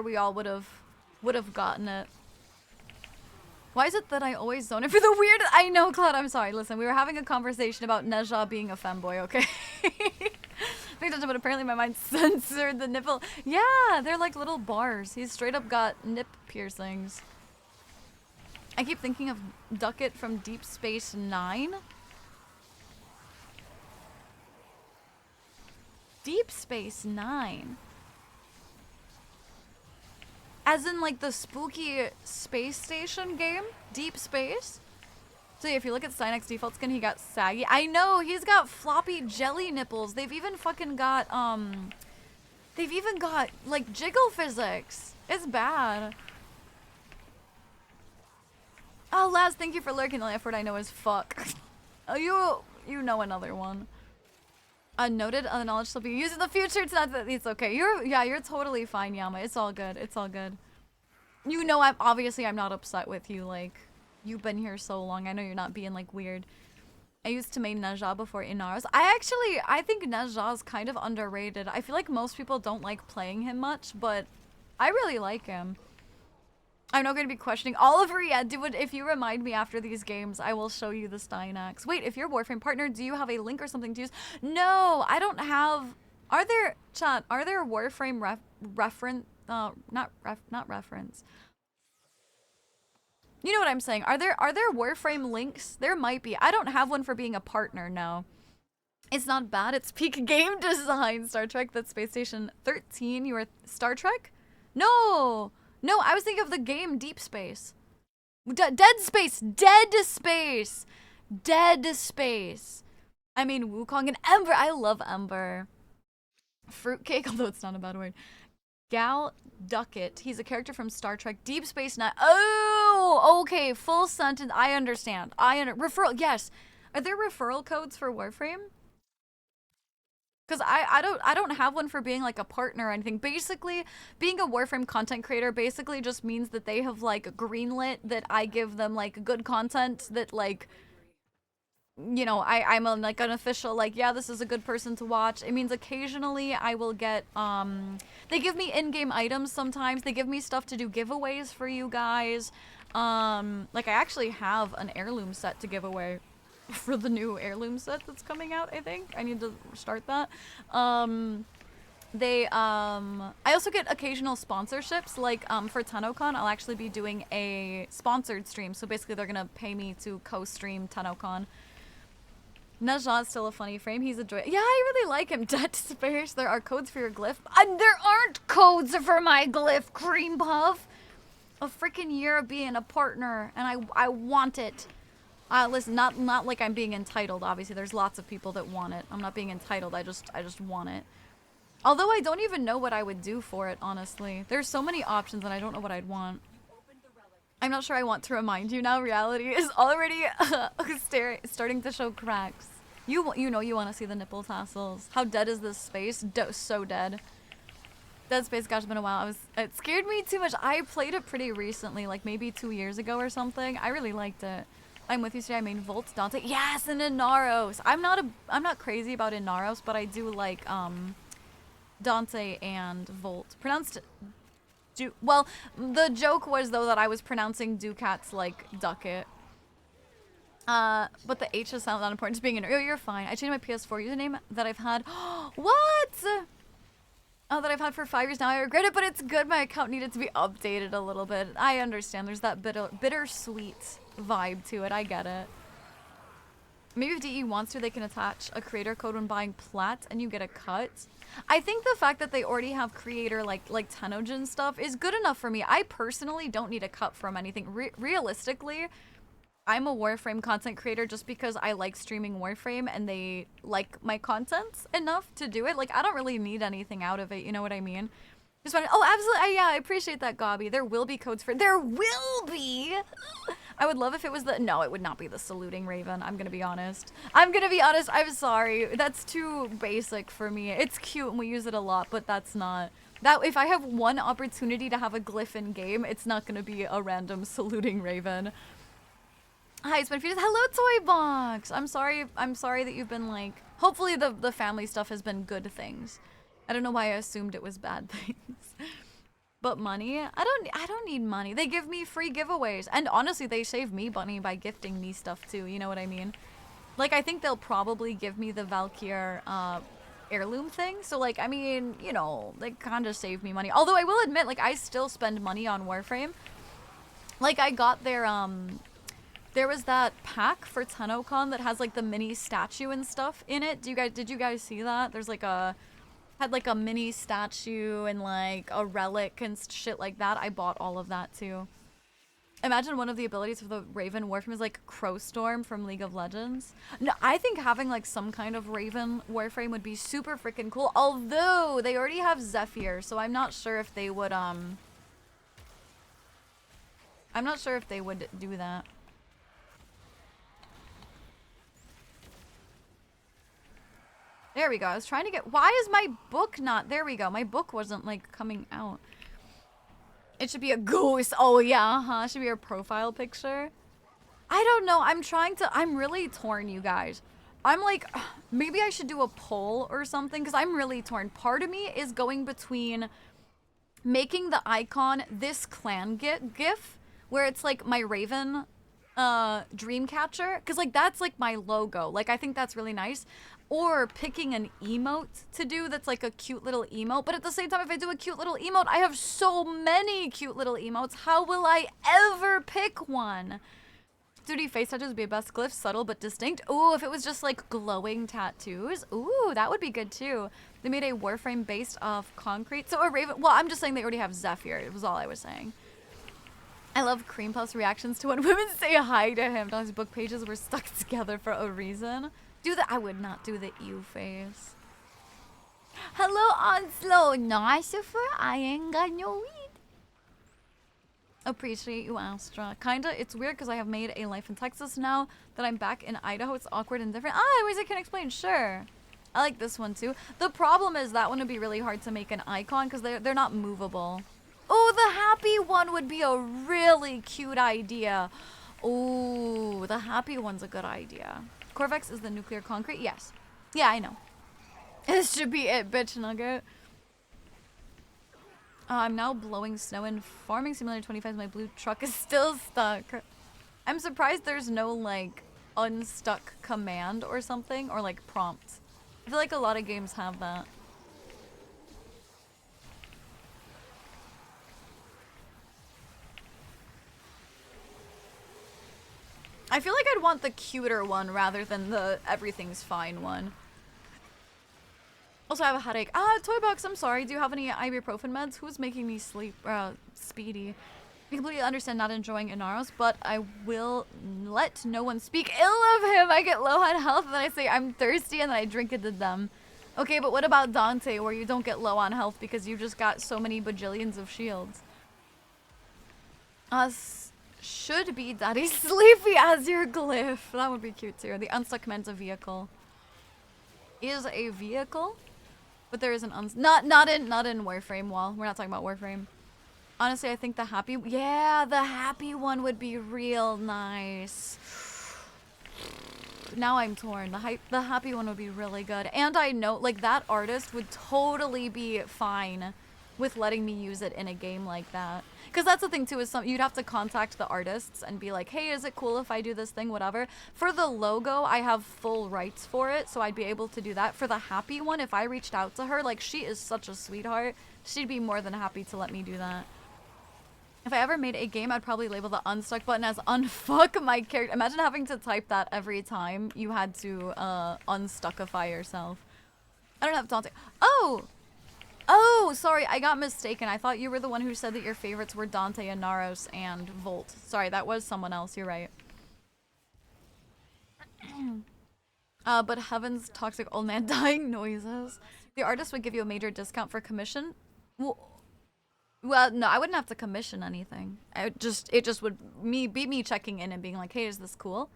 [SPEAKER 1] we all would have gotten it. Why is it that I always zone it for the weird? I know, Cloud. I'm sorry. Listen, we were having a conversation about Neja being a femboy. Okay. But apparently my mind censored the nipple. Yeah, they're like little bars. He's straight up got nip piercings. I keep thinking of Ducket from Deep Space Nine. Deep Space Nine. As in like the spooky space station game? Deep Space? So yeah, if you look at Steinek's default skin, he got saggy. I know, he's got floppy jelly nipples. They've even fucking got, like jiggle physics. It's bad. Oh, Laz, thank you for lurking. The only F word I know is fuck. Oh, you know another one. Noted, the knowledge shall be used in the future. It's not that it's okay. You're totally fine, Yama. It's all good. It's all good. You know, I'm not upset with you. Like, you've been here so long. I know you're not being like weird. I used to main Neja before Inaros. I think Neja's kind of underrated. I feel like most people don't like playing him much, but I really like him. I'm not going to be questioning Oliver yet. Dude, if you remind me after these games, I will show you the Steinax. Wait, if you're Warframe partner, do you have a link or something to use? No, I don't have. Are there Warframe reference? Not reference. You know what I'm saying? Are there Warframe links? There might be. I don't have one for being a partner. No, it's not bad. It's peak game design. Star Trek. That's Space Station 13. You were Star Trek? No. No, I was thinking of the game Deep Space. Dead Space! I mean, Wukong and Ember. I love Ember. Fruitcake, although it's not a bad word. Gal Ducket. He's a character from Star Trek Deep Space Nine. Oh, okay. Full sentence. I understand. Referral. Yes. Are there referral codes for Warframe? Because I don't have one for being like a partner or anything. Basically, being a Warframe content creator basically just means that they have like greenlit that I give them like good content that like, you know, I'm like an official like, yeah, this is a good person to watch. It means occasionally I will get, they give me in-game items sometimes. They give me stuff to do giveaways for you guys. Like I actually have an heirloom set to give away. For the new heirloom set that's coming out, I think. I need to start that. I also get occasional sponsorships, like for TennoCon, I'll actually be doing a sponsored stream. So basically they're gonna pay me to co-stream TennoCon. Najat's still a funny frame. He's a joy. Yeah, I really like him. Dead Space. There are codes for your glyph. And there aren't codes for my glyph, Cream Puff. A freaking year of being a partner, and I want it. Listen, not like I'm being entitled. Obviously, there's lots of people that want it. I'm not being entitled. I just want it. Although I don't even know what I would do for it, honestly. There's so many options, and I don't know what I'd want. I'm not sure I want to remind you now. Reality is already starting to show cracks. You know you want to see the nipple tassels. How dead is this space? So dead. Dead Space, gosh, it's been a while. It scared me too much. I played it pretty recently, like maybe 2 years ago or something. I really liked it. I'm with you today. I mean Volt, Dante. Yes, and Inaros. I'm not crazy about Inaros, but I do like Dante and Volt. Pronounced well, the joke was though that I was pronouncing Ducats like Ducket. But the H is not important to being in. Oh, you're fine. I changed my PS4 username that I've had. What? Oh, that I've had for 5 years now. I regret it, but it's good. My account needed to be updated a little bit. I understand. There's that bittersweet vibe to it. I get it. Maybe if DE wants to, they can attach a creator code when buying plat and you get a cut. I think the fact that they already have creator like Tenogen stuff is good enough for me. I personally don't need a cut from anything. Realistically, I'm a Warframe content creator just because I like streaming Warframe and they like my content enough to do it. Like, I don't really need anything out of it, you know what I mean? Just wanted, oh, absolutely, yeah, I appreciate that, Gobby. There will be codes for, there will be! I would love if it was the, no, it would not be the saluting raven, I'm gonna be honest. I'm sorry, that's too basic for me. It's cute and we use it a lot, but that's not, if I have one opportunity to have a glyph in game, it's not gonna be a random saluting raven. Hi, Spinfetus. Hello, Toy Box. I'm sorry that you've been like. Hopefully, the family stuff has been good things. I don't know why I assumed it was bad things. But money, I don't need money. They give me free giveaways, and honestly, they save me money by gifting me stuff too. You know what I mean? Like, I think they'll probably give me the Valkyr heirloom thing. So like, I mean, you know, they kind of save me money. Although I will admit, like, I still spend money on Warframe. Like, I got their there was that pack for TennoCon that has like the mini statue and stuff in it. Did you guys see that? There's like had like a mini statue and like a relic and shit like that. I bought all of that too. Imagine one of the abilities for the Raven Warframe is like Crowstorm from League of Legends. No, I think having like some kind of Raven Warframe would be super freaking cool. Although they already have Zephyr, so I'm not sure if they would do that. There we go. I was trying to get... Why is my book not... There we go. My book wasn't, like, coming out. It should be a goose. Oh, yeah, huh? It should be your profile picture. I don't know. I'm really torn, you guys. I'm like... Maybe I should do a poll or something, because I'm really torn. Part of me is going between making the icon this clan gif, where it's, like, my Raven Dreamcatcher, because, like, that's, like, my logo. Like, I think that's really nice. Or picking an emote to do that's like a cute little emote. But at the same time, if I do a cute little emote, I have so many cute little emotes. How will I ever pick one? 2D face tattoos would be a best glyph, subtle but distinct. Ooh, if it was just like glowing tattoos. Ooh, that would be good too. They made a Warframe based off concrete. So a Raven, well, I'm just saying they already have Zephyr. It was all I was saying. I love Cream Puff's reactions to when women say hi to him. His book pages were stuck together for a reason. I would not do the ew face. Hello, Onslow. Nice of her. I ain't got no weed. Appreciate you, Astra. Kinda, it's weird because I have made a life in Texas now that I'm back in Idaho. It's awkward and different. Ways I can explain. Sure. I like this one too. The problem is that one would be really hard to make an icon because they're not movable. Oh, the happy one would be a really cute idea. Oh, the happy one's a good idea. Corvex is the nuclear concrete? Yes. Yeah, I know. This should be it, bitch nugget. I'm now blowing snow in Farming Simulator 25. My blue truck is still stuck. I'm surprised there's no, like, unstuck command or something. Or, like, prompt. I feel like a lot of games have that. I feel like I'd want the cuter one rather than the everything's fine one. Also, I have a headache. Toy box, I'm sorry. Do you have any ibuprofen meds? Who's making me sleep? Speedy. I completely understand not enjoying Inaros, but I will let no one speak ill of him. I get low on health and then I say I'm thirsty and then I drink it to them. Okay, but what about Dante where you don't get low on health because you just got so many bajillions of shields? Should be Daddy Sleepy as your glyph. That would be cute too. The unstuck commands a vehicle. Is a vehicle? But there is an not in Warframe wall. We're not talking about Warframe. Honestly, I think the happy the happy one would be real nice. Now I'm torn. The happy one would be really good. And I know like that artist would totally be fine with letting me use it in a game like that. Because that's the thing too, is you'd have to contact the artists and be like, hey, is it cool if I do this thing, whatever. For the logo, I have full rights for it, so I'd be able to do that. For the happy one, if I reached out to her, like, she is such a sweetheart, she'd be more than happy to let me do that. If I ever made a game, I'd probably label the unstuck button as unfuck my character. Imagine having to type that every time you had to unstuckify yourself. I don't have Dante. Oh, sorry, I got mistaken. I thought you were the one who said that your favorites were Dante, Inaros, and Volt. Sorry, that was someone else. You're right. But Heaven's toxic old man dying noises. The artist would give you a major discount for commission. Well, no, I wouldn't have to commission anything. It just would be me checking in and being like, hey, is this cool?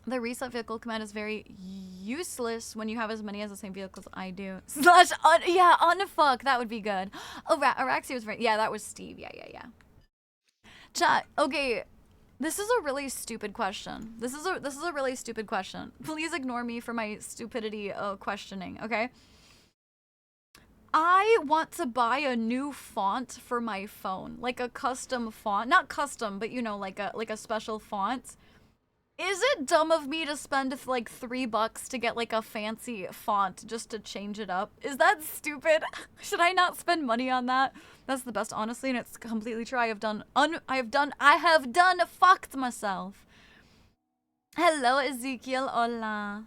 [SPEAKER 1] The reset vehicle command is very useless when you have as many as the same vehicles I do. / unfuck, that would be good. Oh, Araxi was right. Yeah, that was Steve. Yeah. Chat, okay, this is a really stupid question. This is a really stupid question. Please ignore me for my stupidity questioning, okay? I want to buy a new font for my phone, like a custom font. Not custom, but you know, like a special font. Is it dumb of me to spend like $3 to get like a fancy font just to change it up? Is that stupid? Should I not spend money on that? That's the best, honestly, and it's completely true. I have done fucked myself. Hello, Ezekiel. Hola.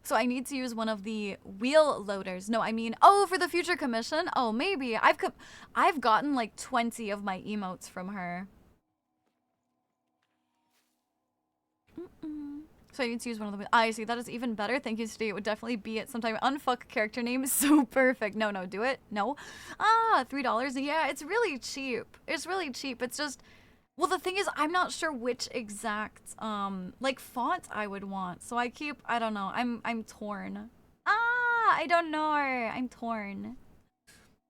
[SPEAKER 1] So I need to use one of the wheel loaders. No, I mean, for the future commission. Oh, maybe I've gotten like 20 of my emotes from her. So I need to use one of the. I see, that is even better. Thank you, Steve. It would definitely be it sometime. Unfuck character name is so perfect. No, do it. No. $3. Yeah, it's really cheap. It's really cheap. It's just, well, the thing is, I'm not sure which exact like font I would want. So I don't know. I'm torn. I don't know. I'm torn.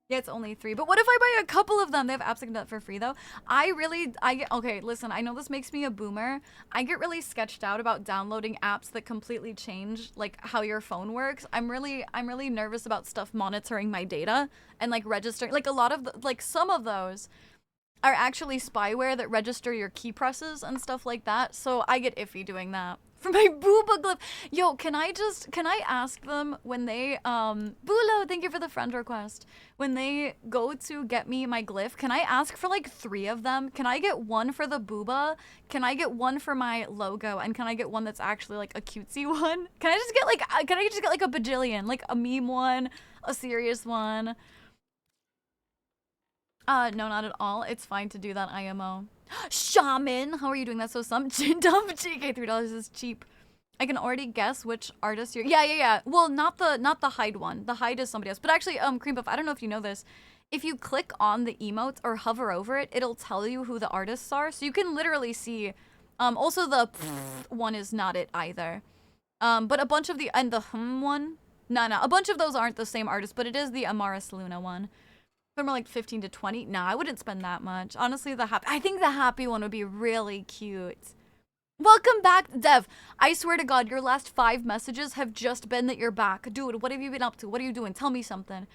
[SPEAKER 1] Yeah, it's only 3. But what if I buy a couple of them? They have apps that can do that for free, though. Okay, listen, I know this makes me a boomer. I get really sketched out about downloading apps that completely change, like, how your phone works. I'm really nervous about stuff monitoring my data and, like, registering. Like, a lot of, some of those are actually spyware that register your key presses and stuff like that. So I get iffy doing that. For my booba glyph. Yo, can I ask them when they, Bulo, thank you for the friend request. When they go to get me my glyph, can I ask for like 3 of them? Can I get one for the booba? Can I get one for my logo? And can I get one that's actually like a cutesy one? Can I just get like a bajillion? Like a meme one, a serious one? No, not at all. It's fine to do that IMO. Shaman, how are you doing that so dumb? GK $3 is cheap. I can already guess which artist you're. Yeah. Well, not the hide one. The hide is somebody else. But actually, Cream Puff, I don't know if you know this. If you click on the emote or hover over it, it'll tell you who the artists are. So you can literally see. Also the one is not it either. But a bunch of the one. No, a bunch of those aren't the same artist, but it is the Amaris Luna one. They're more like 15 to 20. Nah, I wouldn't spend that much. Honestly, I think the happy one would be really cute. Welcome back, Dev. I swear to God, your last 5 messages have just been that you're back. Dude, what have you been up to? What are you doing? Tell me something.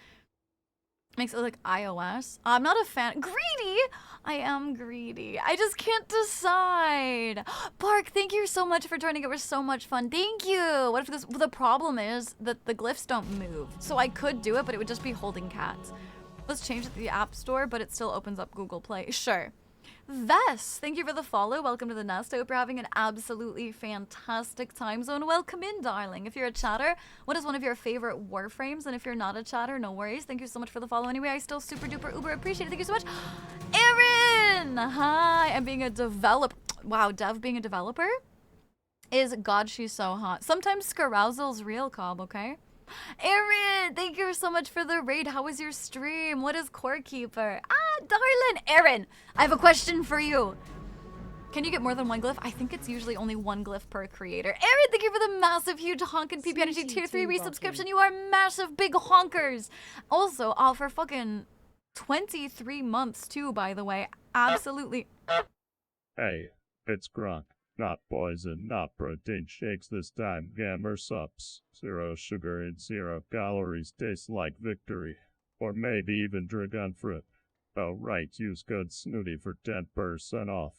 [SPEAKER 1] Makes it like iOS. I'm not a fan. Greedy! I am greedy. I just can't decide. Park, thank you so much for joining. It was so much fun. Thank you. What if the problem is that the glyphs don't move? So I could do it, but it would just be holding cats. Let's change it to the App Store, but it still opens up Google Play. Sure. Vess, thank you for the follow. Welcome to the nest. I hope you're having an absolutely fantastic time zone. Welcome in, darling. If you're a chatter, what is one of your favorite Warframes? And if you're not a chatter, no worries. Thank you so much for the follow anyway. I still super duper uber appreciate it. Thank you so much. Erin! Hi. I'm being a developer. Wow, Dev being a developer is God, she's so hot. Sometimes carousel's real, Cobb, okay? Erin, thank you so much for the raid. How was your stream? What is Core Keeper? Ah, darling. Erin, I have a question for you. Can you get more than one glyph? I think it's usually only one glyph per creator. Erin, thank you for the massive, huge honkin' PP Energy tier 3 resubscription. You are massive, big honkers. Also, for fucking 23 months too, by the way. Absolutely.
[SPEAKER 9] Hey, it's Grunk. Not poison, not protein shakes this time. Gamer sups. 0 sugar and 0 calories. Tastes like victory. Or maybe even dragon fruit. Oh right, use code Snooty for 10% off.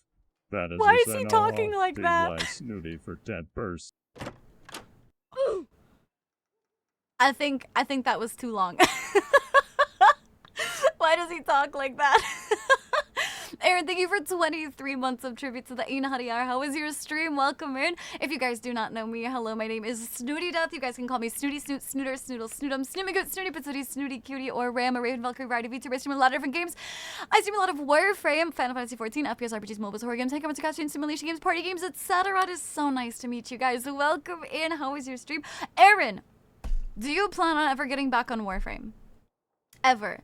[SPEAKER 9] That is
[SPEAKER 1] Why is he talking like that?
[SPEAKER 9] Snooty for 10%.
[SPEAKER 1] I think that was too long. Why does he talk like that? Erin, thank you for 23 months of tribute to the Aina Hariyar. How was your stream? Welcome in. If you guys do not know me, hello, my name is Snooty Death. You guys can call me Snooty, Snoot, Snooter, Snoodle, Snootum, Snoomigoot, Snooty Patootie, Snooty Cutie, or Ram, a Raven, Valkyrie, variety VTuber. I stream a lot of different games. I stream a lot of Warframe, Final Fantasy 14, FPS, RPGs, MOBAs, horror games, Hank Katsuin, simulation games, party games, etc. It is so nice to meet you guys. Welcome in. How was your stream? Erin, do you plan on ever getting back on Warframe? Ever?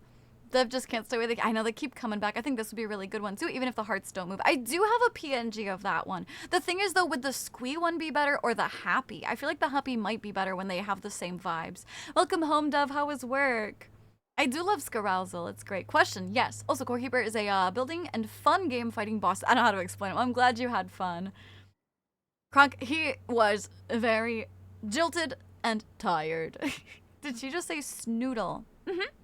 [SPEAKER 1] Dev just can't stay away. I know they keep coming back. I think this would be a really good one too, even if the hearts don't move. I do have a PNG of that one. The thing is though, would the Squee one be better or the Happy? I feel like the Happy might be better when they have the same vibes. Welcome home, Dev. How was work? I do love Scarousal. It's great. Question, yes. Also, Core Keeper is a building and fun game fighting boss. I don't know how to explain it. I'm glad you had fun. Kronk, he was very jilted and tired. Did she just say Snoodle?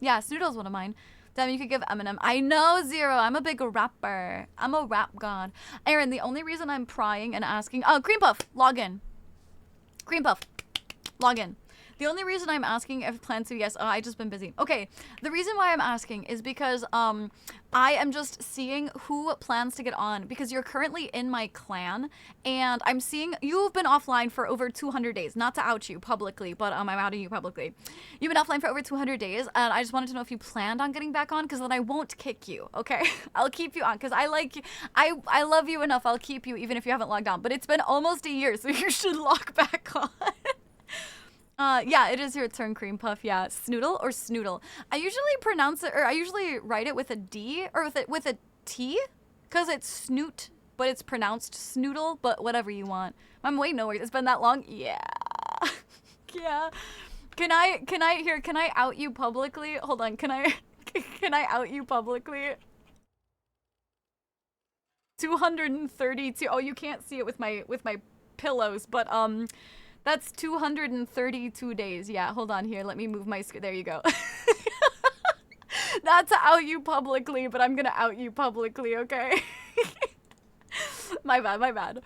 [SPEAKER 1] Yeah, Snoodle's one of mine. Damn, you could give Eminem. I know, Zero. I'm a big rapper. I'm a rap god. Erin, the only reason I'm prying and asking... Oh, Cream Puff, log in. Cream Puff, log in. The only reason I'm asking if plan to, yes, I just been busy. Okay, the reason why I'm asking is because I am just seeing who plans to get on because you're currently in my clan and I'm seeing you've been offline for over 200 days. Not to out you publicly, but I'm outing you publicly. You've been offline for over 200 days and I just wanted to know if you planned on getting back on because then I won't kick you, okay? I'll keep you on because I like you. I love you enough. I'll keep you even if you haven't logged on. But it's been almost a year, so you should log back on. Yeah, it is your turn, Cream Puff. Yeah, Snoodle or Snoodle. I usually pronounce it, or I usually write it with a D or with a T, cause it's Snoot, but it's pronounced Snoodle. But whatever you want. I'm way nowhere. It's been that long. Yeah, yeah. Can I out you publicly? Hold on. Can I out you publicly? 232. Oh, you can't see it with my pillows, but that's 232 days. Yeah, hold on here. Let me move my screen. There you go. Not to out you publicly, but I'm gonna out you publicly, okay? My bad, my bad.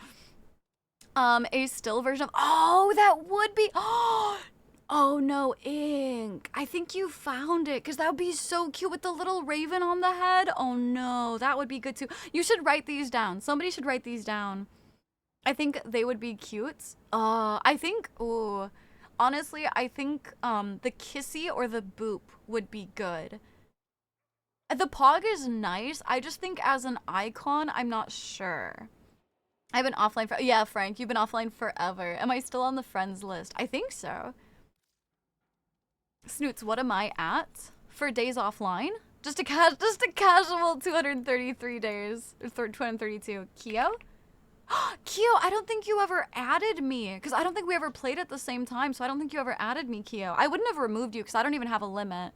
[SPEAKER 1] A still version of, oh, that would be, oh no, Ink. I think you found it, because that would be so cute with the little raven on the head. Oh no, that would be good too. You should write these down. Somebody should write these down. I think they would be cute. I think, ooh, honestly, I think the kissy or the boop would be good. The pog is nice. I just think as an icon, I'm not sure. I've been offline for, yeah, Frank, you've been offline forever. Am I still on the friends list? I think so. Snoots, what am I at for days offline? Just a casual 233 days, or 232. Kyo? Kyo, I don't think you ever added me, because I don't think we ever played at the same time, so I don't think you ever added me, Kyo. I wouldn't have removed you, because I don't even have a limit.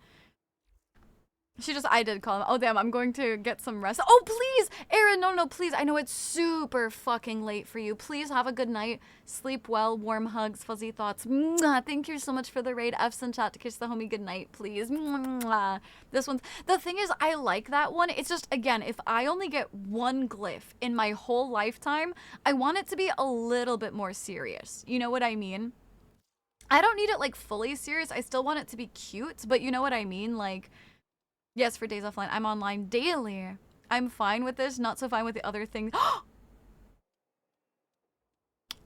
[SPEAKER 1] I did call him. Oh, damn, I'm going to get some rest. Oh, please! Aaron, no, please. I know it's super fucking late for you. Please have a good night. Sleep well. Warm hugs. Fuzzy thoughts. Mwah. Thank you so much for the raid. F's in chat to kiss the homie good night, please. Mwah. This one's... The thing is, I like that one. It's just, again, if I only get one glyph in my whole lifetime, I want it to be a little bit more serious. You know what I mean? I don't need it, like, fully serious. I still want it to be cute, but you know what I mean? Like... Yes, for days offline. I'm online daily. I'm fine with this, not so fine with the other things.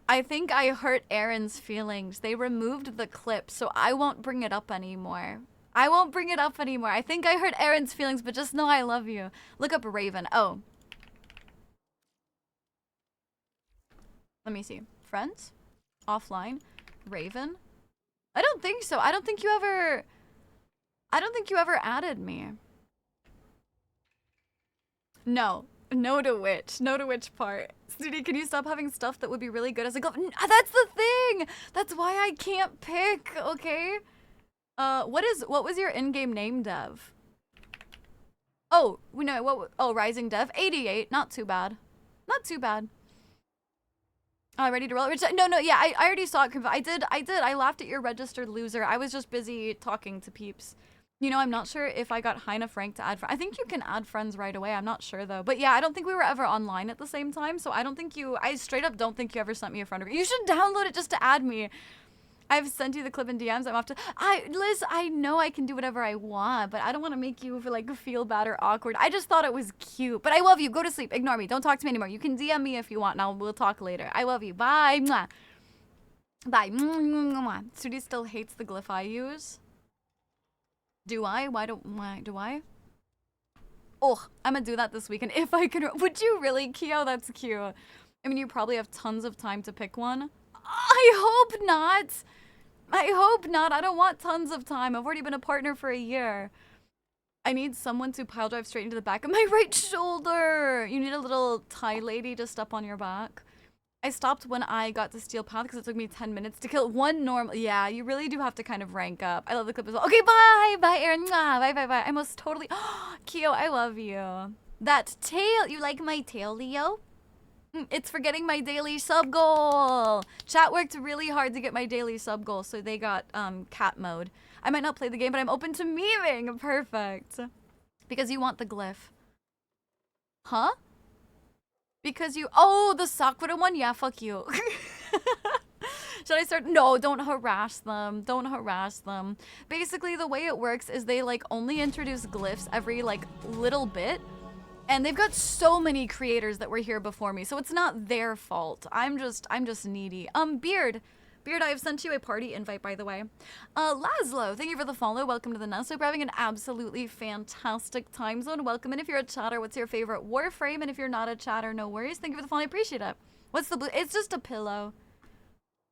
[SPEAKER 1] I think I hurt Aaron's feelings. They removed the clip, so I won't bring it up anymore. I won't bring it up anymore. I think I hurt Aaron's feelings, but just know I love you. Look up Raven. Oh. Let me see. Friends? Offline? Raven? I don't think so. I don't think you ever added me. No. No to which. No to which part. Snooty, can you stop having stuff that would be really good as a glove? That's the thing! That's why I can't pick, okay? What was your in-game name, Dev? Oh, we know oh, Rising Dev. 88. Not too bad. Not too bad. Ready to roll? No, yeah, I already saw it. I did. I laughed at your registered loser. I was just busy talking to peeps. You know, I'm not sure if I got high enough rank to add friends. I think you can add friends right away. I'm not sure, though. But yeah, I don't think we were ever online at the same time, so I don't think I straight up don't think you ever sent me a friend request. You should download it just to add me. I've sent you the clip in DMs. I'm off to... Liz, I know I can do whatever I want, but I don't want to make you feel bad or awkward. I just thought it was cute. But I love you. Go to sleep. Ignore me. Don't talk to me anymore. You can DM me if you want, and we'll talk later. I love you. Bye. Mwah. Bye. Mwah. Sudi still hates the glyph I use. Do I? Why do I? Oh, I'm gonna do that this weekend if I can. Would you really, Kyo? That's cute. I mean, you probably have tons of time to pick one. I hope not. I hope not. I don't want tons of time. I've already been a partner for a year. I need someone to pile drive straight into the back of my right shoulder. You need a little Thai lady to step on your back. I stopped when I got to Steel Path because it took me 10 minutes to kill one normal. Yeah, you really do have to kind of rank up. I love the clip as well. Okay, bye. Bye, Aaron. Bye, bye, bye. I most totally... Kyo, I love you. That tail. You like my tail, Leo? It's for getting my daily sub goal. Chat worked really hard to get my daily sub goal, so they got cat mode. I might not play the game, but I'm open to memeing. Perfect. Because you want the glyph. Huh? Because you... Oh, the Sakura one? Yeah, fuck you. Should I start? No, don't harass them. Don't harass them. Basically, the way it works is they, only introduce glyphs every, little bit. And they've got so many creators that were here before me, so it's not their fault. I'm just needy. Beard, I have sent you a party invite, by the way. Laszlo, thank you for the follow. Welcome to the nest. Hope you're having an absolutely fantastic time zone. Welcome. And if you're a chatter, what's your favorite Warframe? And if you're not a chatter, no worries. Thank you for the follow. I appreciate it. What's the blue? It's just a pillow.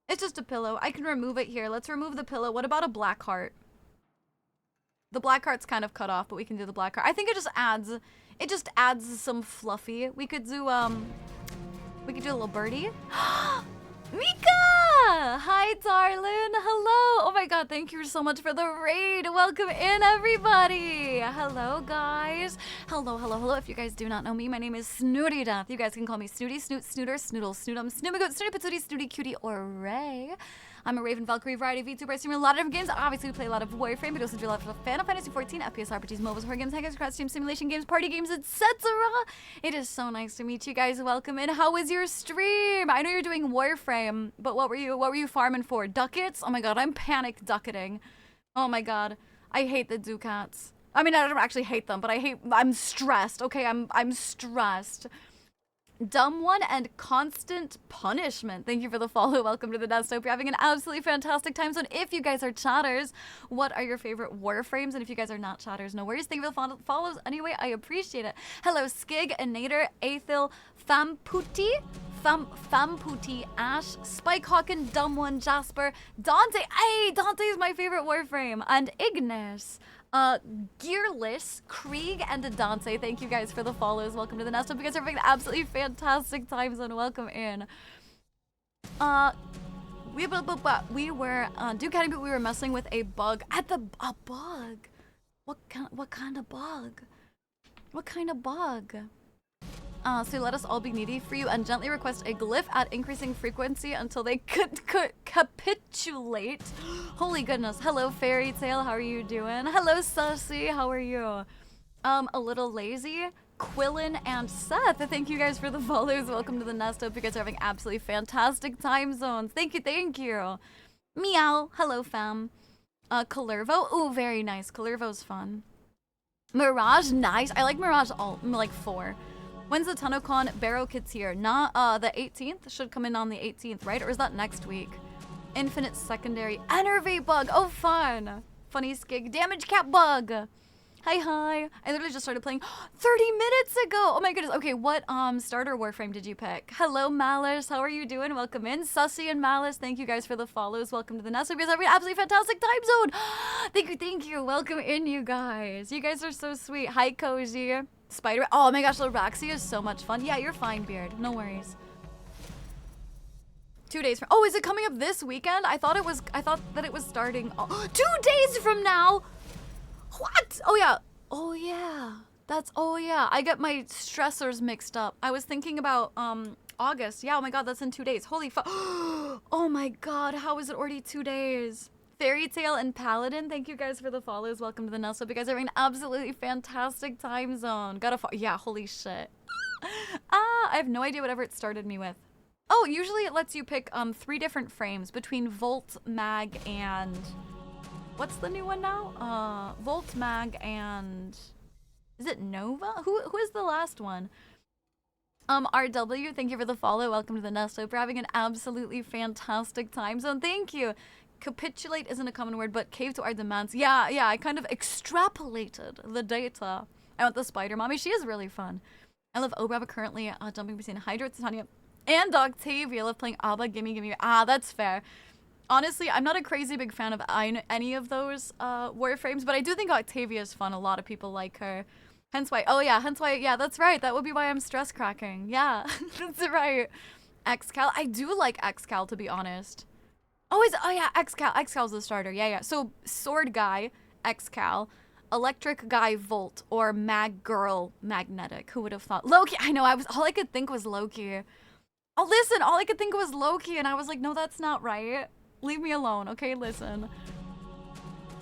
[SPEAKER 1] It's just a pillow. I can remove it here. Let's remove the pillow. What about a black heart? The black heart's kind of cut off, but we can do the black heart. I think it just adds some fluffy. We could do a little birdie. Mika! Hi, darling. Hello. Oh my god, thank you so much for the raid. Welcome in, everybody. Hello, guys. Hello. If you guys do not know me, my name is Snooty Death. You guys can call me Snooty, Snoot, Snooter, Snoodle, Snootum, Snoomagoat, Snooty Patootie, Snooty Cutie, or Ray. I'm a Raven Valkyrie variety VTuber. I stream a lot of different games. Obviously, we play a lot of Warframe, but also do a lot of Final Fantasy 14, FPS RPGs, MOBAs, horror games, hackers, cross-stream simulation games, party games, etc. It is so nice to meet you guys. Welcome in. How was your stream? I know you're doing Warframe, but what were you farming for? Ducats? Oh my god, I'm panic ducketing. Oh my god, I hate the ducats. I mean, I don't actually hate them, but I'm stressed. Okay, I'm stressed. Dumb one and constant punishment. Thank you for the follow. Welcome to the nest. Hope you're having an absolutely fantastic time zone. If you guys are chatters, what are your favorite Warframes? And if you guys are not chatters, no worries. Thank you for the follows. Anyway, I appreciate it. Hello, Skig, Nader, Aethil, Famputi, Ash, Spikehawken, Dumb One, Jasper, Dante. Hey, Dante is my favorite Warframe. And Ignis. Gearless, Krieg, and Dante. Thank you guys for the follows. Welcome to the nest. Hope you guys are having an absolutely fantastic time zone. Welcome in. We were Duke Academy, but we were messing with a bug at a bug. What kind of bug? What kind of bug? So let us all be needy for you and gently request a glyph at increasing frequency until they could capitulate. Holy goodness. Hello, Fairy Tale. How are you doing? Hello, Sussy. How are you? A little lazy. Quillen and Seth. Thank you guys for the follows. Welcome to the nest. Hope you guys are having absolutely fantastic time zones. Thank you. Meow. Hello, fam. Calervo. Ooh, very nice. Calervo's fun. Mirage, nice. I like Mirage all like 4. When's the TennoCon? Barrow Kit's here. Not the 18th. Should come in on the 18th, right? Or is that next week? Infinite secondary enervate bug. Oh, fun. Funny skig. Damage cap bug. Hi. I literally just started playing 30 minutes ago. Oh my goodness. Okay, what starter Warframe did you pick? Hello, Malice. How are you doing? Welcome in. Sussy and Malice, thank you guys for the follows. Welcome to the nest. Hope you guys have an absolutely fantastic time zone. Thank you. Welcome in, you guys. You guys are so sweet. Hi, Cozy. Spider. Oh my gosh, Loraxi is so much fun. Yeah, you're fine, Beard. No worries. 2 days from. Oh, is it coming up this weekend? I thought that it was starting 2 days from now. What? Oh yeah. Oh yeah. I get my stressors mixed up. I was thinking about August. Yeah, oh my god, that's in 2 days. Holy fuck. Oh my god, how is it already 2 days? Fairy Tale and Paladin, thank you guys for the follows. Welcome to the Nest. Hope you guys are having an absolutely fantastic time zone. Yeah, holy shit. I have no idea whatever it started me with. Oh, usually it lets you pick 3 different frames between Volt, Mag, and what's the new one now? Volt, Mag, and is it Nova? Who is the last one? RW, thank you for the follow. Welcome to the Nest. Hope you're having an absolutely fantastic time zone. Thank you. Capitulate isn't a common word, but cave to our demands. Yeah, I kind of extrapolated the data. I want the Spider Mommy. She is really fun. I love Obrab currently jumping between Hydra, Titania, and Octavia. I love playing Abba, gimme. That's fair. Honestly, I'm not a crazy big fan of any of those Warframes, but I do think Octavia is fun. A lot of people like her. Hence why, yeah, that's right. That would be why I'm stress cracking. Yeah, that's right. Xcal, I do like Xcal, to be honest. Oh yeah, Xcal's the starter. Yeah. So sword guy, Xcal, electric guy, Volt, or mag girl, magnetic. Who would have thought? Loki. I know. All I could think was Loki. Oh, listen. All I could think was Loki, and I was like, no, that's not right. Leave me alone. Okay, listen.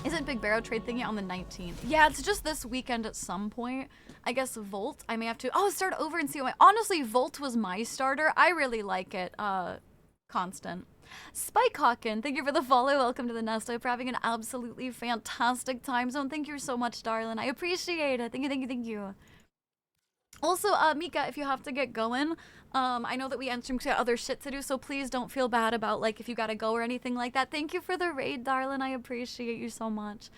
[SPEAKER 1] Isn't Big Barrow trade thingy on the 19th? Yeah, it's just this weekend at some point. I guess Volt. I may have to. Oh, start over and see what honestly, Volt was my starter. I really like it. Constant. Spike Hawken, thank you for the follow. Welcome to the Nest. Hope you're having an absolutely fantastic time zone. Thank you so much, darling. I appreciate it. Thank you. Also, Mika, if you have to get going, I know that we got other shit to do, so please don't feel bad about, like, if you gotta go or anything like that. Thank you for the raid, darling. I appreciate you so much.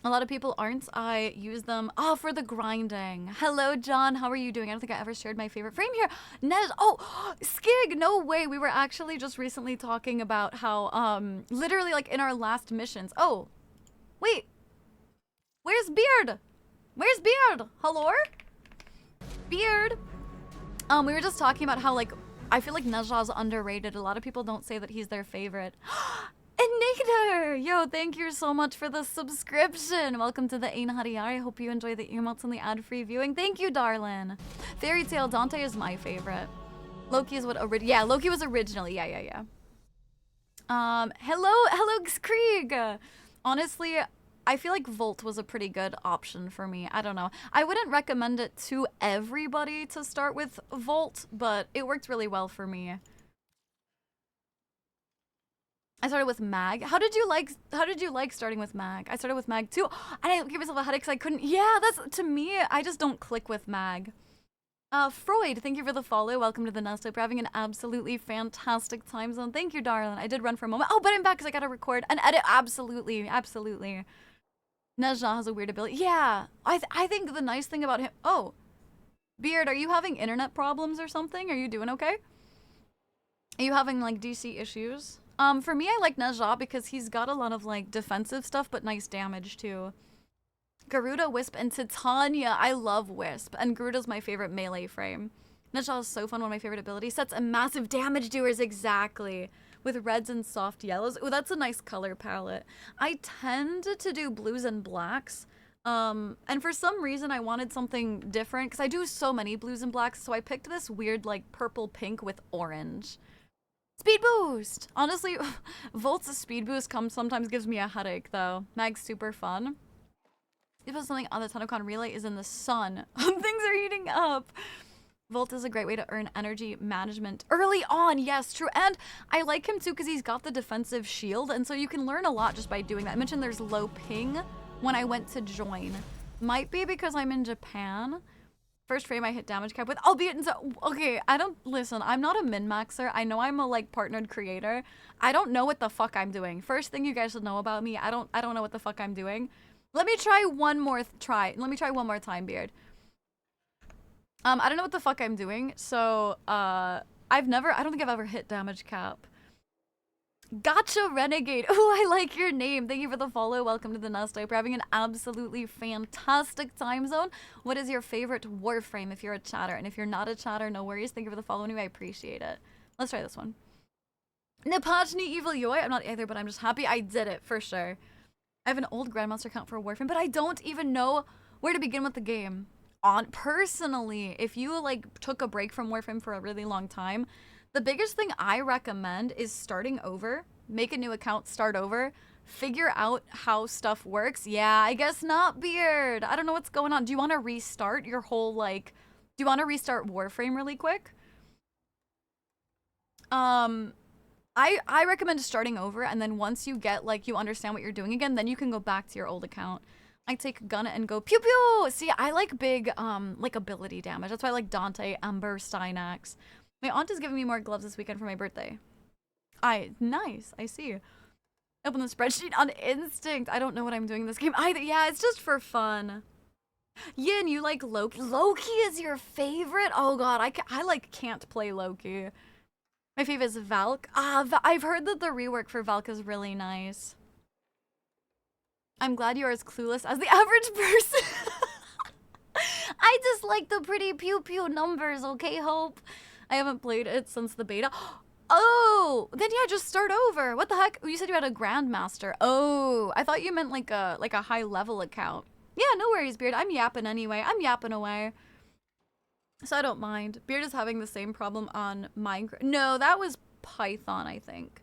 [SPEAKER 1] A lot of people aren't. I use them for the grinding. Hello, John. How are you doing? I don't think I ever shared my favorite frame here. Nez. Oh, Skig. No way. We were actually just recently talking about how, literally, like, in our last missions. Oh, wait. Where's Beard? Where's Beard? Hello? Beard. We were just talking about how, like, I feel like Nejah's underrated. A lot of people don't say that he's their favorite. Ignitor! Yo, thank you so much for the subscription. Welcome to the Ain Hariyar. I hope you enjoy the emotes and the ad-free viewing. Thank you, darling. Fairy Tale Dante is my favorite. Loki is what Loki was originally. Yeah. Hello, Krieg. Honestly, I feel like Volt was a pretty good option for me. I don't know. I wouldn't recommend it to everybody to start with Volt, but it worked really well for me. I started with Mag. How did you like starting with Mag? I started with Mag too. I didn't give myself a headache because I couldn't. Yeah, that's to me. I just don't click with Mag. Freud, thank you for the follow. Welcome to the Nest. Hope you're having an absolutely fantastic time zone. Thank you, darling. I did run for a moment. Oh, but I'm back because I gotta record and edit. Absolutely. Nejah has a weird ability. Yeah, I think the nice thing about him. Oh, Beard, are you having internet problems or something? Are you doing okay? Are you having like DC issues? For me, I like Nejah because he's got a lot of, like, defensive stuff, but nice damage, too. Garuda, Wisp, and Titania. I love Wisp, and Garuda's my favorite melee frame. Nejah is so fun, one of my favorite ability sets, and massive damage doers, exactly. With reds and soft yellows. Oh, that's a nice color palette. I tend to do blues and blacks, and for some reason, I wanted something different, because I do so many blues and blacks, so I picked this weird, like, purple-pink with orange. Speed boost! Honestly, Volt's speed boost sometimes gives me a headache, though. Mag's super fun. If it's something on the TennoCon relay is in the sun. Things are heating up. Volt is a great way to earn energy management early on. Yes, true. And I like him, too, because he's got the defensive shield, and so you can learn a lot just by doing that. I mentioned there's low ping when I went to join. Might be because I'm in Japan. First frame I hit damage cap with, albeit in okay, I don't, listen, I'm not a min-maxer. I know I'm a like partnered creator. I don't know what the fuck I'm doing. First thing you guys should know about me, I don't know what the fuck I'm doing. Let me try one more Let me try one more time, Beard. I don't know what the fuck I'm doing. So, I don't think I've ever hit damage cap. Gotcha, Renegade. Oh, I like your name. Thank you for the follow. Welcome to the nest. I hope you're having an absolutely fantastic time zone. What is your favorite Warframe if you're a chatter? And if you're not a chatter, no worries. Thank you for the follow anyway. I appreciate it. Let's try this one. Napachni Evil Yoi. I'm not either, but I'm just happy I did it for sure. I have an old Grandmaster account for Warframe, but I don't even know where to begin with the game. Personally, if you like took a break from Warframe for a really long time, the biggest thing I recommend is starting over. Make a new account, start over, figure out how stuff works. Yeah, I guess not, Beard. I don't know what's going on. Do you want to restart your whole, like, do you want to restart Warframe really quick? I recommend starting over, and then once you get, like, you understand what you're doing again, then you can go back to your old account. I take a gun and go pew pew. See, I like big, like, ability damage. That's why I like Dante, Ember, Steinax. My aunt is giving me more gloves this weekend for my birthday. Nice, I see. Open the spreadsheet on instinct. I don't know what I'm doing this game either. Yeah, it's just for fun. Yin, you like Loki? Loki is your favorite? Oh god, I like can't play Loki. My favorite is Valk. I've heard that the rework for Valk is really nice. I'm glad you're as clueless as the average person. I just like the pretty pew pew numbers, okay, Hope? I haven't played it since the beta. Oh, then yeah, just start over. What the heck? You said you had a Grandmaster. Oh, I thought you meant like a high level account. Yeah, no worries, Beard. I'm yapping anyway. I'm yapping away. So I don't mind. Beard is having the same problem on Minecraft. No, that was Python, I think.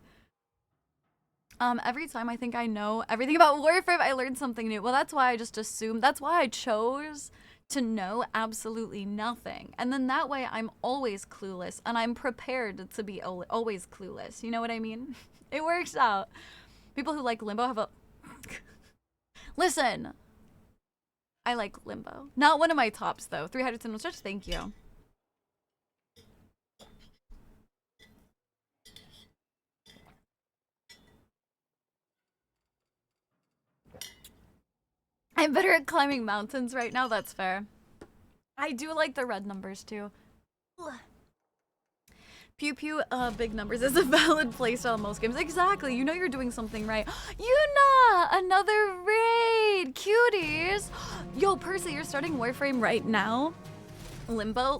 [SPEAKER 1] Every time I think I know everything about Warframe, I learned something new. Well, that's why I just assumed. That's why I chose to know absolutely nothing. And then that way I'm always clueless and I'm prepared to be always clueless. You know what I mean? It works out. People who like Limbo have a... Listen. I like Limbo. Not one of my tops though. 300 stretch, thank you. I'm better at climbing mountains right now, that's fair. I do like the red numbers too. Pew pew, big numbers is a valid playstyle in most games. Exactly, you know you're doing something right. Yuna, another raid, cuties. Yo, Percy, you're starting Warframe right now? Limbo?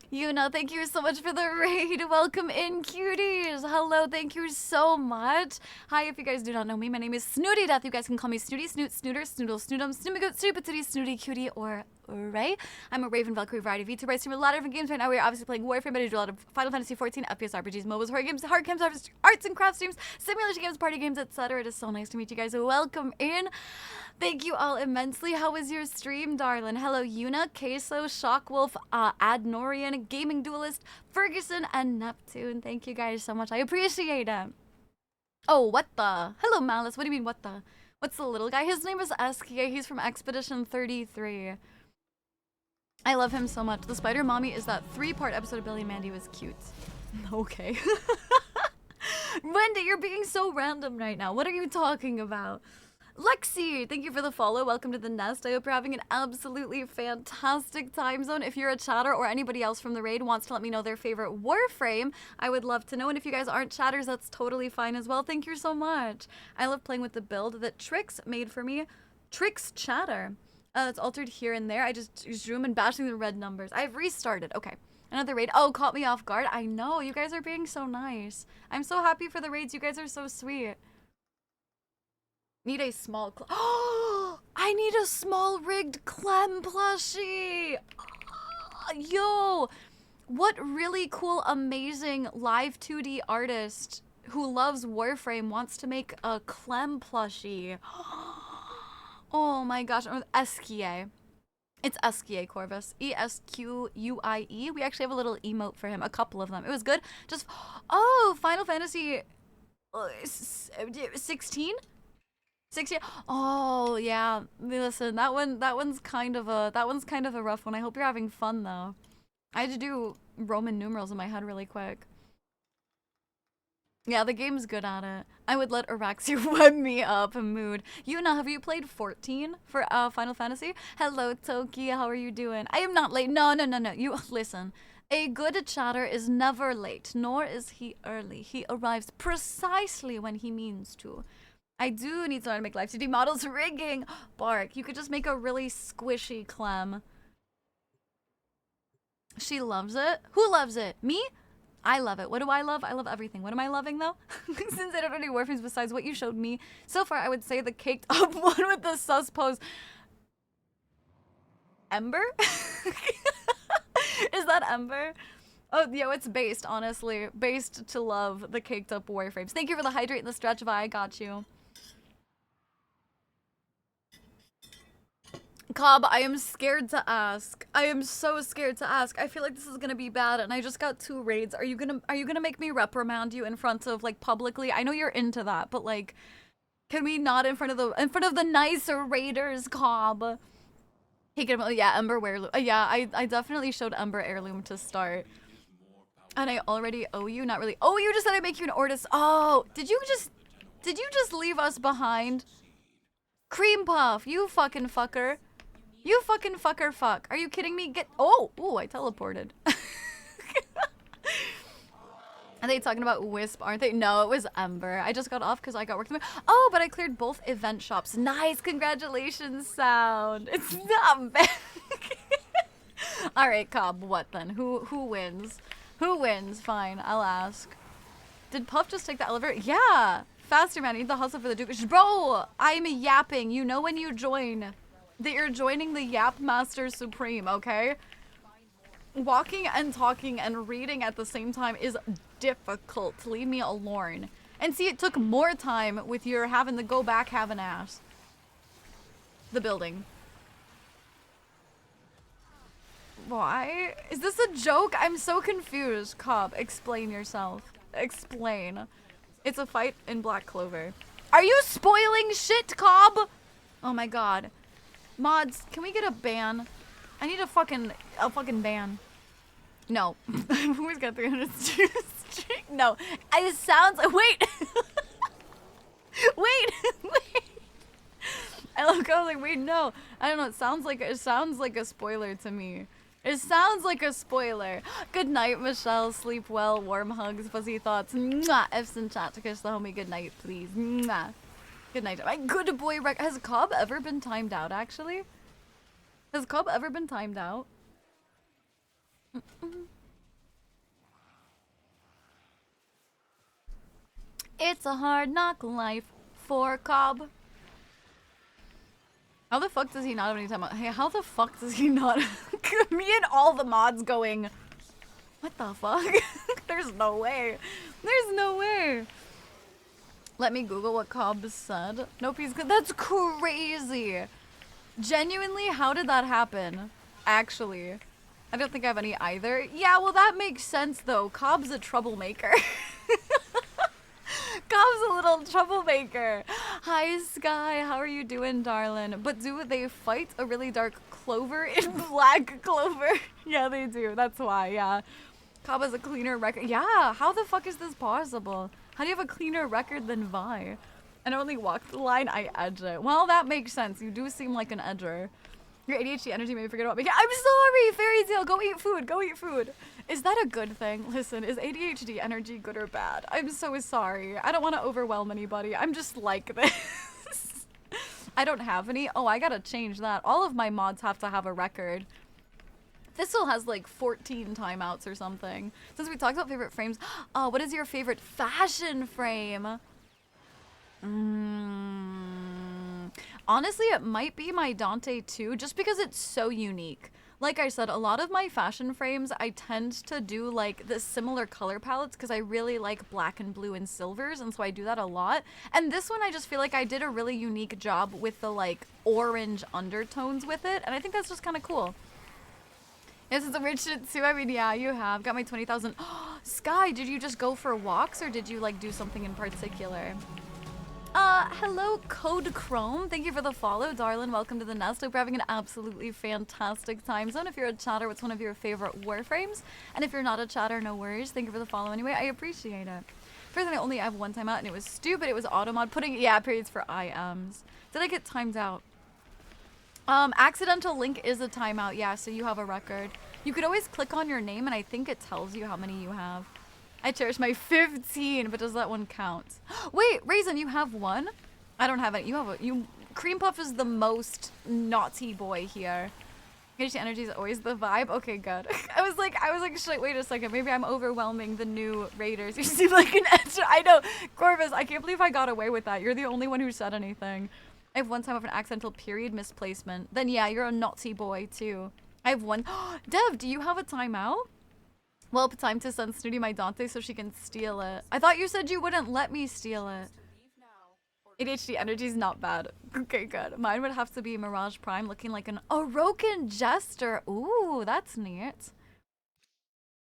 [SPEAKER 1] Yuna, thank you so much for the raid. Welcome in, cuties. Hello, thank you so much. Hi, if you guys do not know me, my name is Snooty Death. You guys can call me Snooty, Snoot, Snooter, Snoodle, Snoodum, Snoomigoot, Snooty Patootie, Snooty, Cutie, or Ray. I'm a Raven Valkyrie variety VTuber. I stream a lot of different games right now. We're obviously playing Warframe, but I do a lot of Final Fantasy 14, FPS RPGs, MOBAs, horror games, hard games, arts and crafts streams, simulation games, party games, etc. It is so nice to meet you guys. Welcome in. Thank you all immensely. How was your stream, darling? Hello, Yuna, Queso, Shockwolf, Adnorian, Gaming Duelist, Ferguson, and Neptune. Thank you guys so much. I appreciate it. Oh, what the? Hello, Malice. What do you mean, what the? What's the little guy? His name is Eskia. He's from Expedition 33. I love him so much. The Spider Mommy is that 3-part episode of Billy and Mandy was cute. Okay. Wendy, you're being so random right now. What are you talking about? Lexi, thank you for the follow. Welcome to the nest. I hope you're having an absolutely fantastic time zone. If you're a chatter or anybody else from the raid wants to let me know their favorite Warframe, I would love to know. And if you guys aren't chatters, that's totally fine as well. Thank you so much. I love playing with the build that Trix made for me. Trix Chatter. It's altered here and there. I just zoom and bashing the red numbers. I've restarted. Okay. Another raid. Oh, caught me off guard. I know. You guys are being so nice. I'm so happy for the raids. You guys are so sweet. Need a small... Oh! I need a small rigged Clem plushie! Yo! What really cool, amazing live 2D artist who loves Warframe wants to make a Clem plushie? Oh my gosh, Esquie. It's Esquie, Corvus. E-S-Q-U-I-E. We actually have a little emote for him, a couple of them. It was good. Just, oh, Final Fantasy 16? 6 years. Oh yeah. Listen, that one's kind of a rough one. I hope you're having fun though. I had to do Roman numerals in my head really quick. Yeah, the game's good at it. I would let Araxia web me up a mood. Yuna, have you played 14 for Final Fantasy? Hello, Toki. How are you doing? I am not late. No. You listen. A good chatter is never late, nor is he early. He arrives precisely when he means to. I do need someone to make live 2D models rigging. Bark, you could just make a really squishy Clem. She loves it. Who loves it? Me? I love it. What do I love? I love everything. What am I loving though? Since I don't know any Warframes besides what you showed me so far, I would say the caked up one with the sus pose. Ember? Is that Ember? Oh, yo, it's based, honestly. Based to love the caked up Warframes. Thank you for the hydrate and the stretch, Vi. I got you. Cobb, I am scared to ask. I am so scared to ask. I feel like this is gonna be bad, and I just got 2 raids. Are you gonna make me reprimand you in front of, like, publicly? I know you're into that, but like, can we not in front of the nicer raiders, Cobb? He can, yeah, Ember Heirloom. Yeah, I definitely showed Ember Heirloom to start, and I already owe you. Not really. Oh, you just said I make you an Ortis. Oh, did you just leave us behind? Cream Puff, you fucking fucker. You fucking fucker fuck. Are you kidding me? Get— oh, ooh, I teleported. Are they talking about Wisp, aren't they? No, it was Ember. I just got off because I got work. Oh, but I cleared both event shops. Nice, congratulations, Sound. It's not bad. All right, Cobb, what then? Who wins? Who wins? Fine, I'll ask. Did Puff just take the elevator? Yeah. Faster, man. I need the hustle for the Duke. Bro, I'm yapping. You know when you join that you're joining the Yap Master Supreme, okay? Walking and talking and reading at the same time is difficult. Leave me alone. And see, it took more time with your having to go back having ass. The building. Why? Is this a joke? I'm so confused. Cobb, explain yourself. Explain. It's a fight in Black Clover. Are you spoiling shit, Cobb? Oh my god. Mods, can we get a ban? I need a fucking ban. No. I've always got 300 streak. No. It sounds— wait! Wait! I love how like, wait, no. I don't know, it sounds like a spoiler to me. It sounds like a spoiler. Good night, Michelle. Sleep well. Warm hugs. Fuzzy thoughts. Mwah. F's in chat to kiss the homie. Good night, please. Mwah. Good night. My good boy rec— has Cobb ever been timed out, actually? Has Cobb ever been timed out? It's a hard knock life for Cobb. How the fuck does he not have any time out? Hey, how the fuck does he not— me and all the mods going— what the fuck? There's no way. There's no way. Let me Google what Cobb said. Nope, he's good. That's crazy. Genuinely, how did that happen? Actually. I don't think I have any either. Yeah, well that makes sense though. Cobb's a troublemaker. Cobb's a little troublemaker. Hi, Sky. How are you doing, darling? But do they fight a really dark Clover in Black Clover? Yeah, they do. That's why, yeah. Cobb has a cleaner record. Yeah, how the fuck is this possible? How do you have a cleaner record than Vi? And only walk the line, I edge it. Well, that makes sense. You do seem like an edger. Your ADHD energy made me forget about me. I'm sorry, Fairy Tale. Go eat food. Go eat food. Is that a good thing? Listen, is ADHD energy good or bad? I'm so sorry. I don't want to overwhelm anybody. I'm just like this. I don't have any. Oh, I gotta change that. All of my mods have to have a record. Thistle has like 14 timeouts or something. Since we talked about favorite frames, what is your favorite fashion frame? Honestly, it might be my Dante 2, just because it's so unique. Like I said, a lot of my fashion frames, I tend to do like the similar color palettes because I really like black and blue and silvers, and so I do that a lot. And this one, I just feel like I did a really unique job with the like orange undertones with it, and I think that's just kind of cool. Yes, it's a rich shit too. I mean, yeah, you have. Got my 20,000. Sky, did you just go for walks or did you like do something in particular? Hello, Code Chrome. Thank you for the follow, darling. Welcome to the nest. Hope you're having an absolutely fantastic time zone. If you're a chatter, what's one of your favorite Warframes? And if you're not a chatter, no worries. Thank you for the follow anyway. I appreciate it. First, I only have one timeout, and it was stupid. It was automod putting, yeah, periods for IMs. Did I get timed out? Accidental link is a timeout, yeah, so you have a record. You could always click on your name, and I think it tells you how many you have. I cherish my 15, but does that one count? Wait, Raisin, you have one? I don't have it. You have a, Cream Puff is the most naughty boy here. HD energy is always the vibe. Okay, good. I was like, shit, wait a second. Maybe I'm overwhelming the new raiders. You seem like an extra. I know, Corvus, I can't believe I got away with that. You're the only one who said anything. I have one time of an accidental period misplacement. Then yeah, you're a naughty boy too. I have one. Dev, do you have a timeout? Well, time to send Snooty my Dante so she can steal it. I thought you said you wouldn't let me steal it. ADHD energy is not bad. Okay, good. Mine would have to be Mirage Prime looking like an Orokin Jester. Ooh, that's neat.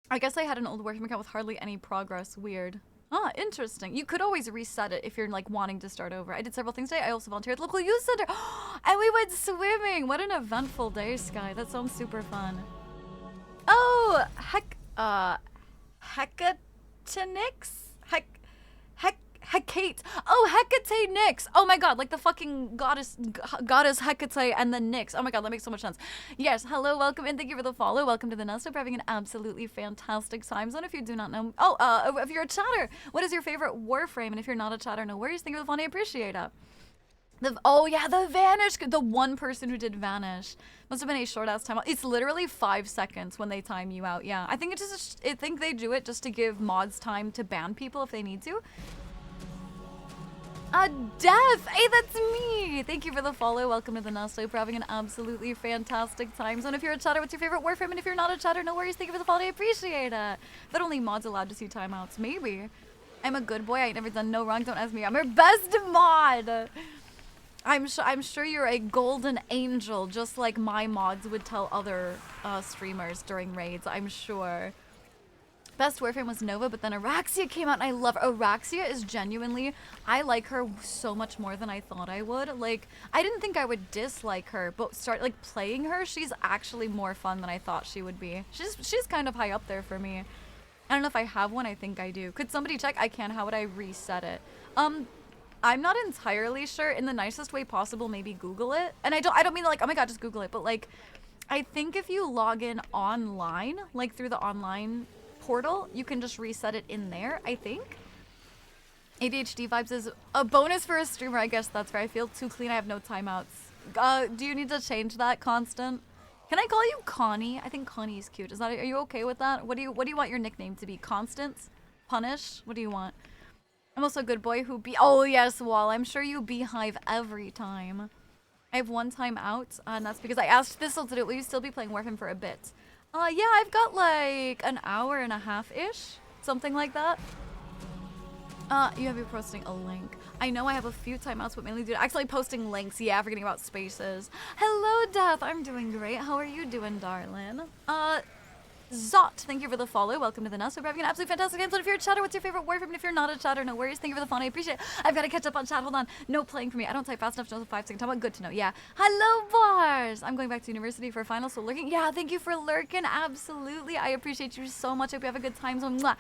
[SPEAKER 1] I guess I had an old Warframe account with hardly any progress. Weird. Ah, interesting. You could always reset it if you're like wanting to start over. I did several things today. I also volunteered at the local youth center. And we went swimming. What an eventful day, Sky. That sounds super fun. Oh, Hecate. Oh, Hecate Nyx. Oh my god, like the fucking goddess Hecate and then Nyx. Oh my god, that makes so much sense. Yes, hello, welcome, and thank you for the follow. Welcome to the nest. Hope you're having an absolutely fantastic time zone. If you do not know, if you're a chatter, what is your favorite Warframe? And if you're not a chatter, no worries. Thank you for the follow. I appreciate it. Oh yeah, the Vanish. The one person who did Vanish must have been a short-ass timeout. It's literally 5 seconds when they time you out. Yeah, I think it's just. I think they do it just to give mods time to ban people if they need to. Dev! Hey, that's me! Thank you for the follow. Welcome to the nest. Hope you're having an absolutely fantastic time zone. If you're a chatter, what's your favorite Warframe? And if you're not a chatter, no worries. Thank you for the follow. I appreciate it. But only mods allowed to see timeouts. Maybe. I'm a good boy. I ain't never done no wrong. Don't ask me. I'm your best mod! I'm sure you're a golden angel, just like my mods would tell other streamers during raids. I'm sure. Best Warframe was Nova, but then Araxia came out, and I love her. Araxia is genuinely, I like her so much more than I thought I would. Like, I didn't think I would dislike her, but like playing her, she's actually more fun than I thought she would be. She's kind of high up there for me. I don't know if I have one. I think I do. Could somebody check? I can. How would I reset it? I'm not entirely sure. In the nicest way possible, maybe Google it. And I don't mean like, oh my god, just Google it. But like, I think if you log in online, like through the online portal, you can just reset it in there, I think. ADHD vibes is a bonus for a streamer. I guess that's right. I feel too clean. I have no timeouts. Do you need to change that, Constant? Can I call you Connie? I think Connie is cute. Are you okay with that? What do you want your nickname to be? Constance? Punish? What do you want? I'm also a good boy who oh yes, Wall. I'm sure you beehive every time. I have one time out, and that's because I asked Thistle to do it. Will you still be playing Warframe for a bit? Yeah, I've got like an hour and a half-ish. Something like that. You have you posting a link. I know I have a few timeouts, but mainly due to actually posting links. Yeah, forgetting about spaces. Hello, Death. I'm doing great. How are you doing, darling? Zot, thank you for the follow. Welcome to the nest. We're having an absolutely fantastic game. So if you're a chatter, what's your favorite Warframe? And if you're not a chatter, no worries. Thank you for the follow. I appreciate it. I've got to catch up on chat. Hold on. No playing for me. I don't type fast enough to know the 5-second time. Good to know. Yeah. Hello, Bars. I'm going back to university for a final, so lurking. Yeah, thank you for lurking. Absolutely. I appreciate you so much. Hope you have a good time. So, mwah.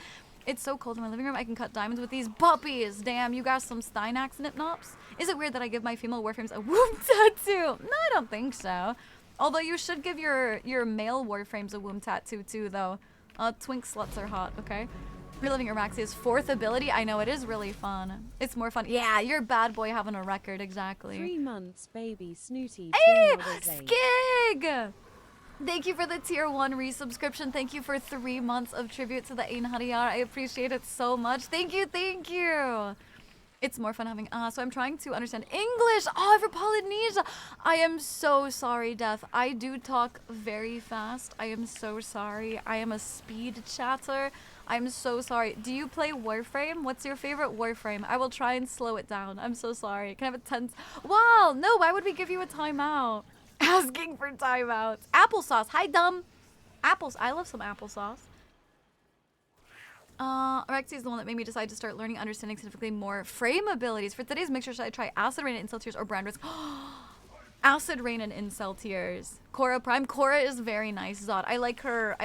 [SPEAKER 1] It's so cold in my living room. I can cut diamonds with these puppies. Damn, you got some Steinax nip-nops? Is it weird that I give my female Warframes a womb tattoo? No, I don't think so. Although you should give your male Warframes a womb tattoo too, though. Twink sluts are hot, okay? Reliving Araxia's 4th ability. I know, it is really fun. It's more fun. Yeah, you're a bad boy having a record, exactly.
[SPEAKER 2] 3 months, baby, Snooty.
[SPEAKER 1] Hey, Skig! Thank you for the tier 1 resubscription. Thank you for 3 months of tribute to the Ain Hariyar. I appreciate it so much. Thank you, thank you. It's more fun having, so I'm trying to understand English. Oh, for Polynesia. I am so sorry, Death. I do talk very fast. I am so sorry. I am a speed chatter. I'm so sorry. Do you play Warframe? What's your favorite Warframe? I will try and slow it down. I'm so sorry. Can I have a 10? Wow, no, why would we give you a timeout? Asking for timeouts. Applesauce. Hi, dumb. I love some applesauce. Rexy is the one that made me decide to start learning, understanding significantly more frame abilities. For today's mixture, should I try Acid Rain and Incel Tears or Brand Risk? Acid Rain and Incel Tears. Cora Prime. Cora is very nice, Zod. I like her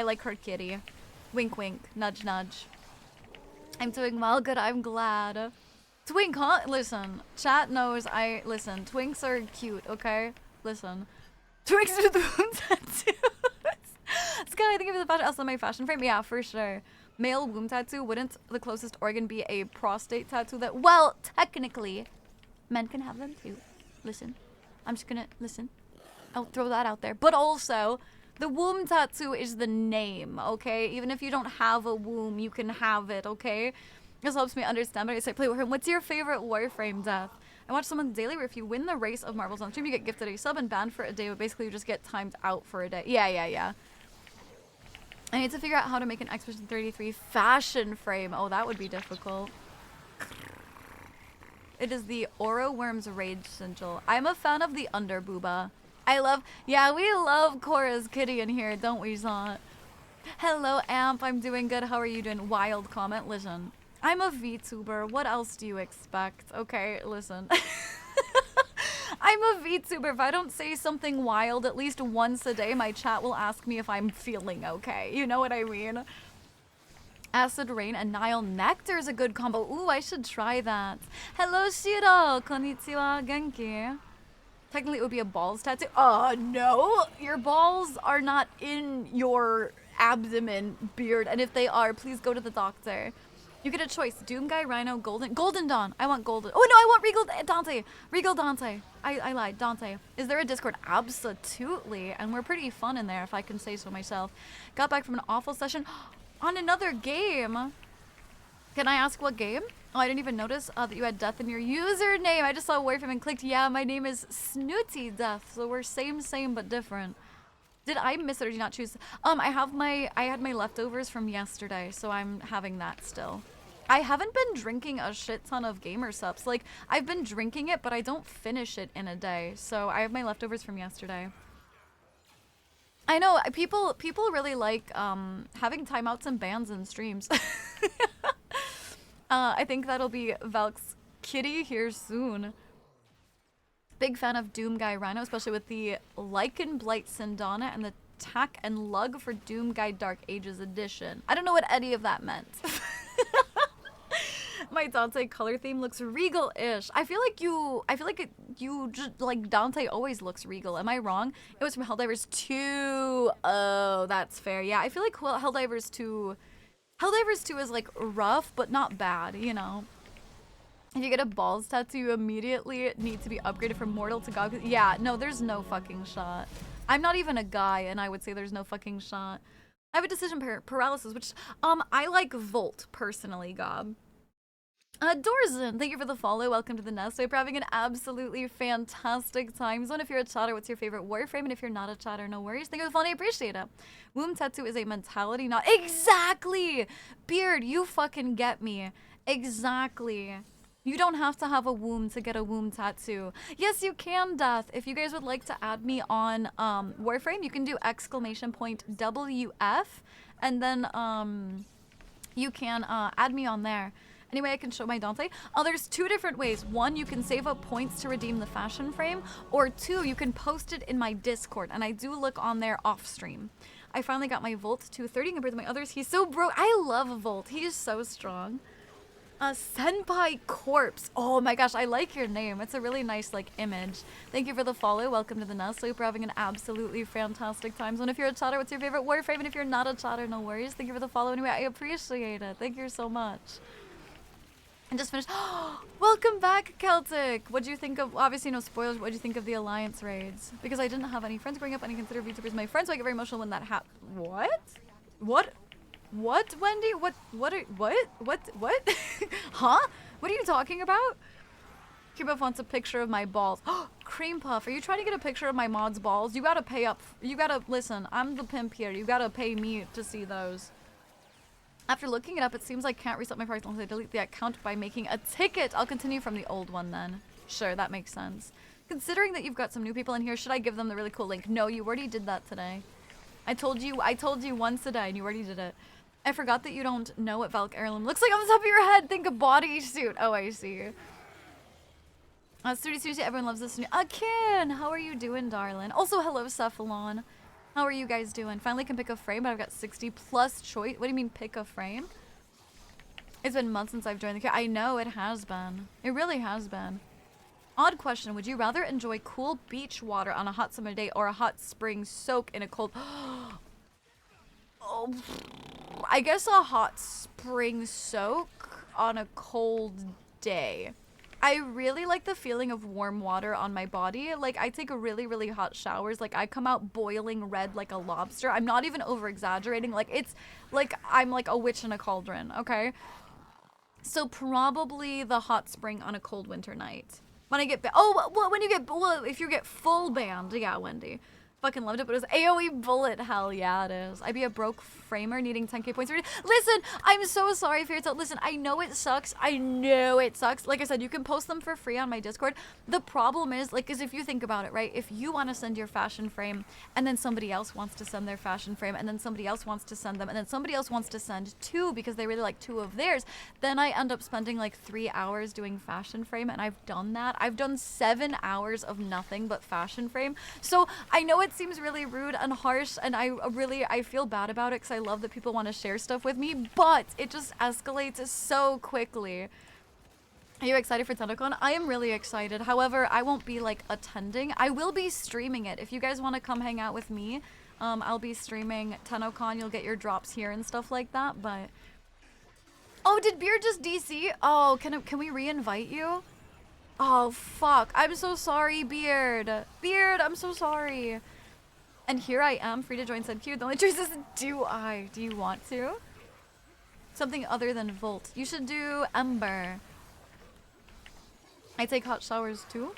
[SPEAKER 1] kitty. Wink wink. Nudge nudge. I'm doing well, good, I'm glad. Twink, huh? Listen, chat knows listen, twinks are cute, okay? Listen. Twinks are the womb tattoos. Sky, I think of the fashion, also my fashion frame. Yeah, for sure. Male womb tattoo, wouldn't the closest organ be a prostate tattoo that, well, technically, men can have them too. Listen, I'm just gonna, listen. I'll throw that out there. But also, the womb tattoo is the name, okay? Even if you don't have a womb, you can have it, okay? This helps me understand, but I say play with him. What's your favorite Warframe death? I watch someone daily where if you win the race of marbles on stream, you get gifted a sub and banned for a day, but basically you just get timed out for a day. Yeah. I need to figure out how to make an Expedition 33 fashion frame. Oh, that would be difficult. It is the Oro Worm's Rage Sigil. I'm a fan of the Underbooba. Yeah, we love Cora's kitty in here, don't we, Zot? Hello, Amp. I'm doing good. How are you doing? Wild comment. Listen, I'm a VTuber. What else do you expect? Okay, listen. I'm a VTuber. If I don't say something wild at least once a day, my chat will ask me if I'm feeling okay. You know what I mean? Acid Rain and Nile Nectar is a good combo. Ooh, I should try that. Hello, Shiro. Konnichiwa. Genki. Technically, it would be a balls tattoo. No. Your balls are not in your abdomen, beard. And if they are, please go to the doctor. You get a choice. Doom Guy, Rhino, Golden Dawn. I want Golden. Oh, no, I want Regal Dante. Regal Dante. I lied. Dante. Is there a Discord? Absolutely. And we're pretty fun in there, if I can say so myself. Got back from an awful session on another game. Can I ask what game? Oh, I didn't even notice that you had death in your username. I just saw Warframe and clicked. Yeah, my name is Snooty Death. So we're same, but different. Did I miss it or did you not choose? I had my leftovers from yesterday, so I'm having that still. I haven't been drinking a shit ton of gamer subs. Like, I've been drinking it, but I don't finish it in a day. So I have my leftovers from yesterday. I know, people really like having timeouts and bans in streams. I think that'll be Valk's kitty here soon. Big fan of Doom Guy Rhino, especially with the Lichen Blight Sindana and the Tack and Lug for Doom Guy Dark Ages Edition. I don't know what any of that meant. My Dante color theme looks regal-ish. I feel like you just, like, Dante always looks regal. Am I wrong? It was from Helldivers 2. Oh, that's fair. Yeah, I feel like Helldivers 2 is, like, rough, but not bad, you know? If you get a balls tattoo, you immediately need to be upgraded from mortal to god. Yeah, no, there's no fucking shot. I'm not even a guy, and I would say there's no fucking shot. I have a decision paralysis, which, I like Volt, personally, Gob. Dorzen, thank you for the follow. Welcome to the nest. I hope you're having an absolutely fantastic time zone. If you're a chatter, what's your favorite Warframe? And if you're not a chatter, no worries. Thank you for the follow. I appreciate it. Womb tattoo is a mentality, not exactly. Beard, you fucking get me. Exactly. You don't have to have a womb to get a womb tattoo. Yes, you can, Death. If you guys would like to add me on Warframe, you can do !WF, and then you can add me on there. Anyway, I can show my Dante. There's two different ways. One, you can save up points to redeem the fashion frame, or two, you can post it in my Discord, and I do look on there off stream. I finally got my Volt 230 compared to my others. He's so broke. I love Volt. He is so strong. Senpai Corpse. Oh my gosh, I like your name. It's a really nice, like, image. Thank you for the follow. Welcome to the nest. So we're having an absolutely fantastic time zone. If you're a chatter, what's your favorite Warframe? And if you're not a chatter, no worries. Thank you for the follow. Anyway, I appreciate it. Thank you so much. And just finished. Welcome back, Celtic. What do you think of, obviously no spoilers, what do you think of the Alliance raids? Because I didn't have any friends growing up and I consider VTubers my friends, so I get very emotional when that happened. What, Wendy? What? Huh? What are you talking about? Cream Puff wants a picture of my balls. Cream Puff, are you trying to get a picture of my mod's balls? You gotta pay up. You gotta, listen, I'm the pimp here. You gotta pay me to see those. After looking it up, it seems like I can't reset my price unless I delete the account by making a ticket. I'll continue from the old one then. Sure, that makes sense. Considering that you've got some new people in here, should I give them the really cool link? No, you already did that today. I told you once today and you already did it. I forgot that you don't know what Valk heirloom looks like on the top of your head. Think a bodysuit. Oh, I see. Seriously, everyone loves this. Akin, how are you doing, darling? Also, hello, Cephalon. How are you guys doing? Finally can pick a frame, but I've got 60 plus choice. What do you mean pick a frame? It's been months since I've joined the queue. I know, it has been. It really has been. Odd question. Would you rather enjoy cool beach water on a hot summer day or a hot spring soak in a cold... Oh, I guess a hot spring soak on a cold day. I really like the feeling of warm water on my body. Like, I take really, really hot showers. Like, I come out boiling red like a lobster. I'm not even over-exaggerating. Like, it's like I'm like a witch in a cauldron, okay? So probably the hot spring on a cold winter night. When I get if you get full banned, yeah, Wendy. Fucking loved it, but it was AoE bullet. Hell yeah, it is. I'd be a broke framer needing 10k points. Listen, I'm so sorry, Fairy Tale. Listen, I know it sucks. I know it sucks. Like I said, you can post them for free on my Discord. The problem is, like, is if you think about it, right? If you want to send your fashion frame, and then somebody else wants to send their fashion frame, and then somebody else wants to send them, and then somebody else wants to send two because they really like two of theirs, then I end up spending like 3 hours doing fashion frame, and I've done that. I've done 7 hours of nothing but fashion frame. So I know it seems really rude and harsh, and I feel bad about it because I love that people want to share stuff with me, but it just escalates so quickly. Are you excited for TennoCon? I am really excited. However, I won't be like attending. I will be streaming it. If you guys want to come hang out with me, I'll be streaming TennoCon. You'll get your drops here and stuff like that, but... Oh, did Beard just DC? Oh, can we re-invite you? Oh, fuck. I'm so sorry, Beard. Beard, I'm so sorry. And here I am, free to join said queue. The only choice is do you want to? Something other than Volt. You should do Ember. I take hot showers too.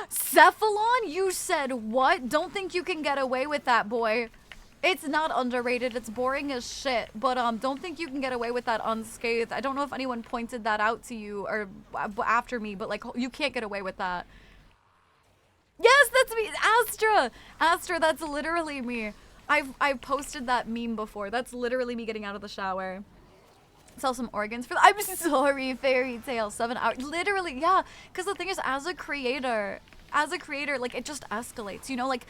[SPEAKER 1] Cephalon, you said what? Don't think you can get away with that, boy. It's not underrated, it's boring as shit, but don't think you can get away with that unscathed. I don't know if anyone pointed that out to you or after me, but like, you can't get away with that. Yes, that's me, Astra! Astra, that's literally me. I've posted that meme before. That's literally me getting out of the shower. Sell some organs for I'm sorry, Fairy Tale. 7 hours. Literally, yeah. Because the thing is, as a creator, like, it just escalates. You know, like,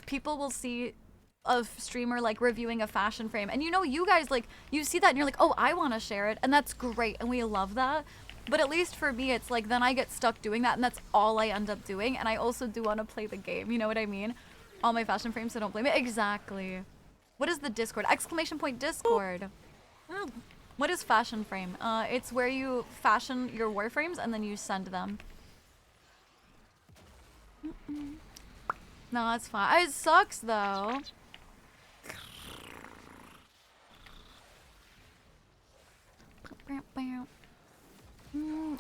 [SPEAKER 1] people will see a streamer, like, reviewing a fashion frame. And, you know, you guys, like, you see that and you're like, oh, I want to share it. And that's great. And we love that. But at least for me, it's like, then I get stuck doing that, and that's all I end up doing. And I also do want to play the game, you know what I mean? All my fashion frames, so don't blame me. Exactly. What is the Discord? Exclamation point Discord. What is fashion frame? It's where you fashion your Warframes, and then you send them. No, it's fine. It sucks, though.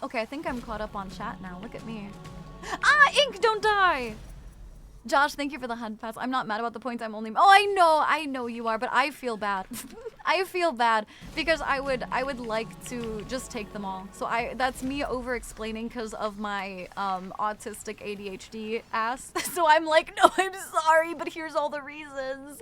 [SPEAKER 1] Okay, I think I'm caught up on chat now. Look at me. Ah, Ink, don't die! Josh, thank you for the head pass. I'm not mad about the points. I'm only... Oh, I know you are, but I feel bad. I feel bad because I would like to just take them all. So that's me over-explaining because of my autistic ADHD ass. So I'm like, no, I'm sorry, but here's all the reasons.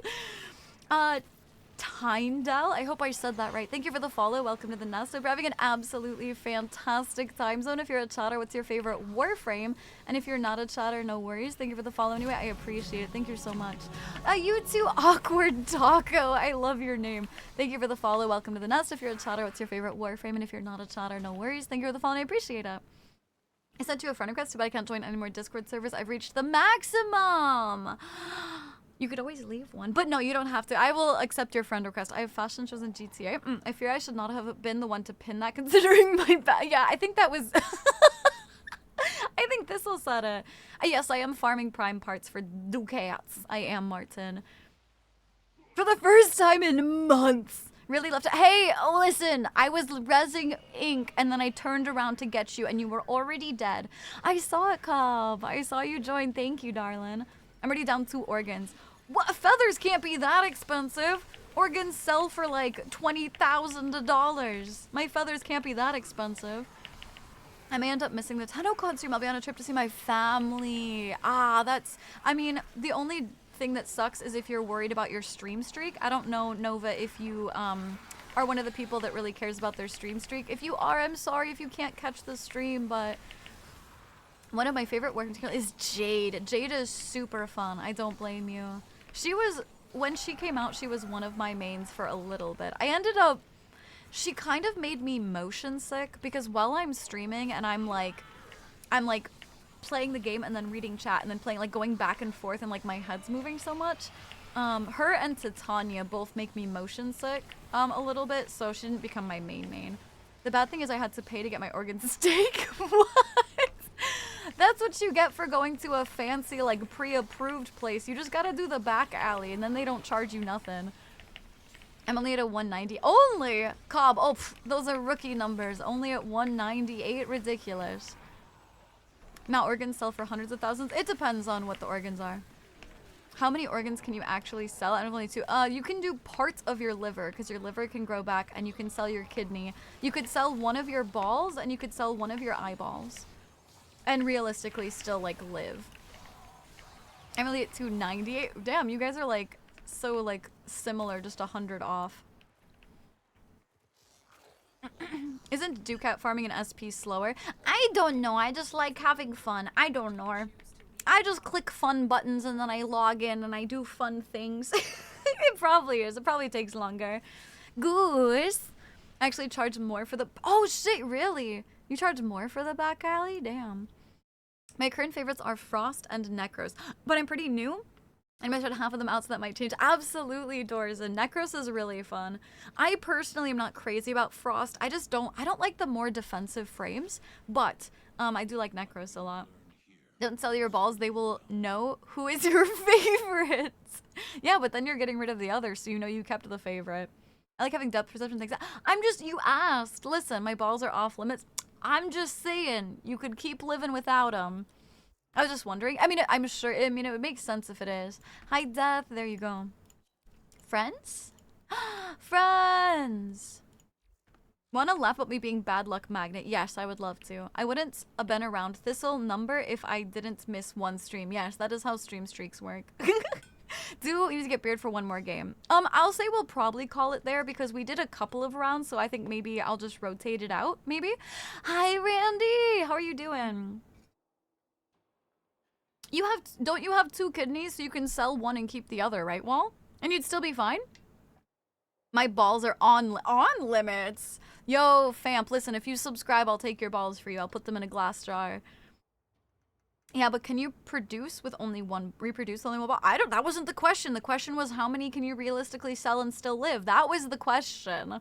[SPEAKER 1] Tyndall, I hope I said that right. Thank you for the follow. Welcome to the nest. Hope you're having an absolutely fantastic time zone. If you're a chatter, what's your favorite Warframe? And if you're not a chatter, no worries. Thank you for the follow anyway. I appreciate it. Thank you so much. You too, Awkward Taco. I love your name. Thank you for the follow. Welcome to the nest. If you're a chatter, what's your favorite Warframe? And if you're not a chatter, no worries. Thank you for the follow. I appreciate it. I sent you a friend request, but I can't join any more Discord servers. I've reached the maximum. You could always leave one, but no, you don't have to. I will accept your friend request. I have fashion shows in GTA. I fear I should not have been the one to pin that considering my yeah, I think that was... I think this will set it. Yes, I am farming prime parts for ducats. I am, Martin. For the first time in months. Really love to... Hey, listen, I was rezzing Ink, and then I turned around to get you, and you were already dead. I saw it, Cobb. I saw you join. Thank you, darling. I'm already down 2 organs. What? Feathers can't be that expensive. Organs sell for like $20,000. My feathers can't be that expensive. I may end up missing the TennoCon stream. I'll be on a trip to see my family. Ah, that's... I mean, the only thing that sucks is if you're worried about your stream streak. I don't know, Nova, if you are one of the people that really cares about their stream streak. If you are, I'm sorry if you can't catch the stream, but one of my favorite working is Jade. Jade is super fun. I don't blame you. She was, when she came out, she was one of my mains for a little bit. I ended up, she kind of made me motion sick because while I'm streaming and I'm like playing the game and then reading chat and then playing, like going back and forth and like my head's moving so much, her and Titania both make me motion sick a little bit, so she didn't become my main. The bad thing is I had to pay to get my organs taken. What? That's what you get for going to a fancy, like, pre-approved place. You just gotta do the back alley, and then they don't charge you nothing. I'm only at a 190. Only! Cobb, oh, pff, those are rookie numbers. Only at 198? Ridiculous. Now organs sell for hundreds of thousands? It depends on what the organs are. How many organs can you actually sell? I have only 2. You can do parts of your liver, because your liver can grow back, and you can sell your kidney. You could sell one of your balls, and you could sell one of your eyeballs. And realistically still, like, live. I'm only at 298. Damn, you guys are, like, so, like, similar, just 100 off. Isn't Ducat farming an SP slower? I don't know. I just like having fun. I don't know. I just click fun buttons and then I log in and I do fun things. It probably is. It probably takes longer. Goose. I actually charge more for the... Oh, shit, really? You charge more for the back alley? Damn. My current favorites are Frost and Necros. But I'm pretty new. I might try half of them out, so that might change. Absolutely, Doors. And Necros is really fun. I personally am not crazy about Frost. I don't like the more defensive frames. But I do like Necros a lot. Don't sell your balls. They will know who is your favorite. Yeah, but then you're getting rid of the others, so you know you kept the favorite. I like having depth perception things. You asked. Listen, my balls are off limits. I'm just saying, you could keep living without them. I was just wondering. I mean, I'm sure, it would make sense if it is. Hi, Death. There you go. Friends? Friends! Wanna laugh about me being bad luck magnet? Yes, I would love to. I wouldn't have been around Thistle number if I didn't miss one stream. Yes, that is how stream streaks work. Do we need to get beard for one more game? I'll say we'll probably call it there because we did a couple of rounds, so I think maybe I'll just rotate it out, maybe? Hi, Randy! How are you doing? Don't you have 2 kidneys so you can sell one and keep the other, right, Wall? And you'd still be fine? My balls are on limits. Yo, Famp, listen, if you subscribe, I'll take your balls for you. I'll put them in a glass jar. Yeah, but can you reproduce with only one ball? That wasn't the question. The question was how many can you realistically sell and still live? That was the question.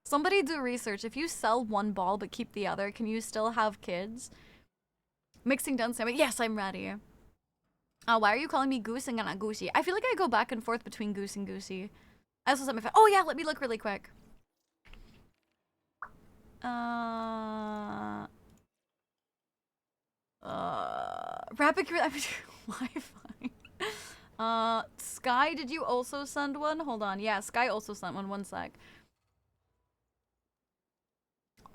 [SPEAKER 1] Somebody do research. If you sell one ball but keep the other, can you still have kids? Mixing done, Sammy. Yes, I'm ready. Why are you calling me Goose and not Goosey? I feel like I go back and forth between Goose and Goosey. I also set my oh yeah, let me look really quick. Rapid Wi-Fi. Sky, did you also send one? Hold on. Yeah, Sky also sent one. One sec.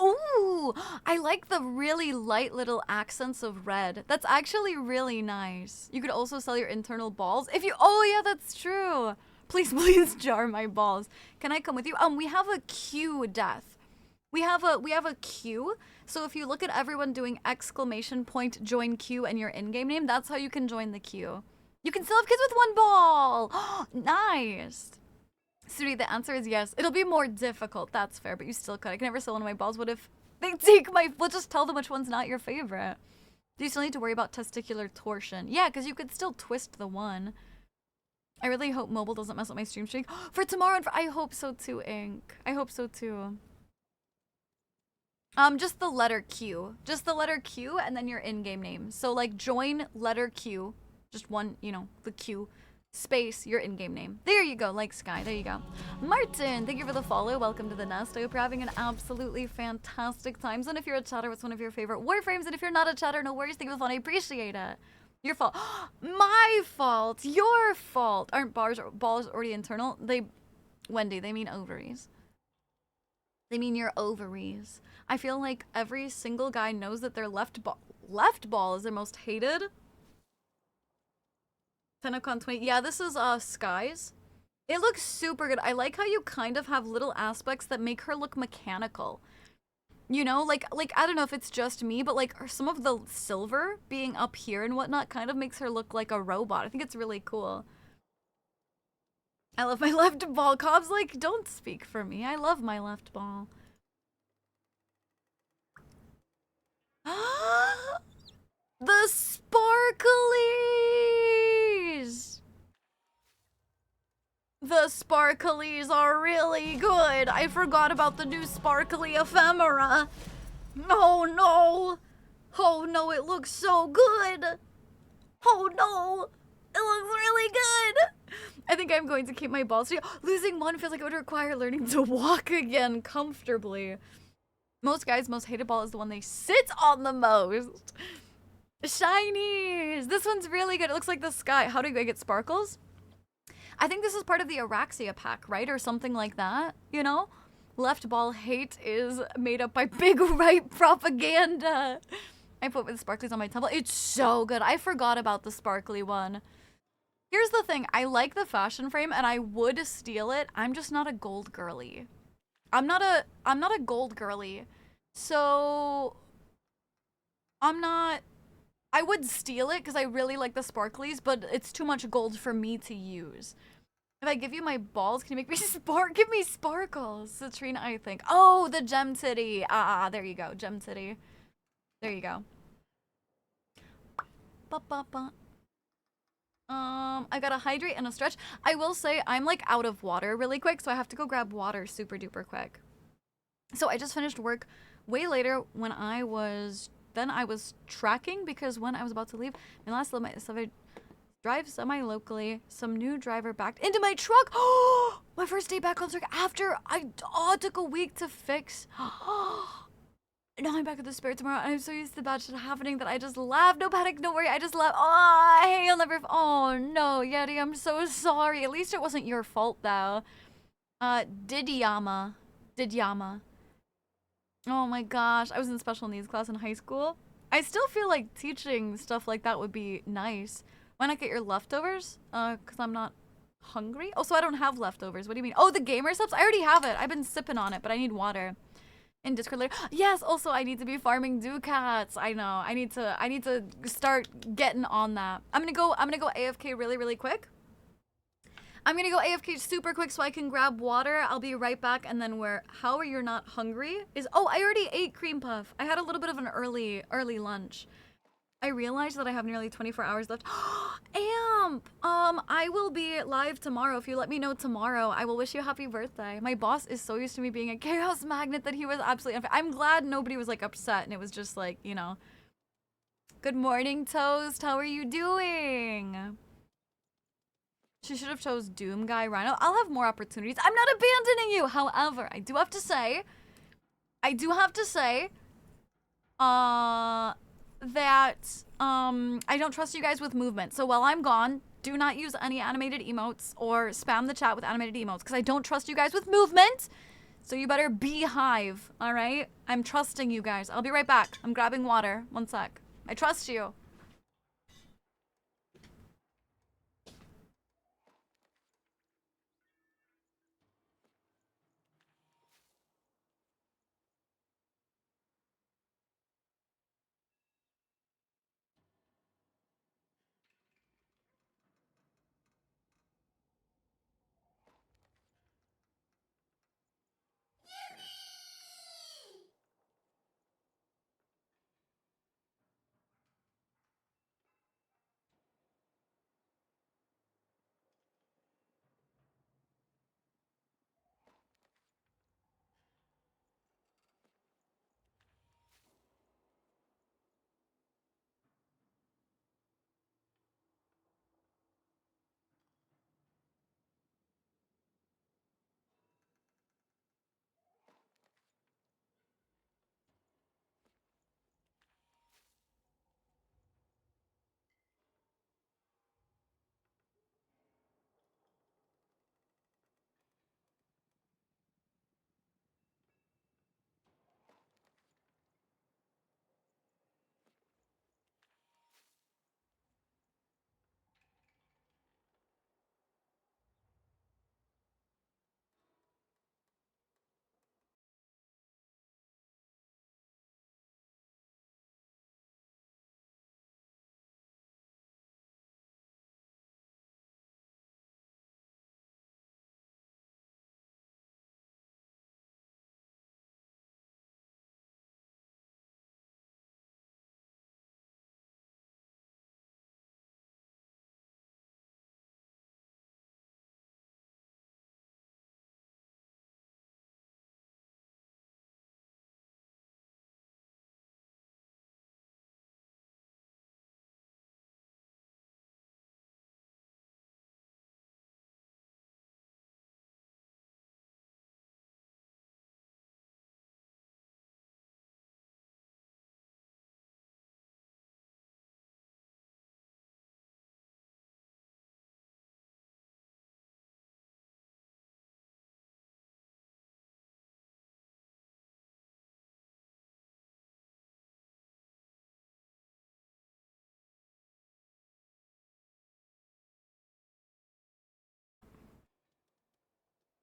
[SPEAKER 1] Ooh, I like the really light little accents of red. That's actually really nice. You could also sell your internal balls if you... Oh, yeah, that's true. Please, please jar my balls. Can I come with you? We have a queue, Death. We have a queue. So if you look at everyone doing exclamation point join queue and your in-game name, that's how you can join the queue. You can still have kids with one ball. Nice. Suri, the answer is yes. It'll be more difficult. That's fair, but you still could. I can never sell one of my balls. What if they take my... We'll just tell them which one's not your favorite. Do you still need to worry about testicular torsion? Yeah, because you could still twist the one. I really hope mobile doesn't mess up my stream streak. For tomorrow, and I hope so too, Ink. I hope so too. Just the letter Q. Just the letter Q and then your in-game name. So, like, join letter Q. Just one, you know, the Q. Space, your in-game name. There you go, like Sky. There you go. Martin, thank you for the follow. Welcome to the nest. I hope you're having an absolutely fantastic time. And if you're a chatter, what's one of your favorite Warframes? And if you're not a chatter, no worries. Thank you for the fun. I appreciate it. Your fault. My fault. Your fault. Aren't balls already internal? Wendy, they mean ovaries. They mean your ovaries. I feel like every single guy knows that their left ball is their most hated. TennoCon 20. Yeah, this is Skies. It looks super good. I like how you kind of have little aspects that make her look mechanical. You know, like I don't know if it's just me, but like some of the silver being up here and whatnot kind of makes her look like a robot. I think it's really cool. I love my left ball. Cobb's like, don't speak for me. I love my left ball. The sparklies! The sparklies are really good. I forgot about the new sparkly ephemera. Oh no! Oh no, it looks so good! Oh no! It looks really good! I think I'm going to keep my balls. Losing one feels like it would require learning to walk again comfortably. Most guys' most hated ball is the one they sit on the most. Shinies! This one's really good. It looks like the sky. How do I get sparkles? I think this is part of the Araxia pack, right? Or something like that, you know? Left ball hate is made up by big right propaganda. I put with sparklies on my temple. It's so good. I forgot about the sparkly one. Here's the thing. I like the fashion frame and I would steal it. I'm just not a gold girly. I'm not a gold girly. So I would steal it because I really like the sparklies, but it's too much gold for me to use. If I give you my balls, can you make me give me sparkles? Citrine, I think. Oh, the gem titty. There you go. Gem titty. There you go. I gotta hydrate and a stretch. I will say I'm like out of water really quick, so I have to go grab water super duper quick. So I just finished work way later when I was tracking because when I was about to leave, my last drive semi-locally, some new driver backed into my truck. Oh, my first day back on circuit after I took a week to fix. Now I'm back at the spare tomorrow, and I'm so used to that shit happening that I just laugh. No panic, no worry. I just laugh. Oh, hey, I'll never. Oh no, Yeti, I'm so sorry. At least it wasn't your fault though. Didyama. Oh my gosh, I was in special needs class in high school. I still feel like teaching stuff like that would be nice. Why not get your leftovers? Cause I'm not hungry. Oh, so I don't have leftovers. What do you mean? Oh, the gamer subs? I already have it. I've been sipping on it, but I need water. In Discord later. Yes, also I need to be farming Ducats. I know. I need to start getting on that. I'm gonna go AFK really quick. I'm gonna go AFK super quick so I can grab water. I'll be right back. And then how are you not hungry? Oh, I already ate cream puff. I had a little bit of an early lunch. I realized that I have nearly 24 hours left. Amp! I will be live tomorrow. If you let me know tomorrow, I will wish you a happy birthday. My boss is so used to me being a chaos magnet that he was absolutely unfair. I'm glad nobody was like upset and it was just like, you know. Good morning, Toast. How are you doing? She should have chose Doom Guy Rhino. I'll have more opportunities. I'm not abandoning you. However, I do have to say, that I don't trust you guys with movement. So while I'm gone, do not use any animated emotes or spam the chat with animated emotes because I don't trust you guys with movement. So you better beehive, all right? I'm trusting you guys. I'll be right back. I'm grabbing water. One sec. I trust you.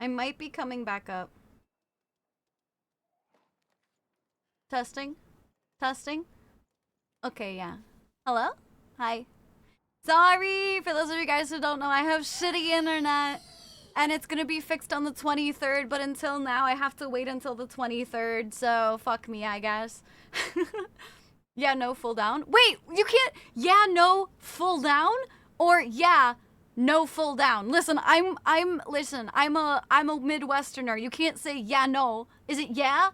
[SPEAKER 1] I might be coming back up. Testing? Testing? Okay, yeah. Hello? Hi. Sorry, for those of you guys who don't know, I have shitty internet. And it's gonna be fixed on the 23rd, but until now, I have to wait until the 23rd, so fuck me, I guess. Yeah, no, full down. Wait, you can't, yeah, no, full down? Or, yeah, no, full down. Listen, I'm a Midwesterner. You can't say, yeah, no. Is it, yeah,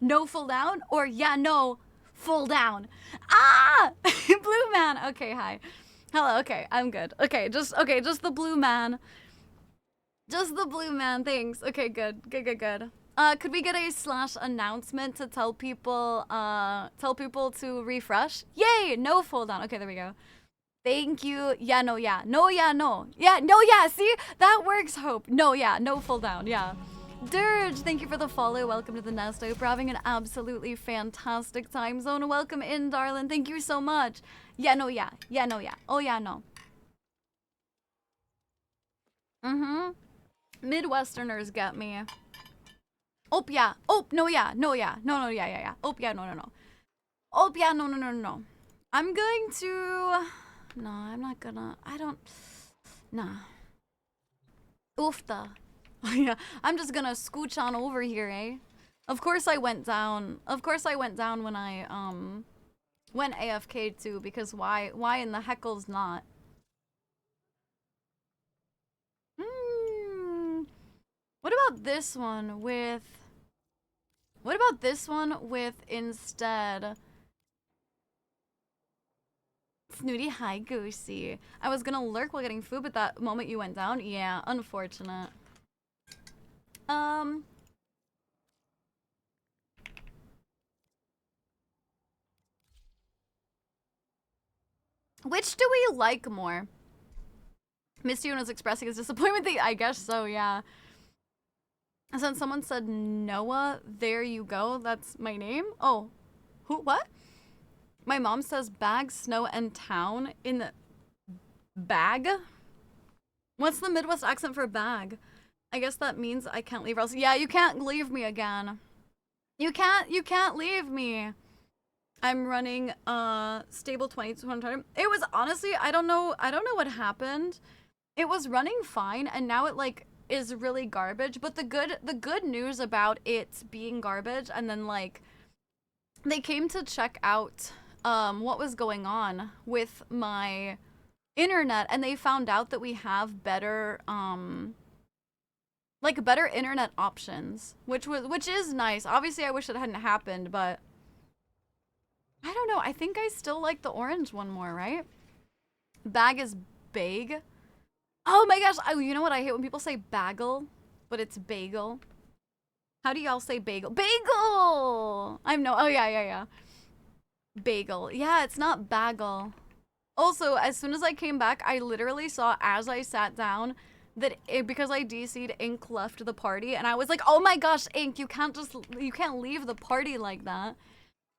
[SPEAKER 1] no, full down? Or, yeah, no, full down? Ah! Blue man. Okay, hi. Hello, okay, I'm good. Okay, just the blue man. Just the blue man, thanks. Okay, good. Could we get a / announcement to tell people to refresh? Yay! No full down. Okay, there we go. Thank you. Yeah, no, yeah. No, yeah, no. Yeah, no, yeah. See? That works, Hope. No, yeah. No full down. Yeah. Dirge, thank you for the follow. Welcome to the nest. I hope you're having an absolutely fantastic time zone. Welcome in, darling. Thank you so much. Yeah, no, yeah. Yeah, no, yeah. Oh, yeah, no. Midwesterners get me. Oh, yeah. Oh, no, yeah. No, yeah. No, yeah, yeah, yeah. Oh, yeah, no, no, no. Oh, yeah, no, no, no, no. I'm going to... No, I'm not gonna... I don't... Nah. Oofta. Yeah, I'm just gonna scooch on over here, eh? Of course I went down. Of course I went down when I, went AFK too, because why in the heckles not? What about this one with... What about this one with instead... Snooty, hi, Goosey. I was gonna lurk while getting food, but that moment you went down? Yeah, unfortunate. Which do we like more? Misty was expressing his disappointment. I guess so, yeah. And then someone said Noah, there you go. That's my name? Oh, who, what? My mom says bag, snow, and town in the bag? What's the Midwest accent for bag? I guess that means I can't leave else. Yeah, you can't leave me again. You can't leave me. I'm running stable 2020. It was honestly, I don't know what happened. It was running fine and now it like is really garbage, but the good news about it being garbage and then like they came to check out what was going on with my internet and they found out that we have better like better internet options, which is nice. Obviously I wish it hadn't happened, but I don't know. I think I still like the orange one more, right? Bag is big. Oh my gosh. Oh, you know what? I hate when people say bagel, but it's bagel. How do y'all say bagel? Bagel! Oh yeah. Bagel. Yeah, it's not bagel. Also, as soon as I came back, I literally saw as I sat down that because I DC'd, Ink left the party, and I was like, oh my gosh, Ink, you can't leave the party like that.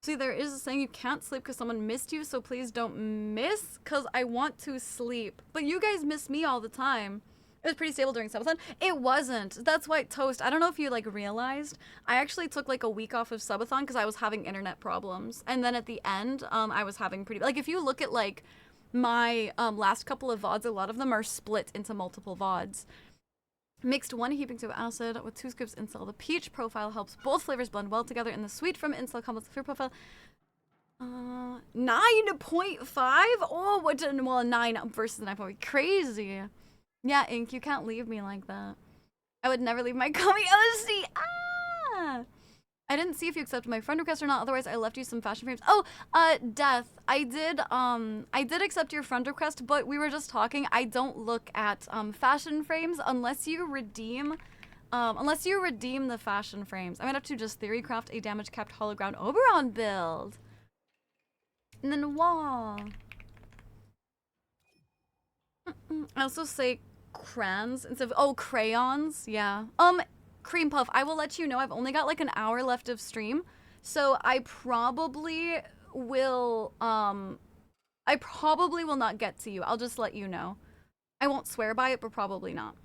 [SPEAKER 1] See, there is a saying you can't sleep because someone missed you, so please don't miss, because I want to sleep. But you guys miss me all the time. It was pretty stable during subathon. It wasn't. That's why Toast, I don't know if you like realized, I actually took like a week off of subathon because I was having internet problems. And then at the end, I was having pretty, like if you look at like my last couple of VODs, a lot of them are split into multiple VODs. Mixed 1 heaping to acid with 2 scoops Incel. The peach profile helps both flavors blend well together, and the sweet from Incel complements the fruit profile. 9.5? Oh, what? Well, 9 versus 9.5. Crazy. Yeah, Ink, you can't leave me like that. I would never leave my commie OC. Ah! I didn't see if you accepted my friend request or not. Otherwise, I left you some fashion frames. Oh, Death. I did accept your friend request, but we were just talking. I don't look at fashion frames unless you redeem the fashion frames. I might have to just theory craft a damage capped hologround Oberon build. And then wall. I also say crayons instead of crayons. Yeah. Cream Puff, I will let you know I've only got like an hour left of stream, so I probably will not get to you. I'll just let you know. I won't swear by it, but probably not.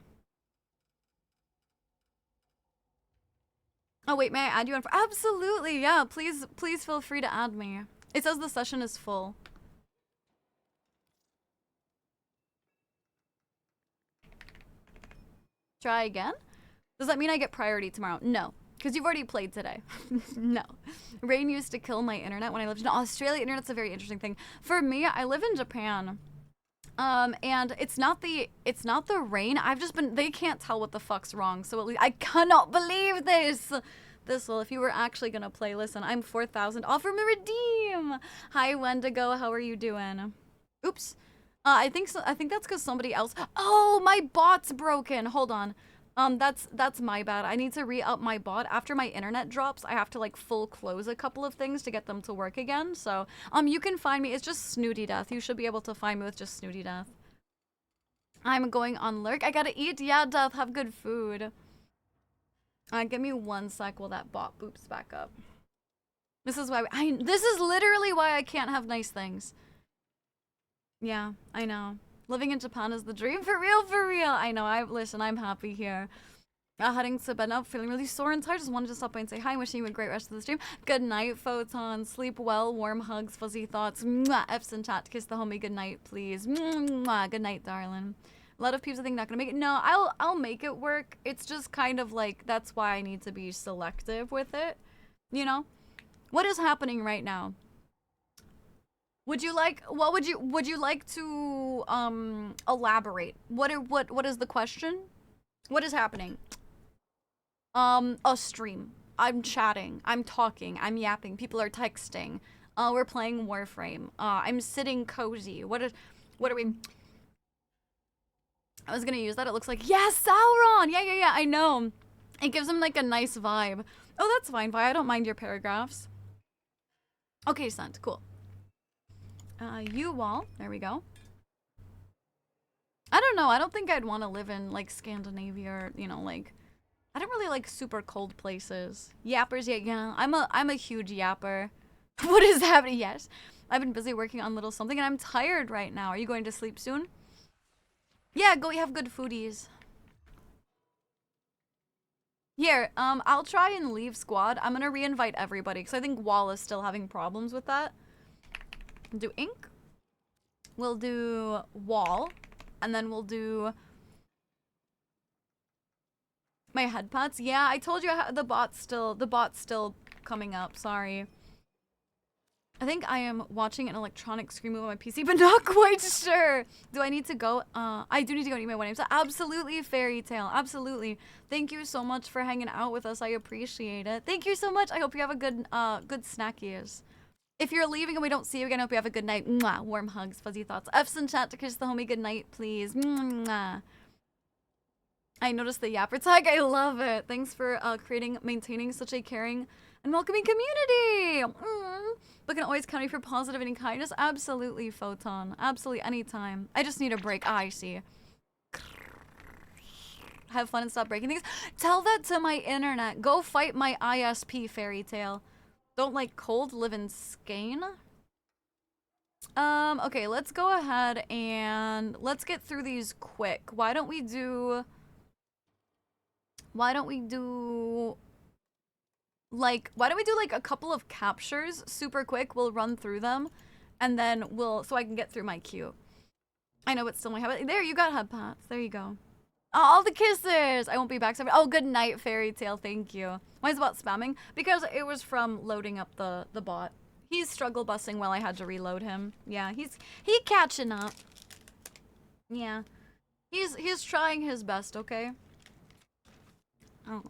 [SPEAKER 1] Oh wait, may I add you on? Absolutely, yeah. Please feel free to add me. It says the session is full. Try again? Does that mean I get priority tomorrow? No, because you've already played today. No. Rain used to kill my internet when I lived in Australia. Internet's a very interesting thing. For me, I live in Japan. And it's not the rain. I've just been, they can't tell what the fuck's wrong. So at least, I cannot believe this. If you were actually gonna play, listen, I'm 4,000. Offer me redeem. Hi, Wendigo, how are you doing? Oops. I think so. I think that's because somebody else. Oh, my bot's broken. Hold on. That's my bad. I need to re-up my bot. After my internet drops, I have to like full close a couple of things to get them to work again. So, you can find me. It's just Snooty Death. You should be able to find me with just Snooty Death. I'm going on lurk. I gotta eat. Yeah, Death. Have good food. Give me 1 sec while that bot boops back up. This is why this is literally why I can't have nice things. Yeah, I know. Living in Japan is the dream. For real, for real. I know. Listen, I'm happy here. Heading to bed now, feeling really sore and tired. Just wanted to stop by and say hi. Wishing you a great rest of the stream. Good night, Photon. Sleep well. Warm hugs, fuzzy thoughts. Mwah. F's in chat. Kiss the homie. Good night, please. Mwah. Good night, darling. A lot of people think not gonna make it. No, I'll make it work. It's just kind of like, that's why I need to be selective with it. You know? What is happening right now? Would you like to elaborate? What is the question? What is happening? A stream. I'm chatting. I'm talking. I'm yapping. People are texting. We're playing Warframe. I'm sitting cozy. What are we? I was gonna use that. It looks like, yeah, Sauron. Yeah. I know. It gives him like a nice vibe. Oh, that's fine, Vi. I don't mind your paragraphs. Okay, sent. Cool. You wall. There we go. I don't know. I don't think I'd want to live in like Scandinavia or, you know, like, I don't really like super cold places. Yappers, yeah. I'm a huge yapper. What is happening? Yes. I've been busy working on little something and I'm tired right now. Are you going to sleep soon? Yeah, go have good foodies. Here, I'll try and leave squad. I'm gonna re-invite everybody because I think Wall is still having problems with that. Do ink. We'll do wall, and then we'll do my head pats. Yeah, I told you the bot's still coming up. Sorry. I think I am watching an electronic screen move on my PC, but not quite sure. Do I need to go? I do need to go and eat my wedding. So absolutely, Fairy Tale. Absolutely. Thank you so much for hanging out with us. I appreciate it. Thank you so much. I hope you have a good snackies. If you're leaving and we don't see you again, I hope you have a good night. Mwah. Warm hugs, fuzzy thoughts. F's in chat to kiss the homie good night, please. Mwah. I noticed the yapper tag. I love it. Thanks for maintaining such a caring and welcoming community. But can always count you for positive and kindness. Absolutely, Photon. Absolutely, anytime. I just need a break. I see. Have fun and stop breaking things. Tell that to my internet. Go fight my ISP, Fairy Tale. Don't like cold, live in Skane. Okay, let's go ahead and let's get through these quick. Why don't we do like a couple of captures super quick? We'll run through them and then so I can get through my queue. I know it's still my habit. There, you got head pats. There you go. All the kisses! I won't be back. Oh, good night, Fairy Tale. Thank you. Why is the bot spamming? Because it was from loading up the bot. He's struggle busing while I had to reload him. Yeah, he catching up. Yeah. He's trying his best, okay? Oh.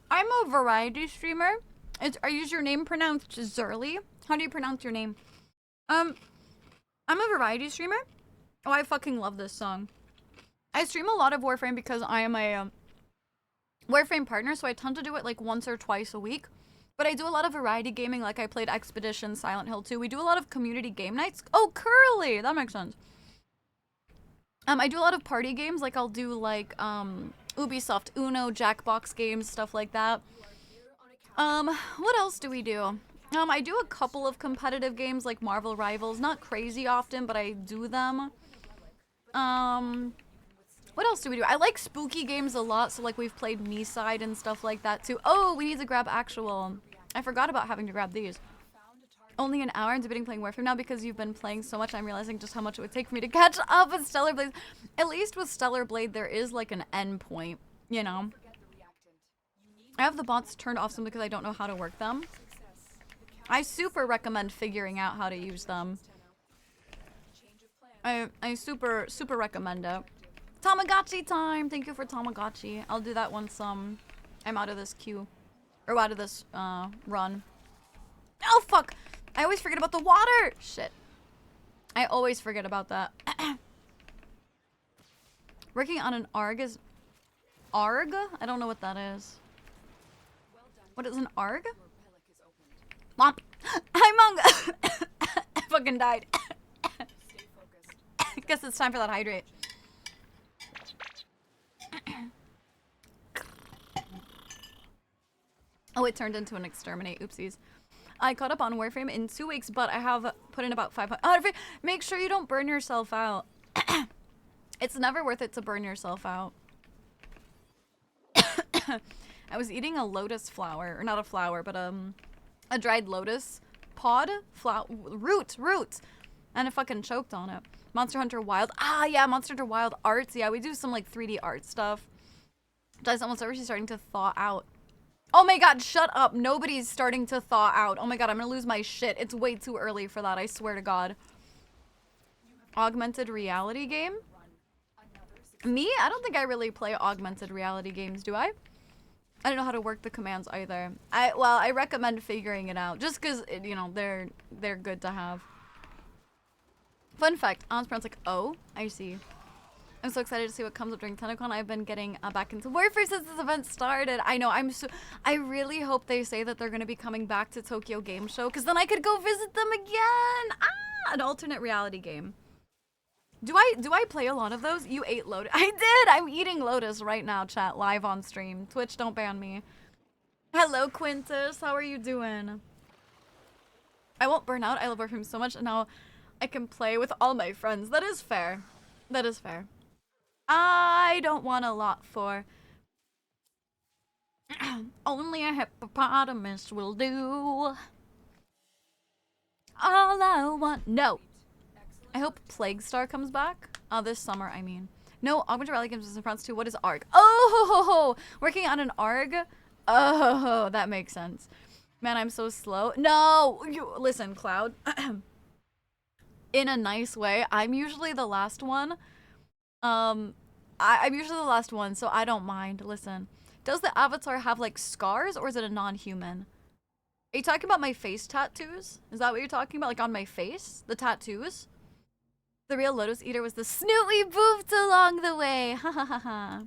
[SPEAKER 1] I'm a variety streamer. Is your name pronounced Zurly? How do you pronounce your name? I'm a variety streamer. Oh, I fucking love this song. I stream a lot of Warframe because I am a Warframe partner, so I tend to do it like once or twice a week. But I do a lot of variety gaming, like I played Expedition, Silent Hill 2. We do a lot of community game nights. Oh, Curly! That makes sense. I do a lot of party games, like I'll do like Ubisoft Uno, Jackbox games, stuff like that. What else do we do? I do a couple of competitive games like Marvel Rivals, not crazy often, but I do them. What else do we do? I like spooky games a lot, so like we've played Me-Side and stuff like that too. Oh, we need to grab actual. I forgot about having to grab these. Only an hour and debating playing Warframe now because you've been playing so much. I'm realizing just how much it would take for me to catch up with Stellar Blade. At least with Stellar Blade, there is like an end point, you know? I have the bots turned off simply because I don't know how to work them. I super recommend figuring out how to use them. I super recommend it. Tamagotchi time! Thank you for Tamagotchi. I'll do that once I'm out of this queue. Or out of this run. Oh fuck! I always forget about the water! Shit. I always forget about that. Working on an ARG is... ARG? I don't know what that is. What is an ARG? Mom! Hi, Mong! I fucking died. Guess it's time for that hydrate. Oh, it turned into an exterminate. Oopsies. I caught up on Warframe in 2 weeks, but I have put in about 500. Oh, make sure you don't burn yourself out. It's never worth it to burn yourself out. I was eating a lotus flower, or not a flower, but a dried lotus pod, root, and I fucking choked on it. Monster Hunter Wild. Ah, yeah, Monster Hunter Wild arts. Yeah, we do some like 3D art stuff. Dice almost over. She's starting to thaw out. Oh my god, shut up. Nobody's starting to thaw out. Oh my god, I'm gonna lose my shit. It's way too early for that, I swear to god. Augmented reality game? Me? I don't think I really play augmented reality games, do I? I don't know how to work the commands either. Well, I recommend figuring it out. Just because, you know, they're good to have. Fun fact, An's pronounced like, oh, I see. I'm so excited to see what comes up during TennoCon. I've been getting back into Warframe since this event started. I know, I really hope they say that they're going to be coming back to Tokyo Game Show, because then I could go visit them again. Ah, an alternate reality game. Do I play a lot of those? You ate Lotus. I did! I'm eating Lotus right now, chat, live on stream. Twitch, don't ban me. Hello, Quintus. How are you doing? I won't burn out. I love Warframe so much, and now I can play with all my friends. That is fair. That is fair. I don't want a lot for... Only a hippopotamus will do. All I want... No. I hope Plague Star comes back. This summer, I mean. No, Augmented Reality Games is in France too. What is ARG? Oh, working on an ARG? Oh, that makes sense. Man, I'm so slow. No, listen, Cloud. In a nice way, I'm usually the last one. I'm usually the last one, so I don't mind. Listen, does the avatar have like scars, or is it a non-human? Are you talking about my face tattoos? Is that what you're talking about? Like on my face? The tattoos? The real Lotus Eater was the snoot we boofed along the way. Ha ha ha ha.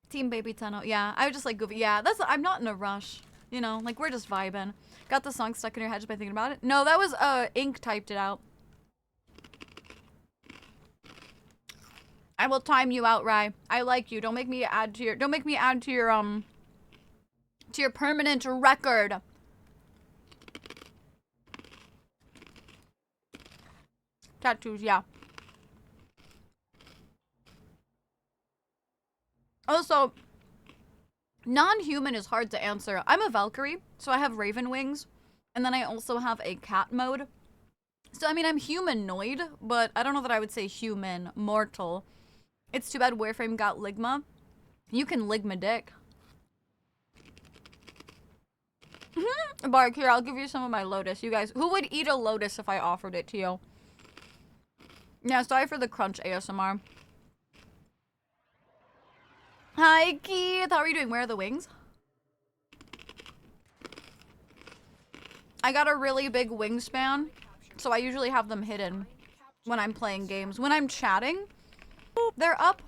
[SPEAKER 1] Team Baby Tenno. Yeah, I was just like goofy. Yeah, I'm not in a rush. You know, like we're just vibing. Got the song stuck in your head just by thinking about it? No, that was Ink typed it out. I will time you out, Rye. I like you. Don't make me add to your permanent record. Tattoos, yeah. Also, non-human is hard to answer. I'm a Valkyrie, so I have raven wings, and then I also have a cat mode. So, I mean, I'm humanoid, but I don't know that I would say human, mortal. It's too bad Warframe got Ligma. You can Ligma dick. Bark, here, I'll give you some of my Lotus. You guys, who would eat a Lotus if I offered it to you? Yeah, sorry for the crunch ASMR. Hi, Keith. How are you doing? Where are the wings? I got a really big wingspan, so I usually have them hidden when I'm playing games. When I'm chatting, they're up.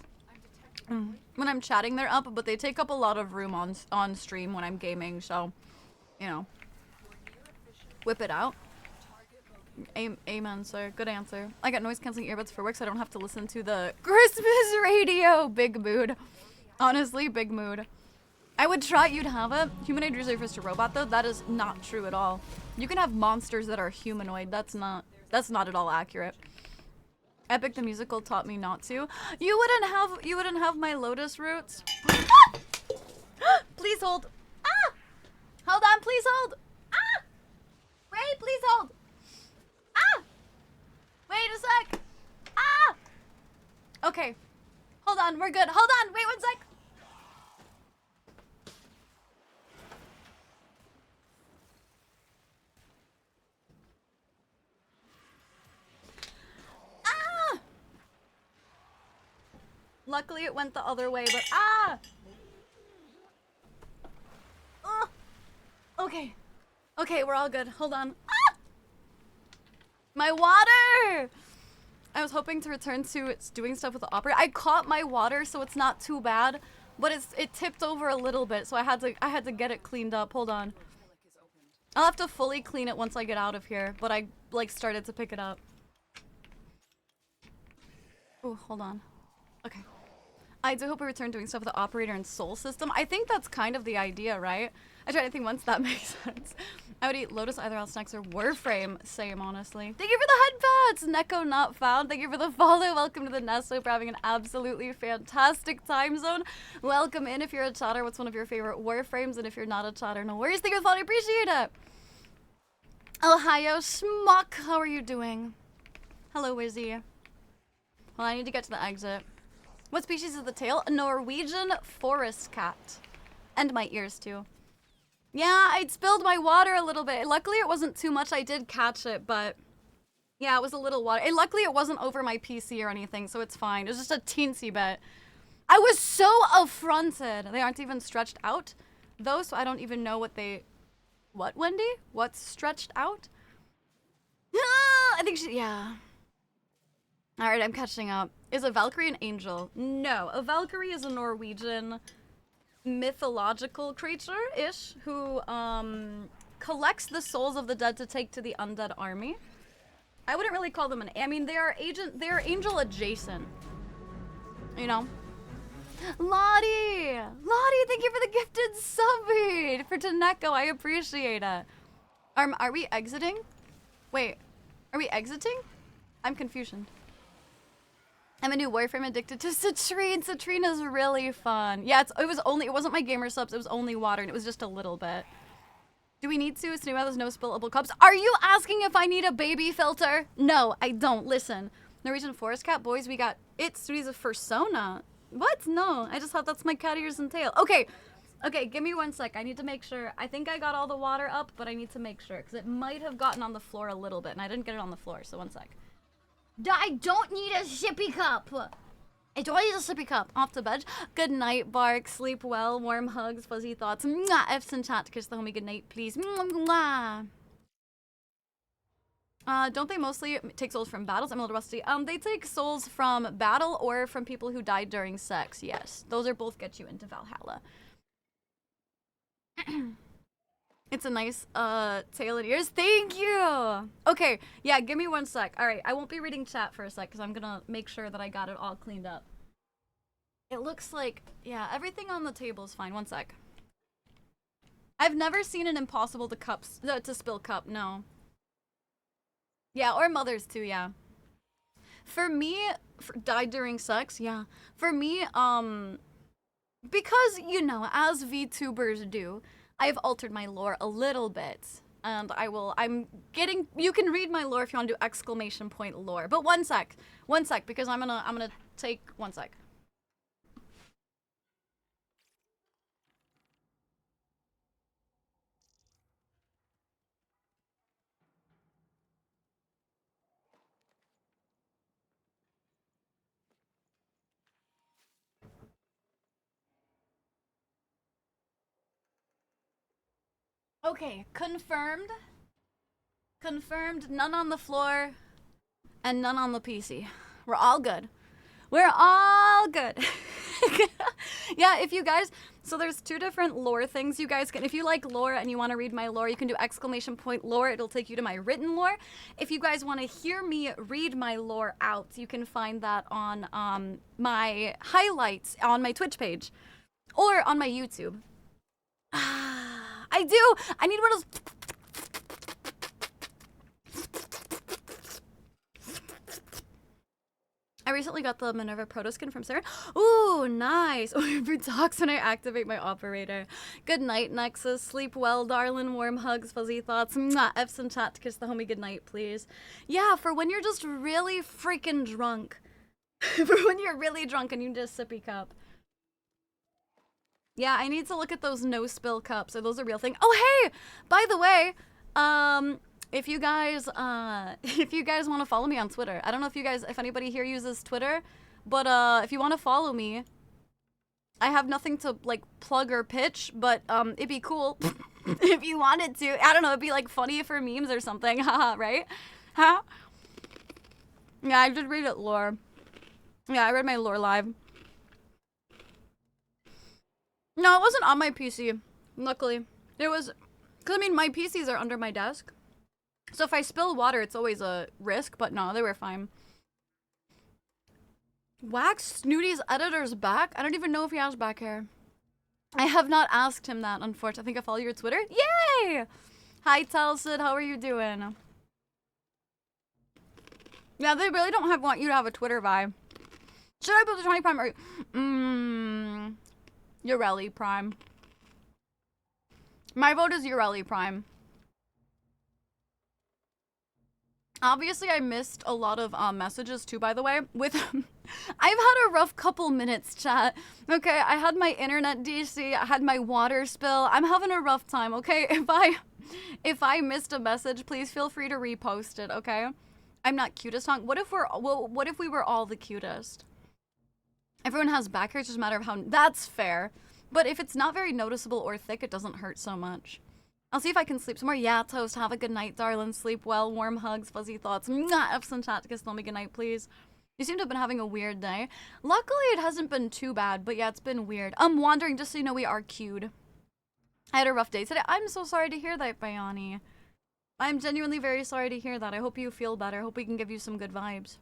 [SPEAKER 1] When I'm chatting, they're up, but they take up a lot of room on stream when I'm gaming, so, you know. Whip it out. Amen, sir. Good answer. I got noise-canceling earbuds for work, so I don't have to listen to the Christmas radio. Big mood. Honestly, big mood. I would try. You'd have it. Humanoid usually refers to robot, though. That is not true at all. You can have monsters that are humanoid. That's not at all accurate. Epic the Musical taught me not to. You wouldn't have my lotus roots. Please hold. Ah! Hold on, please hold. Ah! Wait, please hold. Ah! Wait a sec. Ah! Okay. Hold on, we're good. Hold on, wait 1 sec. Ah! Luckily it went the other way, but ah! Okay. Okay, we're all good. Hold on. Ah! My water! I was hoping to return to doing stuff with the operator. I caught my water, so it's not too bad, but it tipped over a little bit, so I had to get it cleaned up. Hold on. I'll have to fully clean it once I get out of here, but I like started to pick it up. Oh, hold on. Okay. I do hope we return doing stuff with the operator and soul system. I think that's kind of the idea, right? I tried to think once that makes sense. I would eat Lotus, either else snacks or Warframe. Same, honestly. Thank you for the headpats! Neko not found. Thank you for the follow. Welcome to the nest. Hope you're having an absolutely fantastic time zone. Welcome in. If you're a chatter, what's one of your favorite Warframes? And if you're not a chatter, no worries. Thank you for the follow. I appreciate it. Ohio Schmuck, how are you doing? Hello, Wizzy. Well, I need to get to the exit. What species is the tail? A Norwegian forest cat. And my ears, too. Yeah, I spilled my water a little bit. Luckily, it wasn't too much. I did catch it, but... yeah, it was a little water. And luckily, it wasn't over my PC or anything, so it's fine. It was just a teensy bit. I was so affronted. They aren't even stretched out, though, so I don't even know what they... What, Wendy? What's stretched out? I think she... yeah. Alright, I'm catching up. Is a Valkyrie an angel? No. A Valkyrie is a Norwegian mythological creature-ish who collects the souls of the dead to take to the undead army. I wouldn't really call them an... I mean, they are angel adjacent. You know? Lottie! Lottie, thank you for the gifted sub for Taneko. I appreciate it. Are we exiting? Wait, are we exiting? I'm confused. I'm a new Warframe addicted to Citrine. Citrine is really fun. Yeah, it wasn't my gamer subs, it was only water, and it was just a little bit. Do we need to? Snoo, there's no spillable cups. Are you asking if I need a baby filter? No, I don't. Listen. Norwegian forest cat, boys, we got it's a fursona. What? No, I just thought that's my cat ears and tail. Okay, okay, give me 1 sec. I need to make sure. I think I got all the water up, but I need to make sure, because it might have gotten on the floor a little bit, and I didn't get it on the floor, so 1 sec. I don't need a sippy cup. I don't need a sippy cup. Off to bed. Good night, Bark. Sleep well. Warm hugs. Fuzzy thoughts. Mwah. F's in chat. Kiss the homie good night, please. Mwah. Don't they mostly take souls from battles? I'm a little rusty. They take souls from battle or from people who died during sex. Yes. Those are both get you into Valhalla. It's a nice tail and ears. Thank you. Okay, yeah, give me 1 sec. All right, I won't be reading chat for a sec because I'm gonna make sure that I got it all cleaned up. It looks like, yeah, everything on the table is fine. 1 sec. I've never seen an impossible to spill cup. No. Yeah, or mothers too. Yeah. For me, died during sex. Yeah. For me, because you know, as VTubers do. I've altered my lore a little bit, and you can read my lore if you want to do exclamation point lore. But 1 sec, because I'm gonna take 1 sec. Okay, confirmed. Confirmed, none on the floor, and none on the PC. We're all good. We're all good. Yeah, if you guys, so there's 2 different lore things you guys can, if you like lore and you want to read my lore, you can do exclamation point lore. It'll take you to my written lore. If you guys want to hear me read my lore out, you can find that on my highlights on my Twitch page or on my YouTube. I do! I need one of those... I recently got the Minerva Proto skin from Sarah. Ooh, nice. Overbrew talks when I activate my operator. Good night, Nexus. Sleep well, darling. Warm hugs, fuzzy thoughts. Mwah. F's in chat to kiss the homie goodnight, please. Yeah, for when you're just really freaking drunk. For when you're really drunk and you need a sippy cup. Yeah, I need to look at those no spill cups. Are those a real thing? Oh, hey! By the way, if you guys want to follow me on Twitter, I don't know if anybody here uses Twitter, but if you want to follow me, I have nothing to like plug or pitch, but it'd be cool if you wanted to. I don't know, it'd be like funny for memes or something, haha, right? Huh? Yeah, I did read it lore. Yeah, I read my lore live. No, it wasn't on my PC, luckily. It was, because I mean, my PCs are under my desk. So if I spill water, it's always a risk, but no, they were fine. Wax Snooty's editor's back? I don't even know if he has back hair. I have not asked him that, unfortunately. I think I follow your Twitter. Yay! Hi, Telsid, how are you doing? Yeah, they really don't want you to have a Twitter vibe. Should I build a 20 Prime or... Urelli Prime. My vote is Urelli Prime. Obviously, I missed a lot of messages too, by the way. With I've had a rough couple minutes, chat. Okay, I had my internet DC, I had my water spill. I'm having a rough time, okay? If I missed a message, please feel free to repost it, okay? I'm not cutest honk. What if we were all the cutest? Everyone has back hair, it's just a matter of how... That's fair. But if it's not very noticeable or thick, it doesn't hurt so much. I'll see if I can sleep some more. Yeah, Toast, have a good night, darling. Sleep well, warm hugs, fuzzy thoughts. Mwah! F some chat to kiss me good night, please. You seem to have been having a weird day. Luckily, it hasn't been too bad, but yeah, it's been weird. I'm wandering, just so you know, we are queued. I had a rough day today. I'm so sorry to hear that, Bayani. I'm genuinely very sorry to hear that. I hope you feel better. I hope we can give you some good vibes.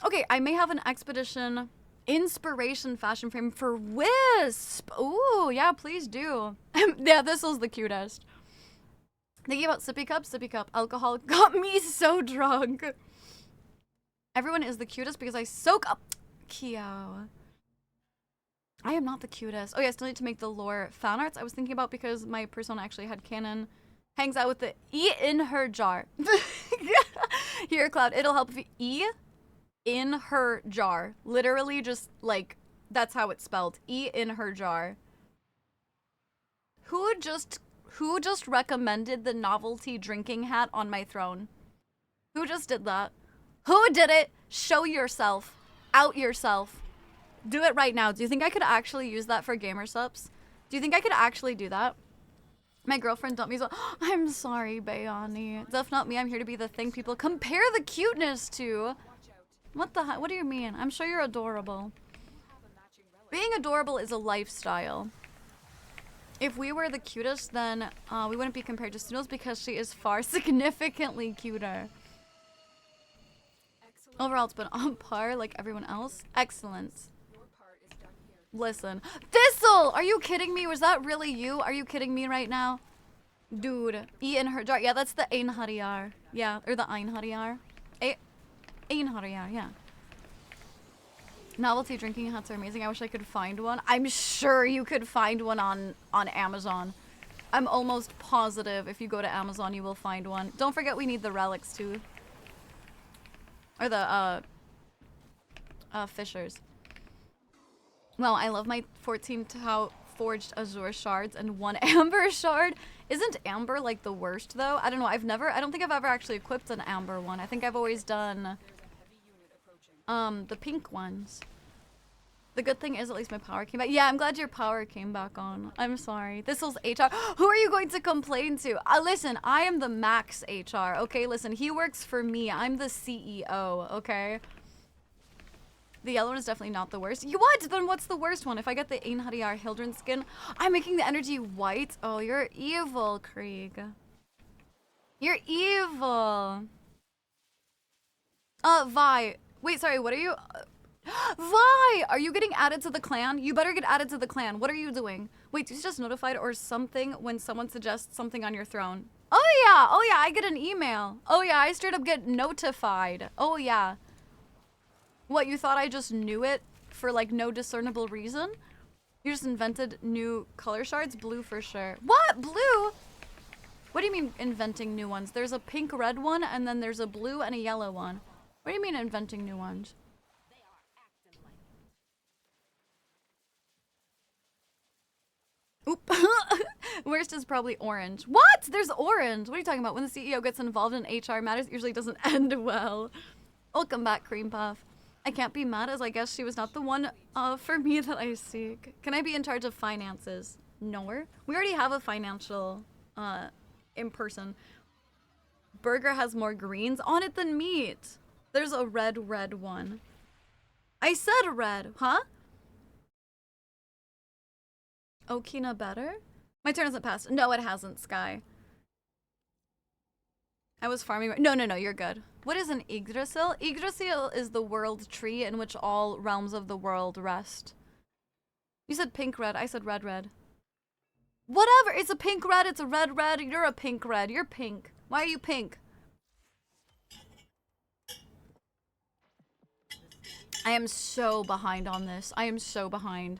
[SPEAKER 1] Okay, I may have an expedition... inspiration fashion frame for Wisp. Ooh, yeah, please do. Yeah, this was the cutest. Thinking about sippy cup, alcohol got me so drunk. Everyone is the cutest because I soak up. Kyo. I am not the cutest. Oh yeah, I still need to make the lore fan arts I was thinking about because my persona actually had canon. Hangs out with the E in her jar. Here, Cloud, it'll help if you E in her jar. Literally just like, that's how it's spelled. E in her jar. Who just recommended the novelty drinking hat on my throne? Who just did that? Who did it? Show yourself. Out yourself. Do it right now. Do you think I could actually use that for gamer subs? Do you think I could actually do that? My girlfriend dumped me so- I'm sorry, Bayani. That's not me. I'm here to be the thing people compare the cuteness to. What the heck? What do you mean? I'm sure you're adorable. Being adorable is a lifestyle. If we were the cutest, then we wouldn't be compared to Snoodles because she is far significantly cuter. Overall, it's been on par like everyone else. Excellent. Listen. Thistle! Are you kidding me? Was that really you? Are you kidding me right now? Dude. E in her jar. Yeah, that's the Ein Hariyar. Yeah, or the Ein Hariyar. Yeah. Novelty drinking hats are amazing. I wish I could find one. I'm sure you could find one on Amazon. I'm almost positive if you go to Amazon you will find one. Don't forget we need the relics too. Or the fishers. Well, I love my 14 Tau forged azure shards and 1 amber shard. Isn't amber like the worst though? I don't know. I don't think I've ever actually equipped an amber one. I think I've always done the pink ones. The good thing is at least my power came back. Yeah, I'm glad your power came back on. I'm sorry. This was HR. Who are you going to complain to? Listen, I am the max HR. Okay, listen, he works for me. I'm the CEO, okay? The yellow one is definitely not the worst. What? Then what's the worst one? If I get the Ein Hariyar Hildren skin, I'm making the energy white. Oh, you're evil, Krieg. You're evil. Vi. Wait, sorry, what are you? Vi! Are you getting added to the clan? You better get added to the clan. What are you doing? Wait, you just notified or something when someone suggests something on your throne. Oh yeah, I get an email. Oh yeah, I straight up get notified. Oh yeah. What, you thought I just knew it for like no discernible reason? You just invented new color shards? Blue for sure. What? Blue? What do you mean inventing new ones? There's a pink red one and then there's a blue and a yellow one. What do you mean inventing new ones? Oop. Worst is probably orange. What? There's orange. What are you talking about? When the CEO gets involved in HR matters, it usually doesn't end well. Welcome back, Cream Puff. I can't be mad as I guess she was not the one for me that I seek. Can I be in charge of finances? No. We already have a financial in person. Burger has more greens on it than meat. There's a red one. I said red, huh? Okina better? My turn hasn't passed. No, it hasn't, Sky. I was farming. No, you're good. What is an Yggdrasil? Yggdrasil is the world tree in which all realms of the world rest. You said pink red. I said red red. Whatever. It's a pink red. It's a red red. You're a pink red. You're pink. Why are you pink? I am so behind on this. I am so behind.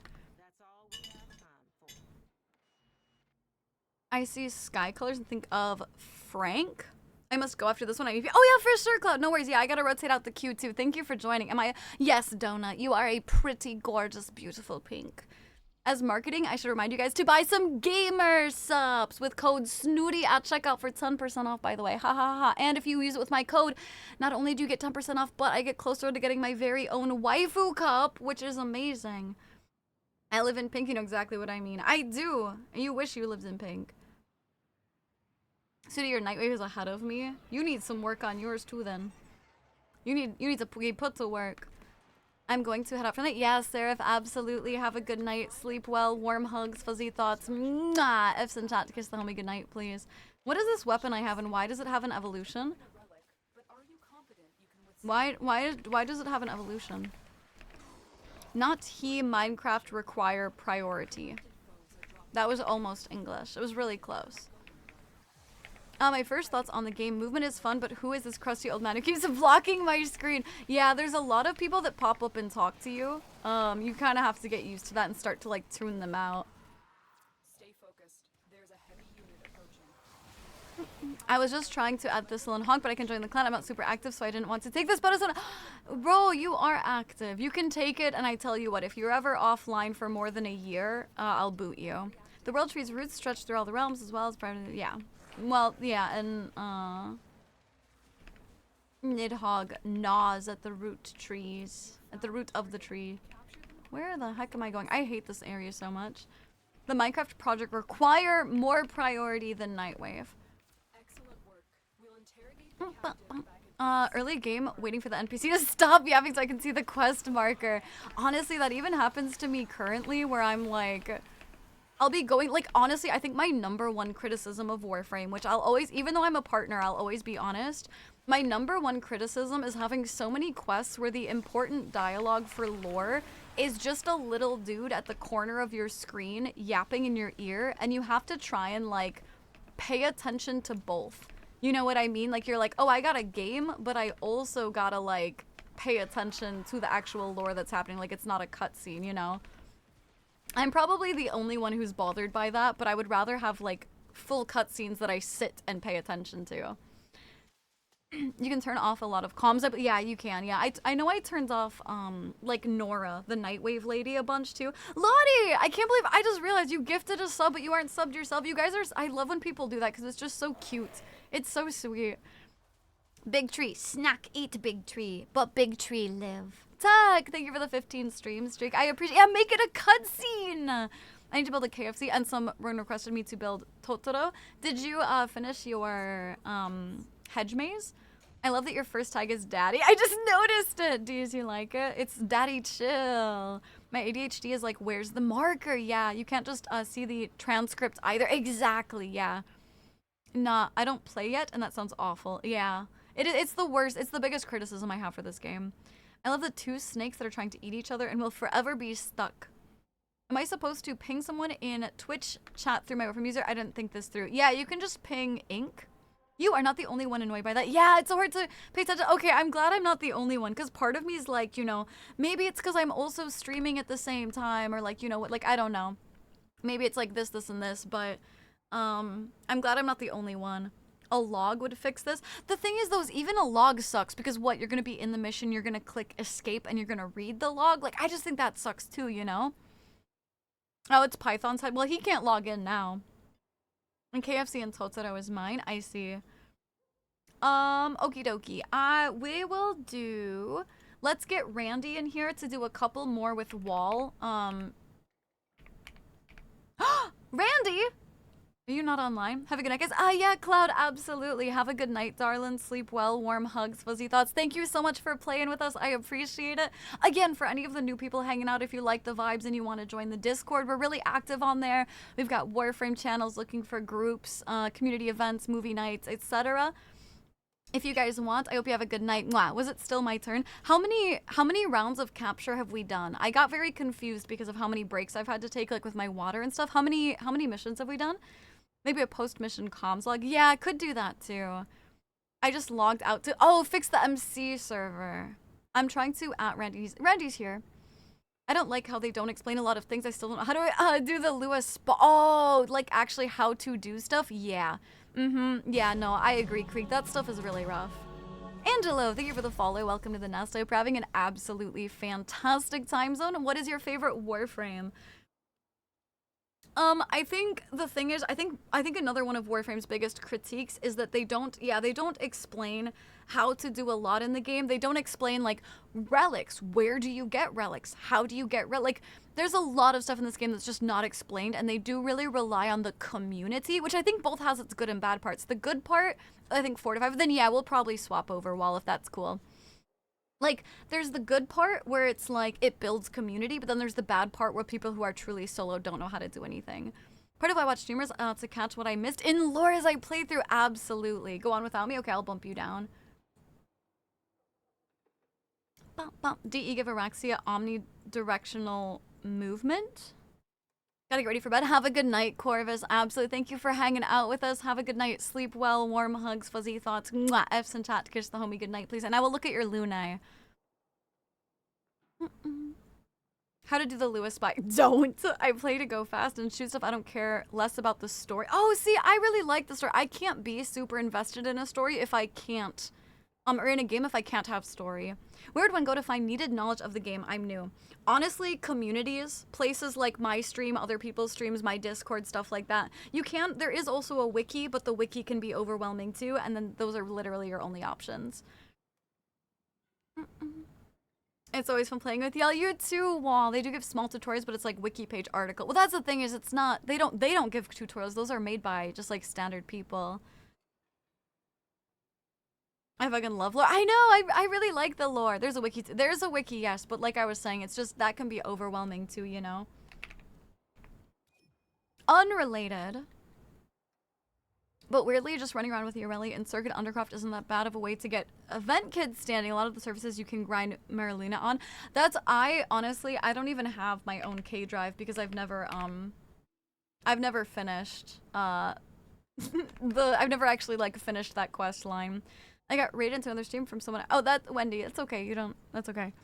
[SPEAKER 1] I see sky colors and think of Frank. I must go after this one. Oh yeah, for sure, Cloud. No worries. Yeah, I gotta rotate out the queue too. Thank you for joining. Am I? Yes, Donut. You are a pretty, gorgeous, beautiful pink. As marketing, I should remind you guys to buy some gamer subs with code SNOOTY at checkout for 10% off, by the way. Ha ha ha. And if you use it with my code, not only do you get 10% off, but I get closer to getting my very own waifu cup, which is amazing. I live in pink. You know exactly what I mean. I do. You wish you lived in pink. So your Nightwave is ahead of me. You need some work on yours too then. You need to be put to work. I'm going to head out for the night. Yeah, Seraph, absolutely. Have a good night. Sleep well. Warm hugs, fuzzy thoughts. Mwah. F's in chat to kiss the homie good night, please. What is this weapon I have and why does it have an evolution? Why does it have an evolution? Not he Minecraft require priority. That was almost English. It was really close. My first thoughts on the game. Movement is fun, but who is this crusty old man who keeps blocking my screen? Yeah, there's a lot of people that pop up and talk to you. You kind of have to get used to that and start to like tune them out.
[SPEAKER 10] Stay focused. There's a heavy unit approaching.
[SPEAKER 1] I was just trying to add Thistle and Honk, but I can join the clan. I'm not super active, so I didn't want to take this bonus one. Bro, you are active. You can take it, and I tell you what, if you're ever offline for more than a year, I'll boot you. The world tree's roots stretch through all the realms as well as part of yeah. Well, yeah, and Nidhogg gnaws at the root trees. At the root of the tree. Where the heck am I going? I hate this area so much. The Minecraft project require more priority than Nightwave.
[SPEAKER 10] Excellent work. We'll interrogate
[SPEAKER 1] early game, waiting for the NPC to stop yapping so I can see the quest marker. Honestly, that even happens to me currently where I'm like... I'll be going, like, honestly, I think my #1 criticism of Warframe, which I'll always, even though I'm a partner, I'll always be honest, my #1 criticism is having so many quests where the important dialogue for lore is just a little dude at the corner of your screen yapping in your ear, and you have to try and, like, pay attention to both. You know what I mean? Like, you're like, oh, I got a game, but I also gotta, like, pay attention to the actual lore that's happening. Like, it's not a cutscene, you know? I'm probably the only one who's bothered by that, but I would rather have, like, full cutscenes that I sit and pay attention to. You can turn off a lot of comms. Yeah, you can. Yeah, I know I turned off, like, Nora, the Nightwave lady, a bunch, too. Lottie! I can't believe I just realized you gifted a sub, but you aren't subbed yourself. You guys are... I love when people do that, because it's just so cute. It's so sweet. Big tree. Snack, eat big tree. But big tree live. Tuck, thank you for the 15 stream streak. I appreciate. Yeah, make it a cutscene. I need to build a KFC, and someone requested me to build Totoro. Did you finish your hedge maze? I love that your first tag is daddy. I just noticed it. Do you like it? It's daddy chill. My ADHD is like, where's the marker? Yeah, you can't just see the transcript either. Exactly. Yeah. Nah, I don't play yet, and that sounds awful. Yeah, it's the worst. It's the biggest criticism I have for this game. I love the two snakes that are trying to eat each other and will forever be stuck. Am I supposed to ping someone in Twitch chat through my Warframe user? I didn't think this through. Yeah, you can just ping Ink. You are not the only one annoyed by that. Yeah, it's so hard to pay attention. Okay, I'm glad I'm not the only one, because part of me is like, you know, maybe it's because I'm also streaming at the same time, or like, you know what, like, I don't know. Maybe it's like this, this, and this, but I'm glad I'm not the only one. A log would fix this. The thing is, though, even a log sucks, because what, you're gonna be in the mission, you're gonna click escape, and you're gonna read the log? Like, I just think that sucks too, you know? Oh, it's Python's side. Well, he can't log in now. And KFC and Totoro is mine. I see. Okie dokie. We will do... Let's get Randy in here to do a couple more with Wall. Randy! Are you not online? Have a good night, guys. Yeah, Cloud, absolutely. Have a good night, darling. Sleep well. Warm hugs, fuzzy thoughts. Thank you so much for playing with us. I appreciate it. Again, for any of the new people hanging out, if you like the vibes and you want to join the Discord, we're really active on there. We've got Warframe channels looking for groups, community events, movie nights, etc. If you guys want, I hope you have a good night. Mwah. Was it still my turn? How many rounds of capture have we done? I got very confused because of how many breaks I've had to take, like with my water and stuff. How many missions have we done? Maybe a post-mission comms log. Yeah, I could do that too. I just logged out to... Oh, fix the MC server. I'm trying to at Randy's... Randy's here. I don't like how they don't explain a lot of things. I still don't know. How do I do the Lewis... Oh, like actually how to do stuff? Yeah. Yeah, no, I agree, Creek. That stuff is really rough. Angelo, thank you for the follow. Welcome to the nest. I hope you're having an absolutely fantastic time zone. What is your favorite Warframe? I think the thing is, I think another one of Warframe's biggest critiques is that they don't explain how to do a lot in the game. They don't explain, like, relics. Where do you get relics? How do you get like, there's a lot of stuff in this game that's just not explained, and they do really rely on the community, which I think both has its good and bad parts. The good part, I think 4 to 5, then yeah, we'll probably swap over Wall if that's cool. Like, there's the good part where it's like, it builds community, but then there's the bad part where people who are truly solo don't know how to do anything. Part of why I watch streamers, to catch what I missed. In lore as I play through, absolutely. Go on without me? Okay, I'll bump you down. Bump, bump. DE give Araxia omnidirectional movement. Gotta get ready for bed. Have a good night, Corvus. Absolutely. Thank you for hanging out with us. Have a good night. Sleep well. Warm hugs. Fuzzy thoughts. Mwah. F's and chat to kiss the homie good night, please. And I will look at your Lunai. How to do the Lewis spy? Don't. I play to go fast and shoot stuff. I don't care less about the story. Oh, see, I really like the story. I can't be super invested in a story if I can't. Or in a game if I can't have story. Where would one go to find needed knowledge of the game? I'm new. Honestly, communities, places like my stream, other people's streams, my Discord, stuff like that. There is also a wiki, but the wiki can be overwhelming too, and then those are literally your only options. It's always fun playing with y'all. You too, Wall. They do give small tutorials, but it's like wiki page article. Well, that's the thing is it's not, they don't give tutorials. Those are made by just like standard people. I fucking love lore. I know, I really like the lore. There's a wiki, yes, but like I was saying, it's just, that can be overwhelming too, you know? Unrelated. But weirdly, just running around with Ureli and Circuit Undercroft isn't that bad of a way to get event kids standing. A lot of the surfaces you can grind Mariluna on. Honestly, I don't even have my own K drive because I've never finished, I've never actually, like, finished that quest line. I got raided into another stream from someone. Oh, that's Wendy. It's okay. That's okay.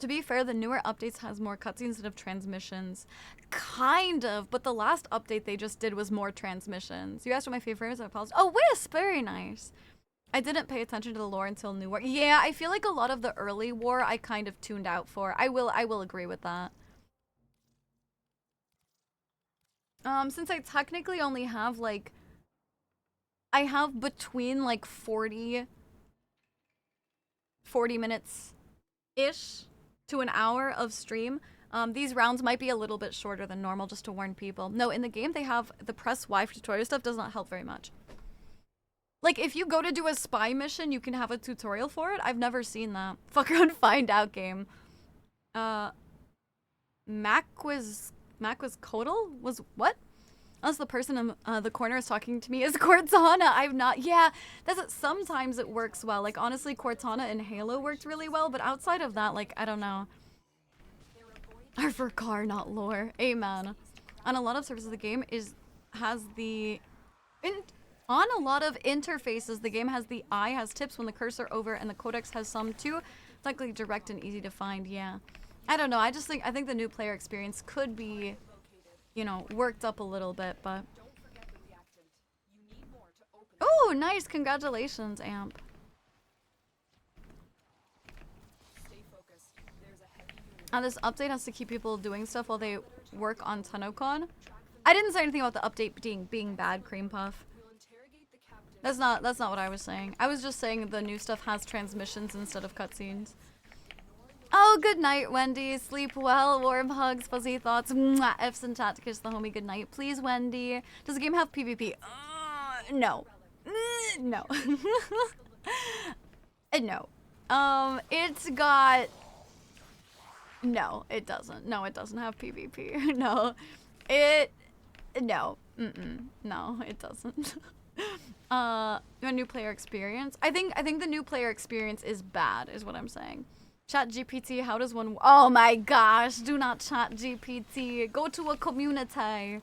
[SPEAKER 1] To be fair, the newer updates has more cutscenes instead of transmissions. Kind of, but the last update they just did was more transmissions. You asked what my favorite is, I apologize. Oh, Wisp! Very nice. I didn't pay attention to the lore until New War. Yeah, I feel like a lot of the early war I kind of tuned out for. I will agree with that. Since I technically only have, like... I have between, like, 40 minutes-ish to an hour of stream. These rounds might be a little bit shorter than normal, just to warn people. No, in the game they have the press Y for tutorial stuff does not help very much. Like, if you go to do a spy mission, you can have a tutorial for it. I've never seen that. Fuck around, find out game. Maquiscodal? Was what? Unless the person in the corner is talking to me is Cortana. I've not. Yeah, sometimes it works well. Like, honestly, Cortana in Halo worked really well, but outside of that, like, I don't know. Are for car, not lore. Amen. On a lot of servers of the game has the On a lot of interfaces, the game has the eye has tips when the cursor over, and the codex has some too. It's likely direct and easy to find. Yeah, I don't know. I think the new player experience could be, you know, worked up a little bit, but. Oh, nice! Congratulations, Amp. This update has to keep people doing stuff while they work on TennoCon. I didn't say anything about the update being bad, Cream Puff. That's not what I was saying. I was just saying the new stuff has transmissions instead of cutscenes. Oh, good night, Wendy. Sleep well. Warm hugs, fuzzy thoughts. Mwah. F's in chat to kiss the homie good night. Please, Wendy. Does the game have PvP? No. No. No. It's got... No, it doesn't. No, it doesn't have PvP. No. No. No, it doesn't. A new player experience. I think the new player experience is bad, is what I'm saying. Chat GPT, how does one... Oh my gosh, do not chat GPT. Go to a community.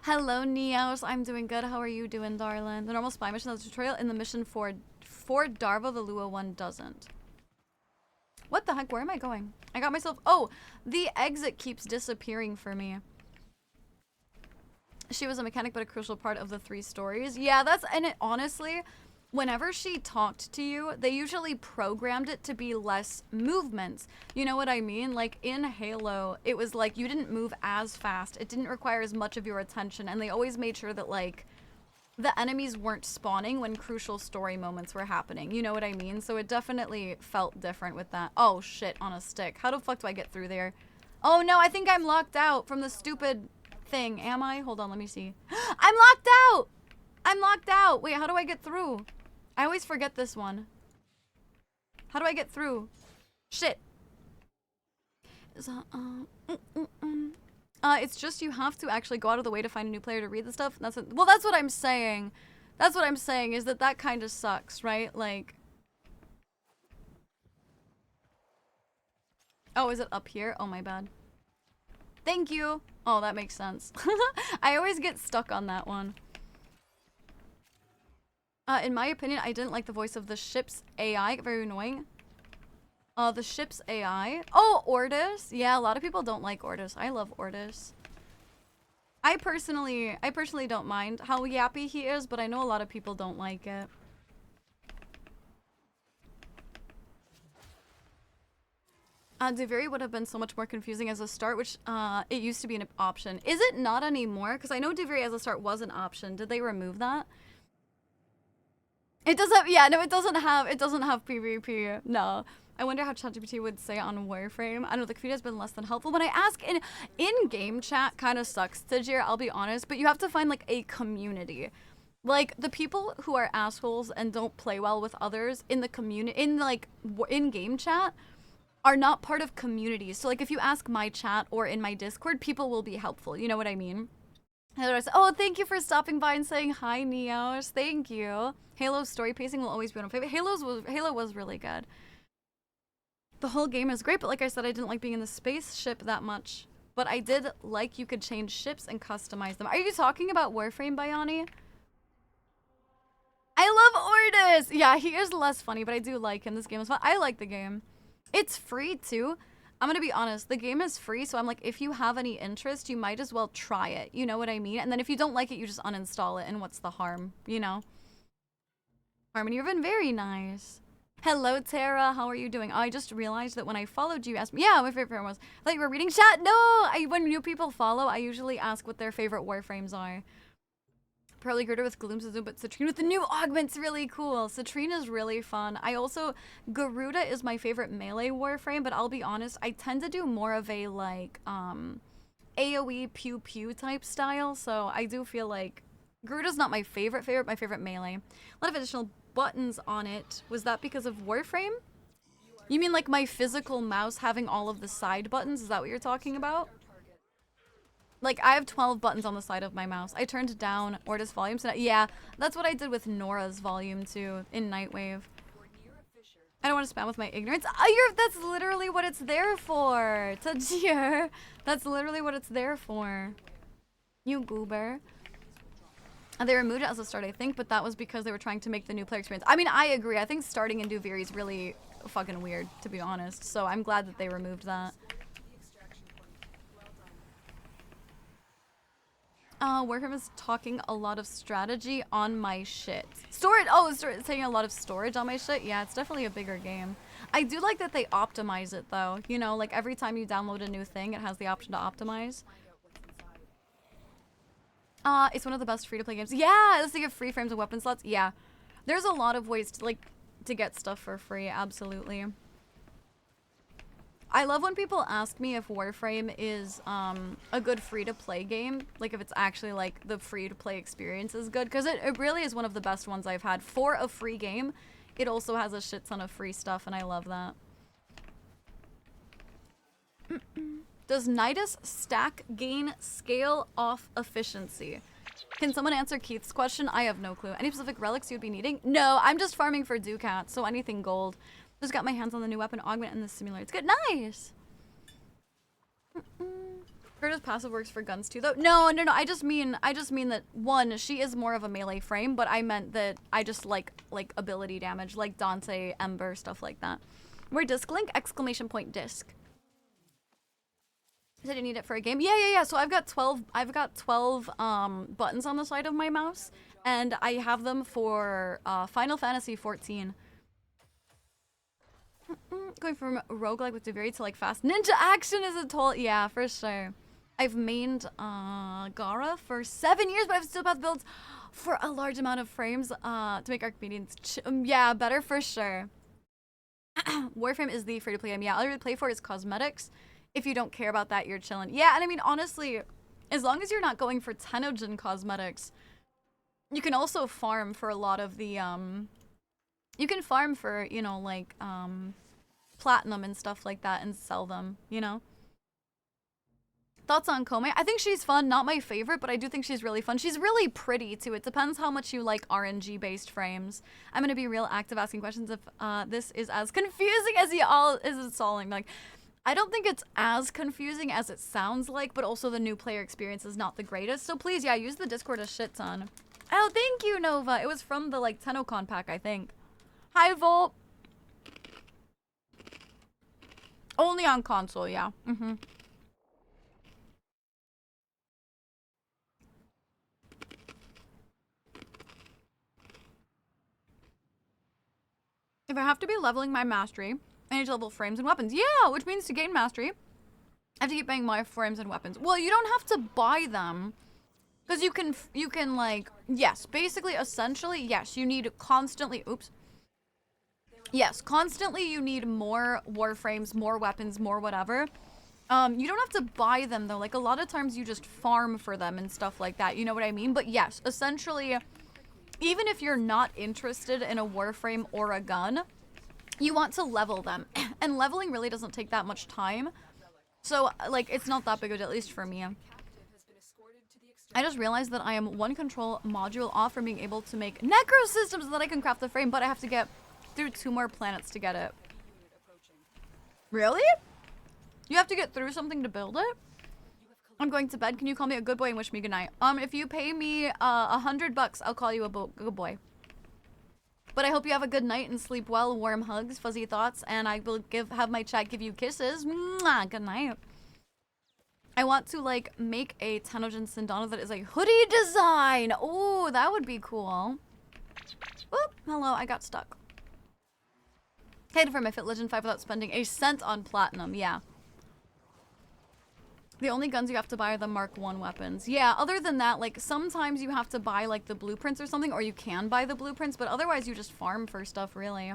[SPEAKER 1] Hello, Neos. I'm doing good. How are you doing, darling? The normal spy mission has a tutorial in the mission for Darvo, the Lua one doesn't. What the heck? Where am I going? I got myself... Oh, the exit keeps disappearing for me. She was a mechanic, but a crucial part of the 3 stories. Yeah, that's... And it, honestly, whenever she talked to you, they usually programmed it to be less movements. You know what I mean? Like, in Halo, it was like you didn't move as fast. It didn't require as much of your attention. And they always made sure that, like, the enemies weren't spawning when crucial story moments were happening. You know what I mean? So it definitely felt different with that. Oh, shit, on a stick. How the fuck do I get through there? Oh, no, I think I'm locked out from the stupid... thing. Am I? Hold on, let me see. I'm locked out! I'm locked out! Wait, how do I get through? I always forget this one. How do I get through? Shit. It's just you have to actually go out of the way to find a new player to read the stuff. That's what I'm saying. That's what I'm saying, is that kind of sucks, right? Like... Oh, is it up here? Oh, my bad. Thank you. Oh, that makes sense. I always get stuck on that one. In my opinion, I didn't like the voice of the ship's AI. Very annoying. The ship's AI. Oh, Ordis. Yeah, a lot of people don't like Ordis. I love Ordis. I personally don't mind how yappy he is, but I know a lot of people don't like it. Deviri would have been so much more confusing as a start, which it used to be an option. Is it not anymore? Because I know Deviri as a start was an option. Did they remove that? It doesn't. Yeah, no, it doesn't have PvP. No. I wonder how ChatGPT would say on Warframe. I know the community has been less than helpful. When I ask in-game chat, kind of sucks, Tajir, I'll be honest. But you have to find like a community. Like the people who are assholes and don't play well with others in the community, in-game chat, are not part of communities. So like if you ask my chat or in my Discord, people will be helpful. You know what I mean? Oh, thank you for stopping by and saying hi, Neos. Thank you. Halo's story pacing will always be one of my favorite. Halo was really good. The whole game is great, but like I said, I didn't like being in the spaceship that much. But I did like you could change ships and customize them. Are you talking about Warframe, Bayani? I love Ordis! Yeah, he is less funny, but I do like him. This game is fun. I like the game. It's free too. I'm gonna be honest, the game is free, so I'm like, if you have any interest, you might as well try it. You know what I mean? And then if you don't like it, you just uninstall it, and what's the harm, you know? Harmony, you've been very nice. Hello, Tara, how are you doing? Oh, I just realized that when I followed you, you asked me, yeah, my favorite was, I thought you were reading chat. No, when new people follow, I usually ask what their favorite Warframes are. Probably Girder with Gloom Zoom, but Citrine with the new augment's really cool. Citrine is really fun. I also, Garuda is my favorite melee Warframe, but I'll be honest, I tend to do more of a like AoE pew pew type style, so I do feel like Garuda's not my favorite, my favorite melee. A lot of additional buttons on it. Was that because of Warframe? You mean like my physical mouse having all of the side buttons? Is that what you're talking about? Like, I have 12 buttons on the side of my mouse. I turned down Ordis volume. So yeah, that's what I did with Nora's volume too in Nightwave. I don't want to spam with my ignorance. That's literally what it's there for, Tajir. That's literally what it's there for. You goober. They removed it as a start, I think, but that was because they were trying to make the new player experience. I mean, I agree. I think starting in Duviri is really fucking weird, to be honest. So I'm glad that they removed that. Warframe is talking a lot of strategy on my shit. Storage. Oh, it's taking a lot of storage on my shit. Yeah, it's definitely a bigger game. I do like that they optimize it, though. You know, like every time you download a new thing, it has the option to optimize. It's one of the best free-to-play games. Yeah, let's think of free frames and weapon slots. Yeah, there's a lot of ways to to get stuff for free. Absolutely. I love when people ask me if Warframe is a good free-to-play game. Like if it's actually like the free-to-play experience is good, because it really is one of the best ones I've had for a free game. It also has a shit ton of free stuff, and I love that. Does Nidus stack gain scale off efficiency? Can someone answer Keith's question? I have no clue. Any specific relics you'd be needing? No, I'm just farming for Ducats, so anything gold. Just got my hands on the new weapon augment and the simulator. It's good. Nice! Heard his passive works for guns too, though. No. I just mean that one, she is more of a melee frame, but I meant that I just like ability damage, like Dante, Ember, stuff like that. Where disc link? Exclamation point disc. Said you need it for a game. Yeah. So I've got 12 buttons on the side of my mouse, and I have them for Final Fantasy 14. Going from roguelike with Duviri to like fast ninja action is a toll. Yeah, for sure. I've mained Gara for 7 years, but I've still had builds for a large amount of frames to make Archimedes. Yeah, better for sure. Warframe is the free-to-play game. Yeah, all you really play for is cosmetics. If you don't care about that, you're chilling. Yeah, and I mean, honestly, as long as you're not going for Tenogen cosmetics, you can also farm for a lot of the, you can farm for, you know, like, platinum and stuff like that and sell them, you know? Thoughts on Kome? I think she's fun. Not my favorite, but I do think she's really fun. She's really pretty, too. It depends how much you like RNG-based frames. I'm going to be real active asking questions if this is as confusing as y'all is installing. Like, I don't think it's as confusing as it sounds like, but also the new player experience is not the greatest. So please, yeah, use the Discord a shit ton. Oh, thank you, Nova. It was from the, like, TennoCon pack, I think. Hi, Volt. Only on console, yeah. If I have to be leveling my mastery, I need to level frames and weapons. Yeah, which means to gain mastery, I have to keep buying my frames and weapons. Well, you don't have to buy them. Because you can like, yes, basically, essentially, yes, you need constantly, oops. Yes, constantly you need more warframes, more weapons, more whatever. You don't have to buy them though. Like a lot of times you just farm for them and stuff like that. You know what I mean? But yes, essentially, even if you're not interested in a warframe or a gun, you want to level them. And leveling really doesn't take that much time. So, like, it's not that big of a deal, at least for me. I just realized that I am one control module off from being able to make necro systems so that I can craft the frame, but I have to get through 2 more planets to get it. Really? You have to get through something to build it? I'm going to bed. Can you call me a good boy and wish me good night? If you pay me $100, I'll call you a good boy. But I hope you have a good night and sleep well. Warm hugs, fuzzy thoughts, and I will have my chat give you kisses. Mwah, good night. I want to like make a Tenogen Sindana that is a hoodie design. Oh, that would be cool. Oop, hello, I got stuck. Head for my Fit Legend 5 without spending a cent on platinum. Yeah. The only guns you have to buy are the Mark 1 weapons. Yeah, other than that, like, sometimes you have to buy, like, the blueprints or something, or you can buy the blueprints, but otherwise you just farm for stuff, really.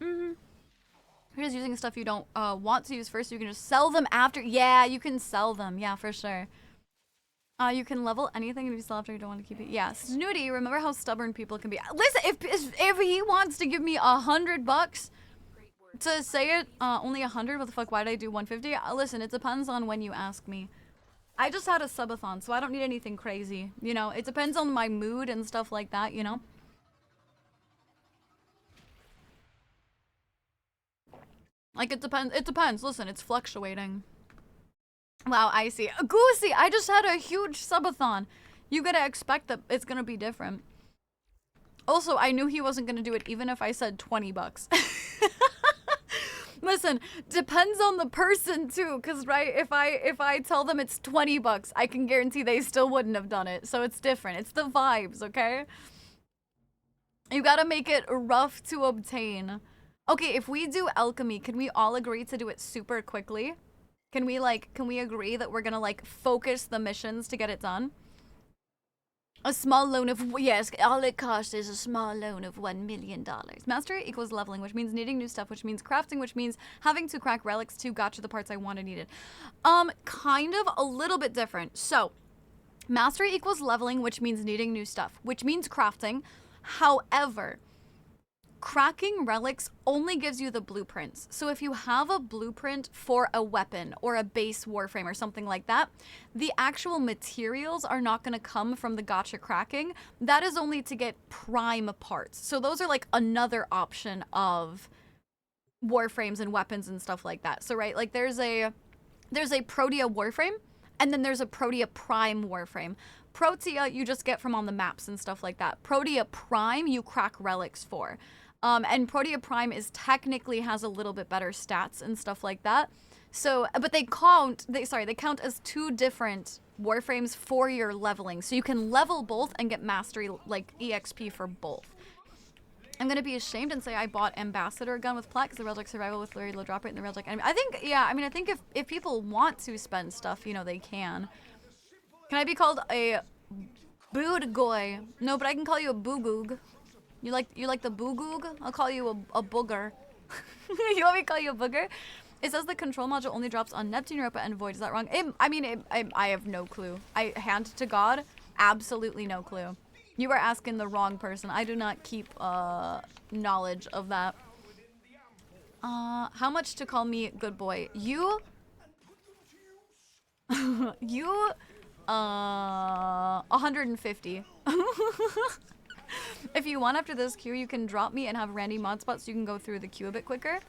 [SPEAKER 1] You're just using stuff you don't want to use first, so you can just sell them after. Yeah, you can sell them. Yeah, for sure. You can level anything if you sell after you don't want to keep it. Yeah, Snooty, remember how stubborn people can be. Listen, if he wants to give me $100... to say it, only 100? What the fuck? Why did I do 150? Listen, it depends on when you ask me. I just had a subathon, so I don't need anything crazy. You know, it depends on my mood and stuff like that, you know? Like, it depends. Listen, it's fluctuating. Wow, I see. Goosey, I just had a huge subathon. You gotta expect that it's gonna be different. Also, I knew he wasn't gonna do it even if I said 20 bucks. Listen, depends on the person too, cause right, if I tell them it's 20 bucks, I can guarantee they still wouldn't have done it. So it's different. It's the vibes, okay? You gotta make it rough to obtain. Okay, if we do alchemy, can we all agree to do it super quickly? Can we agree that we're gonna like focus the missions to get it done? A small loan of, yes, all it costs is a small loan of $1 million. Mastery equals leveling, which means needing new stuff, which means crafting, which means having to crack relics to gotcha the parts I want and needed. Kind of a little bit different. So, mastery equals leveling, which means needing new stuff, which means crafting. However, cracking relics only gives you the blueprints. So if you have a blueprint for a weapon or a base Warframe or something like that, the actual materials are not going to come from the gotcha cracking. That is only to get prime parts. So those are like another option of Warframes and weapons and stuff like that. So right, like there's a Protea Warframe and then there's a Protea Prime Warframe. Protea you just get from on the maps and stuff like that. Protea Prime you crack relics for. And Protea Prime technically has a little bit better stats and stuff like that. So, but they count as two different Warframes for your leveling. So you can level both and get mastery, like EXP for both. I'm gonna be ashamed and say I bought Ambassador gun with plat because the rail's like survival with very low drop rate and the rail's like enemy. I think if people want to spend stuff, you know, they can. Can I be called a boodgoy? No, but I can call you a boogoog. You like the boogoog? I'll call you a booger. You want me to call you a booger? It says the control module only drops on Neptune, Europa, and Void. Is that wrong? I have no clue. I hand to God, absolutely no clue. You are asking the wrong person. I do not keep knowledge of that. How much to call me good boy? You 150. If you want after this queue, you can drop me and have Randy mod spot so you can go through the queue a bit quicker.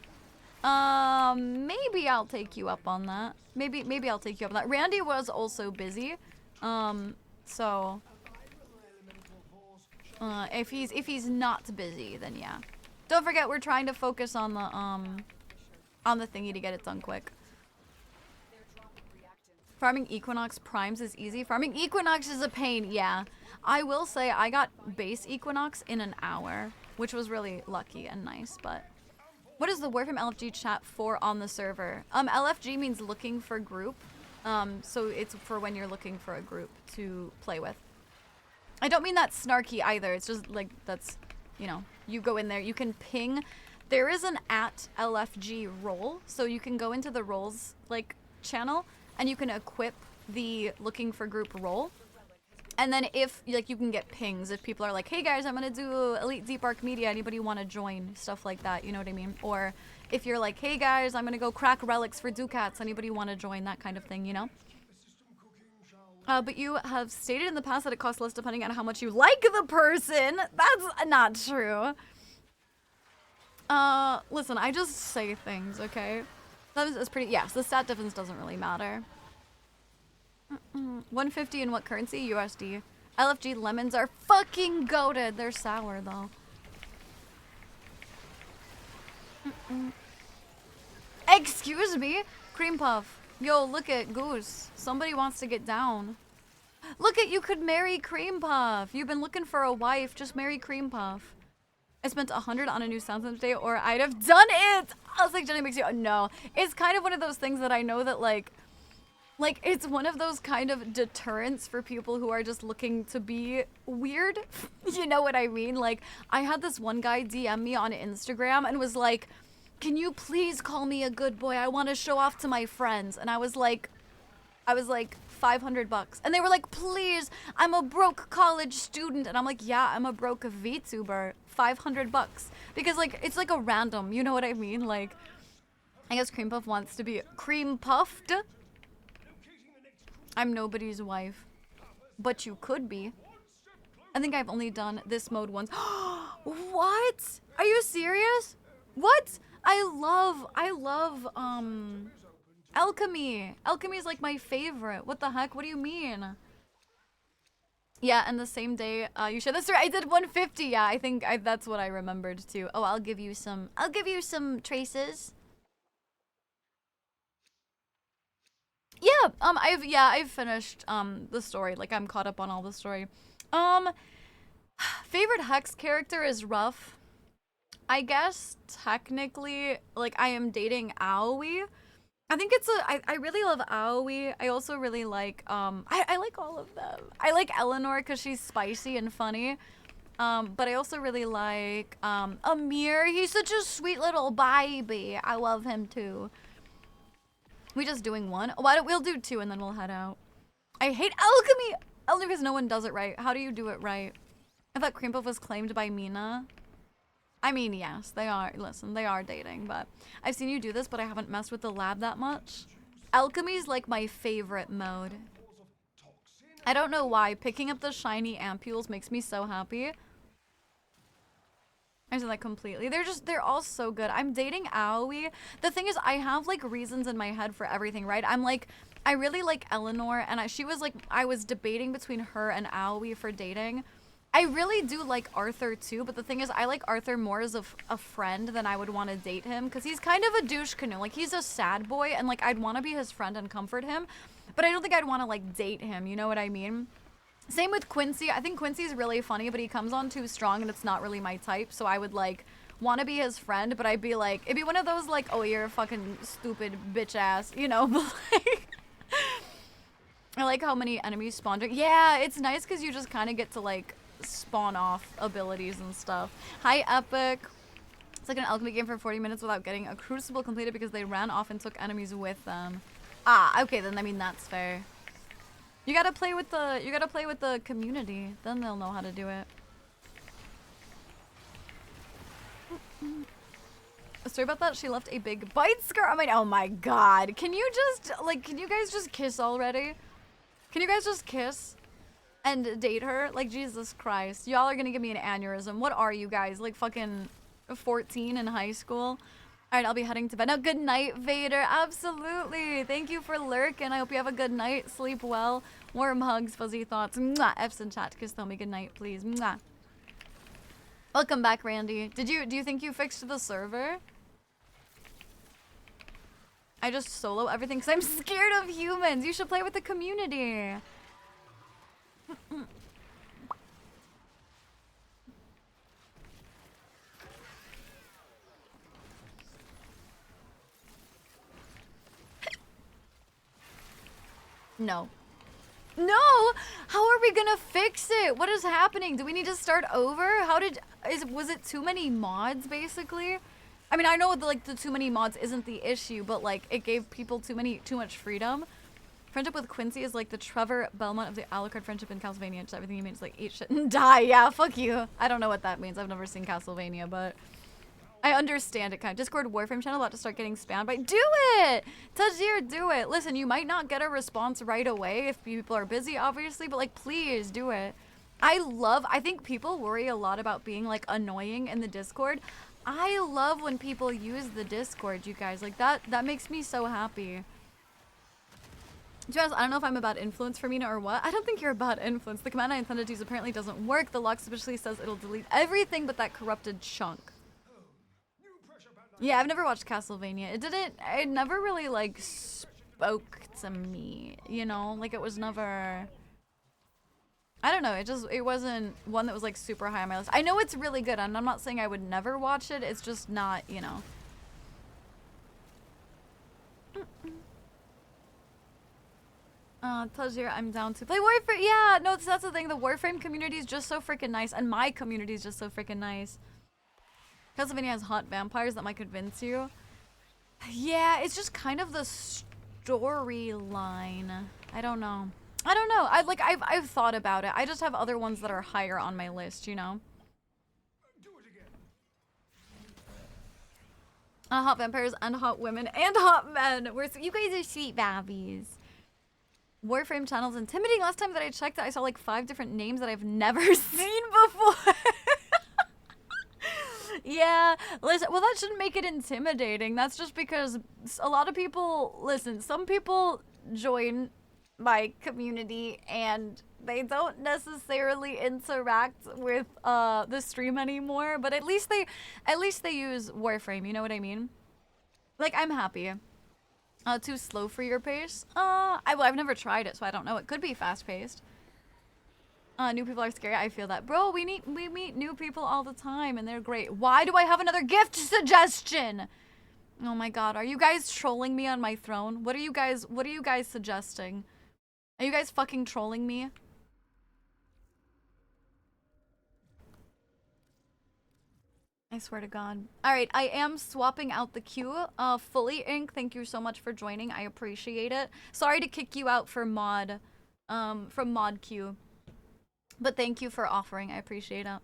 [SPEAKER 1] Maybe I'll take you up on that. Maybe I'll take you up on that. Randy was also busy. So if he's not busy, then yeah. Don't forget we're trying to focus on the thingy to get it done quick. Farming Equinox primes is easy. Farming Equinox is a pain, yeah. I will say I got base Equinox in an hour, which was really lucky and nice, but... What is the Warframe LFG chat for on the server? LFG means looking for group. So it's for when you're looking for a group to play with. I don't mean that snarky either. It's just like, that's, you know, you go in there, you can ping. There is an @LFG role, so you can go into the roles, like, channel, and you can equip the looking for group role. And then if, like, you can get pings if people are like, hey guys, I'm gonna do Elite Deep Arc Media, anybody want to join? Stuff like that, you know what I mean? Or if you're like, hey guys, I'm gonna go crack relics for Ducats, anybody want to join? That kind of thing, you know? But you have stated in the past that it costs less depending on how much you like the person. That's not true. Listen, I just say things, okay? That's pretty, yes, the stat difference doesn't really matter. 150 in what currency? USD. LFG lemons are fucking goated. They're sour though. Excuse me? Cream puff. Yo, look at Goose. Somebody wants to get down. Look at, you could marry Cream Puff. You've been looking for a wife. Just marry Cream Puff. I spent 100 on a new sound system today, or I'd have done it. I was like, Jenny makes you, no. It's kind of one of those things that I know that like it's one of those kind of deterrents for people who are just looking to be weird. You know what I mean? Like, I had this one guy DM me on Instagram and was like, can you please call me a good boy? I want to show off to my friends. And I was like, $500. And they were like, please, I'm a broke college student. And I'm like, yeah, I'm a broke VTuber. $500. Because like, it's like a random, you know what I mean? Like, I guess Cream Puff wants to be cream puffed. I'm nobody's wife. But you could be. I think I've only done this mode once. What? Are you serious? What? I love Alchemy. Alchemy is like my favorite. What the heck? What do you mean? Yeah, and the same day you shared this story, I did 150. Yeah, I think that's what I remembered too. Oh, I'll give you some traces. Yeah, I've finished the story. Like, I'm caught up on all the story. Favorite Hex character is rough. I guess technically, like, I am dating Aoi. I think it's I really love Aoi. I also really like I like all of them. I like Eleanor because she's spicy and funny. But I also really like Amir. He's such a sweet little baby. I love him too. We just doing one? Why don't we'll do two and then we'll head out. I hate alchemy only because no one does it right. How do you do it right? I thought Creampuff was claimed by Mina. I mean, yes, they are. Listen, they are dating, but I've seen you do this, but I haven't messed with the lab that much. Alchemy is like my favorite mode. I don't know why. Picking up the shiny ampules makes me so happy. I said that completely. They're all so good. I'm dating Aoi. The thing is, I have like reasons in my head for everything, right? I'm like, I really like Eleanor, and she was like, I was debating between her and Aoi for dating. I really do like Arthur too, but the thing is, I like Arthur more as a friend than I would want to date him, because he's kind of a douche canoe. Like, he's a sad boy, and like, I'd want to be his friend and comfort him, but I don't think I'd want to like date him, you know what I mean? Same with Quincy. I think Quincy's really funny, but he comes on too strong and it's not really my type, so I would like want to be his friend, but I'd be like, it'd be one of those like, oh, you're a fucking stupid bitch ass, you know, but like, I like how many enemies spawn. Yeah, it's nice because you just kind of get to like spawn off abilities and stuff. Hi, Epic. It's like an alchemy game for 40 minutes without getting a crucible completed because they ran off and took enemies with them. Ah, okay, then I mean that's fair. You gotta play with the community, then they'll know how to do it. Sorry about that. She left a big bite scar on my. Oh my god! Can you guys just kiss already? Can you guys just kiss and date her? Like, Jesus Christ, y'all are gonna give me an aneurysm. What are you guys, like fucking 14 in high school? All right, I'll be heading to bed now. Good night, Vader. Absolutely. Thank you for lurking. I hope you have a good night. Sleep well. Warm hugs, fuzzy thoughts. Mwah. F's in chat. Kiss tell me good night, please. Mwah. Welcome back, Randy. Do you think you fixed the server? I just solo everything because I'm scared of humans. You should play with the community. No. No! How are we gonna fix it? What is happening? Do we need to start over? Was it too many mods, basically? I mean, I know the too many mods isn't the issue, but like, it gave people too much freedom. Friendship with Quincy is like the Trevor Belmont of the Alucard friendship in Castlevania. Just everything he means like eat shit and die. Yeah, fuck you. I don't know what that means. I've never seen Castlevania, but I understand it kind of. Discord Warframe channel about to start getting spammed by. Do it! Tajir, do it. Listen, you might not get a response right away if people are busy, obviously, but like, please do it. I think people worry a lot about being like annoying in the Discord. I love when people use the Discord, you guys. Like, that makes me so happy. To be honest, I don't know if I'm a bad influence for Mina or what. I don't think you're a bad influence. The command I intended to use apparently doesn't work. The lock suspiciously says it'll delete everything but that corrupted chunk. Yeah, I've never watched Castlevania. It never really, like, spoke to me, you know? Like, it was never... I don't know, it wasn't one that was, like, super high on my list. I know it's really good, and I'm not saying I would never watch it. It's just not, you know... Tajir, I'm down to play Warframe. Yeah, no, that's the thing. The Warframe community is just so freaking nice, and my community is just so freaking nice. Castlevania has hot vampires that might convince you. Yeah, it's just kind of the storyline. I don't know. I've thought about it. I just have other ones that are higher on my list, you know. Hot vampires and hot women and hot men. You guys are sweet babbies. Warframe channel's intimidating. Last time that I checked it, I saw like 5 different names that I've never seen before. Yeah, listen, well, that shouldn't make it intimidating. That's just because a lot of people, listen, some people join my community and they don't necessarily interact with the stream anymore, but at least they use Warframe, you know what I mean? Like, I'm happy. Too slow for your pace? I've never tried it, so I don't know. It could be fast-paced. New people are scary. I feel that. Bro, we meet new people all the time, and they're great. Why do I have another gift suggestion? Oh my god, are you guys trolling me on my throne? What are you guys suggesting? Are you guys fucking trolling me? I swear to god. Alright, I am swapping out the queue. Fully Ink, thank you so much for joining. I appreciate it. Sorry to kick you out for mod, from mod queue. But thank you for offering. I appreciate it.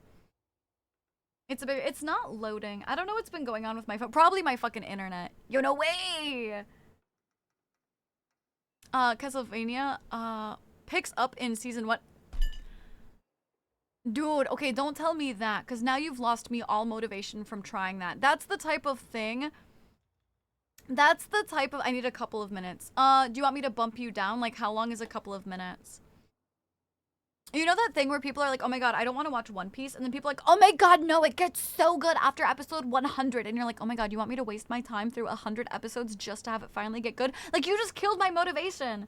[SPEAKER 1] It's not loading. I don't know what's been going on with my phone. Probably my fucking internet. Yo, no way! Castlevania, picks up in season 1. Dude, okay, don't tell me that, because now you've lost me all motivation from trying that. That's the type of thing. That's the type of... I need a couple of minutes. Do you want me to bump you down? Like, how long is a couple of minutes? You know that thing where people are like, oh my god, I don't want to watch One Piece, and then people are like, oh my god, no, it gets so good after episode 100, and you're like, oh my god, you want me to waste my time through 100 episodes just to have it finally get good? Like, you just killed my motivation.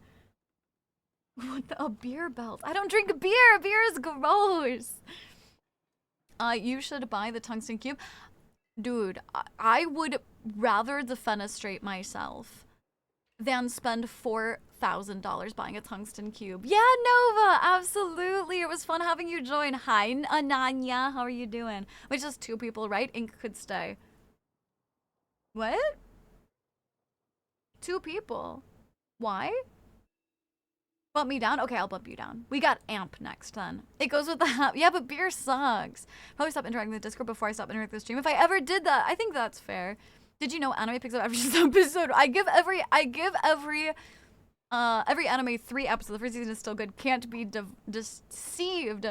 [SPEAKER 1] What the, a beer belt? I don't drink beer. Beer is gross. You should buy the tungsten cube. Dude, I would rather defenestrate myself than spend $4,000 buying a tungsten cube. Yeah, Nova, absolutely. It was fun having you join. Hi, Ananya. How are you doing? Which is 2 people, right? Ink could stay. What? 2 people. Why? Bump me down? Okay, I'll bump you down. We got Amp next then. It goes with the yeah, but beer sucks. Probably stop interacting with Discord before I stop interacting with the stream. If I ever did that, I think that's fair. Did you know anime picks up every episode? I give every anime 3 episodes. The first season is still good. Can't be deceived.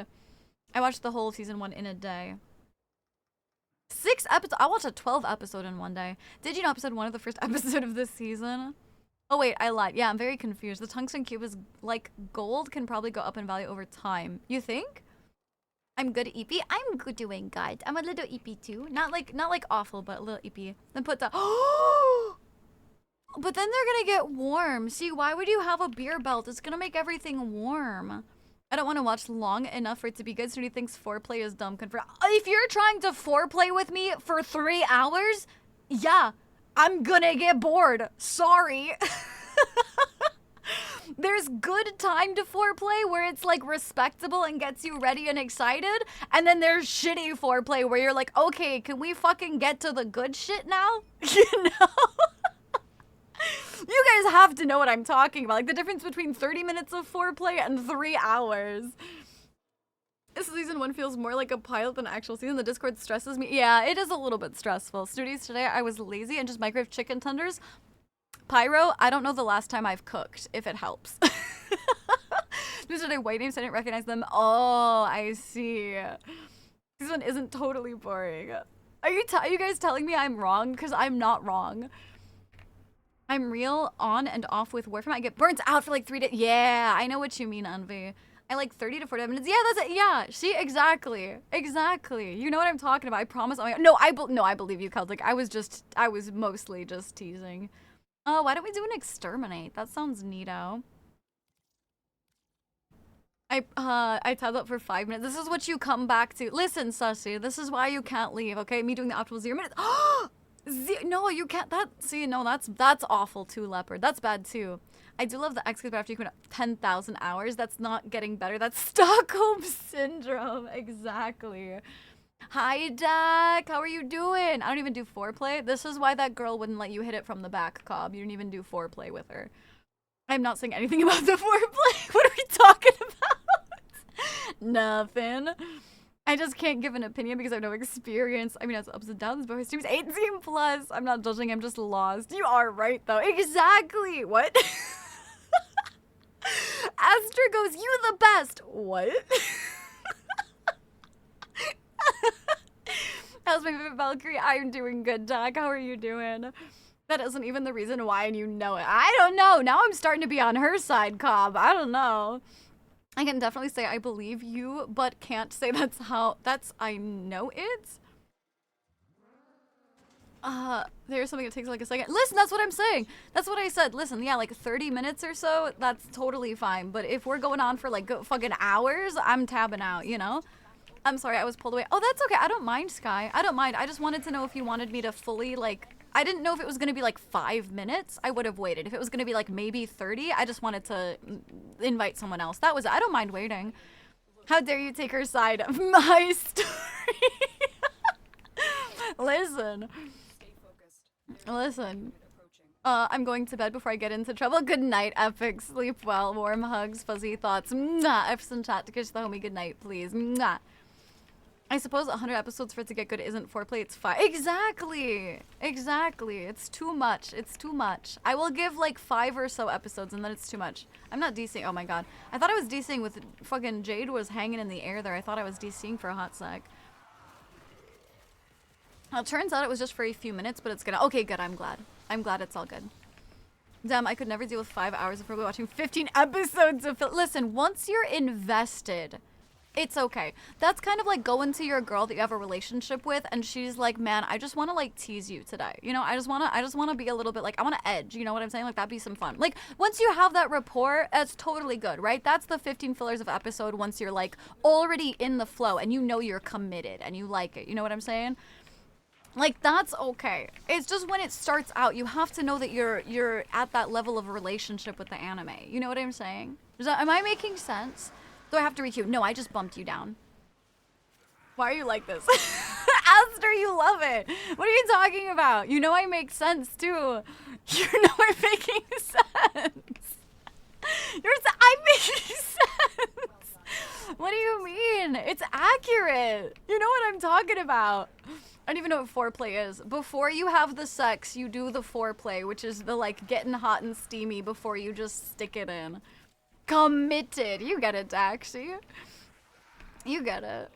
[SPEAKER 1] I watched the whole of season 1 in a day. 6 episodes. I watched a 12 episode in one day. Did you know episode 1 of the first episode of this season? Oh wait, I lied. Yeah, I'm very confused. The tungsten cube is like gold, can probably go up in value over time. You think? I'm good, EP. I'm good doing good. I'm a little EP too. Not like awful, but a little EP. Then put the but then they're gonna get warm. See, why would you have a beer belt? It's gonna make everything warm. I don't want to watch long enough for it to be good. Snooty thinks foreplay is dumb. Confirm. If you're trying to foreplay with me for 3 hours, yeah, I'm gonna get bored. Sorry. There's good time to foreplay where it's like respectable and gets you ready and excited. And then there's shitty foreplay where you're like, okay, can we fucking get to the good shit now? You know? You guys have to know what I'm talking about. Like the difference between 30 minutes of foreplay and 3 hours. This season 1 feels more like a pilot than actual season. The Discord stresses me. Yeah, it is a little bit stressful. Studies today, I was lazy and just microwaved chicken tenders. Pyro, I don't know the last time I've cooked, if it helps. These are the white names, I didn't recognize them. Oh, I see. This one isn't totally boring. Are you guys telling me I'm wrong? Because I'm not wrong. I'm real on and off with Warframe. I get burnt out for like 3 days. Yeah, I know what you mean, Envy. I like 30 to 45 minutes. Yeah, that's it. Yeah, see, exactly. Exactly. You know what I'm talking about. I promise. Oh my God. No, I believe you, Celtic. I was mostly just teasing. Oh, why don't we do an exterminate? That sounds neato. I tabbed up for 5 minutes. This is what you come back to. Listen, Sussy, this is why you can't leave, okay? Me doing the optimal 0 minutes. No, you can't. That's awful too, Leopard. That's bad too. I do love the X but after you put 10,000 hours, that's not getting better. That's Stockholm Syndrome. Exactly. Hi, Dak. How are you doing? I don't even do foreplay. This is why that girl wouldn't let you hit it from the back, Cobb. You didn't even do foreplay with her. I'm not saying anything about the foreplay. What are we talking about? Nothing. I just can't give an opinion because I have no experience. I mean, it's ups and downs, but my stream's 18 plus. I'm not judging. I'm just lost. You are right, though. Exactly. What? Astra goes, you the best. What? How's my favorite Valkyrie? I'm doing good, Doc. How are you doing? That isn't even the reason why, and you know it. I don't know. Now I'm starting to be on her side, Cobb. I don't know. I can definitely say I believe you, but can't say I know it. There's something that takes like a second. Listen, that's what I'm saying. That's what I said. Listen, yeah, like 30 minutes or so, that's totally fine. But if we're going on for like fucking hours, I'm tabbing out, you know? I'm sorry, I was pulled away. Oh, that's okay. I don't mind, Sky. I don't mind. I just wanted to know if you wanted me to fully, like, I didn't know if it was going to be like 5 minutes. I would have waited. If it was going to be like maybe 30, I just wanted to invite someone else. That was it. I don't mind waiting. How dare you take her side of my story? Listen. Listen. I'm going to bed before I get into trouble. Good night, Epic. Sleep well. Warm hugs, fuzzy thoughts. Mwah. F's in chat to kiss the homie good night, please. Mwah. I suppose 100 episodes for it to get good isn't foreplay, it's 5. Exactly! Exactly. It's too much. It's too much. I will give like 5 or so episodes and then it's too much. I'm not DCing. Oh my god. I thought I was DCing with fucking Jade was hanging in the air there. I thought I was DCing for a hot sec. Well, it turns out it was just for a few minutes, but it's gonna. Okay, good. I'm glad. I'm glad it's all good. Damn, I could never deal with 5 hours of probably watching 15 episodes of. Listen, once you're invested, it's okay. That's kind of like going to your girl that you have a relationship with, and she's like, "Man, I just want to like tease you today. You know, I just wanna be a little bit like I want to edge. You know what I'm saying? Like that'd be some fun. Like once you have that rapport, that's totally good, right? That's the 15 fillers of episode. Once you're like already in the flow and you know you're committed and you like it. You know what I'm saying? Like that's okay. It's just when it starts out, you have to know that you're at that level of a relationship with the anime. You know what I'm saying? Am I making sense? Do I have to requeue? No, I just bumped you down. Why are you like this? Aster, you love it. What are you talking about? You know I make sense too. You know I'm making sense. I'm making sense. What do you mean? It's accurate. You know what I'm talking about. I don't even know what foreplay is. Before you have the sex, you do the foreplay, which is the like getting hot and steamy before you just stick it in. Committed. You get it, Daxie. You get it.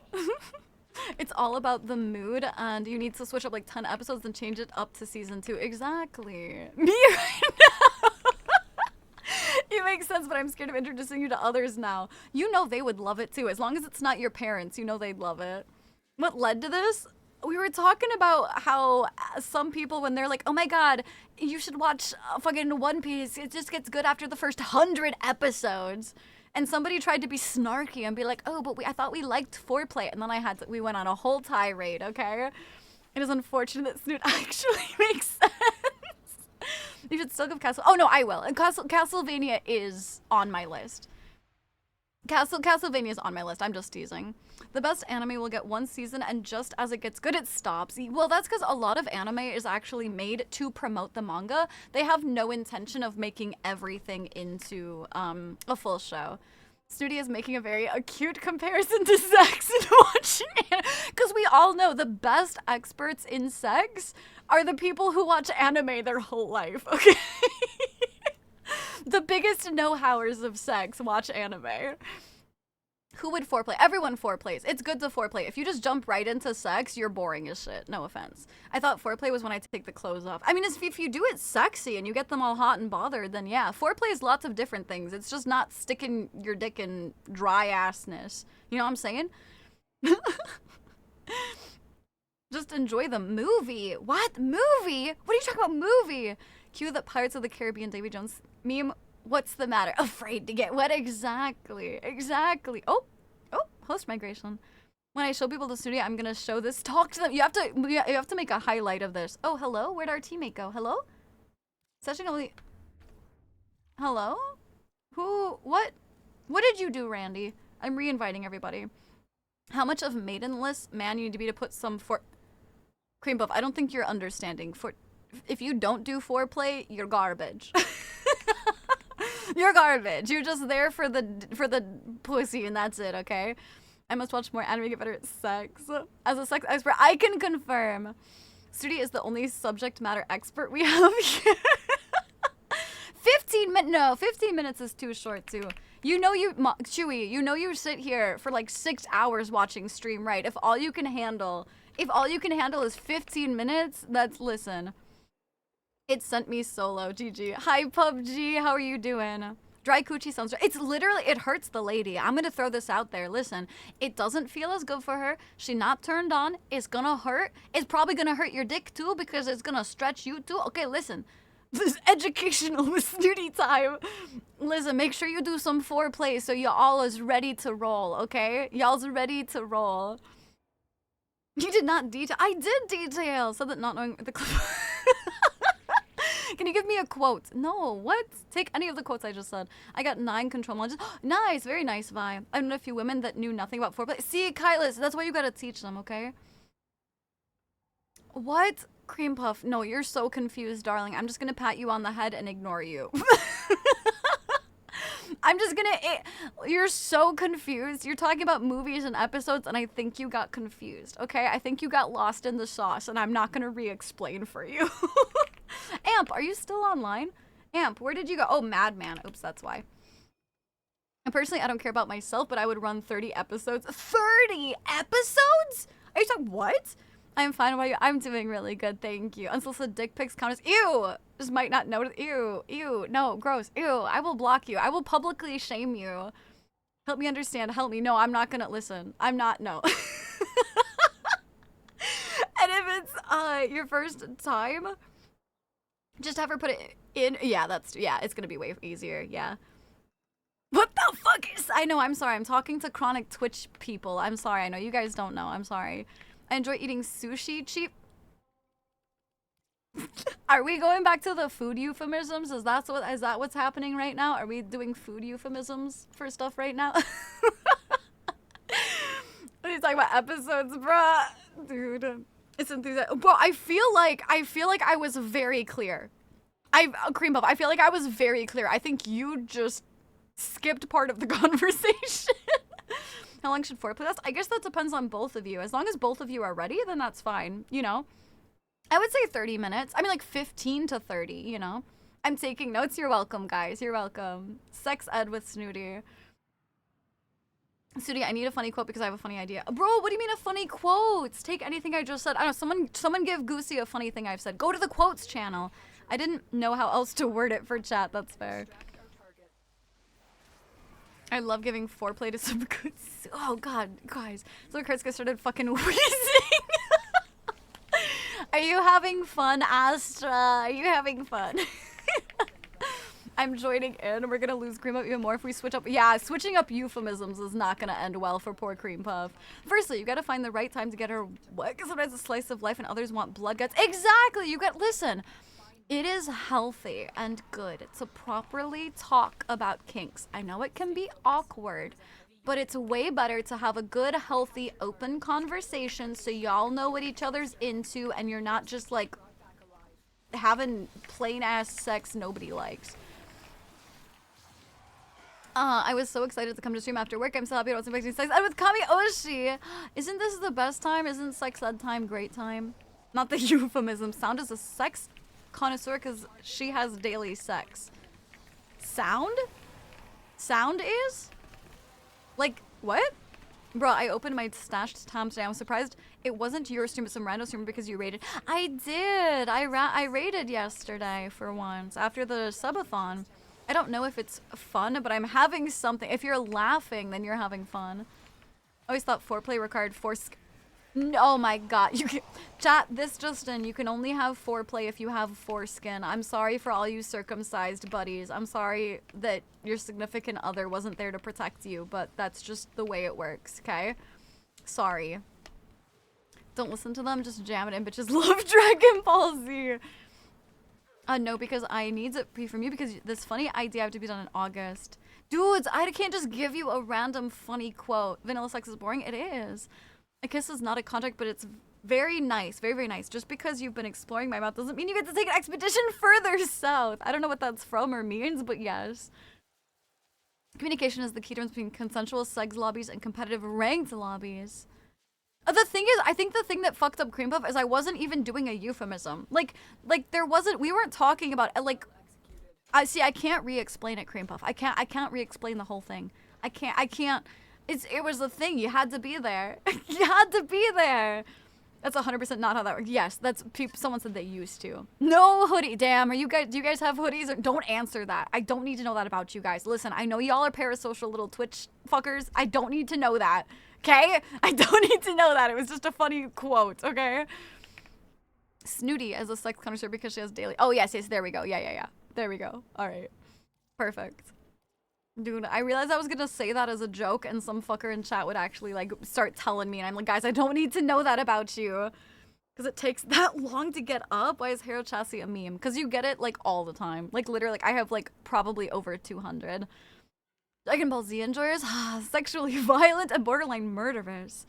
[SPEAKER 1] It's all about the mood, and you need to switch up like 10 episodes and change it up to season 2. Exactly. Me right now. You make sense, but I'm scared of introducing you to others now. You know they would love it too. As long as it's not your parents, you know they'd love it. What led to this? We were talking about how some people, when they're like, oh my god, you should watch fucking One Piece, it just gets good after the first 100 episodes. And somebody tried to be snarky and be like, oh, but I thought we liked foreplay. And then we went on a whole tirade, okay? It is unfortunate that Snoot actually makes sense. You should still give Oh no, I will. And Castlevania is on my list. Castlevania is on my list. I'm just teasing. The best anime will get 1 season, and just as it gets good, it stops. Well, that's because a lot of anime is actually made to promote the manga. They have no intention of making everything into a full show. Snooty is making a very acute comparison to sex and watching anime. Because we all know the best experts in sex are the people who watch anime their whole life, okay? The biggest know-howers of sex watch anime. Who would foreplay? Everyone foreplays. It's good to foreplay. If you just jump right into sex, you're boring as shit. No offense. I thought foreplay was when I take the clothes off. I mean, if you do it sexy and you get them all hot and bothered, then yeah. Foreplay is lots of different things. It's just not sticking your dick in dry assness. You know what I'm saying? Just enjoy the movie. What? Movie? What are you talking about, movie? Cue the Pirates of the Caribbean Davy Jones meme. What's the matter? Afraid to get wet? Exactly. Exactly. Oh, host migration. When I show people the studio, I'm gonna show this. Talk to them. You have to make a highlight of this. Oh, hello. Where'd our teammate go? Hello? Session only. Hello? Who? What? What did you do, Randy? I'm re-inviting everybody. How much of maidenless man you need to be to put some cream puff? I don't think you're understanding. If you don't do foreplay, you're garbage. You're garbage. You're just there for the pussy and that's it, okay? I must watch more anime, get better at sex. As a sex expert, I can confirm Studi is the only subject matter expert we have here. 15 minutes is too short too. Chewy, you know you sit here for like 6 hours watching stream, right? If all you can handle If all you can handle is 15 minutes, listen. It sent me solo, GG. Hi, PUBG, how are you doing? Dry coochie sounds, it's literally, it hurts the lady. I'm gonna throw this out there. Listen, it doesn't feel as good for her. She not turned on. It's gonna hurt. It's probably gonna hurt your dick too because it's gonna stretch you too. Okay, listen. This is educational with snooty time. Listen, make sure you do some foreplay so y'all is ready to roll, okay? Y'all's ready to roll. You did not detail. I did detail. So that not knowing the clip. Can you give me a quote? No, what? Take any of the quotes I just said. I got 9 control launches. Nice, very nice vibe. I know a few women that knew nothing about foreplay. See, Kylis, that's why you gotta teach them, okay? What? Cream puff. No, you're so confused, darling. I'm just gonna pat you on the head and ignore you. I'm just gonna... You're so confused. You're talking about movies and episodes, and I think you got confused, okay? I think you got lost in the sauce, and I'm not gonna re-explain for you. Amp, are you still online? Amp, where did you go? Oh, Madman. Oops, that's why. And personally, I don't care about myself, but I would run 30 episodes. 30 episodes? Are you talking... What? I'm fine about you. I'm doing really good, thank you. Unsolicited dick pics count as ew. Just might not notice. Ew, ew, no, gross. Ew, I will block you. I will publicly shame you. Help me understand. Help me. No, I'm not gonna listen. I'm not. No. And if it's your first time, just have her put it in. Yeah, it's gonna be way easier. Yeah. What the fuck is? I know. I'm sorry. I'm talking to chronic Twitch people. I'm sorry. I know you guys don't know. I'm sorry. I enjoy eating sushi cheap. Are we going back to the food euphemisms? Is that what's happening right now? Are we doing food euphemisms for stuff right now? What are you talking about episodes, bruh? Dude, it's enthusiastic. Bro, I feel like I was very clear. Cream puff, I feel like I was very clear. I think you just skipped part of the conversation. How long should foreplay last? I guess that depends on both of you. As long as both of you are ready, then that's fine, you know? I would say 30 minutes. I mean, like 15 to 30, you know? I'm taking notes. You're welcome, guys. You're welcome. Sex ed with Snooty. Snooty, I need a funny quote because I have a funny idea. Bro, what do you mean a funny quote? Take anything I just said. I don't know, someone give Goosey a funny thing I've said. Go to the quotes channel. I didn't know how else to word it for chat. That's fair. I love giving foreplay to some good... Oh, God, guys. So Kurtzka started fucking wheezing. Are you having fun, Astra? Are you having fun? I'm joining in. We're gonna lose Cream Puff even more if we switch up. Yeah, switching up euphemisms is not gonna end well for poor Cream Puff. Firstly, you gotta find the right time to get her... What? Because sometimes a slice of life and others want blood guts. Exactly! You got... Listen. It is healthy and good to properly talk about kinks. I know it can be awkward, but it's way better to have a good, healthy, open conversation so y'all know what each other's into and you're not just like having plain-ass sex nobody likes. I was so excited to come to stream after work. I'm so happy I wasn't expecting sex ed with Kami Oshi. Isn't this the best time? Isn't sex ed time great time? Not the euphemism. Sound is a sex connoisseur because she has daily sex. Sound? Sound is? Like, what? Bro, I opened my stashed tab today. I'm surprised it wasn't your stream, but some random streamer because you raided. I did. I raided yesterday for once after the subathon. I don't know if it's fun, but I'm having something. If you're laughing, then you're having fun. I always thought foreplay required foreskin. Oh my god, you can, chat, this just in, you can only have foreplay if you have foreskin. I'm sorry for all you circumcised buddies. I'm sorry that your significant other wasn't there to protect you, but that's just the way it works, okay? Sorry. Don't listen to them, just jam it in, bitches love Dragon Ball Z. No, because I need it from you because this funny idea have to be done in August. Dudes, I can't just give you a random funny quote. Vanilla sex is boring? It is. A kiss is not a contract, but it's very nice. Very, very nice. Just because you've been exploring my mouth doesn't mean you get to take an expedition further south. I don't know what that's from or means, but yes. Communication is the key difference between consensual sex lobbies and competitive ranked lobbies. The thing is, I think the thing that fucked up Cream Puff is I wasn't even doing a euphemism. Like there wasn't, we weren't talking about, like, I can't re-explain it, Cream Puff. I can't re-explain the whole thing. I can't. It was the thing. You had to be there. You had to be there. That's 100% not how that works. Yes, that's someone said they used to. No hoodie. Damn, do you guys have hoodies? Or, don't answer that. I don't need to know that about you guys. Listen, I know y'all are parasocial little Twitch fuckers. I don't need to know that. Okay? I don't need to know that. It was just a funny quote, okay? Snooty as a sex connoisseur because she has daily. Oh, yes, there we go. Yeah. There we go. All right. Perfect. Dude, I realized I was gonna say that as a joke and some fucker in chat would actually like start telling me and I'm like, guys, I don't need to know that about you. Because it takes that long to get up. Why is Hero Chassis a meme? Because you get it like all the time. Like literally, like I have like probably over 200. Dragon Ball Z enjoyers, sexually violent and borderline murderers.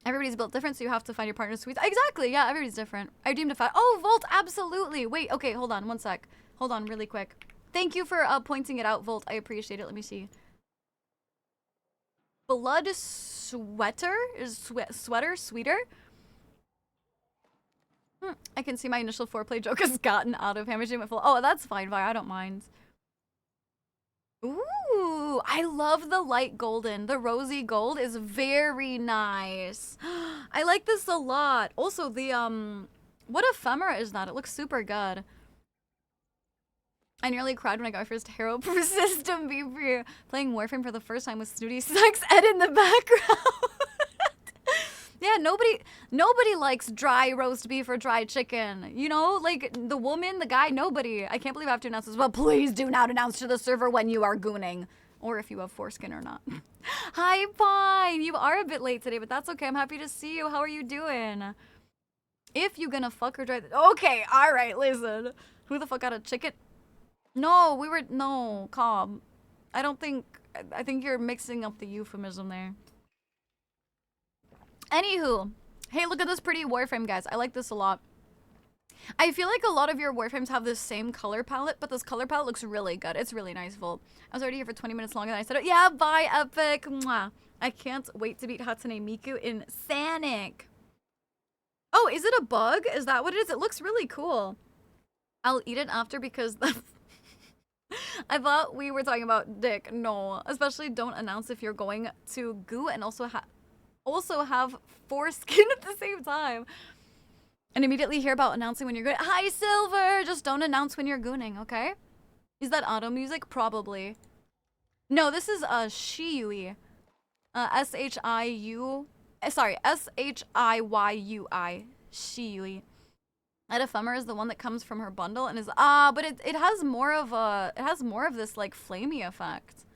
[SPEAKER 1] Everybody's built different, so you have to find your partner's sweet. Exactly, yeah, everybody's different. I deemed a fat. Oh, Volt, absolutely. Wait, okay, hold on, one sec. Hold on, really quick. Thank you for pointing it out, Volt. I appreciate it. Let me see. Blood sweater is sweater. I can see my initial foreplay joke has gotten out of hand. Oh, that's fine, Vi. I don't mind. Ooh, I love the light golden. The rosy gold is very nice. I like this a lot. Also, the what ephemera is that? It looks super good. I nearly cried when I got my first hero system beef playing Warframe for the first time with Snooty Sex Ed in the background. Yeah, nobody likes dry roast beef or dry chicken. You know, like the woman, the guy, nobody. I can't believe I have to announce this, but please do not announce to the server when you are gooning. Or if you have foreskin or not. Hi, Pine. You are a bit late today, but that's okay. I'm happy to see you. How are you doing? If you gonna fuck or dry... Okay, alright, listen. Who the fuck got a chicken? No, no, Cobb. I think you're mixing up the euphemism there. Anywho, hey, look at this pretty Warframe, guys. I like this a lot. I feel like a lot of your Warframes have this same color palette, but this color palette looks really good. It's really nice, Volt. I was already here for 20 minutes longer than I said it. Yeah, bye, Epic. Mwah. I can't wait to beat Hatsune Miku in Sonic. Oh, is it a bug? Is that what it is? It looks really cool. I'll eat it after because I thought we were talking about dick. No, especially don't announce if you're going to goo and also have foreskin at the same time. And immediately hear about announcing when you're good. Hi, Silver! Just don't announce when you're gooning, okay? Is that auto music? Probably. No, this is Shiyui. S-H-I-U... Sorry, S-H-I-Y-U-I. Shiyui. That ephemera is the one that comes from her bundle and is... but it has more of a... It has more of this, like, flamey effect.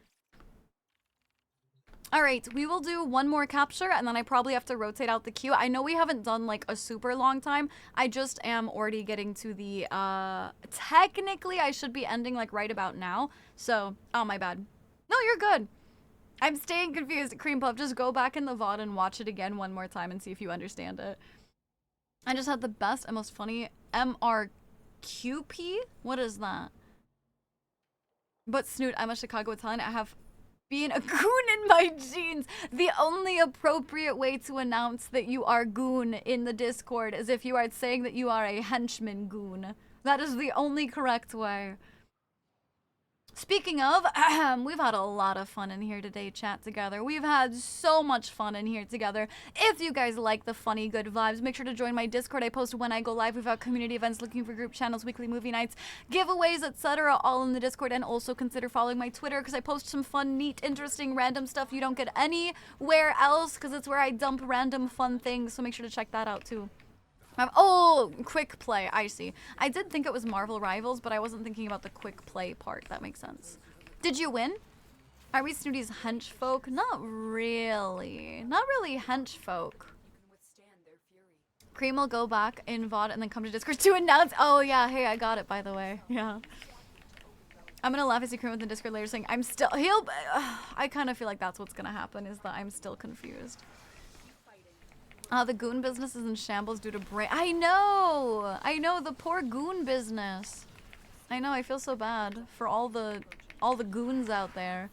[SPEAKER 1] Alright, we will do one more capture and then I probably have to rotate out the queue. I know we haven't done like a super long time. I just am already getting to the, technically I should be ending like right about now. So, oh my bad. No, you're good. I'm staying confused. Cream Puff, just go back in the VOD and watch it again one more time and see if you understand it. I just had the best and most funny MRQP? What is that? But Snoot, I'm a Chicago Italian. I have being a goon in my genes. The only appropriate way to announce that you are goon in the Discord is if you are saying that you are a henchman goon. That is the only correct way. Speaking of, we've had a lot of fun in here today, chat together. We've had so much fun in here together. If you guys like the funny, good vibes, make sure to join my Discord. I post when I go live. We've got community events, looking for group channels, weekly movie nights, giveaways, etc. all in the Discord. And also consider following my Twitter because I post some fun, neat, interesting, random stuff you don't get anywhere else because it's where I dump random fun things. So make sure to check that out too. Oh, quick play. I see. I did think it was Marvel Rivals, but I wasn't thinking about the quick play part. That makes sense. Did you win? Are we Snooty's hench folk? Not really. Not really hench folk. Cream will go back in VOD and then come to Discord to announce. Oh, yeah. Hey, I got it, by the way. Yeah. I'm gonna laugh as you Cream with the Discord later saying, I'm still... I kind of feel like that's what's gonna happen, is that I'm still confused. The goon business is in shambles due to brain. I know, the poor goon business. I know, I feel so bad for all the goons out there.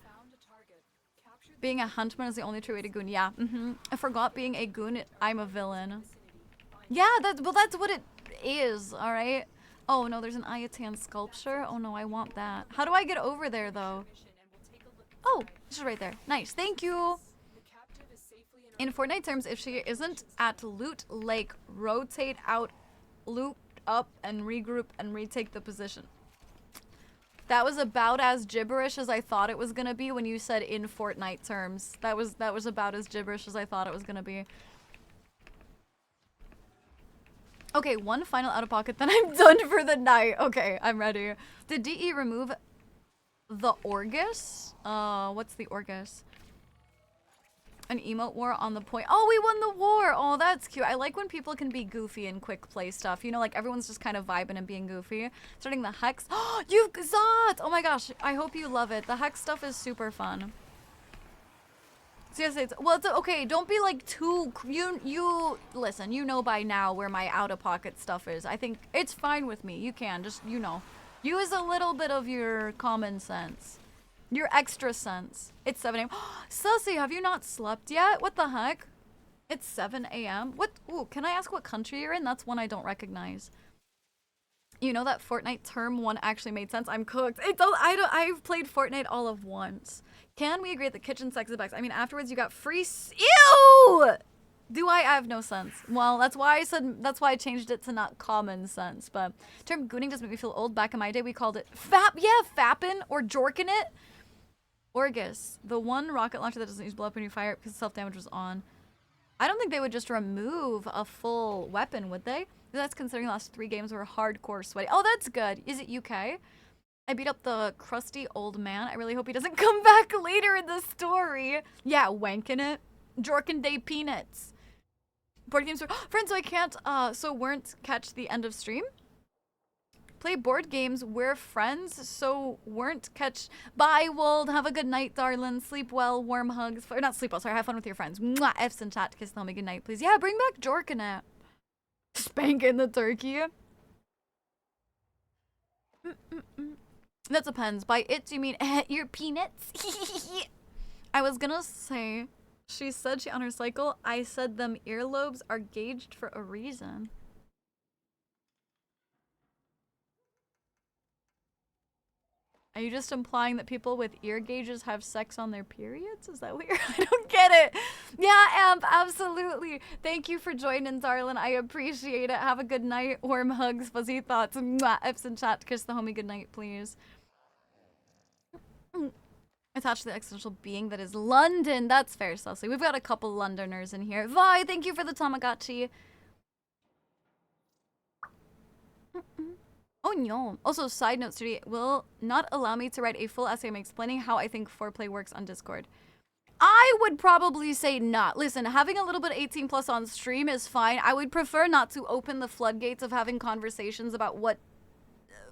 [SPEAKER 1] Being a huntsman is the only true way to goon. Yeah, I forgot being a goon. I'm a villain. Yeah, that's what it is. All right. Oh no, there's an Ayatan sculpture. Oh no, I want that. How do I get over there though? Oh, this is right there. Nice. Thank you. In Fortnite terms, if she isn't at Loot Lake, rotate out, loot up, and regroup and retake the position. That was about as gibberish as I thought it was gonna be when you said in Fortnite terms. That was about as gibberish as I thought it was gonna be. Okay, one final out of pocket, then I'm done for the night. Okay, I'm ready. Did DE remove the Orgus? What's the Orgus? An emote war on the point. Oh, we won the war. Oh, that's cute. I like when people can be goofy and quick play stuff. You know, like everyone's just kind of vibing and being goofy. Starting the Hex. Oh, you saw it. Oh my gosh. I hope you love it. The Hex stuff is super fun. Seriously, well, it's okay. Don't be like too. You listen. You know by now where my out of pocket stuff is. I think it's fine with me. You can just use a little bit of your common sense. Your extra sense. It's 7 a.m. Sussy, have you not slept yet? What the heck? It's 7 a.m. What? Ooh, can I ask what country you're in? That's one I don't recognize. You know that Fortnite term one actually made sense. I'm cooked. I've played Fortnite all of once. Can we agree that the kitchen sex is best? I mean, afterwards you got free. Ew! Do I have no sense? Well, that's why I changed it to not common sense. But term gooning does make me feel old. Back in my day, we called it fappin' or jorkin' it. Orgus, the one rocket launcher that doesn't use blow up when you fire it because self-damage was on. I don't think they would just remove a full weapon, would they? That's considering the last 3 games were hardcore sweaty. Oh, that's good. Is it UK? I beat up the crusty old man. I really hope he doesn't come back later in the story. Yeah, wanking it. Jorkin Day peanuts. Board games were friends, so I can't weren't catch the end of stream. Play board games, we're friends, so weren't catch. Bye, Wold. Have a good night, darling. Sleep well, warm hugs. Or not sleep well, sorry. Have fun with your friends. Mwah. F's in chat. Kiss them. Good night, please. Yeah, bring back Jorkanet. Spanking the turkey. That depends. By it, do you mean your peanuts? I was gonna say, she said she on her cycle. I said them earlobes are gauged for a reason. Are you just implying that people with ear gauges have sex on their periods? Is that weird? I don't get it. Yeah, Amp, absolutely. Thank you for joining, darling. I appreciate it. Have a good night. Warm hugs, fuzzy thoughts. Mwah. F's in chat. Kiss the homie good night, please. Attached to the existential being that is London. That's fair, Sussy. We've got a couple Londoners in here. Vi, thank you for the Tamagotchi. Oh no. Also, side note, Studio will not allow me to write a full essay explaining how I think foreplay works on Discord. I would probably say not. Listen, having a little bit of 18 plus on stream is fine. I would prefer not to open the floodgates of having conversations about what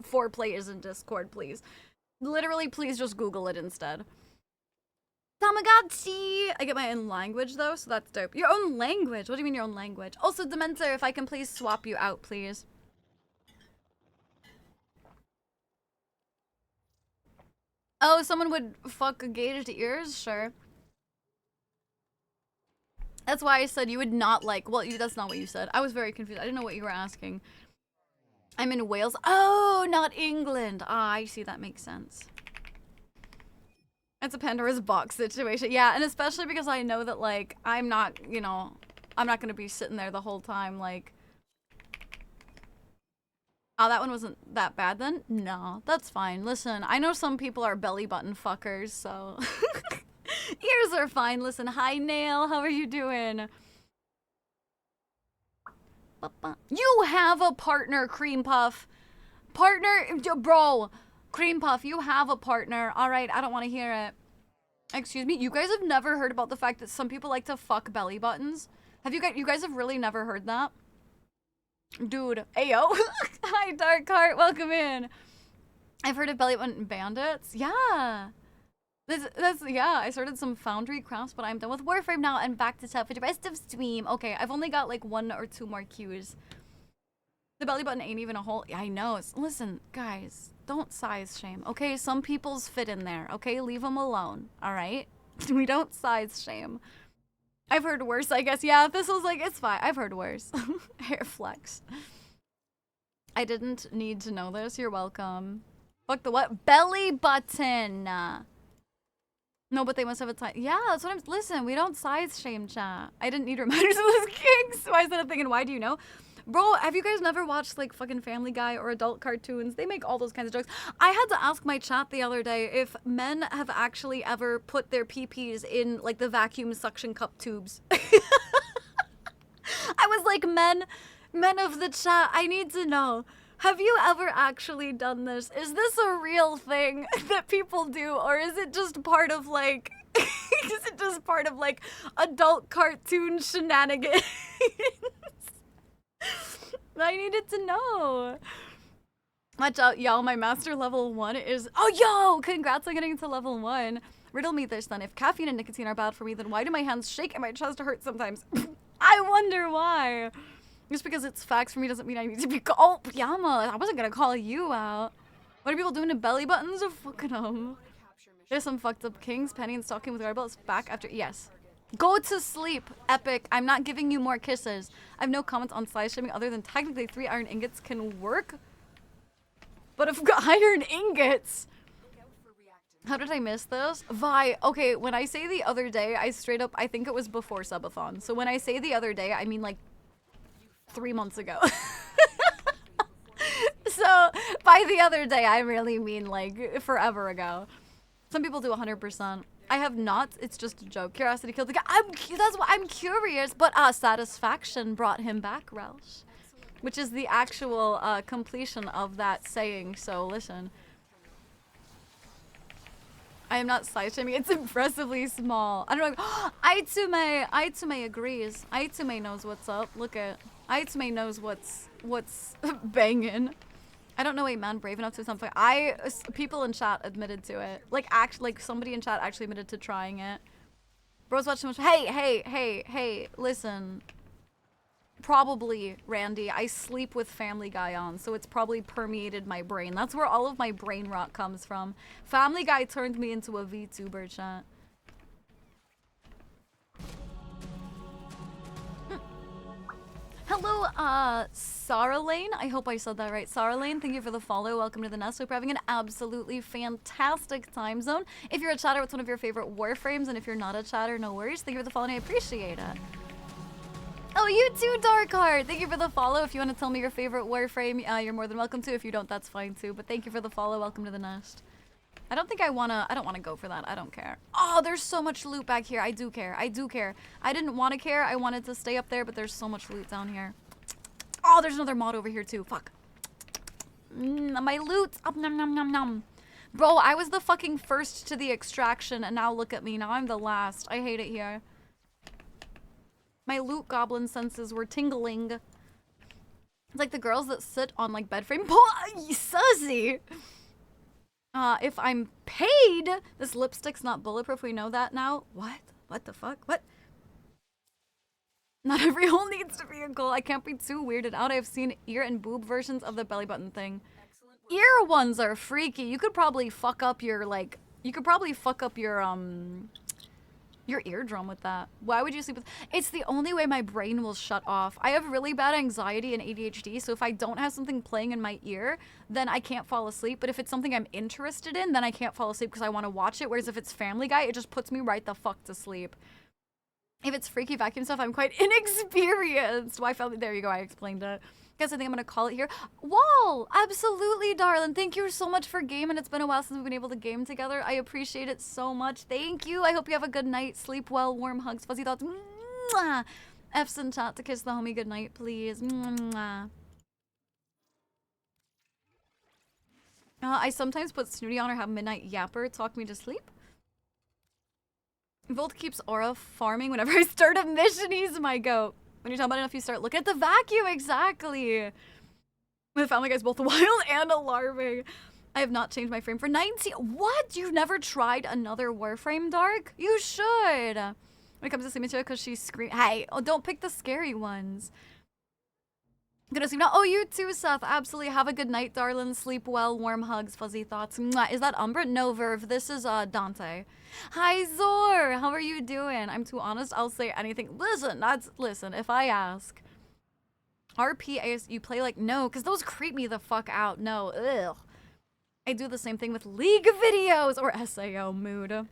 [SPEAKER 1] foreplay is in Discord, please. Literally, please just Google it instead. Tamagotchi! I get my own language though, so that's dope. Your own language? What do you mean your own language? Also, Dementor, if I can please swap you out, please. Oh, someone would fuck a gauged ears? Sure. That's why I said you would not like. Well, that's not what you said. I was very confused. I didn't know what you were asking. I'm in Wales. Oh, not England. Ah, I see. That makes sense. It's a Pandora's box situation. Yeah, and especially because I know that, like, I'm not, I'm not going to be sitting there the whole time, like... Oh, that one wasn't that bad then? No, that's fine. Listen, I know some people are belly button fuckers, so... Ears are fine. Listen, hi, Nail. How are you doing? You have a partner, Cream Puff. Partner, bro. Cream Puff, you have a partner. All right, I don't want to hear it. Excuse me, you guys have never heard about the fact that some people like to fuck belly buttons? Have you guys have really never heard that? Dude, ayo. Hi, Dark Heart, welcome in. I've heard of belly button bandits. Yeah. Yeah, I started some foundry crafts, but I'm done with Warframe now and back to tough for the rest of stream. Okay, I've only got like 1 or 2 more cues. The belly button ain't even a hole. I know. Listen, guys, don't size shame, okay? Some people's fit in there, okay? Leave them alone, all right? We don't size shame. I've heard worse, I guess. Yeah, this was like, it's fine. I've heard worse. Hair flex. I didn't need to know this. You're welcome. Fuck the what? Belly button. No, but they must have a time. Yeah, that's what I'm. Listen, we don't size shame, chat. I didn't need reminders of this king, so I started thinking, why do you know? Bro, have you guys never watched like fucking Family Guy or adult cartoons? They make all those kinds of jokes. I had to ask my chat the other day if men have actually ever put their PPs in like the vacuum suction cup tubes. I was like, men of the chat, I need to know. Have you ever actually done this? Is this a real thing that people do, or is it just part of like, is it just part of like adult cartoon shenanigans? I needed to know. Watch out, y'all. My master level 1 is. Oh, yo! Congrats on getting to level 1. Riddle me this then. If caffeine and nicotine are bad for me, then why do my hands shake and my chest hurt sometimes? I wonder why. Just because it's facts for me doesn't mean I need to be. Oh, Yama, I wasn't gonna call you out. What are people doing to belly buttons? Fucking them. There's some fucked up kings. Penny and stalking with rebels back after. Yes. Go to sleep, Epic. I'm not giving you more kisses. I have no comments on size shaming other than technically 3 iron ingots can work. But if iron ingots. How did I miss this? Vi, okay, when I say the other day, I straight up, I think it was before subathon. So when I say the other day, I mean like 3 months ago. So by the other day, I really mean like forever ago. Some people do 100%. I have not. It's just a joke. Curiosity killed the guy. That's what I'm curious. But satisfaction brought him back, Roush. Which is the actual completion of that saying. So listen. I am not size shaming. It's impressively small. I don't know. Aitsume agrees. Aitsume knows what's up. Look at Aitsume knows what's banging. I don't know a man brave enough to something. People in chat admitted to it. Like somebody in chat actually admitted to trying it. Bro's watched too much. Hey, listen. Probably, Randy, I sleep with Family Guy on, so it's probably permeated my brain. That's where all of my brain rot comes from. Family Guy turned me into a VTuber, chat. Hello, Sarah Lane. I hope I said that right. Sarah Lane, thank you for the follow. Welcome to the nest. Hope you're having an absolutely fantastic time zone. If you're a chatter, what's one of your favorite Warframes? And if you're not a chatter, no worries. Thank you for the follow, and I appreciate it. Oh, you too, Darkheart. Thank you for the follow. If you want to tell me your favorite Warframe, you're more than welcome to. If you don't, that's fine too. But thank you for the follow. Welcome to the nest. I don't want to go for that. I don't care. Oh, there's so much loot back here. I do care. I didn't want to care. I wanted to stay up there, but there's so much loot down here. Oh, there's another mod over here too. Fuck. My loot. Oh, nom nom nom nom. Bro, I was the fucking first to the extraction, and now look at me. Now I'm the last. I hate it here. My loot goblin senses were tingling. It's like the girls that sit on like bed frame. Sussy! If I'm paid, this lipstick's not bulletproof. We know that now. What? What the fuck? What? Not every hole needs to be a goal. I can't be too weirded out. I've seen ear and boob versions of the belly button thing. Ear ones are freaky. You could probably fuck up your like. You could probably fuck up your eardrum with that. Why would you sleep with? It's the only way my brain will shut off. I have really bad anxiety and ADHD, so if I don't have something playing in my ear, then I can't fall asleep. But if it's something I'm interested in, then I can't fall asleep because I want to watch it. Whereas if it's Family Guy, it just puts me right the fuck to sleep. If it's freaky vacuum stuff, I'm quite inexperienced. Why Family? There you go. I explained it. Guess I think I'm gonna call it here. Wall! Absolutely, darling. Thank you so much for gaming. It's been a while since we've been able to game together. I appreciate it so much. Thank you. I hope you have a good night. Sleep well. Warm hugs. Fuzzy thoughts. Mwah! F's in chat to kiss the homie good night, please. Mwah. I sometimes put Snooty on or have Midnight Yapper talk me to sleep. Volt keeps aura farming whenever I start a mission. He's my goat. When you're talking about enough, you start looking at the vacuum. Exactly. The Family Guy's both wild and alarming. I have not changed my frame for 19. What? You've never tried another Warframe, Dark? You should. When it comes to sleeping to it, because she screams. Hey, oh, don't pick the scary ones. Gonna sleep now. Oh, you too, Seth. Absolutely. Have a good night, darling. Sleep well. Warm hugs. Fuzzy thoughts. Mwah. Is that Umbra? No, Verve. This is Dante. Hi, Zor. How are you doing? I'm too honest. I'll say anything. Listen, if I ask. RPAS, you play like, no, because those creep me the fuck out. No, ugh. I do the same thing with League videos or SAO mood.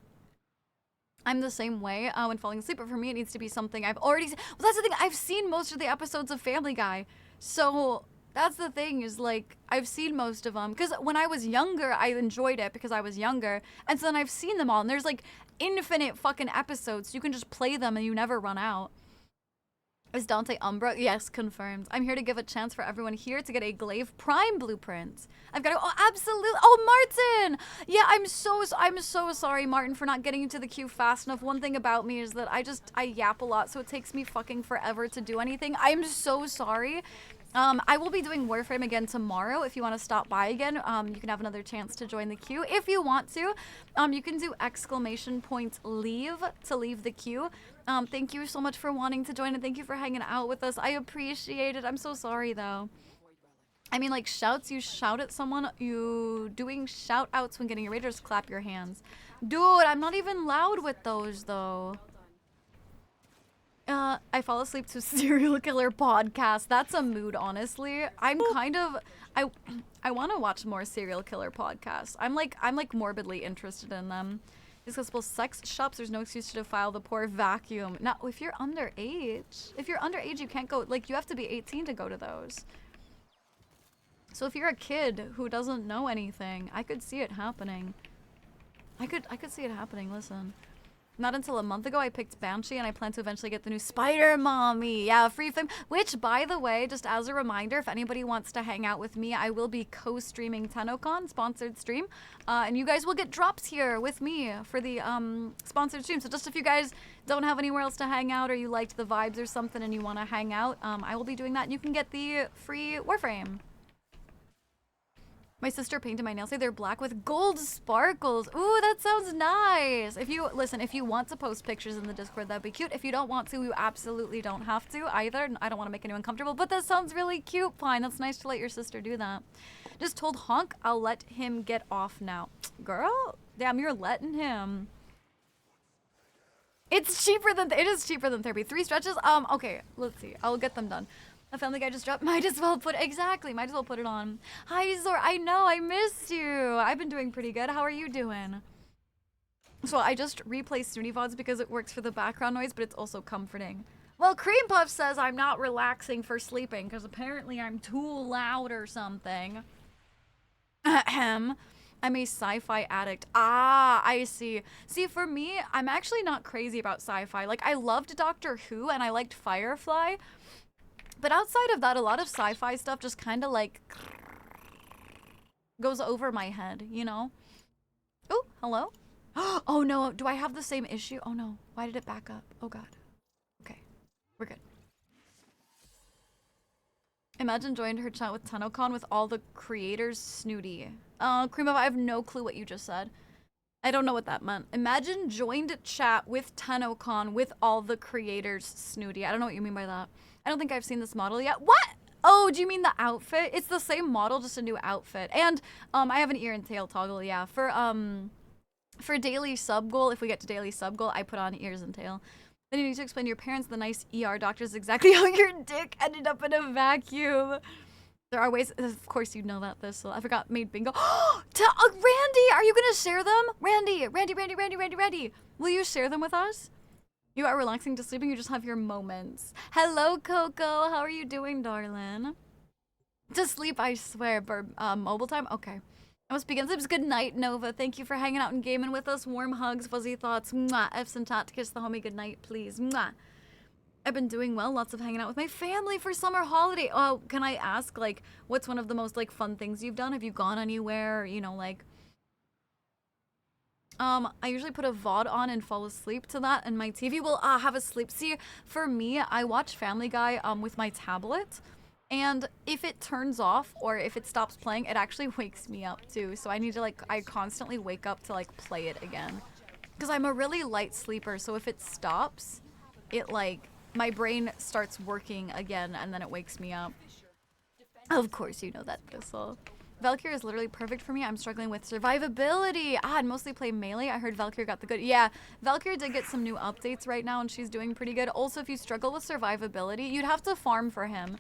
[SPEAKER 1] I'm the same way when falling asleep, but for me it needs to be something I've already seen. Well, that's the thing, I've seen most of the episodes of Family Guy. So that's the thing, is like, I've seen most of them. Because when I was younger, I enjoyed it because I was younger. And so then I've seen them all, and there's like infinite fucking episodes. You can just play them and you never run out. Is Dante Umbra? Yes, confirmed. I'm here to give a chance for everyone here to get a Glaive Prime blueprint. I've got to, oh, absolutely. Oh, Martin! Yeah, I'm so sorry, Martin, for not getting into the queue fast enough. One thing about me is that I yap a lot, so it takes me fucking forever to do anything. I'm so sorry. I will be doing Warframe again tomorrow. If you want to stop by again, you can have another chance to join the queue. If you want to, you can do !leave to leave the queue. Thank you so much for wanting to join, and thank you for hanging out with us. I appreciate it. I'm so sorry, though. I mean, like, shouts, you shout at someone, you doing shout outs when getting your raiders, clap your hands. Dude, I'm not even loud with those, though. I fall asleep to serial killer podcast. That's a mood, honestly. I'm kind of, I want to watch more serial killer podcasts. I'm like morbidly interested in them. Discussable sex shops, there's no excuse to defile the poor vacuum. Now, if you're underage, you can't go, like, you have to be 18 to go to those. So if you're a kid who doesn't know anything, I could see it happening. I could see it happening, listen. Not until a month ago I picked Banshee, and I plan to eventually get the new Spider Mommy. Yeah, Free Flame. Which, by the way, just as a reminder, if anybody wants to hang out with me, I will be co-streaming TennoCon, sponsored stream. And you guys will get drops here with me for the sponsored stream. So just if you guys don't have anywhere else to hang out, or you liked the vibes or something and you want to hang out, I will be doing that, and you can get the free Warframe. My sister painted my nails. They're black with gold sparkles. Ooh, that sounds nice. If you want to post pictures in the Discord, that'd be cute. If you don't want to, you absolutely don't have to either. I don't want to make anyone comfortable, but that sounds really cute, Pine. That's nice to let your sister do that. Just told Honk I'll let him get off now. Girl, damn, you're letting him. It is cheaper than therapy. 3 stretches? Okay, let's see. I'll get them done. A Family Guy just dropped. Might as well put it on. Hi, Zor. I know, I missed you. I've been doing pretty good. How are you doing? So I just replay Snooty VODs because it works for the background noise, but it's also comforting. Well, Cream Puff says I'm not relaxing for sleeping because apparently I'm too loud or something. Ahem. I'm a sci-fi addict. Ah, I see. See, for me, I'm actually not crazy about sci-fi. Like, I loved Doctor Who and I liked Firefly. But outside of that, a lot of sci-fi stuff just kind of like goes over my head, you know? Oh, hello? Oh no, do I have the same issue? Oh no, why did it back up? Oh god. Okay, we're good. Imagine joined her chat with TennoCon with all the creators snooty. Cream of, I have no clue what you just said. I don't know what that meant. Imagine joined chat with TennoCon with all the creators snooty. I don't know what you mean by that. I don't think I've seen this model yet. What? Oh, do you mean the outfit? It's the same model, just a new outfit. And I have an ear and tail toggle, yeah. For daily sub goal, if we get to daily sub goal, I put on ears and tail. Then you need to explain to your parents the nice ER doctors exactly how your dick ended up in a vacuum. There are ways, of course you know that this, so I forgot, made bingo. Randy, are you gonna share them? Randy, will you share them with us? You are relaxing to sleeping, you just have your moments. Hello, Coco, how are you doing, darling? To sleep, I swear, mobile time? Okay. I must begin sleeps. Good night, Nova. Thank you for hanging out and gaming with us. Warm hugs, fuzzy thoughts. Mwah. F's and tat to kiss the homie good night, please. Mwah. I've been doing well. Lots of hanging out with my family for summer holiday. Oh, can I ask, like, what's one of the most, like, fun things you've done? Have you gone anywhere? You know, like... I usually put a VOD on and fall asleep to that, and my TV will have a sleep. See, for me, I watch Family Guy with my tablet. And if it turns off or if it stops playing, it actually wakes me up too. So I need to I constantly wake up to play it again. Because I'm a really light sleeper, so if it stops, it my brain starts working again and then it wakes me up. Of course you know that, Bristol. Valkyrie is literally perfect for me. I'm struggling with survivability. I'd mostly play melee. I heard Valkyrie got the good. Yeah, Valkyrie did get some new updates right now and she's doing pretty good. Also, if you struggle with survivability, you'd have to farm for him.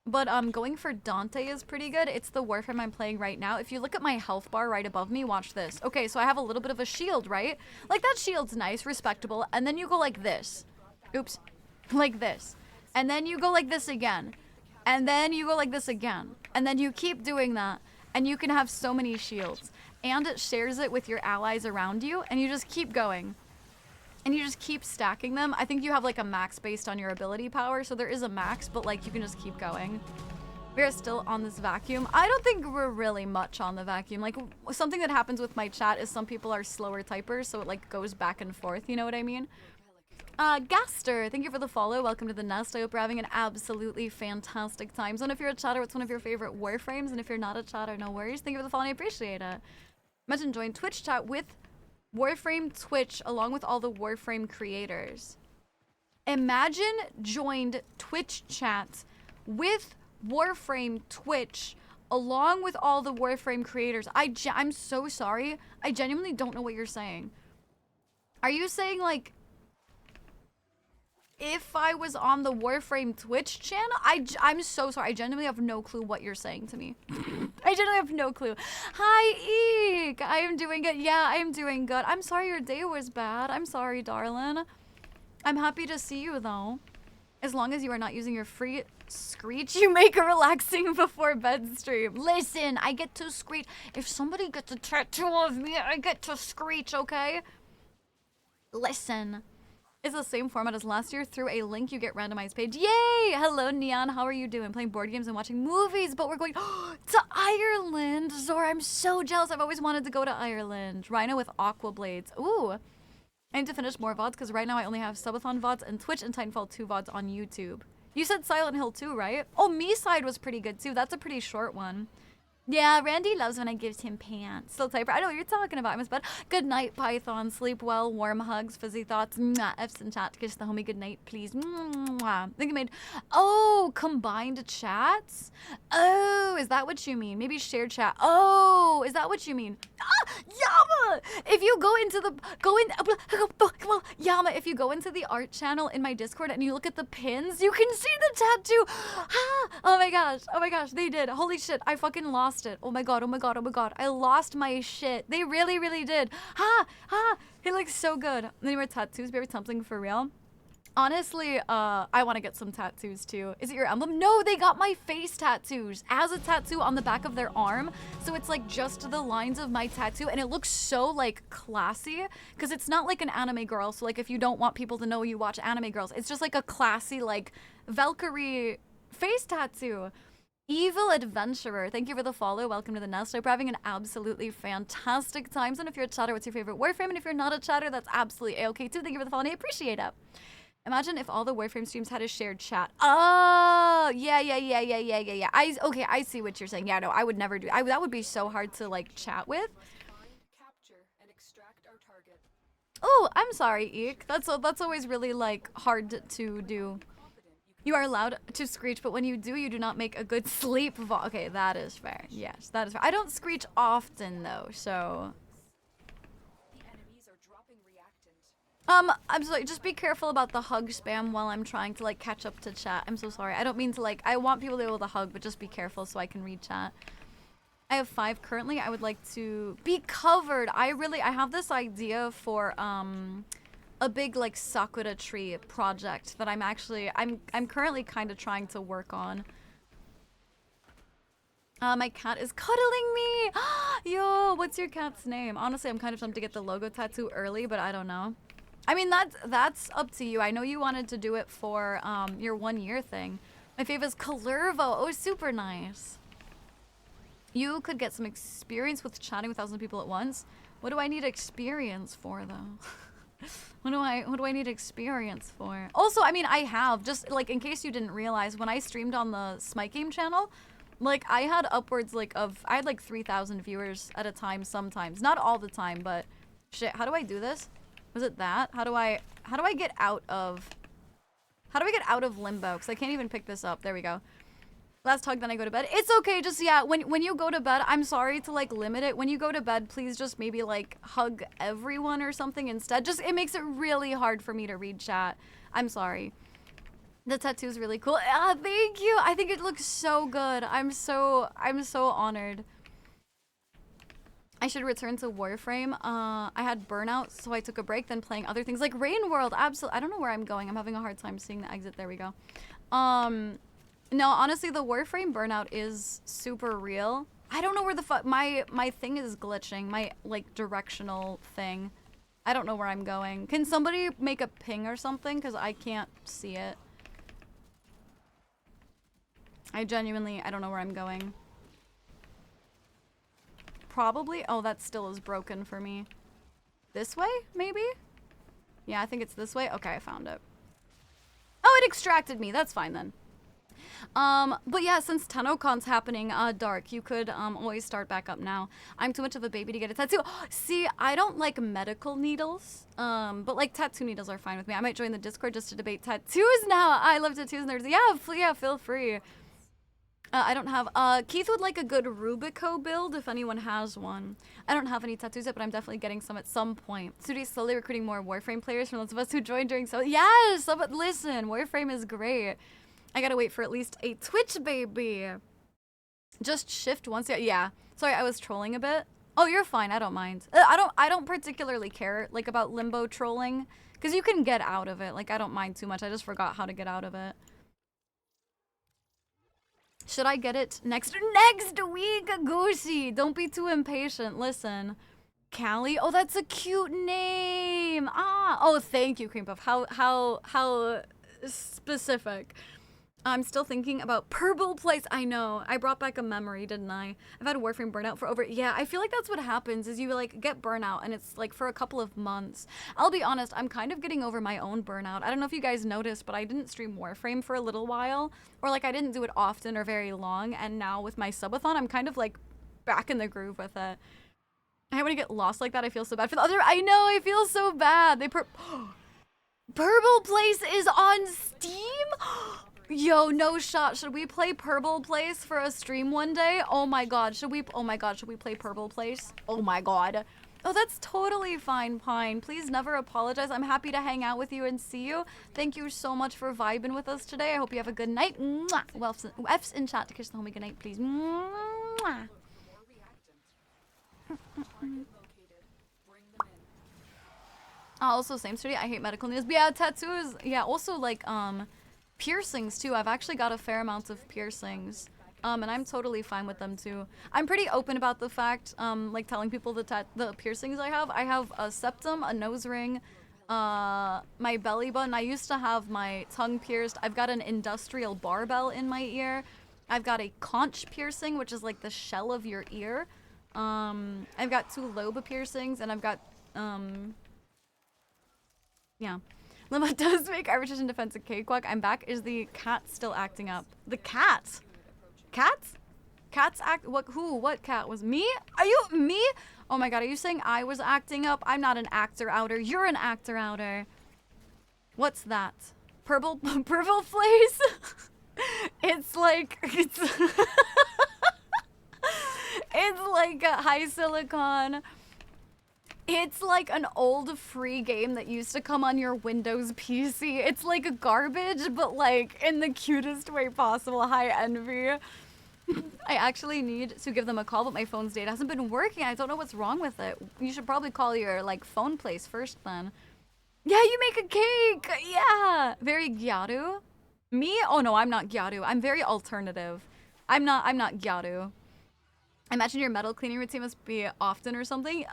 [SPEAKER 1] But going for Dante is pretty good. It's the Warframe I'm playing right now. If you look at my health bar right above me, watch this. Okay, so I have a little bit of a shield, right? Like, that shield's nice, respectable. And then you go like this. Oops. Like this. And then you go like this again. And then you go like this again. And then you keep doing that. And you can have so many shields. And it shares it with your allies around you. And you just keep going. And you just keep stacking them. I think you have like a max based on your ability power. So there is a max, but like you can just keep going. We are still on this vacuum. I don't think we're really much on the vacuum. Like, something that happens with my chat is some people are slower typers. So it like goes back and forth. You know what I mean? Gaster, thank you for the follow. Welcome to the nest. I hope you're having an absolutely fantastic time zone. If you're a chatter, what's one of your favorite Warframes? And if you're not a chatter, no worries. Thank you for the follow. I appreciate it. Imagine join Twitch chat with Warframe Twitch along with all the Warframe creators. Imagine joined Twitch chat with Warframe Twitch along with all the Warframe creators. I'm so sorry. I genuinely don't know what you're saying. Are you saying like if I was on the Warframe Twitch channel? I'm so sorry. I genuinely have no clue what you're saying to me. I genuinely have no clue. Hi, Eek. I am doing good. Yeah, I am doing good. I'm sorry your day was bad. I'm sorry, darling. I'm happy to see you, though. As long as you are not using your free screech, you make a relaxing before bed stream. Listen, I get to screech. If somebody gets a tattoo of me, I get to screech, okay? Listen. It's the same format as last year. Through a link, you get randomized page. Yay! Hello, Neon. How are you doing? Playing board games and watching movies, but we're going to Ireland. Zora, I'm so jealous. I've always wanted to go to Ireland. Rhino with Aqua Blades. Ooh. I need to finish more VODs because right now I only have Subathon VODs and Twitch and Titanfall 2 VODs on YouTube. You said Silent Hill 2, right? Oh, Me-Side was pretty good too. That's a pretty short one. Yeah, Randy loves when I gives him pants. Still typer. I know what you're talking about. I miss bed. Good night, Python. Sleep well. Warm hugs. Fuzzy thoughts. Mwah. F's in chat. Kiss the homie. Good night, please. Mwah. I think you made... Oh, combined chats? Oh, is that what you mean? Maybe shared chat. Oh, is that what you mean? Ah, Yama! If you go into the... Yama, if you go into the art channel in my Discord and you look at the pins, you can see the tattoo. Ah, oh my gosh. Oh my gosh. They did. Holy shit. I fucking lost it. Oh my god, oh my god, oh my god. I lost my shit. They really, really did. Ha! Ha! It looks so good. Any more tattoos? Maybe something for real? Honestly, I want to get some tattoos too. Is it your emblem? No, they got my face tattoos as a tattoo on the back of their arm. So it's like just the lines of my tattoo and it looks so like classy because it's not like an anime girl. So like if you don't want people to know you watch anime girls, it's just like a classy like Valkyrie face tattoo. Evil Adventurer, thank you for the follow. Welcome to the nest. Hope you're having an absolutely fantastic time. And if you're a chatter, what's your favorite Warframe? And if you're not a chatter, that's absolutely a-okay too. Thank you for the follow. I appreciate it. Imagine if all the Warframe streams had a shared chat. Oh, yeah. Okay, I see what you're saying. Yeah, no, I would never do. That would be so hard to like chat with.
[SPEAKER 10] Capture and extract our target.
[SPEAKER 1] Oh, I'm sorry, Eek. That's always really like hard to do. You are allowed to screech, but when you do, you do not make a good sleep VOD. Okay, that is fair. Yes, that is fair. I don't screech often, though, so...
[SPEAKER 10] The enemies are dropping reactant.
[SPEAKER 1] I'm sorry. Just be careful about the hug spam while I'm trying to, like, catch up to chat. I'm so sorry. I don't mean to, like... I want people to be able to hug, but just be careful so I can read chat. I have 5 currently. I would like to be covered. I have this idea for, a big like sakura tree project that I'm currently kind of trying to work on. My cat is cuddling me. Yo, what's your cat's name? Honestly, I'm kind of tempted to get the logo tattoo early, but I don't know. I mean, that's up to you. I know you wanted to do it for your 1 year thing. My fave is Kalervo. Oh, super nice. You could get some experience with chatting with thousands of people at once. What do I need experience for though? What do I need experience for? Also, I mean, I have, just like in case you didn't realize, when I streamed on the Smite Game channel, like I had upwards like I had like 3,000 viewers at a time sometimes. Not all the time, but shit, how do I do this? Was it that? How do I get out of limbo? Cuz I can't even pick this up. There we go. Last hug, then I go to bed. It's okay, just, yeah, when you go to bed, I'm sorry to, like, limit it. When you go to bed, please just maybe, like, hug everyone or something instead. Just, it makes it really hard for me to read chat. I'm sorry. The tattoo is really cool. Ah, thank you. I think it looks so good. I'm so honored. I should return to Warframe. I had burnout, so I took a break, then playing other things like Rain World. Absolutely. I don't know where I'm going. I'm having a hard time seeing the exit. There we go. No, honestly, the Warframe burnout is super real. I don't know where the fuck my thing is glitching. My like directional thing. I don't know where I'm going. Can somebody make a ping or something? Because I can't see it. I don't know where I'm going. Probably, oh, that still is broken for me. This way, maybe? Yeah, I think it's this way. Okay, I found it. Oh, it extracted me. That's fine then. But yeah, since TennoCon's happening, Dark, you could always start back up now. I'm too much of a baby to get a tattoo. See, I don't like medical needles, but like tattoo needles are fine with me. I might join the Discord just to debate tattoos now. I love tattoos, nerds. Yeah, feel free. I don't have, Keith would like a good Rubico build if anyone has one. I don't have any tattoos yet, but I'm definitely getting some at some point. Sudi's slowly recruiting more Warframe players from those of us who joined during so- Yes! But listen, Warframe is great. I gotta wait for at least a Twitch baby. Just shift once, yeah. Sorry, I was trolling a bit. Oh, you're fine, I don't mind. I don't particularly care, like, about limbo trolling, because you can get out of it. Like, I don't mind too much. I just forgot how to get out of it. Should I get it next week, Goosey? Don't be too impatient. Listen, Callie. Oh, that's a cute name. Ah. Oh, thank you, Cream Puff. How specific. I'm still thinking about Purple Place. I know. I brought back a memory, didn't I? I've had Warframe burnout for over... Yeah, I feel like that's what happens is you, like, get burnout, and it's, like, for a couple of months. I'll be honest, I'm kind of getting over my own burnout. I don't know if you guys noticed, but I didn't stream Warframe for a little while. Or, like, I didn't do it often or very long, and now with my subathon, I'm kind of, like, back in the groove with it. I hate when I get lost like that. I feel so bad for the other... I know, I feel so bad. Purple Place is on Steam? Yo, no shot. Should we play Purple Place for a stream one day? Oh my god, should we play Purple Place? Oh my god. Oh, that's totally fine, Pine. Please never apologize. I'm happy to hang out with you and see you. Thank you so much for vibing with us today. I hope you have a good night. Mwah. Well, F's in chat to kiss the homie good night, please. Mwah. Also, same story. I hate medical news. But yeah, tattoos. Yeah, also like, piercings too. I've actually got a fair amount of piercings, and I'm totally fine with them too. I'm pretty open about the fact, like telling people the piercings I have. I have a septum, a nose ring, my belly button. I used to have my tongue pierced. I've got an industrial barbell in my ear. I've got a conch piercing, which is like the shell of your ear. I've got 2 lobe piercings, and I've got, yeah. Lima does make arbitration defense a cakewalk. I'm back. Is the cat still acting up? The cat? Cats? Cats act... What? Who? What cat was me? Are you... Me? Oh my god, are you saying I was acting up? I'm not an actor outer. You're an actor outer. What's that? Purple Place? It's like... It's... It's like a high silicon... It's like an old free game that used to come on your Windows PC. It's like a garbage, but like in the cutest way possible. Hi, Envy. I actually need to give them a call, but my phone's data hasn't been working. I don't know what's wrong with it. You should probably call your like phone place first then. Yeah, you make a cake. Yeah. Very gyaru. Me? Oh no, I'm not gyaru. I'm very alternative. I'm not gyaru. I imagine your metal cleaning routine must be often or something.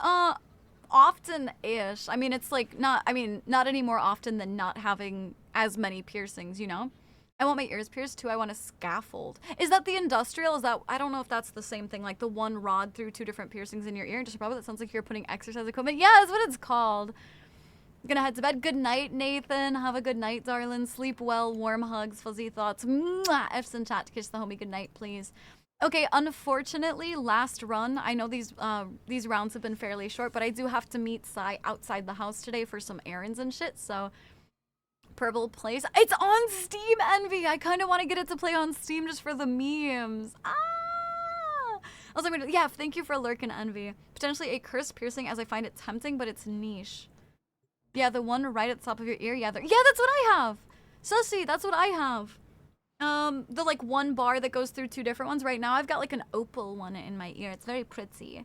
[SPEAKER 1] Often-ish. I mean, it's like not any more often than not having as many piercings, you know? I want my ears pierced too. I want a scaffold. Is that the industrial? Is that, I don't know if that's the same thing, like the one rod through 2 different piercings in your ear. Just probably that sounds like you're putting exercise equipment. Yeah, that's what it's called. I'm gonna head to bed. Good night, Nathan. Have a good night, darling. Sleep well. Warm hugs, fuzzy thoughts. Mwah! F's in chat to kiss the homie good night, please. Okay, unfortunately, last run. I know these rounds have been fairly short, but I do have to meet Sai outside the house today for some errands and shit, so... Purple Place. It's on Steam, Envy! I kind of want to get it to play on Steam just for the memes. Ah! Also, yeah, thank you for lurking, Envy. Potentially a cursed piercing as I find it tempting, but it's niche. Yeah, the one right at the top of your ear. Yeah, that's what I have! Sussy, that's what I have. The like one bar that goes through two different ones. Right now I've got like an opal one in my ear. It's very pretty.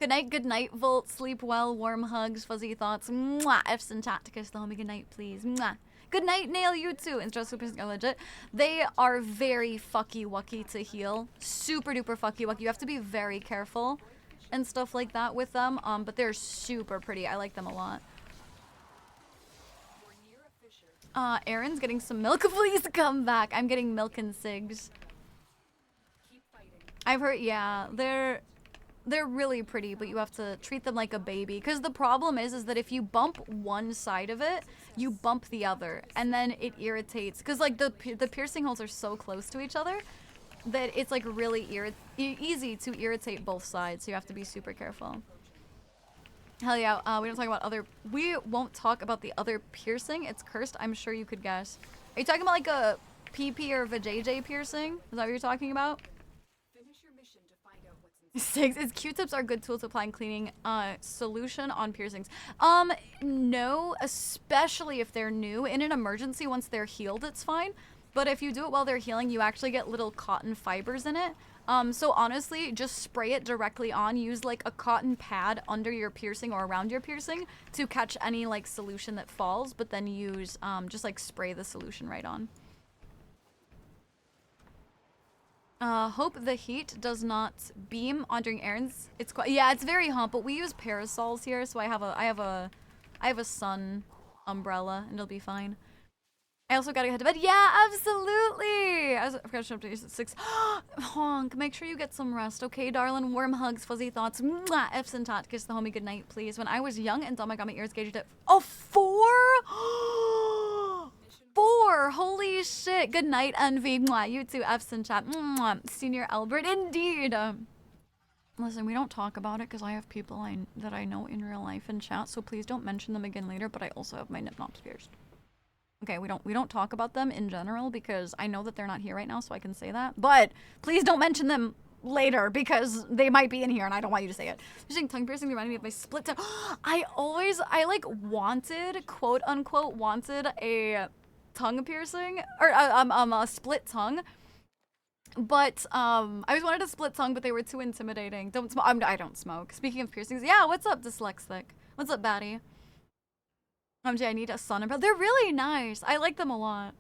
[SPEAKER 1] Good night, Volt. Sleep well, warm hugs, fuzzy thoughts. Mwah. F's and chat to kiss the homie. Good night, please. Mwah. Good night, Nail, you too. And just super legit. They are very fucky wucky to heal. Super duper fucky wucky. You have to be very careful and stuff like that with them. But they're super pretty. I like them a lot. Aaron's getting some milk. Please come back. I'm getting milk and cigs. I've heard, yeah, they're really pretty, but you have to treat them like a baby. Because the problem is that if you bump one side of it, you bump the other, and then it irritates. Because like the piercing holes are so close to each other that it's like really easy to irritate both sides. So you have to be super careful. Hell yeah, we won't talk about the other piercing. It's cursed. I'm sure you could guess. Are you talking about like a PP or vajayjay piercing? Is that what you're talking about?
[SPEAKER 10] Finish your mission to find out what's inside.
[SPEAKER 1] 6 is Q-tips are a good tool to applying cleaning solution on piercings. No, especially if they're new. In an emergency, once they're healed, it's fine. But if you do it while they're healing, you actually get little cotton fibers in it. So honestly, just spray it directly on. Use like a cotton pad under your piercing or around your piercing to catch any like solution that falls, but then use, just like spray the solution right on. Hope the heat does not beam on during errands. It's quite, yeah, it's very hot, but we use parasols here, so I have a sun umbrella and it'll be fine. I also gotta head to bed. Yeah, absolutely. I forgot to show up to 6. Honk. Make sure you get some rest, okay, darling? Warm hugs, fuzzy thoughts. Mwah. F's and tot. Kiss the homie good night, please. When I was young and dumb, I got my ears gauged at 4. 4. Holy shit. Good night, Envy. Mwah. You too. F's and chat. Mwah. Senior Albert. Indeed. Listen, we don't talk about it because I have people that I know in real life in chat, so please don't mention them again later. But I also have my nip-nops pierced. Okay, we don't talk about them in general because I know that they're not here right now, so I can say that. But please don't mention them later because they might be in here and I don't want you to say it. Using tongue piercing reminded me of my split tongue. I like wanted, quote unquote, wanted a tongue piercing or a split tongue. But I always wanted a split tongue, but they were too intimidating. I don't smoke. Speaking of piercings, yeah, what's up, dyslexic? What's up, baddie? I need a sun umbrella. They're really nice. I like them a lot.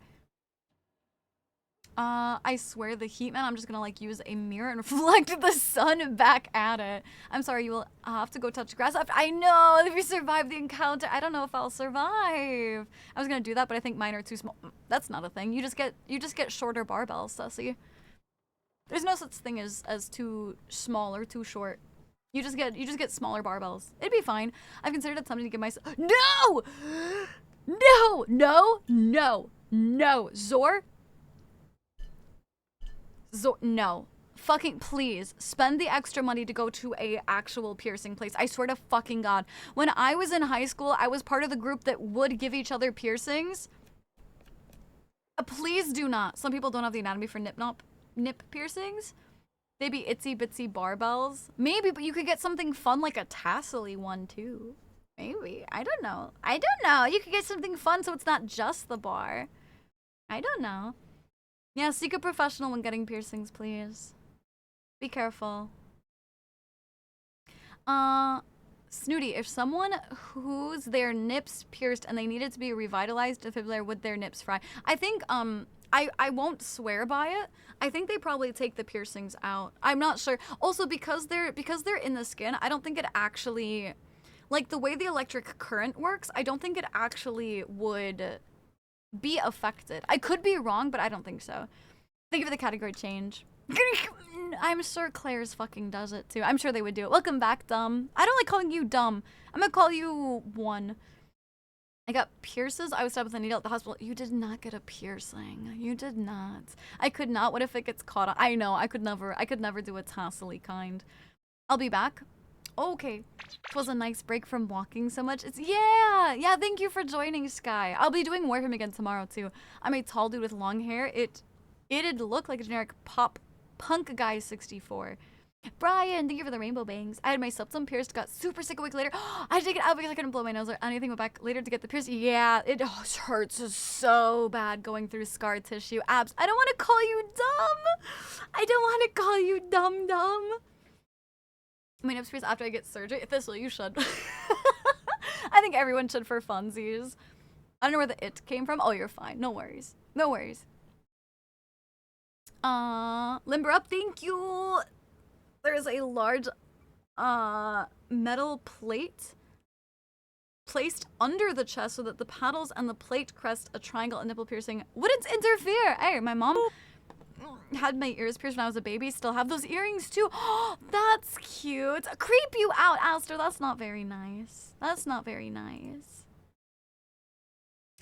[SPEAKER 1] I swear the heat, man. I'm just gonna like use a mirror and reflect the sun back at it. I'm sorry, you will have to go touch grass after. I know, if you survive the encounter. I don't know if I'll survive. I was gonna do that, but I think mine are too small. That's not a thing. You just get shorter barbells, Sussy. There's no such thing as too small or too short. You just get smaller barbells. It'd be fine. I've considered attempting to give myself no! No! No! No! No! Zor, no. Fucking please. Spend the extra money to go to a actual piercing place. I swear to fucking God. When I was in high school, I was part of the group that would give each other piercings. Please do not. Some people don't have the anatomy for nip piercings. They'd be itsy bitsy barbells. Maybe, but you could get something fun like a tassel-y one too. Maybe. I don't know. I don't know. You could get something fun so it's not just the bar. I don't know. Yeah, seek a professional when getting piercings, please. Be careful. Snooty, if someone who's their nips pierced and they needed to be revitalized defibrillator, would their nips fry? I think, I won't swear by it. I think they probably take the piercings out. I'm not sure. Also, because they're in the skin, I don't think it actually, like the way the electric current works, I don't think it actually would be affected. I could be wrong, but I don't think so. Thank you for the category change. I'm sure Claire's fucking does it too. I'm sure they would do it. Welcome back, dumb. I don't like calling you dumb. I'm gonna call you one. I got pierces. I was stabbed with a needle at the hospital. You did not get a piercing. You did not. I could not. What if it gets caught on? I know. I could never do a tassel-y kind. I'll be back. Okay. It was a nice break from walking so much. Yeah, thank you for joining, Sky. I'll be doing Warframe again tomorrow, too. I'm a tall dude with long hair. It'd look like a generic pop punk guy 64. Brian, thank you for the rainbow bangs. I had my septum pierced, got super sick a week later. I had to take it out because I couldn't blow my nose or anything. Went back later to get the piercing. Yeah, it hurts so bad going through scar tissue. Abs. I don't want to call you dumb. I don't want to call you dumb. My nose pierced after I get surgery. Thistle, you should. I think everyone should for funsies. I don't know where the it came from. Oh, you're fine. No worries. No worries. Limber up. Thank you. There is a large metal plate placed under the chest so that the paddles and the plate crest a triangle and nipple piercing wouldn't interfere. Hey, my mom had my ears pierced when I was a baby. Still have those earrings too. That's cute. Creep you out, Aster. That's not very nice. That's not very nice.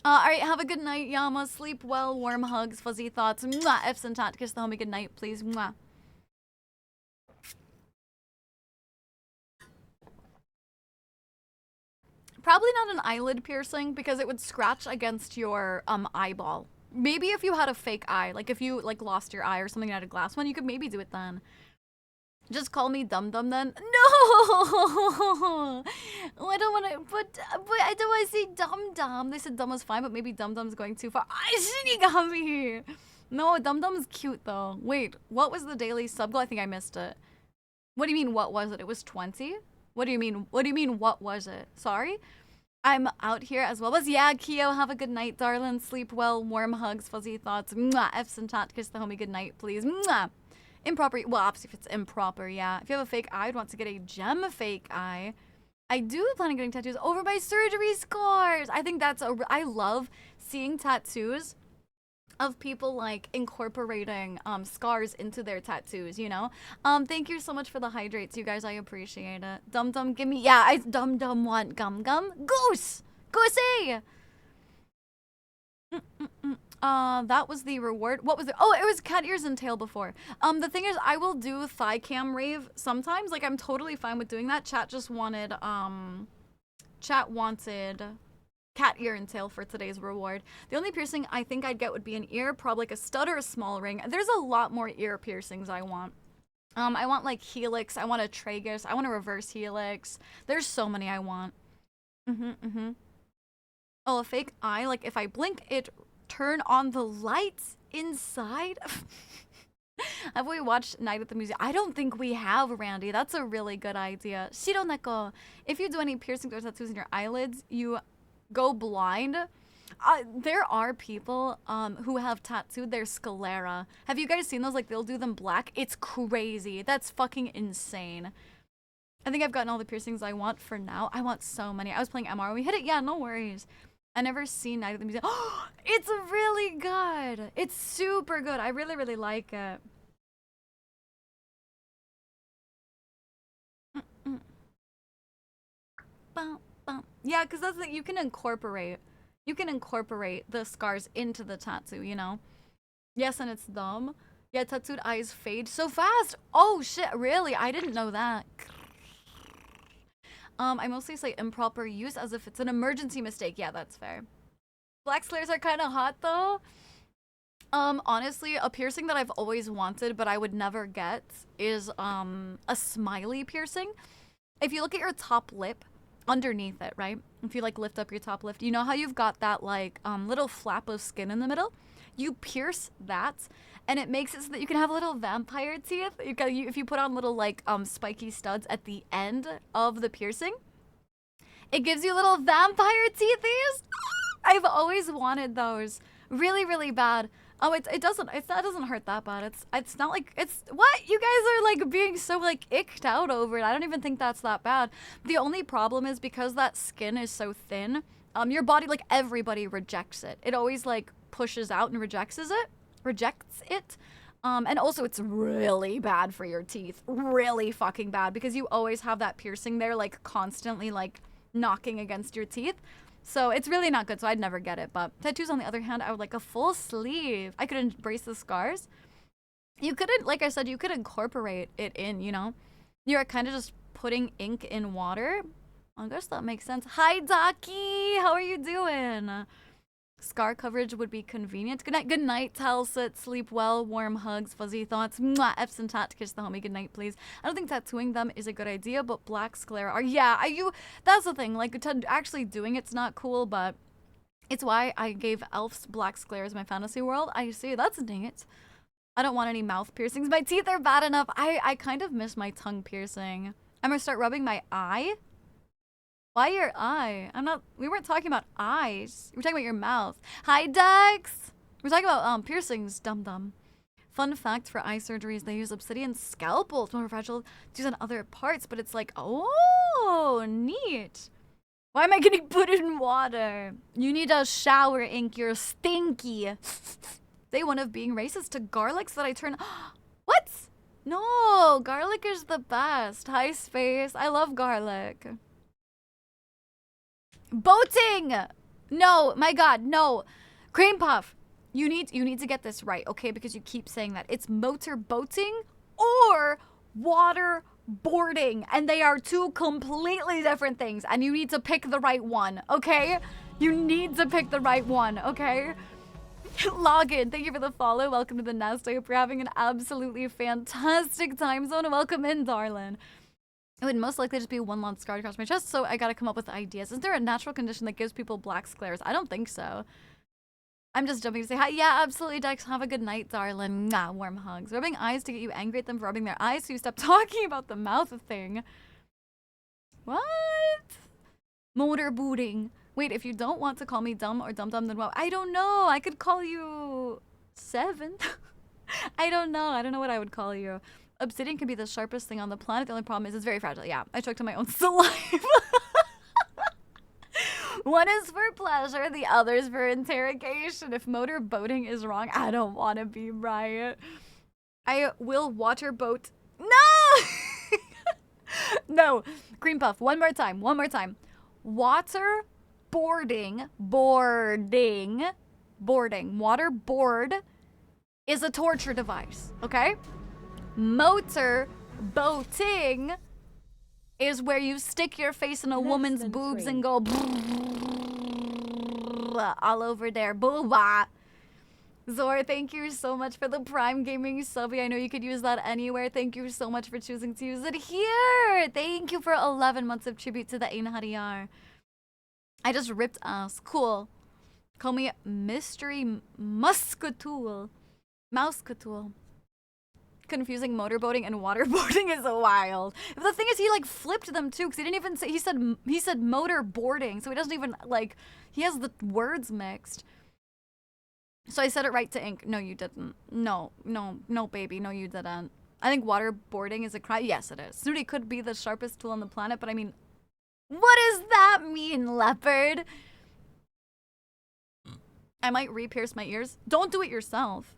[SPEAKER 1] Alright, have a good night, Yama. Sleep well, warm hugs, fuzzy thoughts. Mwah. F's and tat. Kiss the homie good night, please. Mwah. Probably not an eyelid piercing because it would scratch against your eyeball. Maybe if you had a fake eye, like if you like lost your eye or something and had a glass one, you could maybe do it then. Just call me dum dum then. No, I don't want to. But I don't want to say dum dum. They said dum was fine, but maybe dum dum's going too far. Shinigami. No, dum dum's cute though. Wait, what was the daily sub goal? I think I missed it. What do you mean? What was it? It was 20. What do you mean? What do you mean? What was it? Sorry? I'm out here as well as yeah, Keo, have a good night, darling. Sleep well, warm hugs, fuzzy thoughts. Mwah. F's and tat, kiss the homie good night, please. Mwah. Improper, well, obviously if it's improper, yeah. If you have a fake eye, I'd want to get a gem fake eye. I do plan on getting tattoos over my surgery scars. I think that's I love seeing tattoos of people like incorporating scars into their tattoos, you know? Thank you so much for the hydrates, you guys. I appreciate it. Dum Dum, give me, yeah, I Dum Dum want gum gum. Goose! Goosey! That was the reward. What was it? Oh, it was cat ears and tail before. The thing is, I will do thigh cam rave sometimes. Like, I'm totally fine with doing that. Chat wanted cat ear and tail for today's reward. The only piercing I think I'd get would be an ear, probably like a stud or a small ring. There's a lot more ear piercings I want. I want like helix, I want a tragus, I want a reverse helix. There's so many I want. Oh, a fake eye, like if I blink it turn on the lights inside. Have we watched Night at the Museum? I don't think we have, Randy. That's a really good idea. Shironeko, if you do any piercings or tattoos in your eyelids, you go blind. There are people who have tattooed their sclera. Have you guys seen those? Like, they'll do them black. It's crazy. That's fucking insane. I think I've gotten all the piercings I want for now. I want so many. I was playing MR when we hit it. Yeah, no worries. I never seen Night at the Museum. Oh, it's really good. It's super good. I really, really like it. Yeah, because that's like, you can incorporate the scars into the tattoo, you know? Yes, and it's dumb. Yeah, tattooed eyes fade so fast. Oh shit, really? I didn't know that. I mostly say improper use as if it's an emergency mistake. Yeah, that's fair. Black slares are kind of hot though. Honestly, a piercing that I've always wanted but I would never get is a smiley piercing. If you look at your top lip, underneath it, right? If you like lift up your top lip, you know how you've got that like little flap of skin in the middle? You pierce that and it makes it so that you can have little vampire teeth. If you put on little like spiky studs at the end of the piercing, it gives you little vampire teethies. I've always wanted those really, really bad. Oh, it doesn't hurt that bad. It's not like, it's, what? You guys are like being so like icked out over it. I don't even think that's that bad. The only problem is because that skin is so thin, your body, like everybody rejects it. It always like pushes out and rejects it. And also it's really bad for your teeth. Really fucking bad because you always have that piercing there like constantly like knocking against your teeth. So it's really not good, so I'd never get it. But tattoos, on the other hand, I would like a full sleeve. I could embrace the scars. You couldn't, like I said, you could incorporate it in, you know? You're kind of just putting ink in water. I guess that makes sense. Hi, Daki! How are you doing? Scar coverage would be convenient. Good night, Talsit. Sleep well. Warm hugs. Fuzzy thoughts. Mwah. Epson tat. Kiss the homie. Good night, please. I don't think tattooing them is a good idea, but black sclera are. Yeah, that's the thing. Like, actually doing it's not cool, but it's why I gave elves black sclera as my fantasy world. I see. That's neat. I don't want any mouth piercings. My teeth are bad enough. I kind of miss my tongue piercing. I'm gonna start rubbing my eye. Why your eye? We weren't talking about eyes. We were talking about your mouth. Hi, Dex! We're talking about piercings, dum-dum. Fun fact for eye surgeries, they use obsidian scalpels, more fragile, to use on other parts, but it's like, oh, neat. Why am I getting put in water? You need a shower, Ink. You're stinky. They one of being racist to garlics that I turn... What? No, garlic is the best. Hi, Space. I love garlic. Boating! No, my god, no. Cream Puff, you need to get this right, okay? Because you keep saying that. It's motor boating or water boarding. And they are two completely different things. And you need to pick the right one, okay? You need to pick the right one, okay? Login, thank you for the follow. Welcome to the nest. I hope you're having an absolutely fantastic time zone. Welcome in, darling. It would most likely just be one long scar across my chest, so I gotta come up with ideas. Is there a natural condition that gives people black scleras? I don't think so. I'm just jumping to say hi. Yeah, absolutely, Dex. Have a good night, darling. Nah, warm hugs. Rubbing eyes to get you angry at them for rubbing their eyes, so you stop talking about the mouth thing. What? Motor booting. Wait, if you don't want to call me dumb or dum-dum, then what? I don't know. I could call you 7. I don't know. I don't know what I would call you. Obsidian can be the sharpest thing on the planet. The only problem is it's very fragile. Yeah, I choked on my own saliva. One is for pleasure, the other is for interrogation. If motor boating is wrong, I don't want to be right. I will water boat. No! No. Cream Puff, one more time. Water boarding. Water board is a torture device, okay? Motor boating is where you stick your face in a woman's boobs and go all over there. Booba. Zor, thank you so much for the Prime Gaming sub. I know you could use that anywhere. Thank you so much for choosing to use it here. Thank you for 11 months of tribute to the Einhadiyar. I just ripped ass. Cool. Call me Mystery Muscatool. Mousecatool. Confusing motorboating and waterboarding is wild. But the thing is, he like flipped them too, because he didn't even say, he said motorboarding, so he doesn't even like, he has the words mixed. So I said it right to Ink. No, you didn't. No, baby, no, you didn't. I think waterboarding is a crime. Yes, it is. Snooty could be the sharpest tool on the planet, but I mean, what does that mean, leopard? I might re-pierce my ears. Don't do it yourself.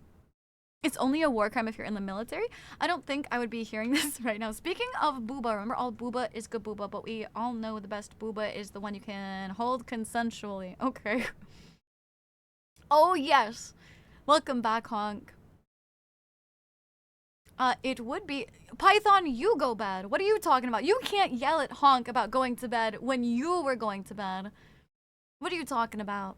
[SPEAKER 1] It's only a war crime if you're in the military. I don't think I would be hearing this right now. Speaking of booba, remember all booba is good booba, but we all know the best booba is the one you can hold consensually. Okay. Oh, yes. Welcome back, Honk. It would be... Python, you go bed. What are you talking about? You can't yell at Honk about going to bed when you were going to bed. What are you talking about?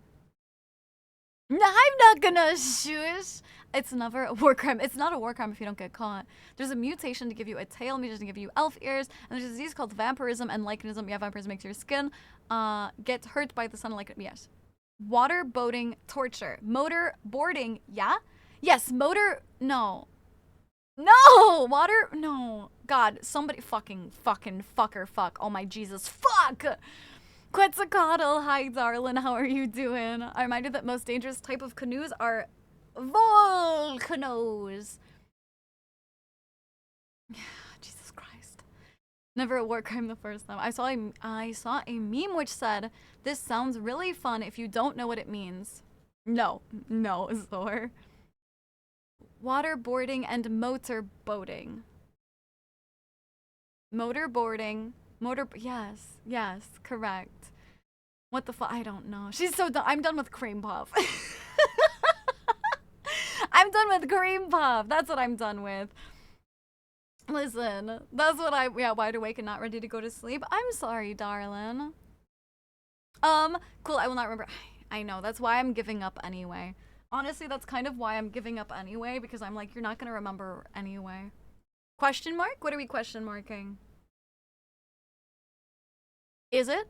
[SPEAKER 1] No, I'm not gonna shush. It's never a war crime. It's not a war crime if you don't get caught. There's a mutation to give you a tail, mutation to give you elf ears, and there's a disease called vampirism and lichenism. Yeah, vampirism makes your skin get hurt by the sun. Like, yes. Water boating, torture. Motor boarding, yeah? Yes, motor, no. No! Water, no. God, somebody fucking fucker, fuck. Oh my Jesus, fuck! Quetzalcoatl, hi darling, how are you doing? I'm reminded that most dangerous type of canoes are volcanoes. Jesus Christ. Never a war crime the first time. I saw a meme which said, this sounds really fun if you don't know what it means. No, Zor. Waterboarding and motor boating. Motorboarding. Yes, correct. What the fuck? I don't know. She's so done. I'm done with cream puff. I'm done with cream puff. That's what I'm done with. Listen, that's what wide awake and not ready to go to sleep. I'm sorry, darling. Cool, I will not remember. I know. That's why I'm giving up anyway. Honestly, that's kind of why I'm giving up anyway, because I'm like, you're not gonna remember anyway. Question mark? What are we question marking? Is it?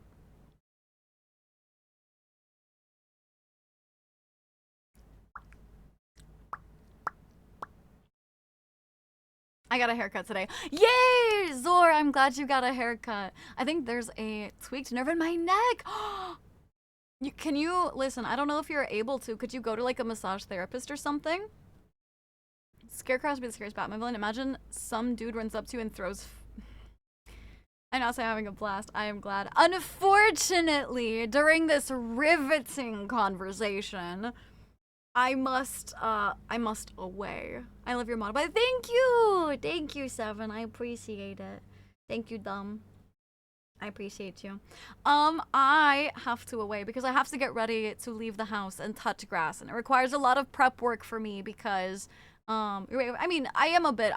[SPEAKER 1] I got a haircut today. Yay! Zor, I'm glad you got a haircut. I think there's a tweaked nerve in my neck. Can you, listen, I don't know if you're able to. Could you go to like a massage therapist or something? Scarecrow's be the scariest Batman villain. Imagine some dude runs up to you and throws... I know, so I'm having a blast. I am glad. Unfortunately, during this riveting conversation, I must away. I love your model, but thank you, Seven. I appreciate it. Thank you, Dumb. I appreciate you. I have to away because I have to get ready to leave the house and touch grass, and it requires a lot of prep work for me because, I mean, I'm a bit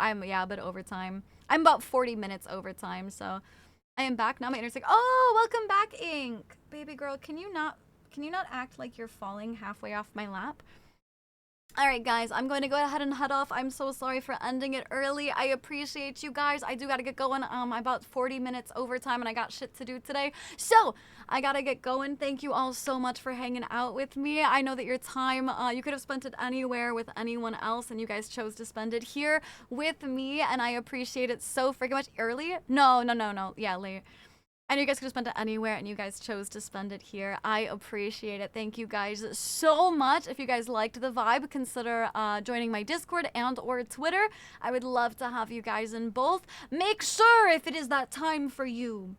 [SPEAKER 1] overtime. I'm about 40 minutes overtime, so I am back now. My internet's like, oh, welcome back, Ink. Baby girl, can you not act like you're falling halfway off my lap? Alright guys, I'm going to go ahead and head off. I'm so sorry for ending it early. I appreciate you guys. I do gotta get going. About 40 minutes overtime and I got shit to do today. So, I gotta get going. Thank you all so much for hanging out with me. I know that your time, you could have spent it anywhere with anyone else and you guys chose to spend it here with me and I appreciate it so freaking much. Early? No. Yeah, late. And you guys could have spent it anywhere, and you guys chose to spend it here. I appreciate it. Thank you guys so much. If you guys liked the vibe, consider joining my Discord and or Twitter. I would love to have you guys in both. Make sure, if it is that time for you,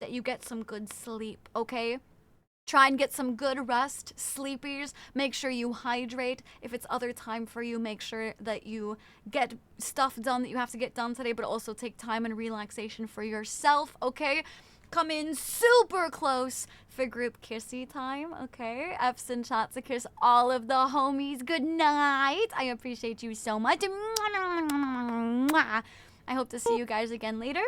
[SPEAKER 1] that you get some good sleep, okay? Try and get some good rest, sleepies. Make sure you hydrate. If it's other time for you, make sure that you get stuff done that you have to get done today, but also take time and relaxation for yourself, okay? Come in super close for group kissy time, okay? F's and chat to kiss all of the homies. Good night. I appreciate you so much. I hope to see you guys again later.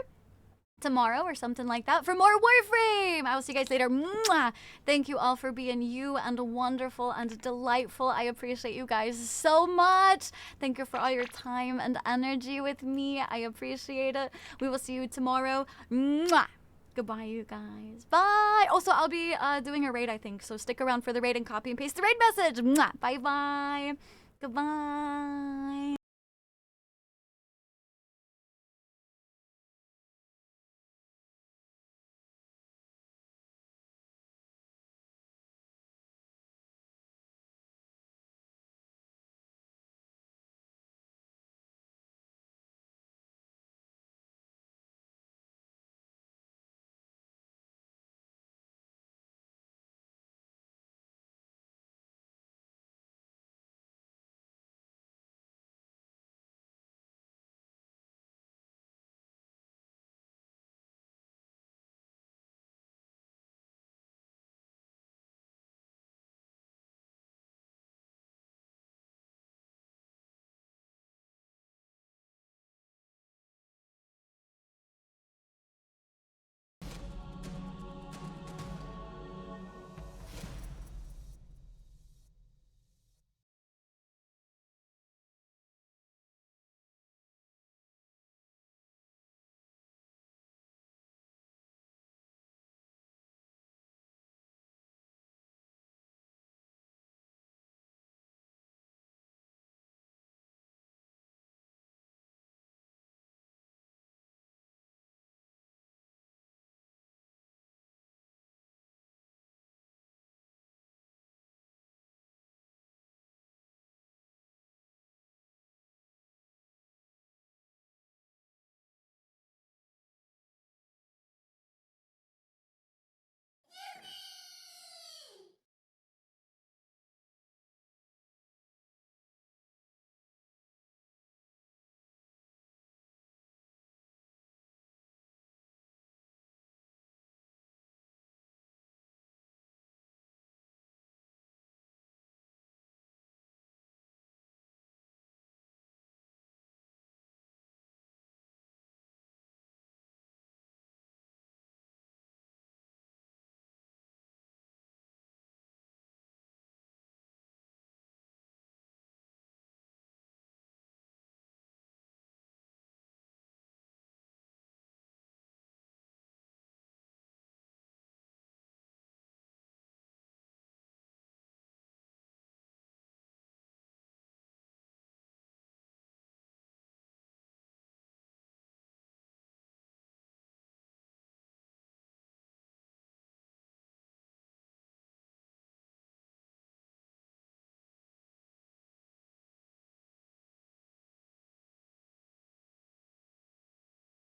[SPEAKER 1] Tomorrow or something like that for more Warframe. I will see you guys later. Mwah! Thank you all for being you and wonderful and delightful. I appreciate you guys so much. Thank you for all your time and energy with me. I appreciate it. We will see you tomorrow. Mwah! Goodbye, you guys. Bye. Also, I'll be doing a raid, I think. So stick around for the raid and copy and paste the raid message. Mwah! Bye-bye. Goodbye.